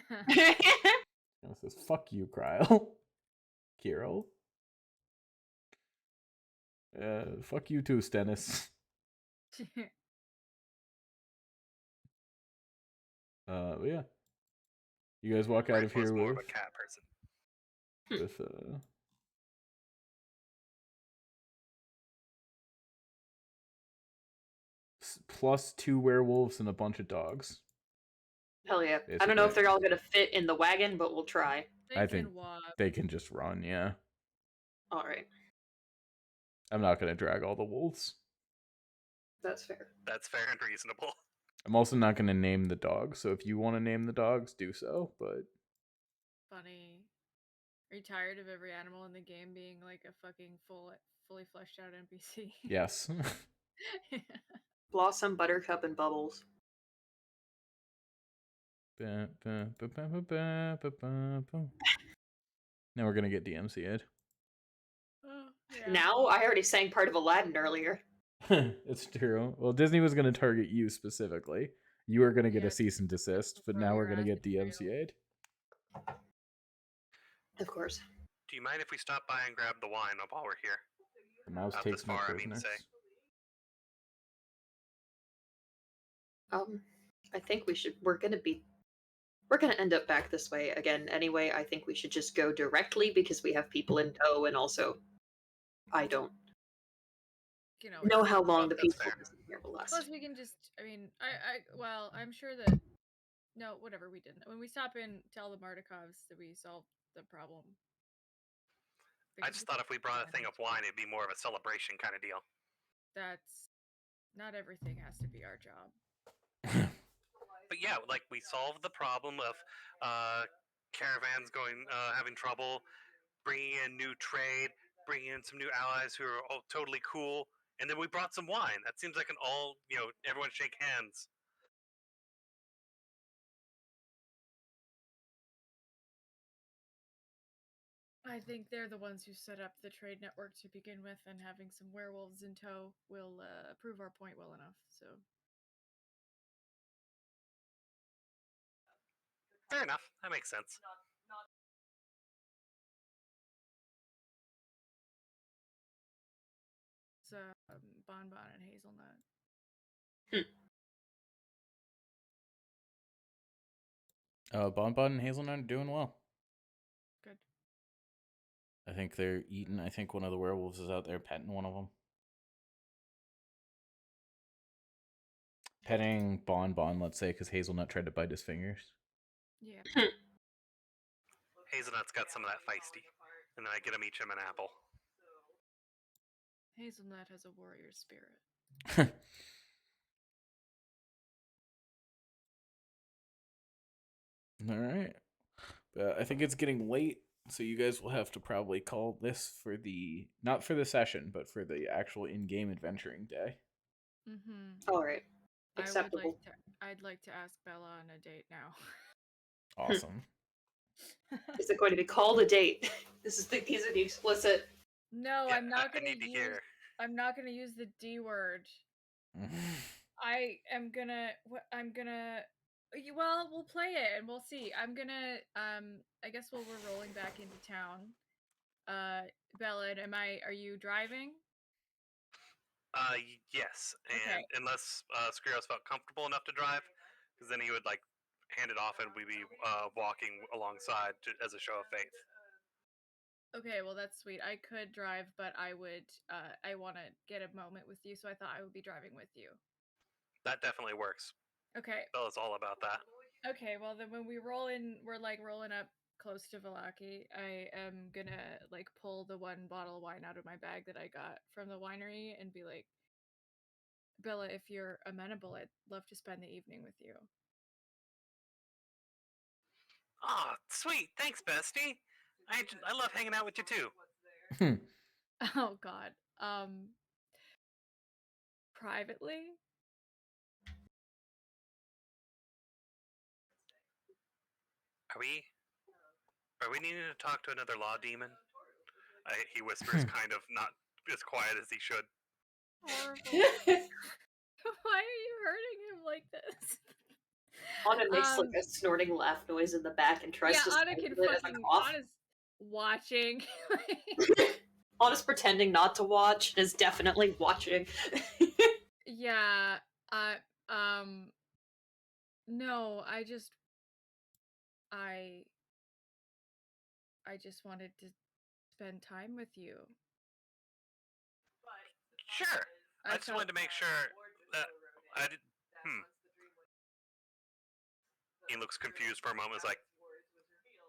says, fuck you, Krile. Kirill. Fuck you too, Stennis. Yeah. You guys walk out Brent of here was more with of a cat person. Plus 2 werewolves and a bunch of dogs. Hell yeah. I Basically. don't know if they're all going to fit in the wagon, but we'll try. I think they can just run, yeah. Alright. I'm not going to drag all the wolves. That's fair. That's fair and reasonable. I'm also not going to name the dogs, so if you want to name the dogs, do so, but... Funny. Are you tired of every animal in the game being like a fucking fully fleshed out NPC? Yes. Blossom, Buttercup, and Bubbles. Now we're going to get DMCA'd. Oh, yeah. Now? I already sang part of Aladdin earlier. It's true. Well, Disney was going to target you specifically. You were going to get a cease and desist, but now we're going to get DMCA'd. Of course. Do you mind if we stop by and grab the wine while we're here? The mouse Not takes this no far, I mean to prisoners. say. I think we're gonna end up back this way again anyway. I think we should just go directly because we have people in tow, and also I don't know how long the people here will last. Plus we can just, I mean, I'm sure that, no, whatever, we didn't. When we stop in, tell the Mardikovs that we solved the problem. I just thought if we brought a thing of wine, it'd be more of a celebration kind of deal. That's, not everything has to be our job. But yeah, like we solved the problem of caravans having trouble, bringing in new trade, bringing in some new allies who are all totally cool, and then we brought some wine. That seems like everyone shake hands. I think they're the ones who set up the trade network to begin with, and having some werewolves in tow will prove our point well enough, so. Fair enough. That makes sense. It's Bonbon and Hazelnut. Bonbon and Hazelnut are doing well. Good. I think they're eating. I think one of the werewolves is out there petting one of them. Petting Bonbon, let's say, because Hazelnut tried to bite his fingers. Yeah. Hazelnut's got some of that feisty, and then I get them each an apple. Hazelnut has a warrior spirit. All right. I think it's getting late, so you guys will have to probably call this for not for the session, but for the actual in-game adventuring day. Mm-hmm. All right. Acceptable. I'd like to ask Bella on a date now. Awesome. Is it going to be called a date? These are the explicit. No, Yeah, I'm not gonna hear. I'm not gonna use the D word. I am gonna. Well, we'll play it and we'll see. I'm gonna. I guess while we're rolling back into town, Bella, are you driving? Yes, and Okay. unless Skrios felt comfortable enough to drive, because then he would like hand it off, and we'd be walking alongside as a show of faith. Okay, well that's sweet. I could drive, but I would I want to get a moment with you, so I thought I would be driving with you. That definitely works. Okay. Bella's all about that. Okay, well then when we roll in, we're like rolling up close to Valaki. I am gonna like pull the one bottle of wine out of my bag that I got from the winery and be like, Bella, if you're amenable, I'd love to spend the evening with you. Ah, sweet. Thanks, bestie. I love hanging out with you too. Oh God. Privately? Are we needing to talk to another law demon? He whispers, kind of not as quiet as he should. Horrible. Why are you hurting him like this? Anna makes like a snorting laugh noise in the back and tries to Anna can stifle it as a fucking cough. Anna's watching. Anna's pretending not to watch, is definitely watching. Yeah. No, I just wanted to spend time with you. Sure. I just wanted to make sure that I did. He looks confused for a moment. He's like,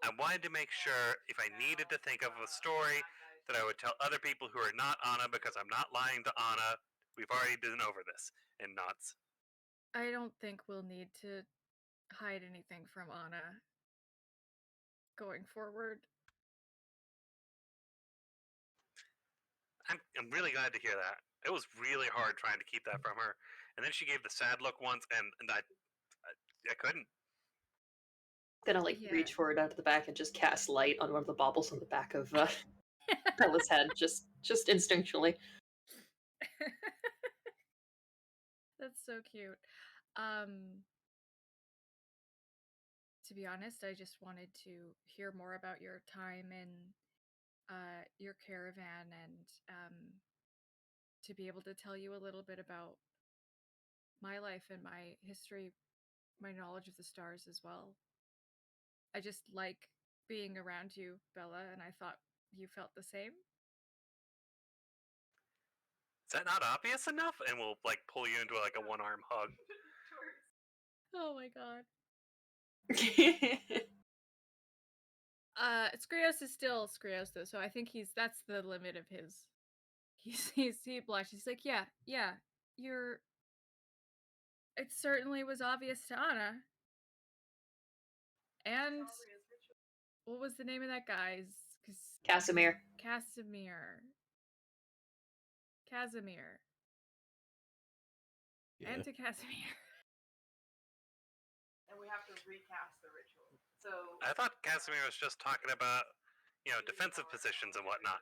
I wanted to make sure if I needed to think of a story that I would tell other people who are not Anna, because I'm not lying to Anna. We've already been over this. And nods. I don't think we'll need to hide anything from Anna going forward. I'm really glad to hear that. It was really hard trying to keep that from her. And then she gave the sad look once, and I couldn't. Gonna like reach forward out of the back and just cast light on one of the baubles on the back of Bella's head, just instinctually. That's so cute. To be honest, I just wanted to hear more about your time in your caravan and to be able to tell you a little bit about my life and my history, my knowledge of the stars as well. I just like being around you, Bella, and I thought you felt the same. Is that not obvious enough? And we'll like pull you into like a one-arm hug. Oh my god. Skrios is still Skrios though, so I think that's the limit of his. He blushes. He's like, yeah, it certainly was obvious to Anna. And what was the name of that guy's? Casimir. Yeah. And to Casimir. And we have to recast the ritual. So I thought Casimir was just talking about, defensive positions and whatnot.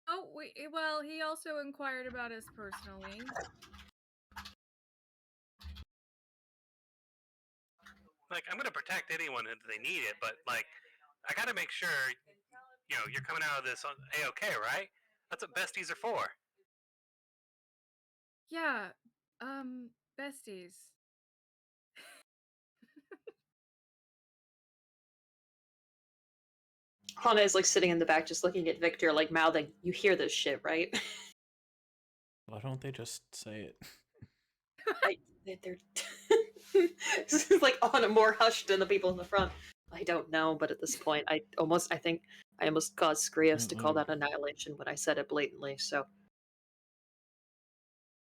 Oh, well, he also inquired about us personally. Like, I'm gonna protect anyone if they need it, but like, I gotta make sure, you're coming out of this A-okay, right? That's what besties are for. Yeah, besties. Hana is like sitting in the back, just looking at Victor, like mouthing, "You hear this shit, right?" Why don't they just say it? They're this is like on a more hushed than the people in the front. I don't know, but at this point, I almost caused Skrios to call that annihilation when I said it blatantly. So I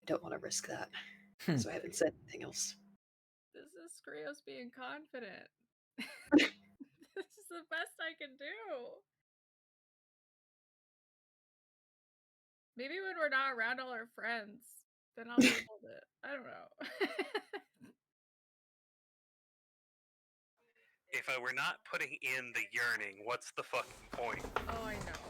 don't want to risk that. So I haven't said anything else. This is Skrios being confident. This is the best I can do. Maybe when we're not around all our friends, then I'll be able to. I don't know. If I were not putting in the yearning, what's the fucking point? Oh, I know.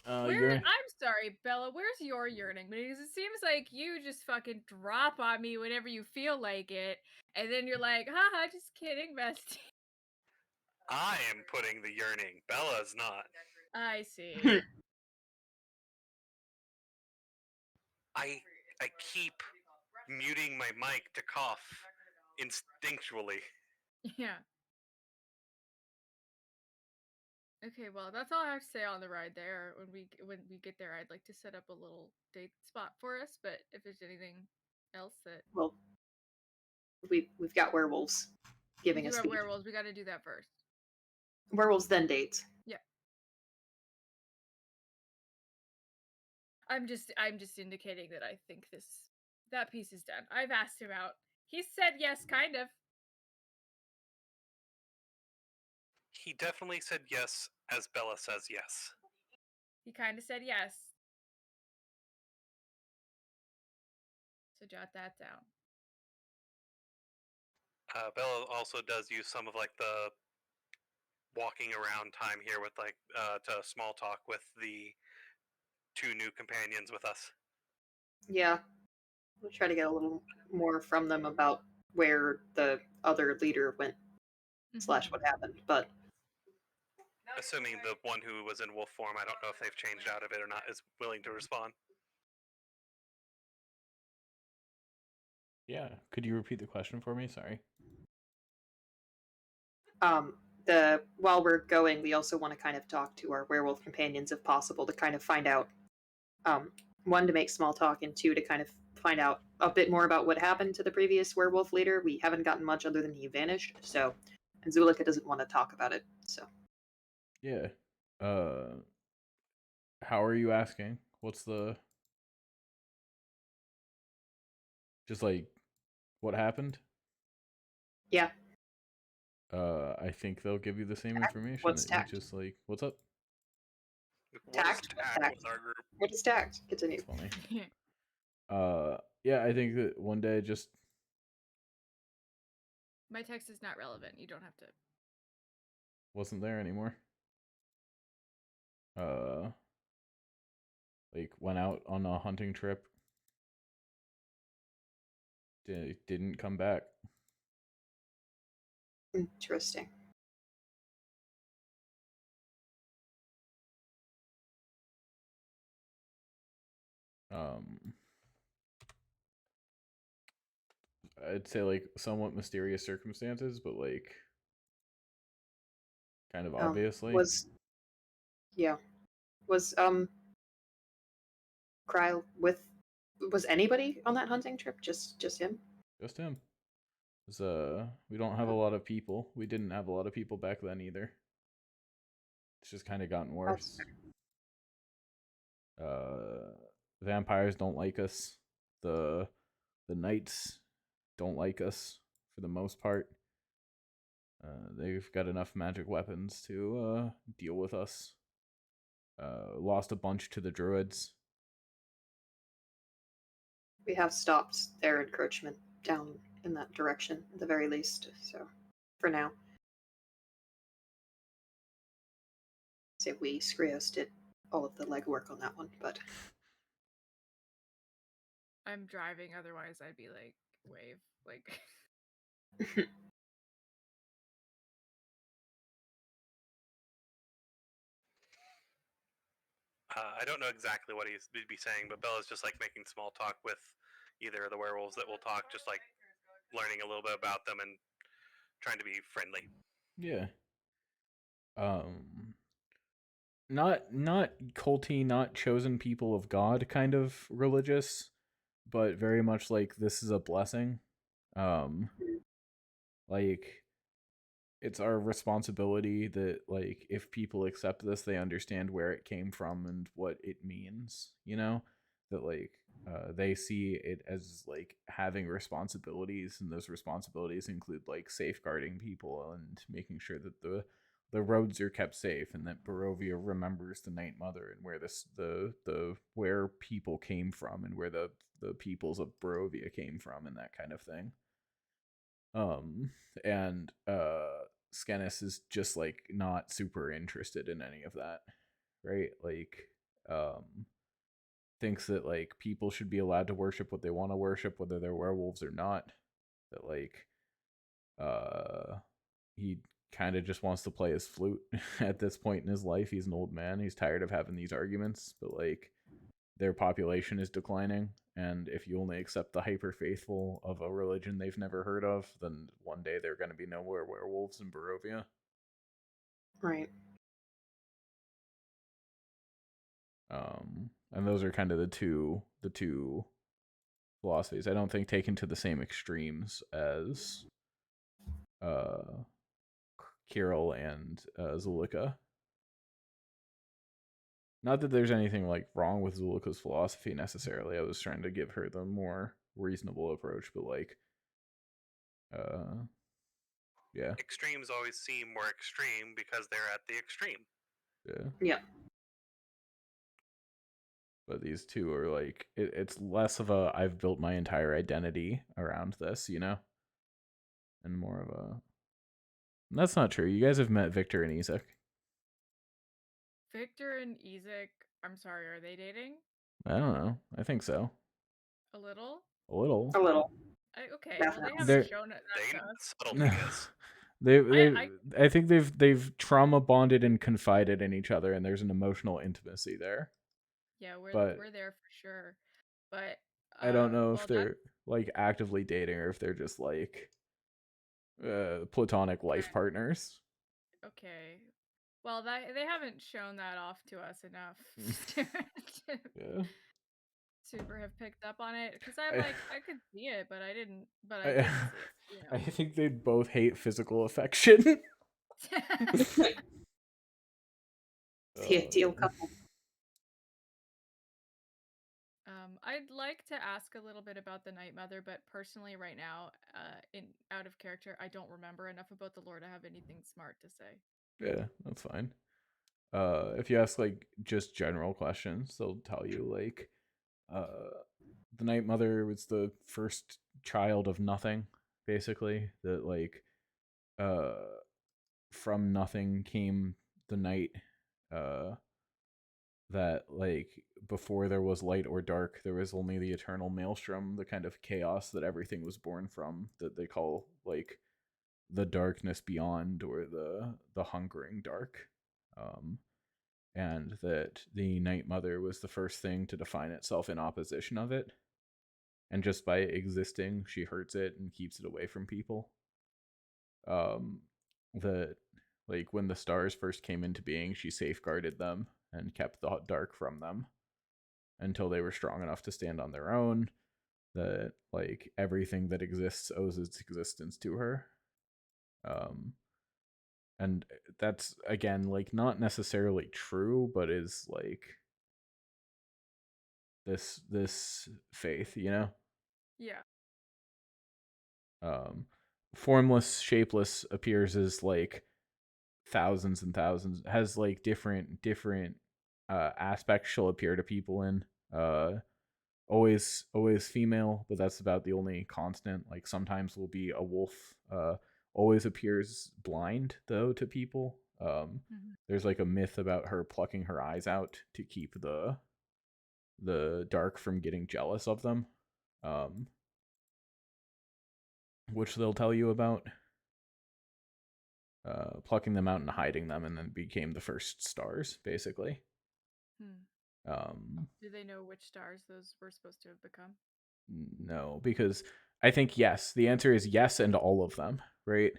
I'm sorry, Bella. Where's your yearning? Because it seems like you just fucking drop on me whenever you feel like it, and then you're like, haha, just kidding, bestie. I am putting the yearning. Bella's not. I see. I keep muting my mic to cough instinctually. Yeah. Okay, well, that's all I have to say on the ride there. When we get there, I'd like to set up a little date spot for us. But if there's anything else that Well, we've got werewolves we giving do us have speed. werewolves, we got to do that first. Werewolves then dates. Yeah. I'm just indicating that I think that piece is done. I've asked him out. He said yes, kind of. He definitely said yes, as Bella says yes. He kind of said yes. So jot that down. Bella also does use some of like the walking around time here with like to small talk with the two new companions with us. Yeah. We'll try to get a little more from them about where the other leader went / what happened. But Assuming the one who was in wolf form, I don't know if they've changed out of it or not, is willing to respond. Yeah. Could you repeat the question for me? Sorry. while we're going, we also want to kind of talk to our werewolf companions if possible to kind of find out, one, to make small talk, and two, to kind of find out a bit more about what happened to the previous werewolf leader. We haven't gotten much other than he vanished, and Zulika doesn't want to talk about it, so. Yeah. How are you asking? What's the just like what happened? Yeah. I think they'll give you the same Tact? information What's that you tact? just like. What's up? What is Tact? tact with our group? What is tact? Continue. It's funny. Yeah, I think that one day just My text is not relevant. You don't have to. wasn't there anymore. Like went out on a hunting trip. Didn't come back. Interesting. I'd say like somewhat mysterious circumstances, but like kind of obviously. Was Kryle with? Was anybody on that hunting trip? Just him? Just him. We don't have a lot of people. We didn't have a lot of people back then either. It's just kind of gotten worse. Vampires don't like us. The knights don't like us for the most part. They've got enough magic weapons to deal with us. Lost a bunch to the druids. We have stopped their encroachment down in that direction, at the very least, so for now. Say we, Skrios, did all of the legwork on that one, but I'm driving, otherwise I'd be like, wave. Like I don't know exactly what he'd be saying, but Bella's just like making small talk with either of the werewolves that will talk, just like learning a little bit about them and trying to be friendly. Yeah. Not culty, not chosen people of God kind of religious, but very much like this is a blessing. Like it's our responsibility that like if people accept this, they understand where it came from and what it means, you know? That like they see it as like having responsibilities, and those responsibilities include like safeguarding people and making sure that the roads are kept safe, and that Barovia remembers the Night Mother and where the where people came from and where the peoples of Barovia came from and that kind of thing. And Skenis is just like not super interested in any of that, right? Like thinks that like people should be allowed to worship what they want to worship, whether they're werewolves or not. That like he kind of just wants to play his flute at this point in his life. He's an old man. He's tired of having these arguments, but like their population is declining, And if you only accept the hyper faithful of a religion they've never heard of, then one day they're going to be no more werewolves in Barovia. Right. And those are kind of the two philosophies. I don't think taken to the same extremes as Kirill and Zulika. Not that there's anything like wrong with Zulika's philosophy necessarily. I was trying to give her the more reasonable approach, but like, yeah, Extremes always seem more extreme because they're at the extreme. yeah. Yeah. But these two are like, it's less of a I've built my entire identity around this, you know, and more of a. That's not true. You guys have met Victor and Isaac. Victor and Isaac, I'm sorry, are they dating? I don't know. I think so. A little? A little. A little. Okay, well, they Definitely. haven't They're- shown it They to us. subtleties. I think they've trauma bonded and confided in each other, and there's an emotional intimacy there. Yeah, but- we're there for sure. But I don't know if well, they're like actively dating or if they're just like platonic life Okay. partners. okay. Well, they haven't shown that off to us enough to Yeah. super have picked up on it because I'm I- like I could see it, but I didn't. But I didn't see it. You I know. think they both hate physical affection. The ideal couple. I'd like to ask a little bit about the Night Mother, but personally, right now, out of character, I don't remember enough about the lore to have anything smart to say. Yeah, that's fine. If you ask like just general questions, they'll tell you like the Night Mother was the first child of nothing, basically. That like from nothing came the night. That like before there was light or dark, there was only the eternal maelstrom, the kind of chaos that everything was born from, that they call like the darkness beyond, or the hungering dark. And that the Night Mother was the first thing to define itself in opposition of it, and just by existing she hurts it and keeps it away from people. That like when the stars first came into being, she safeguarded them and kept the dark from them until they were strong enough to stand on their own. That like everything that exists owes its existence to her. And that's again like not necessarily true, but is like this faith, you know. Yeah. Formless, shapeless appears as like thousands and thousands, has like different aspects she'll appear to people in. Always female, but that's about the only constant. Like sometimes will be a wolf. Always appears blind though to people. There's like a myth about her plucking her eyes out to keep the dark from getting jealous of them, which they'll tell you about. Plucking them out and hiding them, and then became the first stars, basically. Do they know which stars those were supposed to have become? No, because I think yes. The answer is yes, and all of them, right?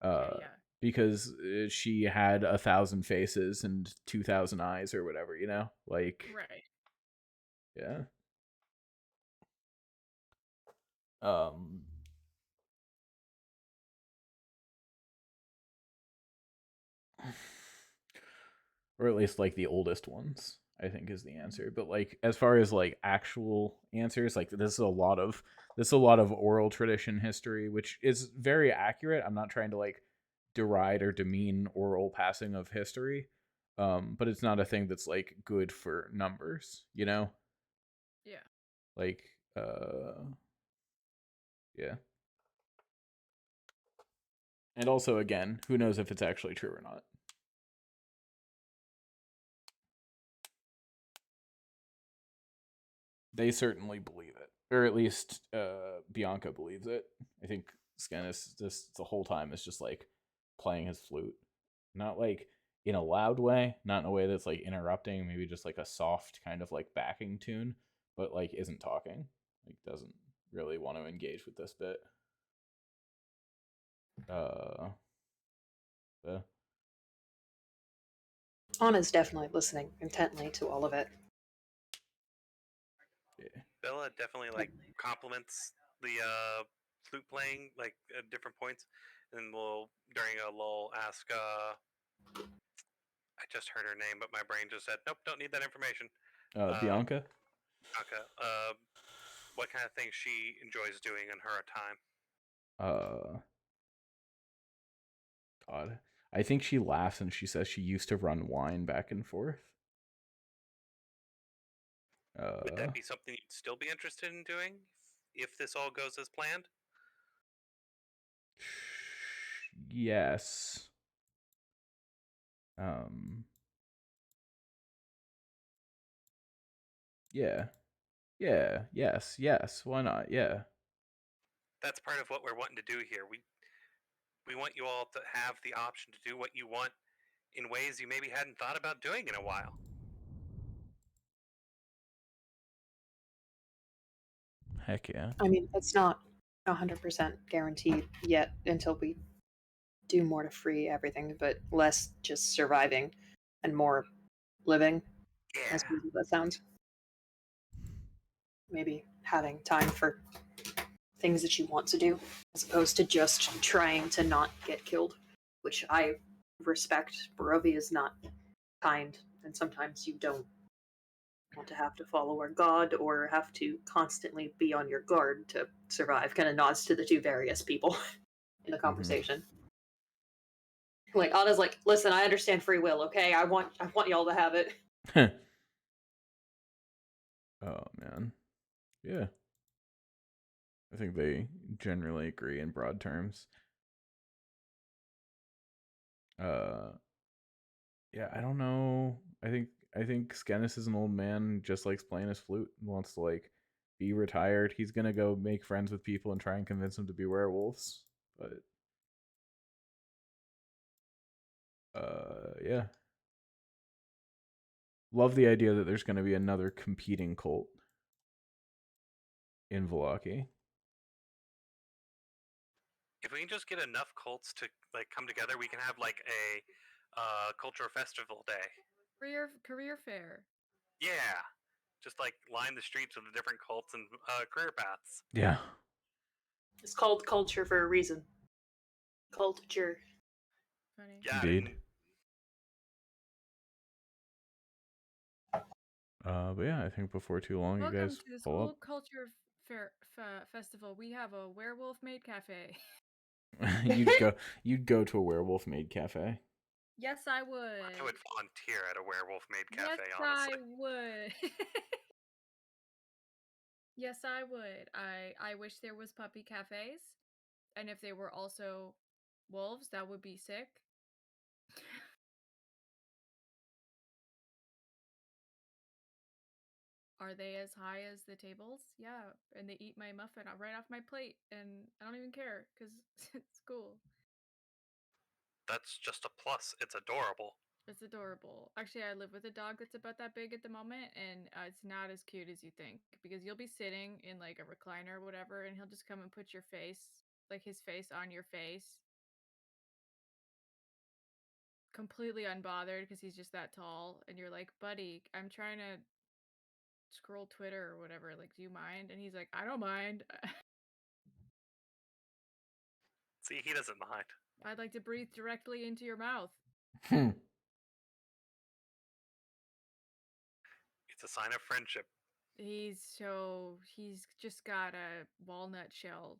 Okay, yeah. Because she had 1,000 faces and 2,000 eyes, or whatever, you know, like Right. yeah. Or at least like the oldest ones, I think is the answer. But like as far as like actual answers, like this is a lot of oral tradition history, which is very accurate. I'm not trying to like deride or demean oral passing of history, but it's not a thing that's like good for numbers, you know. Yeah. Like yeah. And also again, who knows if it's actually true or not. They certainly believe it, or at least Bianca believes it. I think Scannis just the whole time is just like playing his flute, not like in a loud way, not in a way that's like interrupting, maybe just like a soft kind of like backing tune, but like isn't talking. Like, doesn't really want to engage with this bit. Yeah. Anna's definitely listening intently to all of it. Yeah. Bella definitely like compliments the flute playing like at different points, and will during a lull ask. I just heard her name, but my brain just said, "Nope, don't need that information." Bianca. Bianca, what kind of things she enjoys doing in her time? God, I think she laughs and she says she used to run wine back and forth. Would that be something you'd still be interested in doing if this all goes as planned? Yes. Yeah. Yeah. Yes. Yes. Why not? Yeah. That's part of what we're wanting to do here. We want you all to have the option to do what you want in ways you maybe hadn't thought about doing in a while. Heck yeah. I mean, it's not 100% guaranteed yet until we do more to free everything, but less just surviving and more living, Yeah. as weird as that sounds. Maybe having time for things that you want to do, as opposed to just trying to not get killed, which I respect. Barovia is not kind, and sometimes you don't want to have to follow our god or have to constantly be on your guard to survive. Kind of nods to the two various people in the conversation. Like Anna's like, listen, I understand free will, okay? I want y'all to have it. Oh man. Yeah. I think they generally agree in broad terms. Yeah, I don't know. I think Skenis is an old man, just likes playing his flute and wants to like be retired. He's gonna go make friends with people and try and convince them to be werewolves. But yeah. Love the idea that there's gonna be another competing cult in Velaki. If we can just get enough cults to like come together, we can have like a culture festival day. Career fair. Yeah, just like line the streets with the different cults and career paths. Yeah. It's called culture for a reason. Culture. Funny. Yeah, Indeed. and But yeah, I think before too long, you Welcome guys to the pull school culture fair festival. We have a werewolf maid cafe. up. You'd go to a werewolf made cafe. Yes, I would. I would volunteer at a werewolf maid Yes, cafe. Honestly, I would. Yes, I would. I wish there was puppy cafes, and if they were also wolves, that would be sick. Are they as high as the tables? Yeah, and they eat my muffin right off my plate, and I don't even care because it's cool. that's just a plus. It's adorable. It's adorable. Actually, I live with a dog that's about that big at the moment, and it's not as cute as you think because you'll be sitting in like a recliner or whatever, and he'll just come and put your face, like his face, on your face, completely unbothered because he's just that tall, and you're like, buddy, I'm trying to scroll Twitter or whatever. Like, do you mind? And he's like, I don't mind. See, he doesn't mind. I'd like to breathe directly into your mouth. It's a sign of friendship. He's just got a walnut shell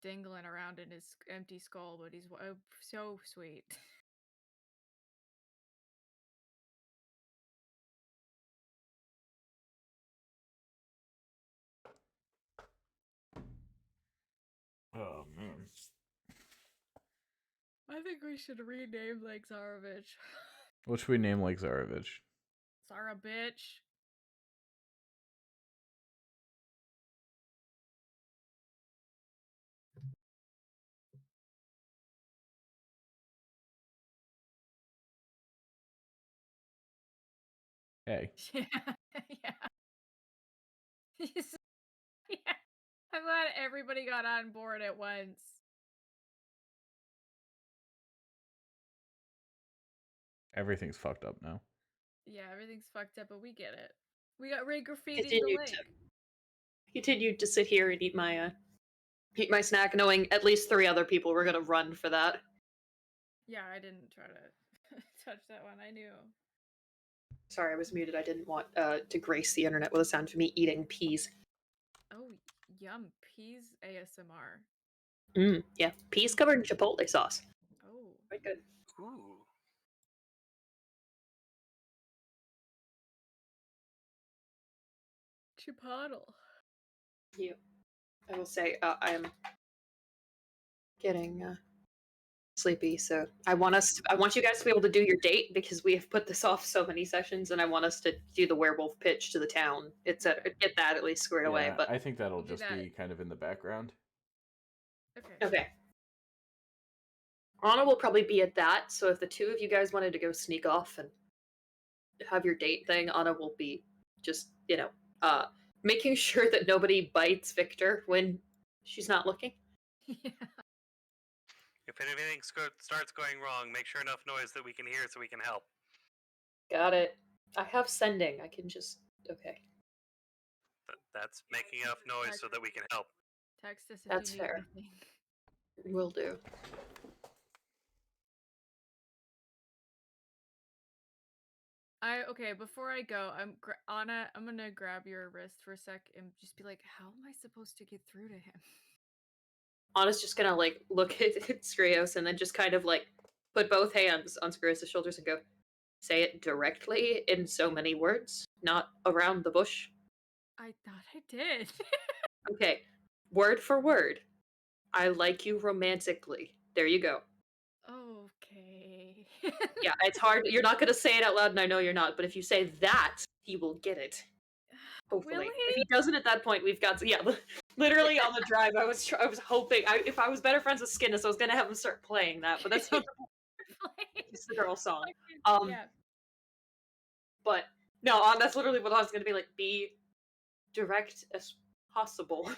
dangling around in his empty skull, but he's so sweet. Oh man. I think we should rename like Zarovich. What should we name like Zarovich? Zara bitch. Hey. Yeah, yeah. He's Yeah. I'm glad everybody got on board at once. Everything's fucked up now. Yeah, everything's fucked up, but we get it. We got Ray graffitied the Continued lake. Continued to sit here and eat my snack, knowing at least 3 other people were gonna run for that. Yeah, I didn't try to touch that one. I knew. Sorry, I was muted. I didn't want to grace the internet with a sound of me eating peas. Oh, yum. Peas ASMR. Yeah, peas covered in chipotle sauce. Oh. Quite good. Ooh. Chipotle. I will say I am getting sleepy, so I want you guys to be able to do your date because we have put this off so many sessions, and I want us to do the werewolf pitch to the town. Get that at least squared away. Yeah, But I think that'll We'll do just that. be kind of in the background. Okay. okay, Anna will probably be at that. So if the 2 of you guys wanted to go sneak off and have your date thing, Anna will be just making sure that nobody bites Victor when she's not looking. Yeah. If anything starts going wrong, make sure enough noise that we can hear so we can help. Got it. I have sending. I can just okay. That's making enough noise so that we can help. Text us if That's you need fair. anything. Will do. Okay, before I go, Anna, I'm gonna grab your wrist for a sec and just be like, how am I supposed to get through to him? Anna's just gonna like look at Skrios and then just kind of like put both hands on Skrios' shoulders and go, say it directly in so many words, not around the bush. I thought I did. Okay, word for word. I like you romantically. There you go. Okay. Yeah, it's hard. You're not gonna say it out loud, and I know you're not. But if you say that, he will get it. Hopefully, Will if he? he doesn't at that point, we've got yeah. Literally on the drive, I was hoping if I was better friends with Skinnis, I was gonna have him start playing that, but that's not it's the girl song. Yeah. But no, that's literally what I was gonna be like. Be direct as possible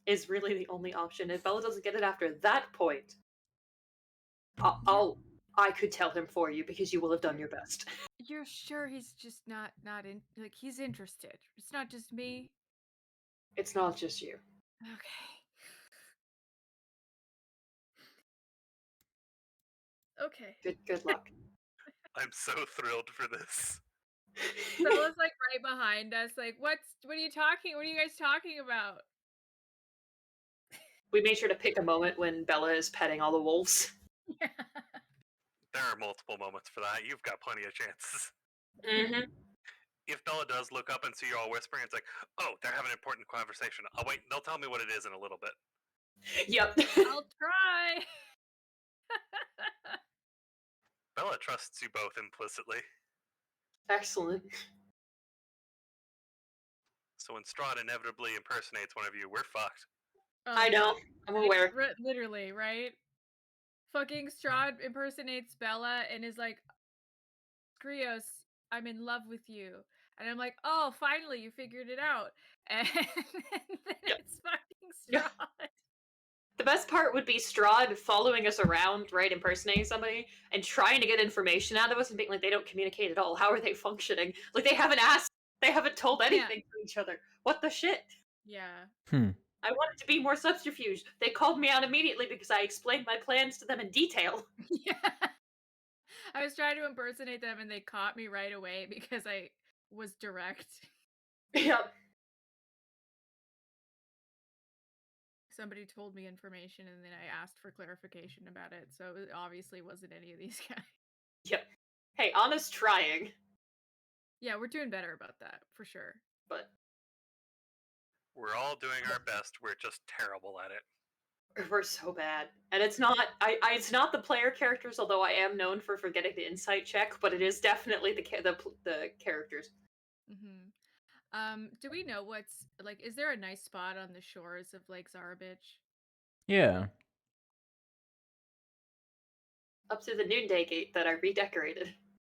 is really the only option. If Bella doesn't get it after that point, I could tell him for you because you will have done your best. You're sure he's just not in, like, he's interested. It's not just me. It's not just you. Okay. Good luck. I'm so thrilled for this. Bella's like right behind us, like, what are you guys talking about? We made sure to pick a moment when Bella is petting all the wolves. Yeah. There are multiple moments for that. You've got plenty of chances. Mm-hmm. If Bella does look up and see you all whispering, it's like, oh, they're having an important conversation. I'll wait. They'll tell me what it is in a little bit. Yep. I'll try. Bella trusts you both implicitly. Excellent. So when Strahd inevitably impersonates one of you, we're fucked. Oh, I know. I'm aware. Literally, right? Fucking Strahd impersonates Bella and is like, Krios, I'm in love with you. And I'm like, oh, finally you figured it out. And then it's fucking Yeah. Strahd. The best part would be Strahd following us around, right, impersonating somebody, and trying to get information out of us and being like, they don't communicate at all. How are they functioning? Like, they haven't asked, they haven't told anything to each other. What the shit? Yeah. I wanted to be more subterfuge. They called me out immediately because I explained my plans to them in detail. Yeah. I was trying to impersonate them and they caught me right away because I was direct. Yep. Somebody told me information and then I asked for clarification about it. So it obviously wasn't any of these guys. Yep. Hey, Anna's trying. Yeah, we're doing better about that for sure. But we're all doing our best. We're just terrible at it. we're so bad. And it's not it's not the player characters, although I am known for forgetting the insight check, but it is definitely the characters. Do we know what's like, is there a nice spot on the shores of Lake Zarabitch? Yeah. Up to the Noonday Gate that I redecorated.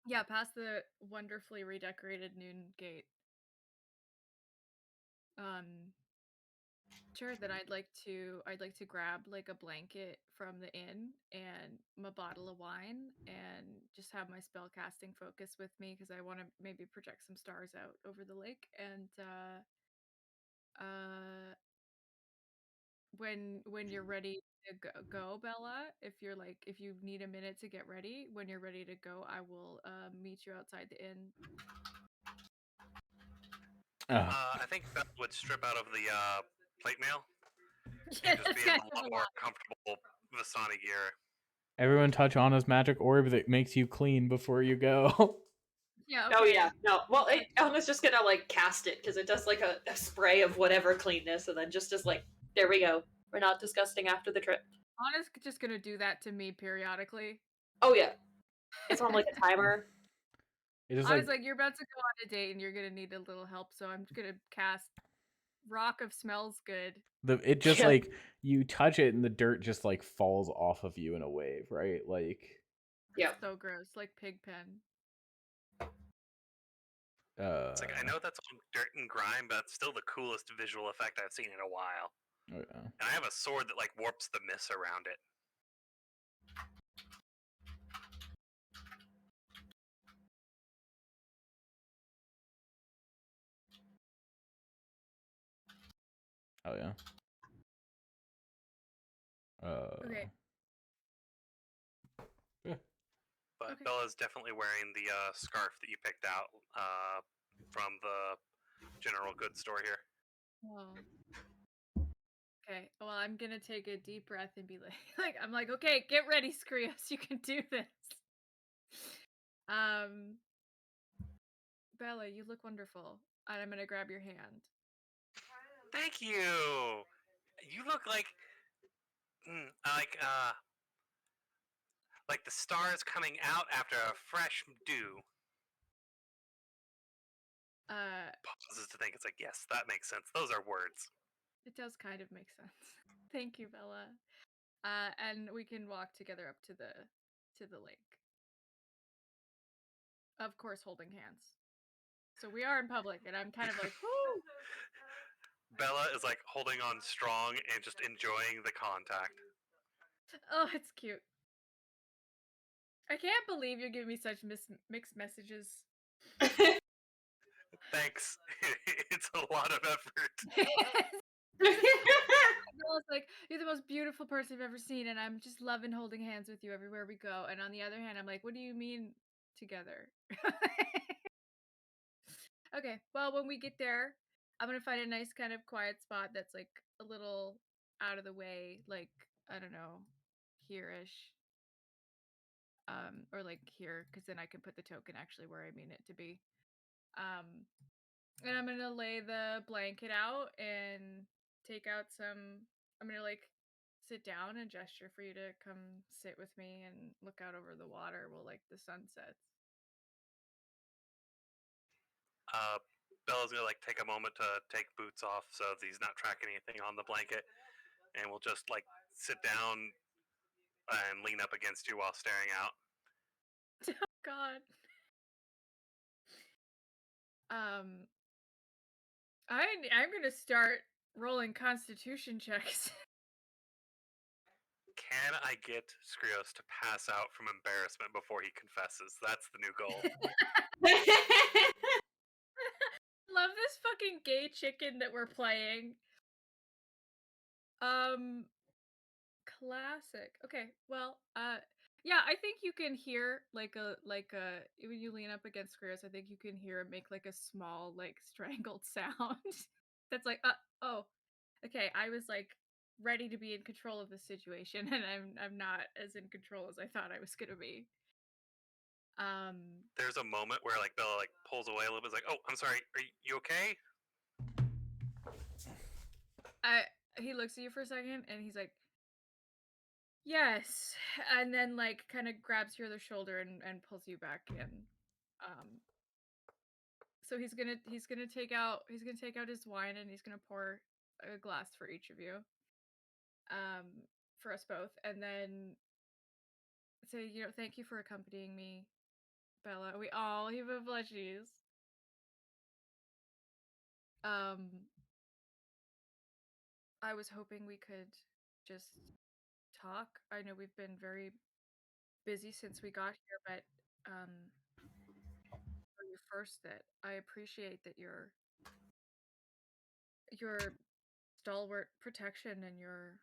Yeah, past the wonderfully redecorated Noon Gate. Sure, then I'd like to grab like a blanket from the inn and a bottle of wine and just have my spell casting focus with me because I want to maybe project some stars out over the lake and uh when you're ready to go, Bella, if you need a minute to get ready, when you're ready to go, I will meet you outside the inn. I think Beth would strip out of the plate mail Yeah, and just be that's in kind a of lot a more lot. comfortable Vasani gear. Everyone touch Anna's magic orb that makes you clean before you go. Yeah, Oh okay. yeah, no. Well, Elma's just gonna like cast it because it does like a spray of whatever cleanness, and then just like, there we go. We're not disgusting after the trip. Anna's just gonna do that to me periodically. Oh yeah, it's on like a timer. It just Anna's like, you're about to go on a date and you're gonna need a little help, so I'm gonna cast Rock of Smells Good. it just Yeah. like you touch it and the dirt just like falls off of you in a wave, right? Like Yeah. So gross, like pig pen. It's like I know that's all dirt and grime, but that's still the coolest visual effect I've seen in a while. oh yeah. And I have a sword that like warps the mist around it. Oh yeah. Okay. Yeah. But Okay. Bella's definitely wearing the scarf that you picked out from the general goods store here. Oh. Okay. Well, I'm gonna take a deep breath and be like, I'm like, okay, get ready, Skrios, you can do this. Bella, you look wonderful, and I'm gonna grab your hand. Thank you. You look like like the stars coming out after a fresh dew. Pauses to think. It's like, yes, that makes sense. Those are words. It does kind of make sense. Thank you, Bella. And we can walk together up to the lake. Of course, holding hands. So we are in public, and I'm kind of like, whoo! Bella is like holding on strong and just enjoying the contact. Oh, it's cute. I can't believe you're giving me such mixed messages. Thanks. It's a lot of effort. Bella's like, you're the most beautiful person I've ever seen, and I'm just loving holding hands with you everywhere we go. And on the other hand, I'm like, what do you mean together? Okay, well, when we get there, I'm gonna find a nice kind of quiet spot that's like a little out of the way, like, I don't know, here-ish. Or like here, because then I can put the token actually where I mean it to be. And I'm gonna lay the blanket out and take out some. I'm gonna like sit down and gesture for you to come sit with me and look out over the water while like the sun sets. Bella's gonna like take a moment to take boots off so he's not tracking anything on the blanket, and we'll just like sit down and lean up against you while staring out. Oh God. I'm gonna start rolling Constitution checks. Can I get Skrios to pass out from embarrassment before he confesses? That's the new goal. Love this fucking gay chicken that we're playing. Classic. Okay, well, yeah, I think you can hear like a when you lean up against Chris, I think you can hear it make like a small like strangled sound. That's like, oh, okay. I was like ready to be in control of the situation, and I'm not as in control as I thought I was gonna be. There's a moment where like Bella like pulls away a little bit. It's like, oh, I'm sorry. Are you okay? He looks at you for a second, and he's like, yes, and then like kind of grabs your other shoulder and pulls you back in. So he's gonna take out his wine and he's gonna pour a glass for each of you, for us both, and then say, thank you for accompanying me, Bella. We all have plushies. I was hoping we could just talk. I know we've been very busy since we got here, but for you first, that I appreciate that your stalwart protection and your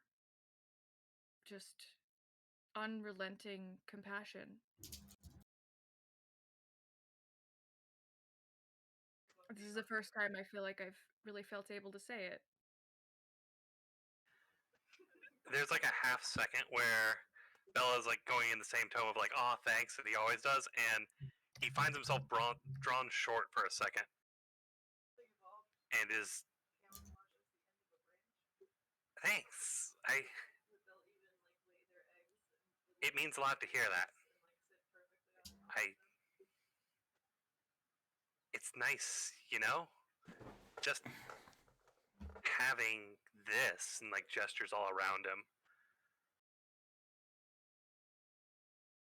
just unrelenting compassion. This is the first time I feel like I've really felt able to say it. There's like a half second where Bella's like going in the same tone of like, "Oh, thanks," that he always does, and he finds himself drawn short for a second, and is thanks. It means a lot to hear that. It's nice, just having this and like gestures all around him.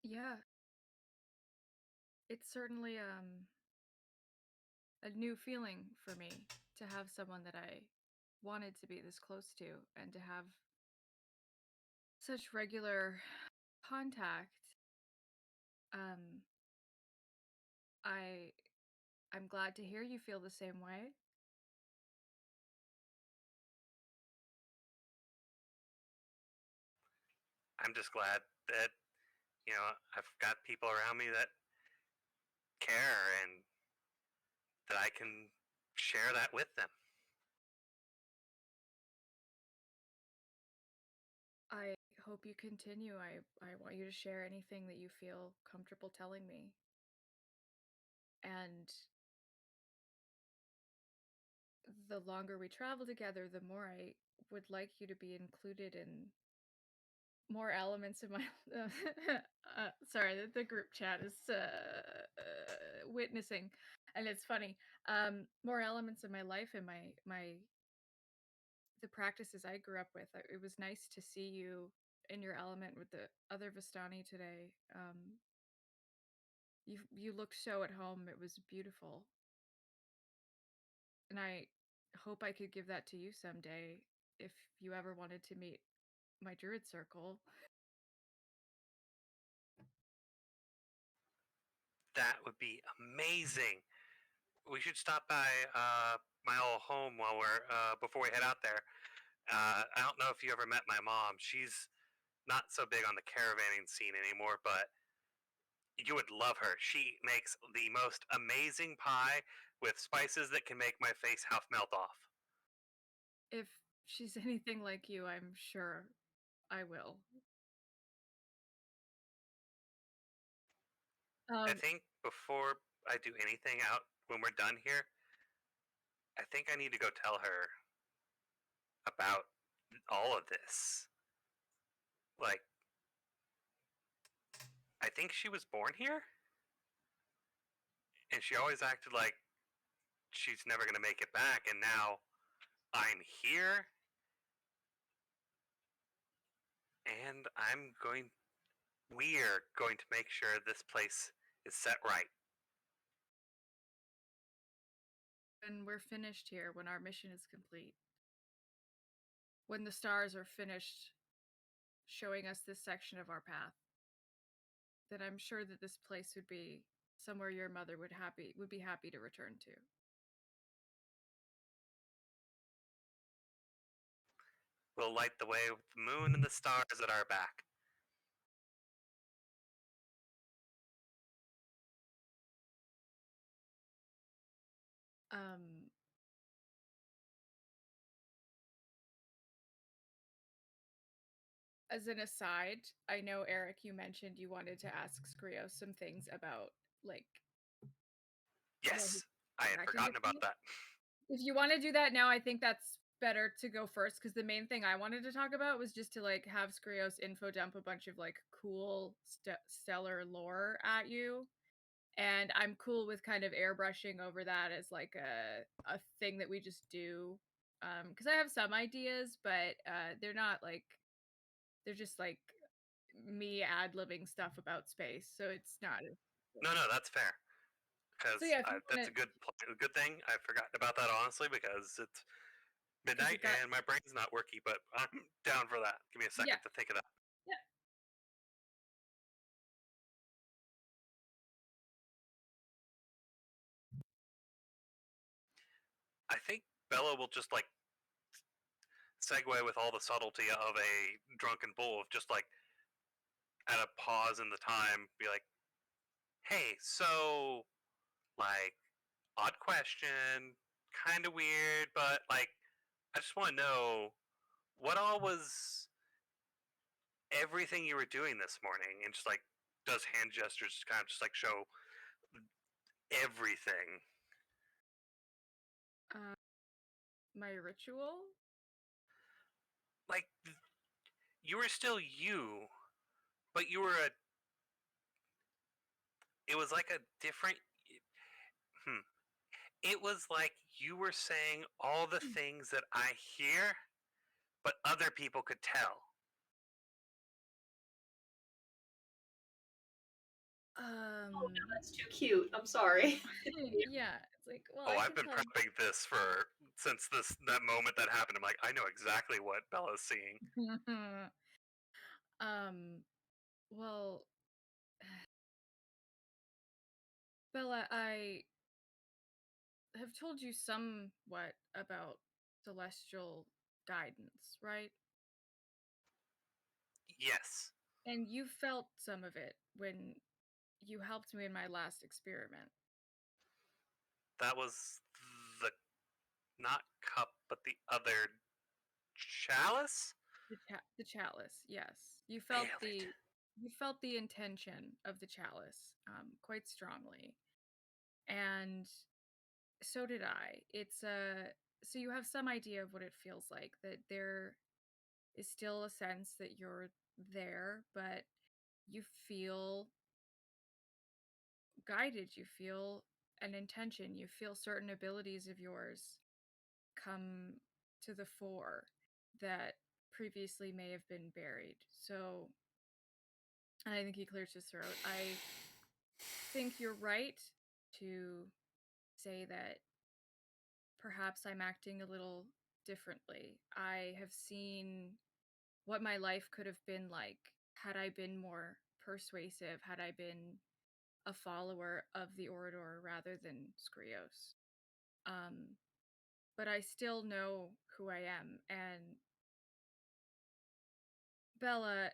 Yeah. It's certainly a new feeling for me to have someone that I wanted to be this close to and to have such regular contact. Um I I'm glad to hear you feel the same way. I'm just glad that, I've got people around me that care and that I can share that with them. I hope you continue. I want you to share anything that you feel comfortable telling me. And the longer we travel together, the more I would like you to be included in more elements of my sorry, the group chat is witnessing, and it's funny. More elements of my life and the practices I grew up with. It was nice to see you in your element with the other Vistani today. You looked so at home. It was beautiful. And I hope I could give that to you someday if you ever wanted to meet my druid circle. That would be amazing. We should stop by my old home while we're before we head out there. I don't know if you ever met my mom. She's not so big on the caravanning scene anymore, but you would love her. She makes the most amazing pie with spices that can make my face half melt off. If she's anything like you, I'm sure I will. I Um, think before I do anything out when we're done here, I think I need to go tell her about all of this. Like, I think she was born here, and she always acted like she's never going to make it back, and now I'm here, and we're going to make sure this place is set right. when we're finished here, when our mission is complete, when the stars are finished showing us this section of our path, then I'm sure that this place would be somewhere your mother would be happy to return to. We'll light the way with the moon and the stars at our back. Um, as an aside, I know Eric, you mentioned you wanted to ask Skrio some things about like Yes, I had interacting with forgotten about you. that. If you want to do that now, I think that's better to go first because the main thing I wanted to talk about was just to like have Skrios info dump a bunch of like cool stellar lore at you. And I'm cool with kind of airbrushing over that as like a thing that we just do. Because I have some ideas, but they're just like me ad-libbing stuff about space. So it's not. No, that's fair. Because So yeah, if you want that's a good thing. I've forgotten about that honestly because it's Midnight, got- and my brain's not working, but I'm down for that. Give me a second Yeah. to think of that. Yeah. I think Bella will just like segue with all the subtlety of a drunken bull of just like at a pause in the time, be like, "Hey, so like odd question, kind of weird, but like I just want to know what all was everything you were doing this morning," and just like does hand gestures to kind of just like show everything. My ritual? Like you were still you, but you were a. It was like a different. Hmm. It was like you were saying all the things that I hear, but other people could tell. Oh no, that's too cute. I'm sorry. Yeah, it's like, well, Oh, I I've could been tell. prepping this for since that moment that happened. I'm like, I know exactly what Bella's seeing. Well, Bella, I have told you somewhat about celestial guidance, right? Yes, And you felt some of it when you helped me in my last experiment. that was the not cup, but the other chalice. The chalice, yes. Nailed it. You felt the intention of the chalice quite strongly, and so did I. It's so you have some idea of what it feels like, that there is still a sense that you're there, but you feel guided, you feel an intention, you feel certain abilities of yours come to the fore that previously may have been buried. So, and I think he clears his throat. I think you're right to say that perhaps I'm acting a little differently. I have seen what my life could have been like had I been more persuasive, had I been a follower of the Orator rather than Skrios. But I still know who I am. And Bella,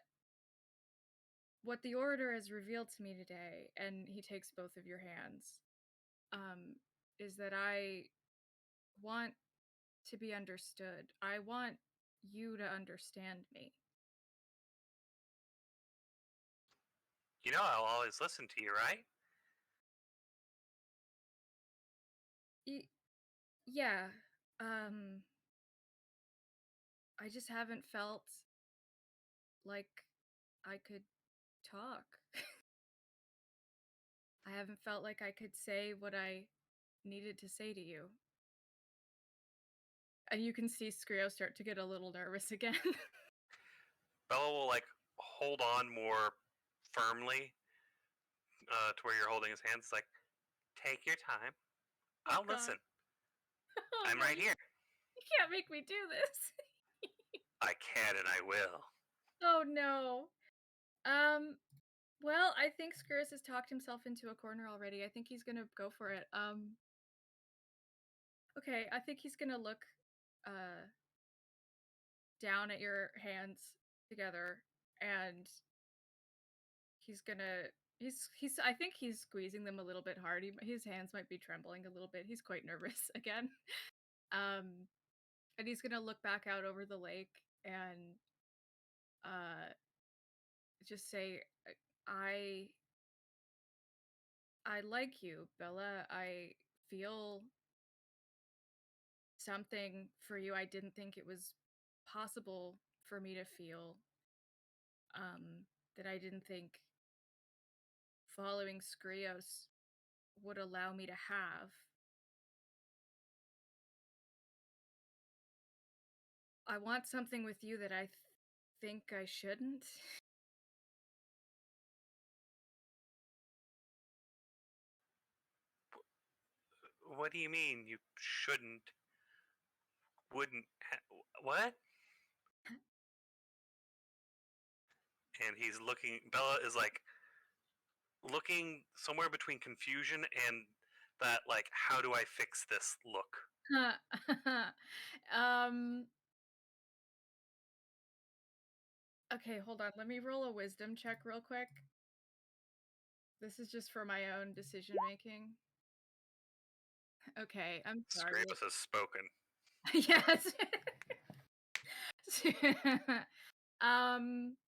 what the Orator has revealed to me today, and he takes both of your hands, is that I want to be understood. I want you to understand me. You know, I'll always listen to you, right? Yeah. Um, I just haven't felt like I could talk. I haven't felt like I could say what I needed to say to you. And you can see Scrio start to get a little nervous again. Bella will like hold on more firmly to where you're holding his hands. Like, take your time. Oh, I'll God. listen. Oh, I'm no, right here. You can't make me do this. I can and I will. Oh no. Well, I think Skirus has talked himself into a corner already. I think he's gonna go for it. Okay, I think he's gonna look down at your hands together, and he's I think he's squeezing them a little bit hard. His hands might be trembling a little bit. He's quite nervous again. And he's gonna look back out over the lake and just say, I I like you, Bella. I feel something for you I didn't think it was possible for me to feel, that I didn't think following Skrios would allow me to have. I want something with you that I think I shouldn't. What do you mean you shouldn't? wouldn't. What? And he's looking. Bella is like looking somewhere between confusion and that, like, how do I fix this look. um. Okay, hold on. Let me roll a wisdom check real quick. This is just for my own decision making. Okay, I'm sorry. Scrapus has spoken. Yes. um.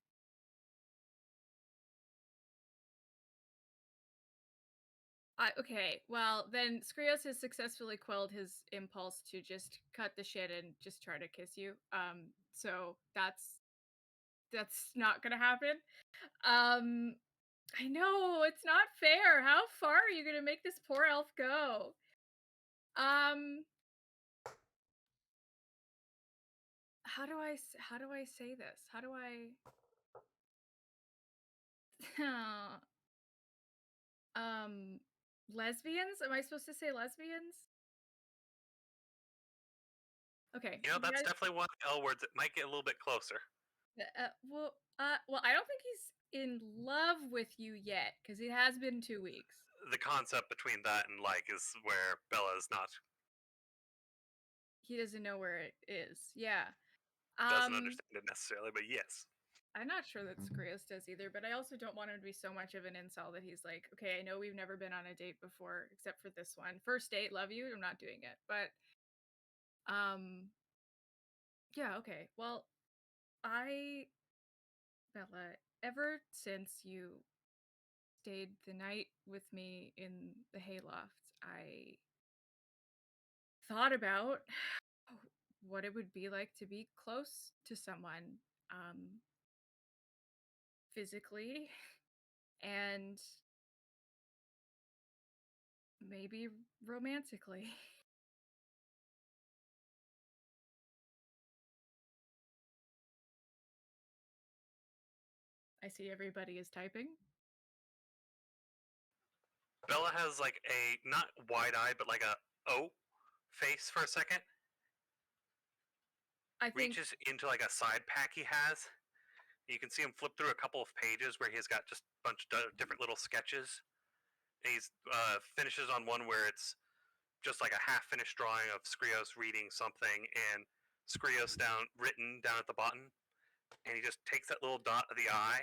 Okay, well, then Skrios has successfully quelled his impulse to just cut the shit and just try to kiss you. So that's not gonna happen. I know, it's not fair. How far are you gonna make this poor elf go? How do I say this? How do I lesbians? Am I supposed to say lesbians? Okay. You know, you that's guys- definitely one of the L words that might get a little bit closer. well, I don't think he's in love with you yet, because it has been 2 weeks. The concept between that and like is where Bella is not He doesn't know where it is. Yeah. doesn't understand it necessarily, but yes. I'm not sure that Skrios does either, but I also don't want him to be so much of an incel that he's like, okay, I know we've never been on a date before, except for this one. First date, love you, I'm not doing it. But yeah, okay. Well, Bella, ever since you stayed the night with me in the hayloft, I thought about what it would be like to be close to someone physically and maybe romantically. I see everybody is typing. Bella has like a not wide eye, but like a O face for a second. I think Reaches into like a side pack he has. You can see him flip through a couple of pages where he's got just a bunch of different little sketches. And he's finishes on one where it's just like a half-finished drawing of Skrios reading something and Skrios written down at the bottom. And he just takes that little dot of the eye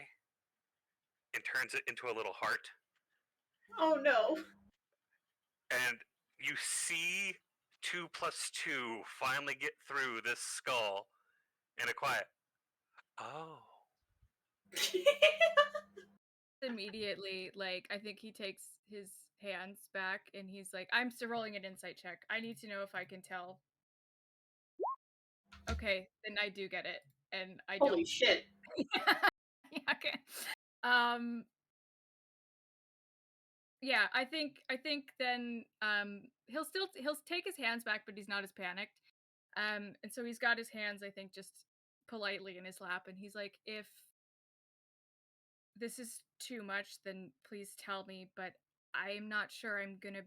and turns it into a little heart. Oh no. And you see 2 plus 2 finally get through this skull in a quiet, oh. immediately, like, I think he takes his hands back and he's like, I'm still rolling an insight check. I need to know if I can tell. Okay, then I do get it. And I Holy don't. shit. Yeah, okay. Yeah, I think then he'll take his hands back, but he's not as panicked. And so he's got his hands, I think, just politely in his lap, and he's like, if this is too much, then please tell me, but I'm not sure I'm gonna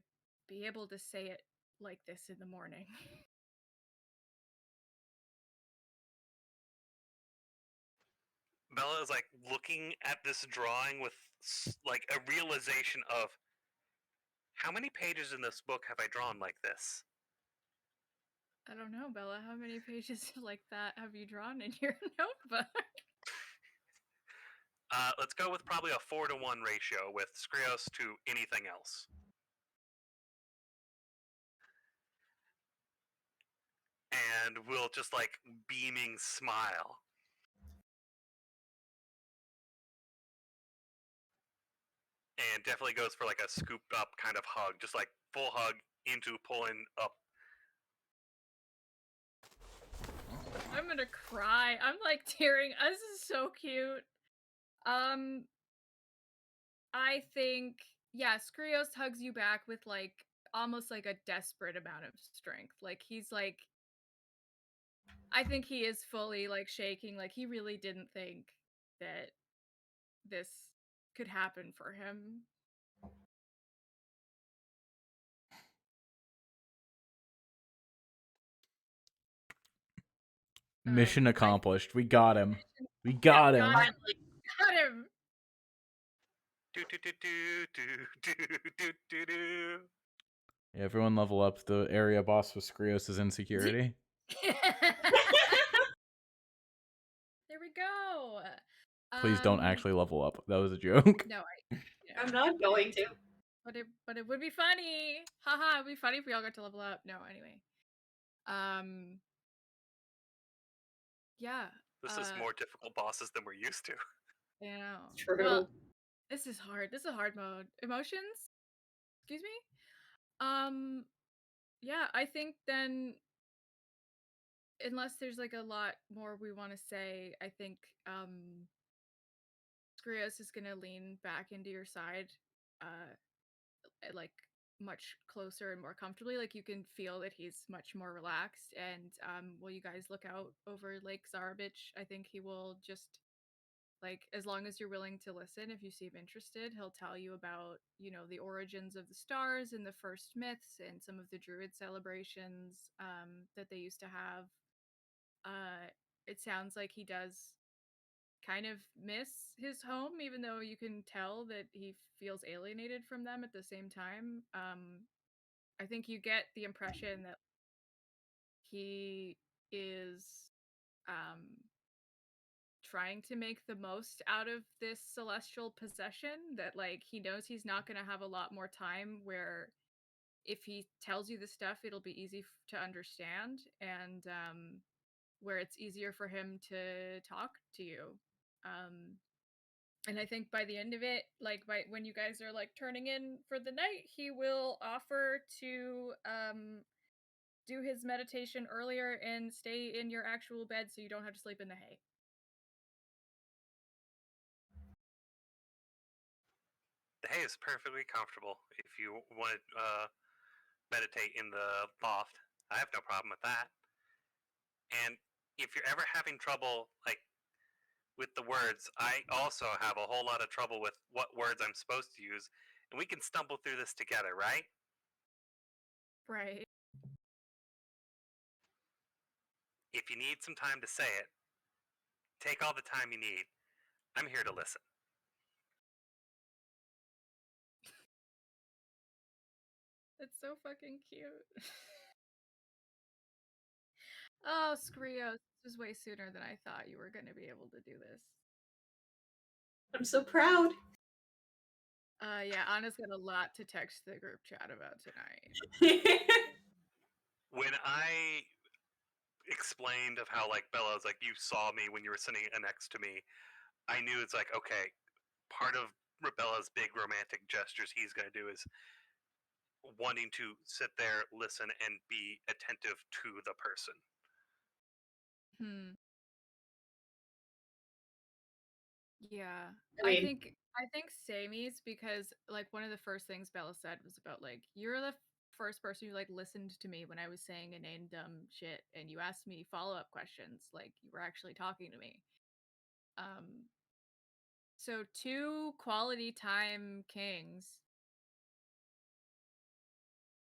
be able to say it like this in the morning. Bella is like looking at this drawing with like a realization of how many pages in this book have I drawn like this? I don't know, Bella, how many pages like that have you drawn in your notebook? Let's go with probably a 4-to-1 ratio with Skrios to anything else. And we'll just like beaming smile. And definitely goes for like a scooped up kind of hug, just like full hug into pulling up. I'm gonna cry. I'm like tearing. This is so cute. I think, yeah, Skrios hugs you back with like almost like a desperate amount of strength. Like he's like, I think he is fully like shaking. Like he really didn't think that this could happen for him. Mission I- accomplished. We got him. We got him. got him. Got him. Do do do do do do do do do. Yeah, everyone level up. The area boss with Skrios' insecurity. There we go. Please don't actually level up. That was a joke. No, I'm not going to. But it would be funny. Haha, it'd be funny if we all got to level up. No, anyway. Yeah. This is more difficult bosses than we're used to. You know. True. Well, this is hard. This is a hard mode. Emotions? Excuse me? Yeah, I think then unless there's like a lot more we want to say, I think Skrios is gonna lean back into your side like much closer and more comfortably. Like you can feel that he's much more relaxed, and while you guys look out over Lake Zarabich, I think he will just like, as long as you're willing to listen, if you seem interested, he'll tell you about, you know, the origins of the stars and the first myths and some of the druid celebrations that they used to have. It sounds like he does kind of miss his home, even though you can tell that he feels alienated from them at the same time. I think you get the impression that he is trying to make the most out of this celestial possession, that like he knows he's not going to have a lot more time, where if he tells you the stuff it'll be easy to understand, and where it's easier for him to talk to you. And I think by the end of it, like by when you guys are like turning in for the night, he will offer to do his meditation earlier and stay in your actual bed so you don't have to sleep in the hay. The hay is perfectly comfortable if you want to meditate in the loft. I have no problem with that. And if you're ever having trouble, like with the words, I also have a whole lot of trouble with what words I'm supposed to use, and we can stumble through this together, right? Right. If you need some time to say it, take all the time you need. I'm here to listen. It's so fucking cute. Oh, Skrios, this was way sooner than I thought you were going to be able to do this. I'm so proud. Yeah, Anna's got a lot to text the group chat about tonight. When I explained of how like Bella was like, you saw me when you were sitting next to me, I knew it's like, okay, part of Bella's big romantic gestures he's going to do is wanting to sit there, listen, and be attentive to the person. Yeah. I I mean, think Sammy's, because like one of the first things Bella said was about like, you're the first person who like listened to me when I was saying inane dumb shit, and you asked me follow-up questions, like you were actually talking to me. So two quality time kings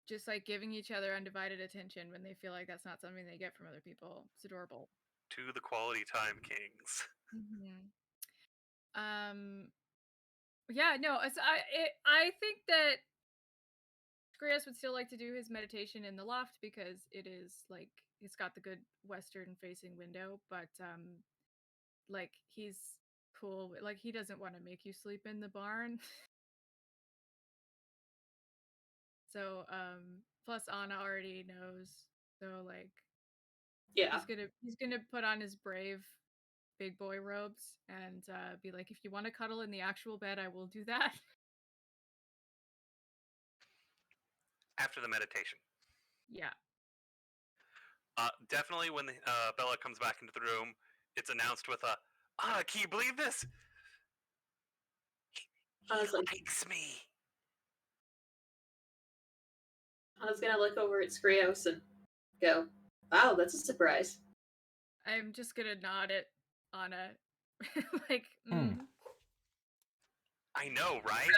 just like giving each other undivided attention when they feel like that's not something they get from other people. It's adorable. To the quality time kings. Yeah, no, I think that Skrios would still like to do his meditation in the loft because it is like it's got the good western facing window, but like he's cool. Like he doesn't want to make you sleep in the barn. So plus Anna already knows. So like yeah. he's gonna put on his brave big boy robes and be like, if you want to cuddle in the actual bed, I will do that. After the meditation. Yeah. Definitely when Bella comes back into the room, it's announced with a, can you believe this? He likes me. I was gonna look over at Skrios and go, wow, that's a surprise. I'm just gonna nod at Anna. Like, I know, right?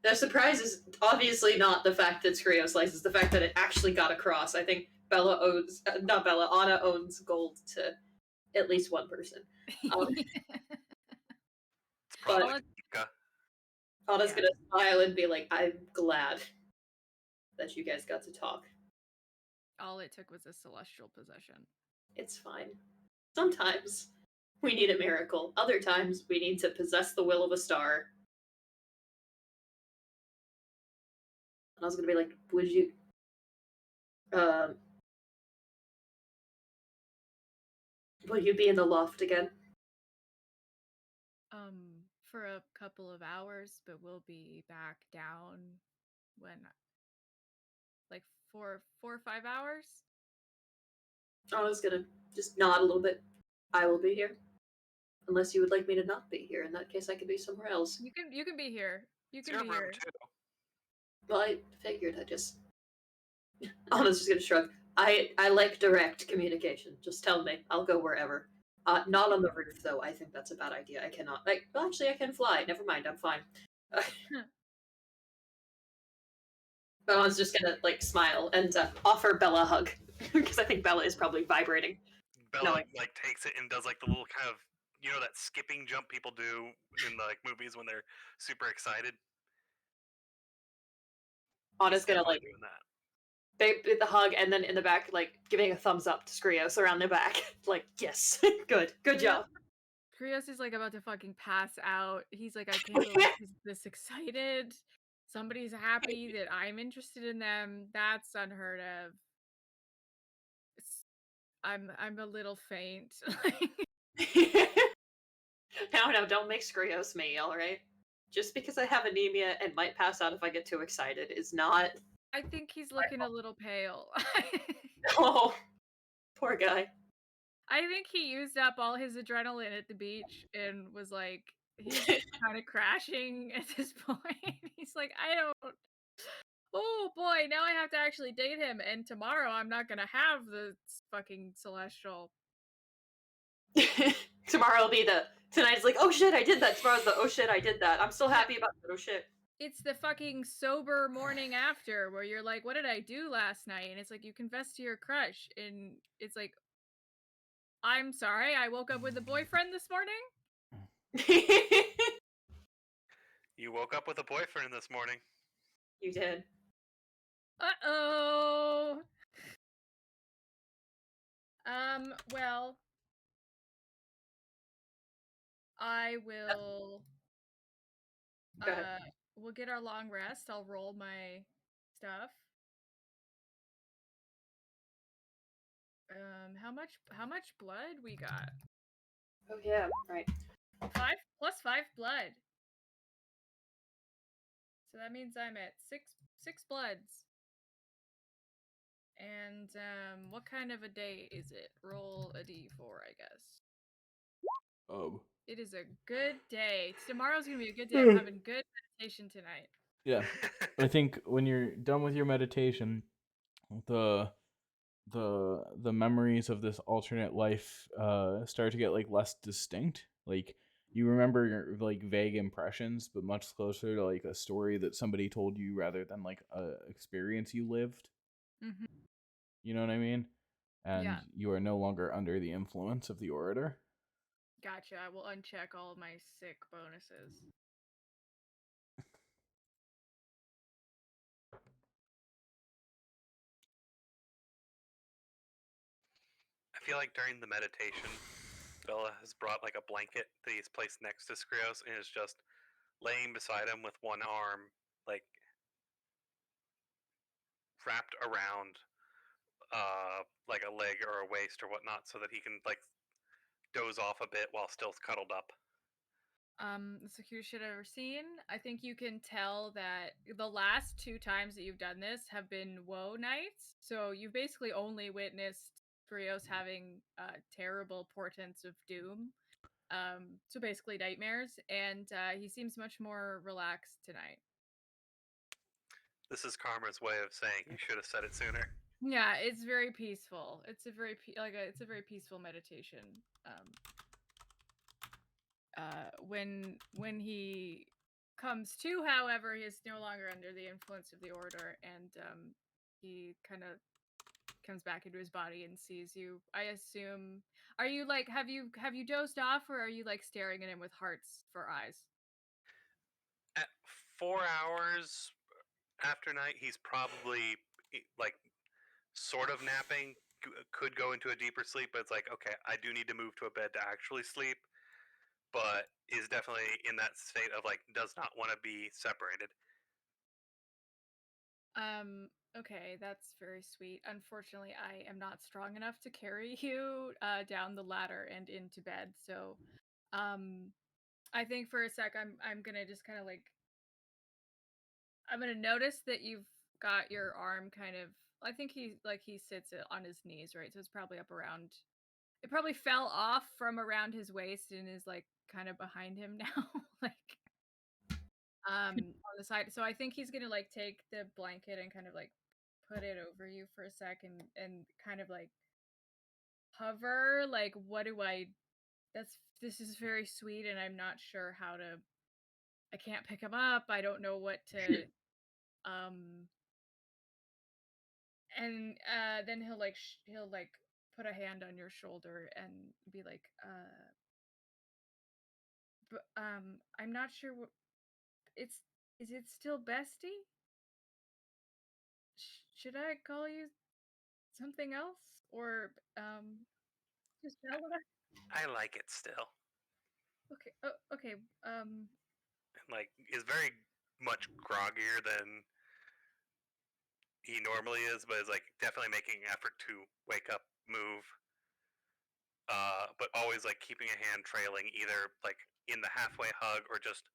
The surprise is obviously not the fact that Skrios likes, it's the fact that it actually got across. I think Anna owns gold to at least one person. It's probably Well, like Ika. Anna's Yeah. gonna smile and be like, I'm glad that you guys got to talk. all it took was a celestial possession. It's fine. Sometimes we need a miracle. Other times we need to possess the will of a star. And I was gonna be like, would you will you be in the loft again? For a couple of hours, but we'll be back down when, like, 4 or 5 hours. I was gonna just nod a little bit. I will be here. Unless you would like me to not be here. In that case I could be somewhere else. You can be here. You It's can your be room here. too. Well, I figured I just Anna's just gonna shrug. I like direct communication. Just tell me. I'll go wherever. Not on the roof, though. I think that's a bad idea. I cannot. Well, actually, I can fly. Never mind. I'm fine. But I was just gonna like smile and offer Bella a hug because I think Bella is probably vibrating. Bella Knowing. like takes it and does like the little kind of that skipping jump people do in the like movies when they're super excited. Anna's gonna Definitely like doing that. babe the hug and then in the back like giving a thumbs up to Skrios around the back. Like yes, good job. Krios is like about to fucking pass out. He's like, I can't believe he's this excited. Somebody's happy that I'm interested in them. That's unheard of. I'm a little faint. No, don't make Skrios me, alright? Just because I have anemia and might pass out if I get too excited is not. I think he's looking a little pale. Oh, poor guy. I think he used up all his adrenaline at the beach and was like, he's kind of crashing at this point. He's like, oh boy, now I have to actually date him, and tomorrow I'm not gonna have the fucking celestial. Tomorrow will be tonight's like, oh shit, I did that. Tomorrow's the, oh shit, I did that. I'm still happy about that, oh shit. It's the fucking sober morning after where you're like, what did I do last night? And it's like, you confess to your crush, and it's like, I'm sorry, I woke up with a boyfriend this morning? You woke up with a boyfriend this morning. You did. Uh-oh. Well, I will, Go ahead. we'll get our long rest. I'll roll my stuff. How much blood we got? Oh yeah, right. 5 + 5 blood. So that means I'm at six bloods. And what kind of a day is it? Roll a d4, I guess. Oh. It is a good day. Tomorrow's gonna be a good day. I'm having good meditation tonight. Yeah. I think when you're done with your meditation, the memories of this alternate life start to get like less distinct. Like you remember your like vague impressions, but much closer to like a story that somebody told you rather than like a experience you lived. Mm-hmm. You know what I mean? And Yeah. you are no longer under the influence of the orator. Gotcha. I will uncheck all of my sick bonuses. I feel like during the meditation, Bella has brought like a blanket that he's placed next to Skrios and is just laying beside him with one arm like wrapped around like a leg or a waist or whatnot so that he can like doze off a bit while still cuddled up. The cutest shit I've ever seen. I think you can tell that the last 2 times that you've done this have been woe nights. So you've basically only witnessed Brios having terrible portents of doom. So basically nightmares, and he seems much more relaxed tonight. This is Karma's way of saying you should have said it sooner. Yeah, it's very peaceful. It's a very it's a very peaceful meditation. When he comes to, however, he is no longer under the influence of the order, and he kind of comes back into his body and sees you. I assume, are you like, have you dozed off, or are you like staring at him with hearts for eyes? At 4 hours after night, he's probably like sort of napping. Could go into a deeper sleep, but it's like, okay, I do need to move to a bed to actually sleep. But is definitely in that state of like does not want to be separated. Okay, that's very sweet. Unfortunately, I am not strong enough to carry you down the ladder and into bed. So, I think for a sec I'm gonna just kind of like, I'm gonna notice that you've got your arm kind of, I think he sits on his knees, right? So it's probably up around, it probably fell off from around his waist and is like kind of behind him now. Like on the side. So I think he's gonna like take the blanket and kind of like put it over you for a second and kind of like hover, like, what do I, this is very sweet and I'm not sure how to, I can't pick him up, I don't know what to um and then he'll like put a hand on your shoulder and be like, but I'm not sure what it's, is it still bestie? Should I call you something else, or just Bella? I like it still. Okay. Oh, okay. Like is very much groggier than he normally is, but is like definitely making an effort to wake up, move, but always like keeping a hand trailing either like in the halfway hug or just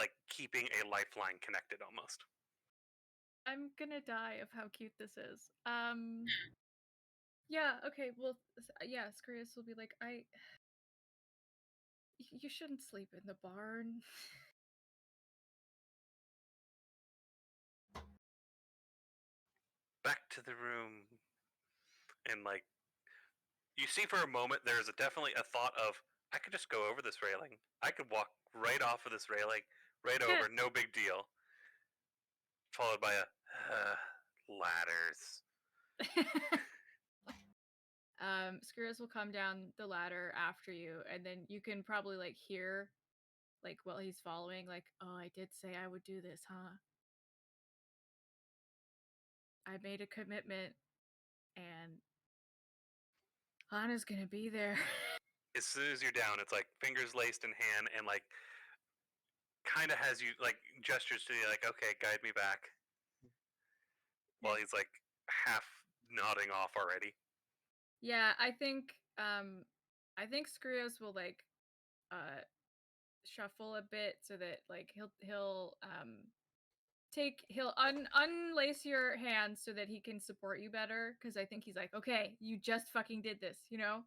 like keeping a lifeline connected almost. I'm gonna die of how cute this is. Yeah. Okay. Well, yeah. Skrius will be like, you shouldn't sleep in the barn. Back to the room, and like you see for a moment there's definitely a thought of I could just go over this railing. I could walk right off of this railing, right over, no big deal. Followed by a ladders. Skrius will come down the ladder after you, and then you can probably like hear, like while he's following, like, oh, I did say I would do this, huh? I made a commitment, and Hana's gonna be there. As soon as you're down, it's like fingers laced in hand, and like kind of has you like gestures to you, like, okay, guide me back. While he's like half nodding off already. Yeah, I think Skrios will like shuffle a bit so that like he'll unlace your hands so that he can support you better, because I think he's like, okay, you just fucking did this, you know?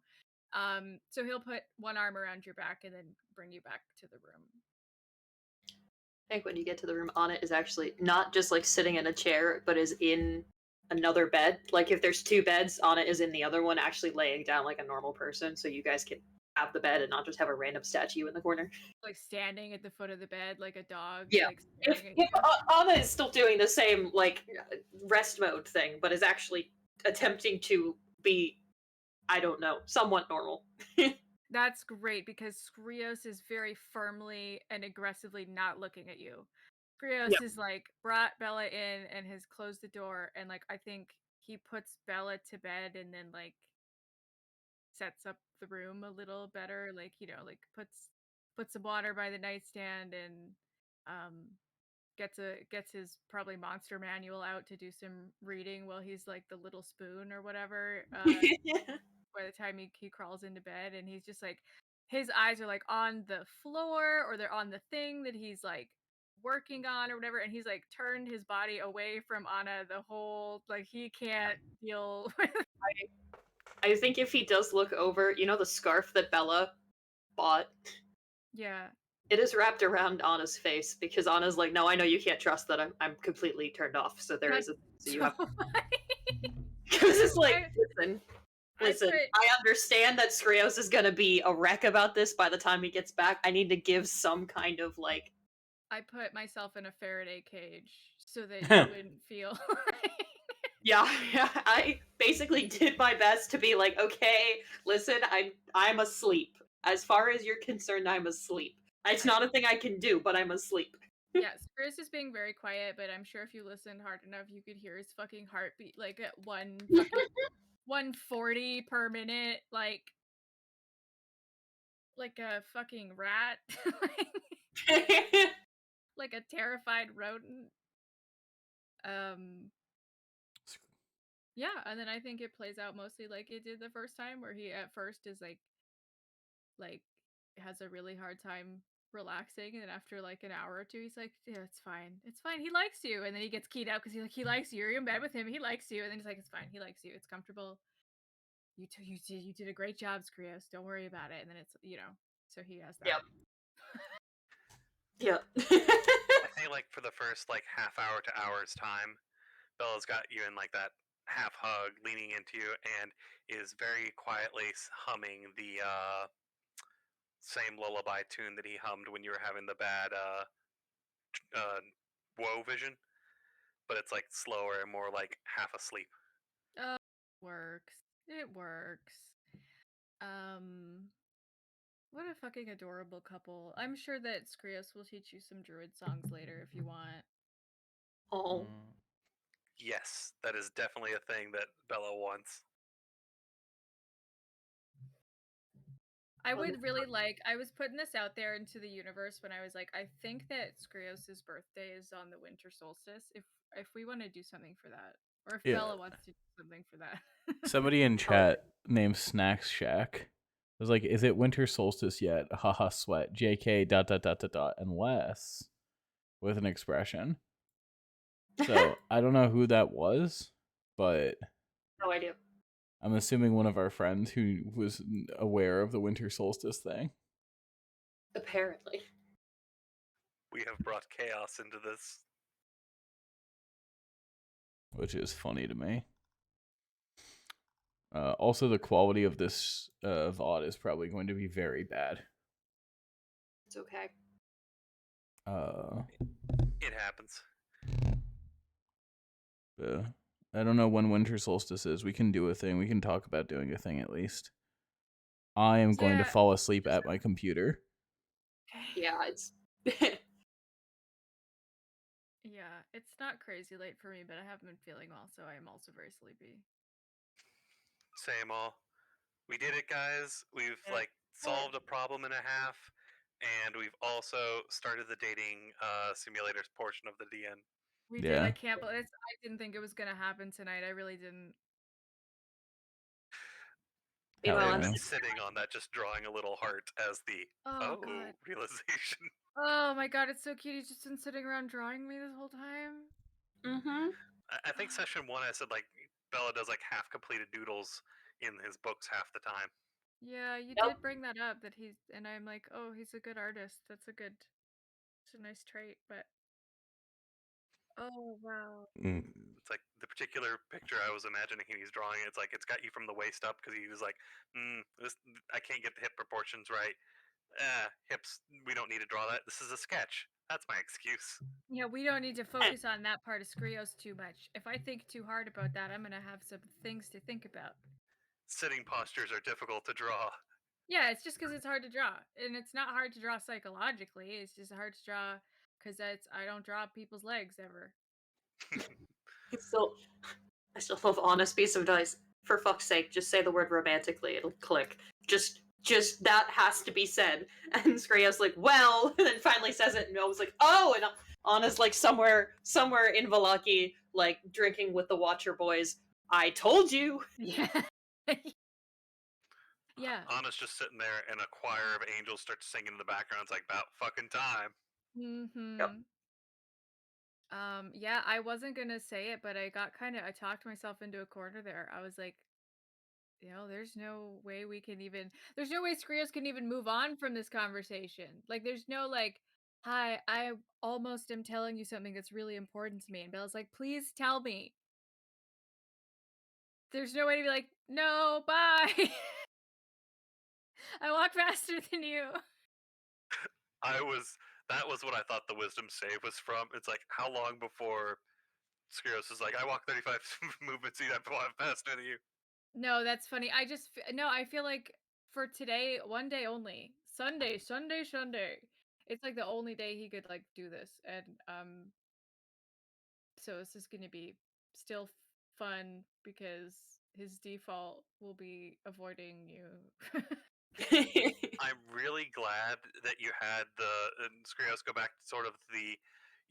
So he'll put one arm around your back and then bring you back to the room. I think when you get to the room, Anna is actually not just like sitting in a chair, but is in another bed. Like if there's two beds, Anna is in the other one, actually laying down like a normal person, so you guys can have the bed and not just have a random statue in the corner. Like standing at the foot of the bed like a dog. Yeah. Like If Anna is still doing the same like rest mode thing, but is actually attempting to be, I don't know, somewhat normal. That's great, because Skrios is very firmly and aggressively not looking at you. Skrios is like brought Bella in and has closed the door, and like I think he puts Bella to bed and then like sets up the room a little better, like, you know, like puts some water by the nightstand and um gets his probably monster manual out to do some reading while he's like the little spoon or whatever. By the time he crawls into bed, and he's just like, his eyes are like on the floor or they're on the thing that he's like working on or whatever, and he's like turned his body away from Anna the whole, like he can't deal with. I think if he does look over, you know the scarf that Bella bought? Yeah. It is wrapped around Anna's face because Anna's like, no, I know you can't trust that I'm completely turned off. So there is a so you have because it's like, listen. I understand that Skrios is gonna be a wreck about this by the time he gets back. I need to give some kind of like. I put myself in a Faraday cage so that you wouldn't feel. Yeah, I basically did my best to be like, okay, listen, I'm asleep. As far as you're concerned, I'm asleep. It's not a thing I can do, but I'm asleep. Yes, Chris is being very quiet, but I'm sure if you listened hard enough, you could hear his fucking heartbeat like at 140 per minute, like a fucking rat, like a terrified rodent. Yeah, and then I think it plays out mostly like it did the first time, where he at first is like has a really hard time relaxing, and then after like an hour or two, he's like, "Yeah, it's fine, he likes you," and then he gets keyed out because he likes you. You're in bed with him, he likes you, and then he's like, "It's fine, he likes you. It's comfortable. You did a great job, Skrios. Don't worry about it." And then it's so he has that. Yep. I think like for the first like half hour to hour's time, Bella's got you in like that half hug, leaning into you, and is very quietly humming the same lullaby tune that he hummed when you were having the bad woe vision, but it's like slower and more like half asleep. Works. It works. What a fucking adorable couple. I'm sure that Skrios will teach you some druid songs later if you want. Oh. Yes, that is definitely a thing that Bella wants. I would really like. I was putting this out there into the universe when I was like, I think that Skrios' birthday is on the winter solstice. If we want to do something for that, or if Yeah. Bella wants to do something for that. Somebody in chat named Snacks Shack was like, "Is it winter solstice yet? Haha, sweat. JK. ... Unless with an expression." So I don't know who that was, but No idea. I'm assuming one of our friends who was aware of the winter solstice thing. Apparently. We have brought chaos into this. Which is funny to me. Also, the quality of this VOD is probably going to be very bad. It's okay. It happens. I don't know when winter solstice is. We can do a thing. We can talk about doing a thing at least. I am going to fall asleep at my computer. Yeah, it's Yeah, it's not crazy late for me, but I haven't been feeling well, so I am also very sleepy. Same all. We did it, guys. We've like solved a problem and a half, and we've also started the dating simulators portion of the DN. We did. I can't believe it. I didn't think it was gonna happen tonight. I really didn't. Meanwhile, I'm sitting on that, just drawing a little heart as the God. realization. Oh my god, it's so cute. He's just been sitting around drawing me this whole time. Mm-hmm. I think session 1, I said like Bella does like half completed doodles in his books half the time. Yeah, you did bring that up, that he's, and I'm like, oh, he's a good artist. It's a nice trait, but oh wow. It's like the particular picture I was imagining he's drawing. It's like it's got you from the waist up because he was like, I can't get the hip proportions right. Hips, we don't need to draw that. This is a sketch. That's my excuse. Yeah, we don't need to focus on that part of Skrios too much. If I think too hard about that, I'm gonna have some things to think about. Sitting postures are difficult to draw. Yeah, it's just because it's hard to draw, and it's not hard to draw psychologically. It's just hard to draw because I don't draw people's legs ever. I still love honest piece of advice. For fuck's sake, just say the word romantically. It'll click. Just that has to be said. And Skrios like, well, and then finally says it, and I was like, oh, and Anna's like somewhere in Valaki, like drinking with the Watcher boys. I told you. Yeah. Yeah. Anna's just sitting there, and a choir of angels starts singing in the background. It's like about fucking time. Mm-hmm. Yep. Yeah, I wasn't gonna say it, but I talked myself into a corner there. I was like, there's no way Skrios can even move on from this conversation. Like, there's no like, hi, I almost am telling you something that's really important to me. And Bella's like, please tell me. There's no way to be like, no, bye. I walk faster than you. That was what I thought the wisdom save was from. It's like, how long before Skrios is like, I walk 35 movements, you'd have to walk faster than you. No, that's funny. No, I feel like for today, one day only. Sunday. It's like the only day he could like do this, and so this is gonna be still fun because his default will be avoiding you. I'm really glad that you had the Skrios go back to sort of the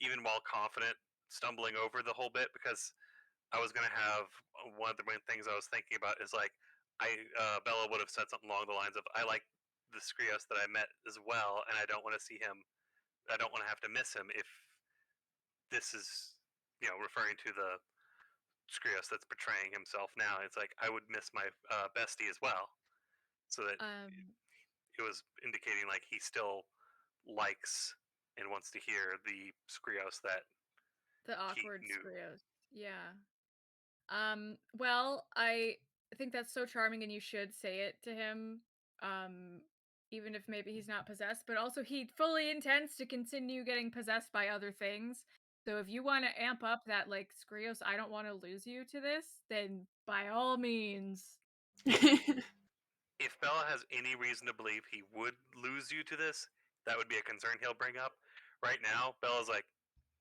even while confident stumbling over the whole bit, because I was gonna have one of the main things I was thinking about is like Bella would have said something along the lines of, I like the Skrios that I met as well, and I don't want to see him. I don't want to have to miss him if this is referring to the Skrios that's betraying himself now. It's like I would miss my bestie as well, so that it was indicating like he still likes and wants to hear the Skrios that The awkward knew. Skrios. Yeah. Well, I think that's so charming and you should say it to him. Even if maybe he's not possessed, but also he fully intends to continue getting possessed by other things. So if you want to amp up that like Skrios, I don't want to lose you to this, then by all means. If Bella has any reason to believe he would lose you to this, that would be a concern he'll bring up. Right now, Bella's like,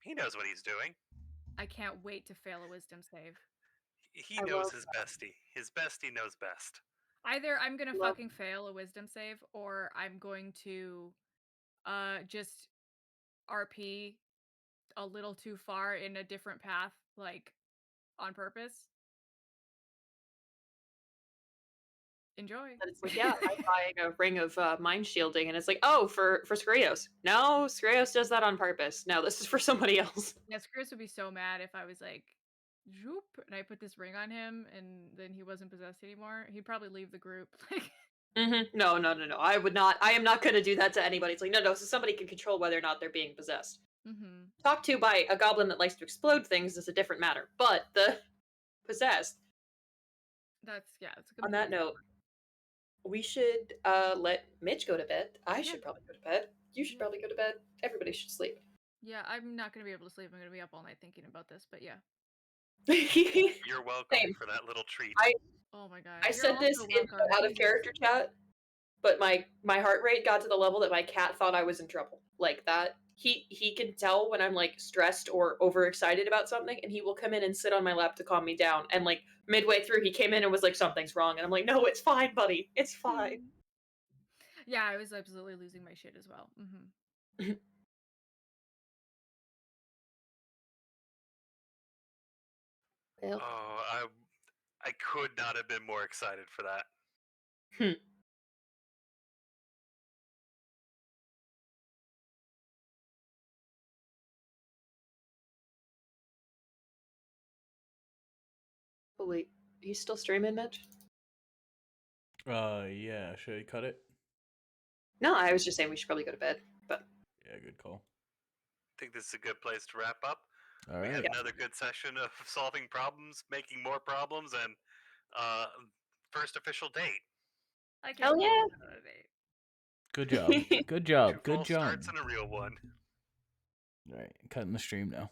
he knows what he's doing. I can't wait to fail a wisdom save. He knows his bestie. His bestie knows best. Either I'm gonna fucking fail a wisdom save, or I'm going to just RP a little too far in a different path, like on purpose. Enjoy. And it's like, yeah, I'm buying a ring of mind shielding, and it's like, oh, for Skrios. No, Skrios does that on purpose. No, this is for somebody else. Yeah, Skrios would be so mad if I was like, zoop, and I put this ring on him, and then he wasn't possessed anymore. He'd probably leave the group. Like, No. I would not. I am not going to do that to anybody. It's like, no. So somebody can control whether or not they're being possessed. Talked to by a goblin that likes to explode things is a different matter. But the possessed. That's on that note, we should let Mitch go to bed. I should probably go to bed. You should probably go to bed. Everybody should sleep. Yeah, I'm not gonna be able to sleep. I'm gonna be up all night thinking about this. But yeah. You're welcome Same. for that little treat. Oh my god. I said this in out of character chat, but my heart rate got to the level that my cat thought I was in trouble. Like that. He can tell when I'm like stressed or overexcited about something, and he will come in and sit on my lap to calm me down. And like midway through, he came in and was like, "Something's wrong," and I'm like, "No, it's fine, buddy. It's fine." Yeah, I was absolutely losing my shit as well. Well. Oh, I could not have been more excited for that. Oh wait, are you still streaming, Mitch? Yeah. Should I cut it? No, I was just saying we should probably go to bed. But yeah, good call. I think this is a good place to wrap up. All we right. had another good session of solving problems, making more problems, and first official date. I can't hell yeah! Good job. Good job. Two Good false job. starts and a real one. All right, cutting the stream now.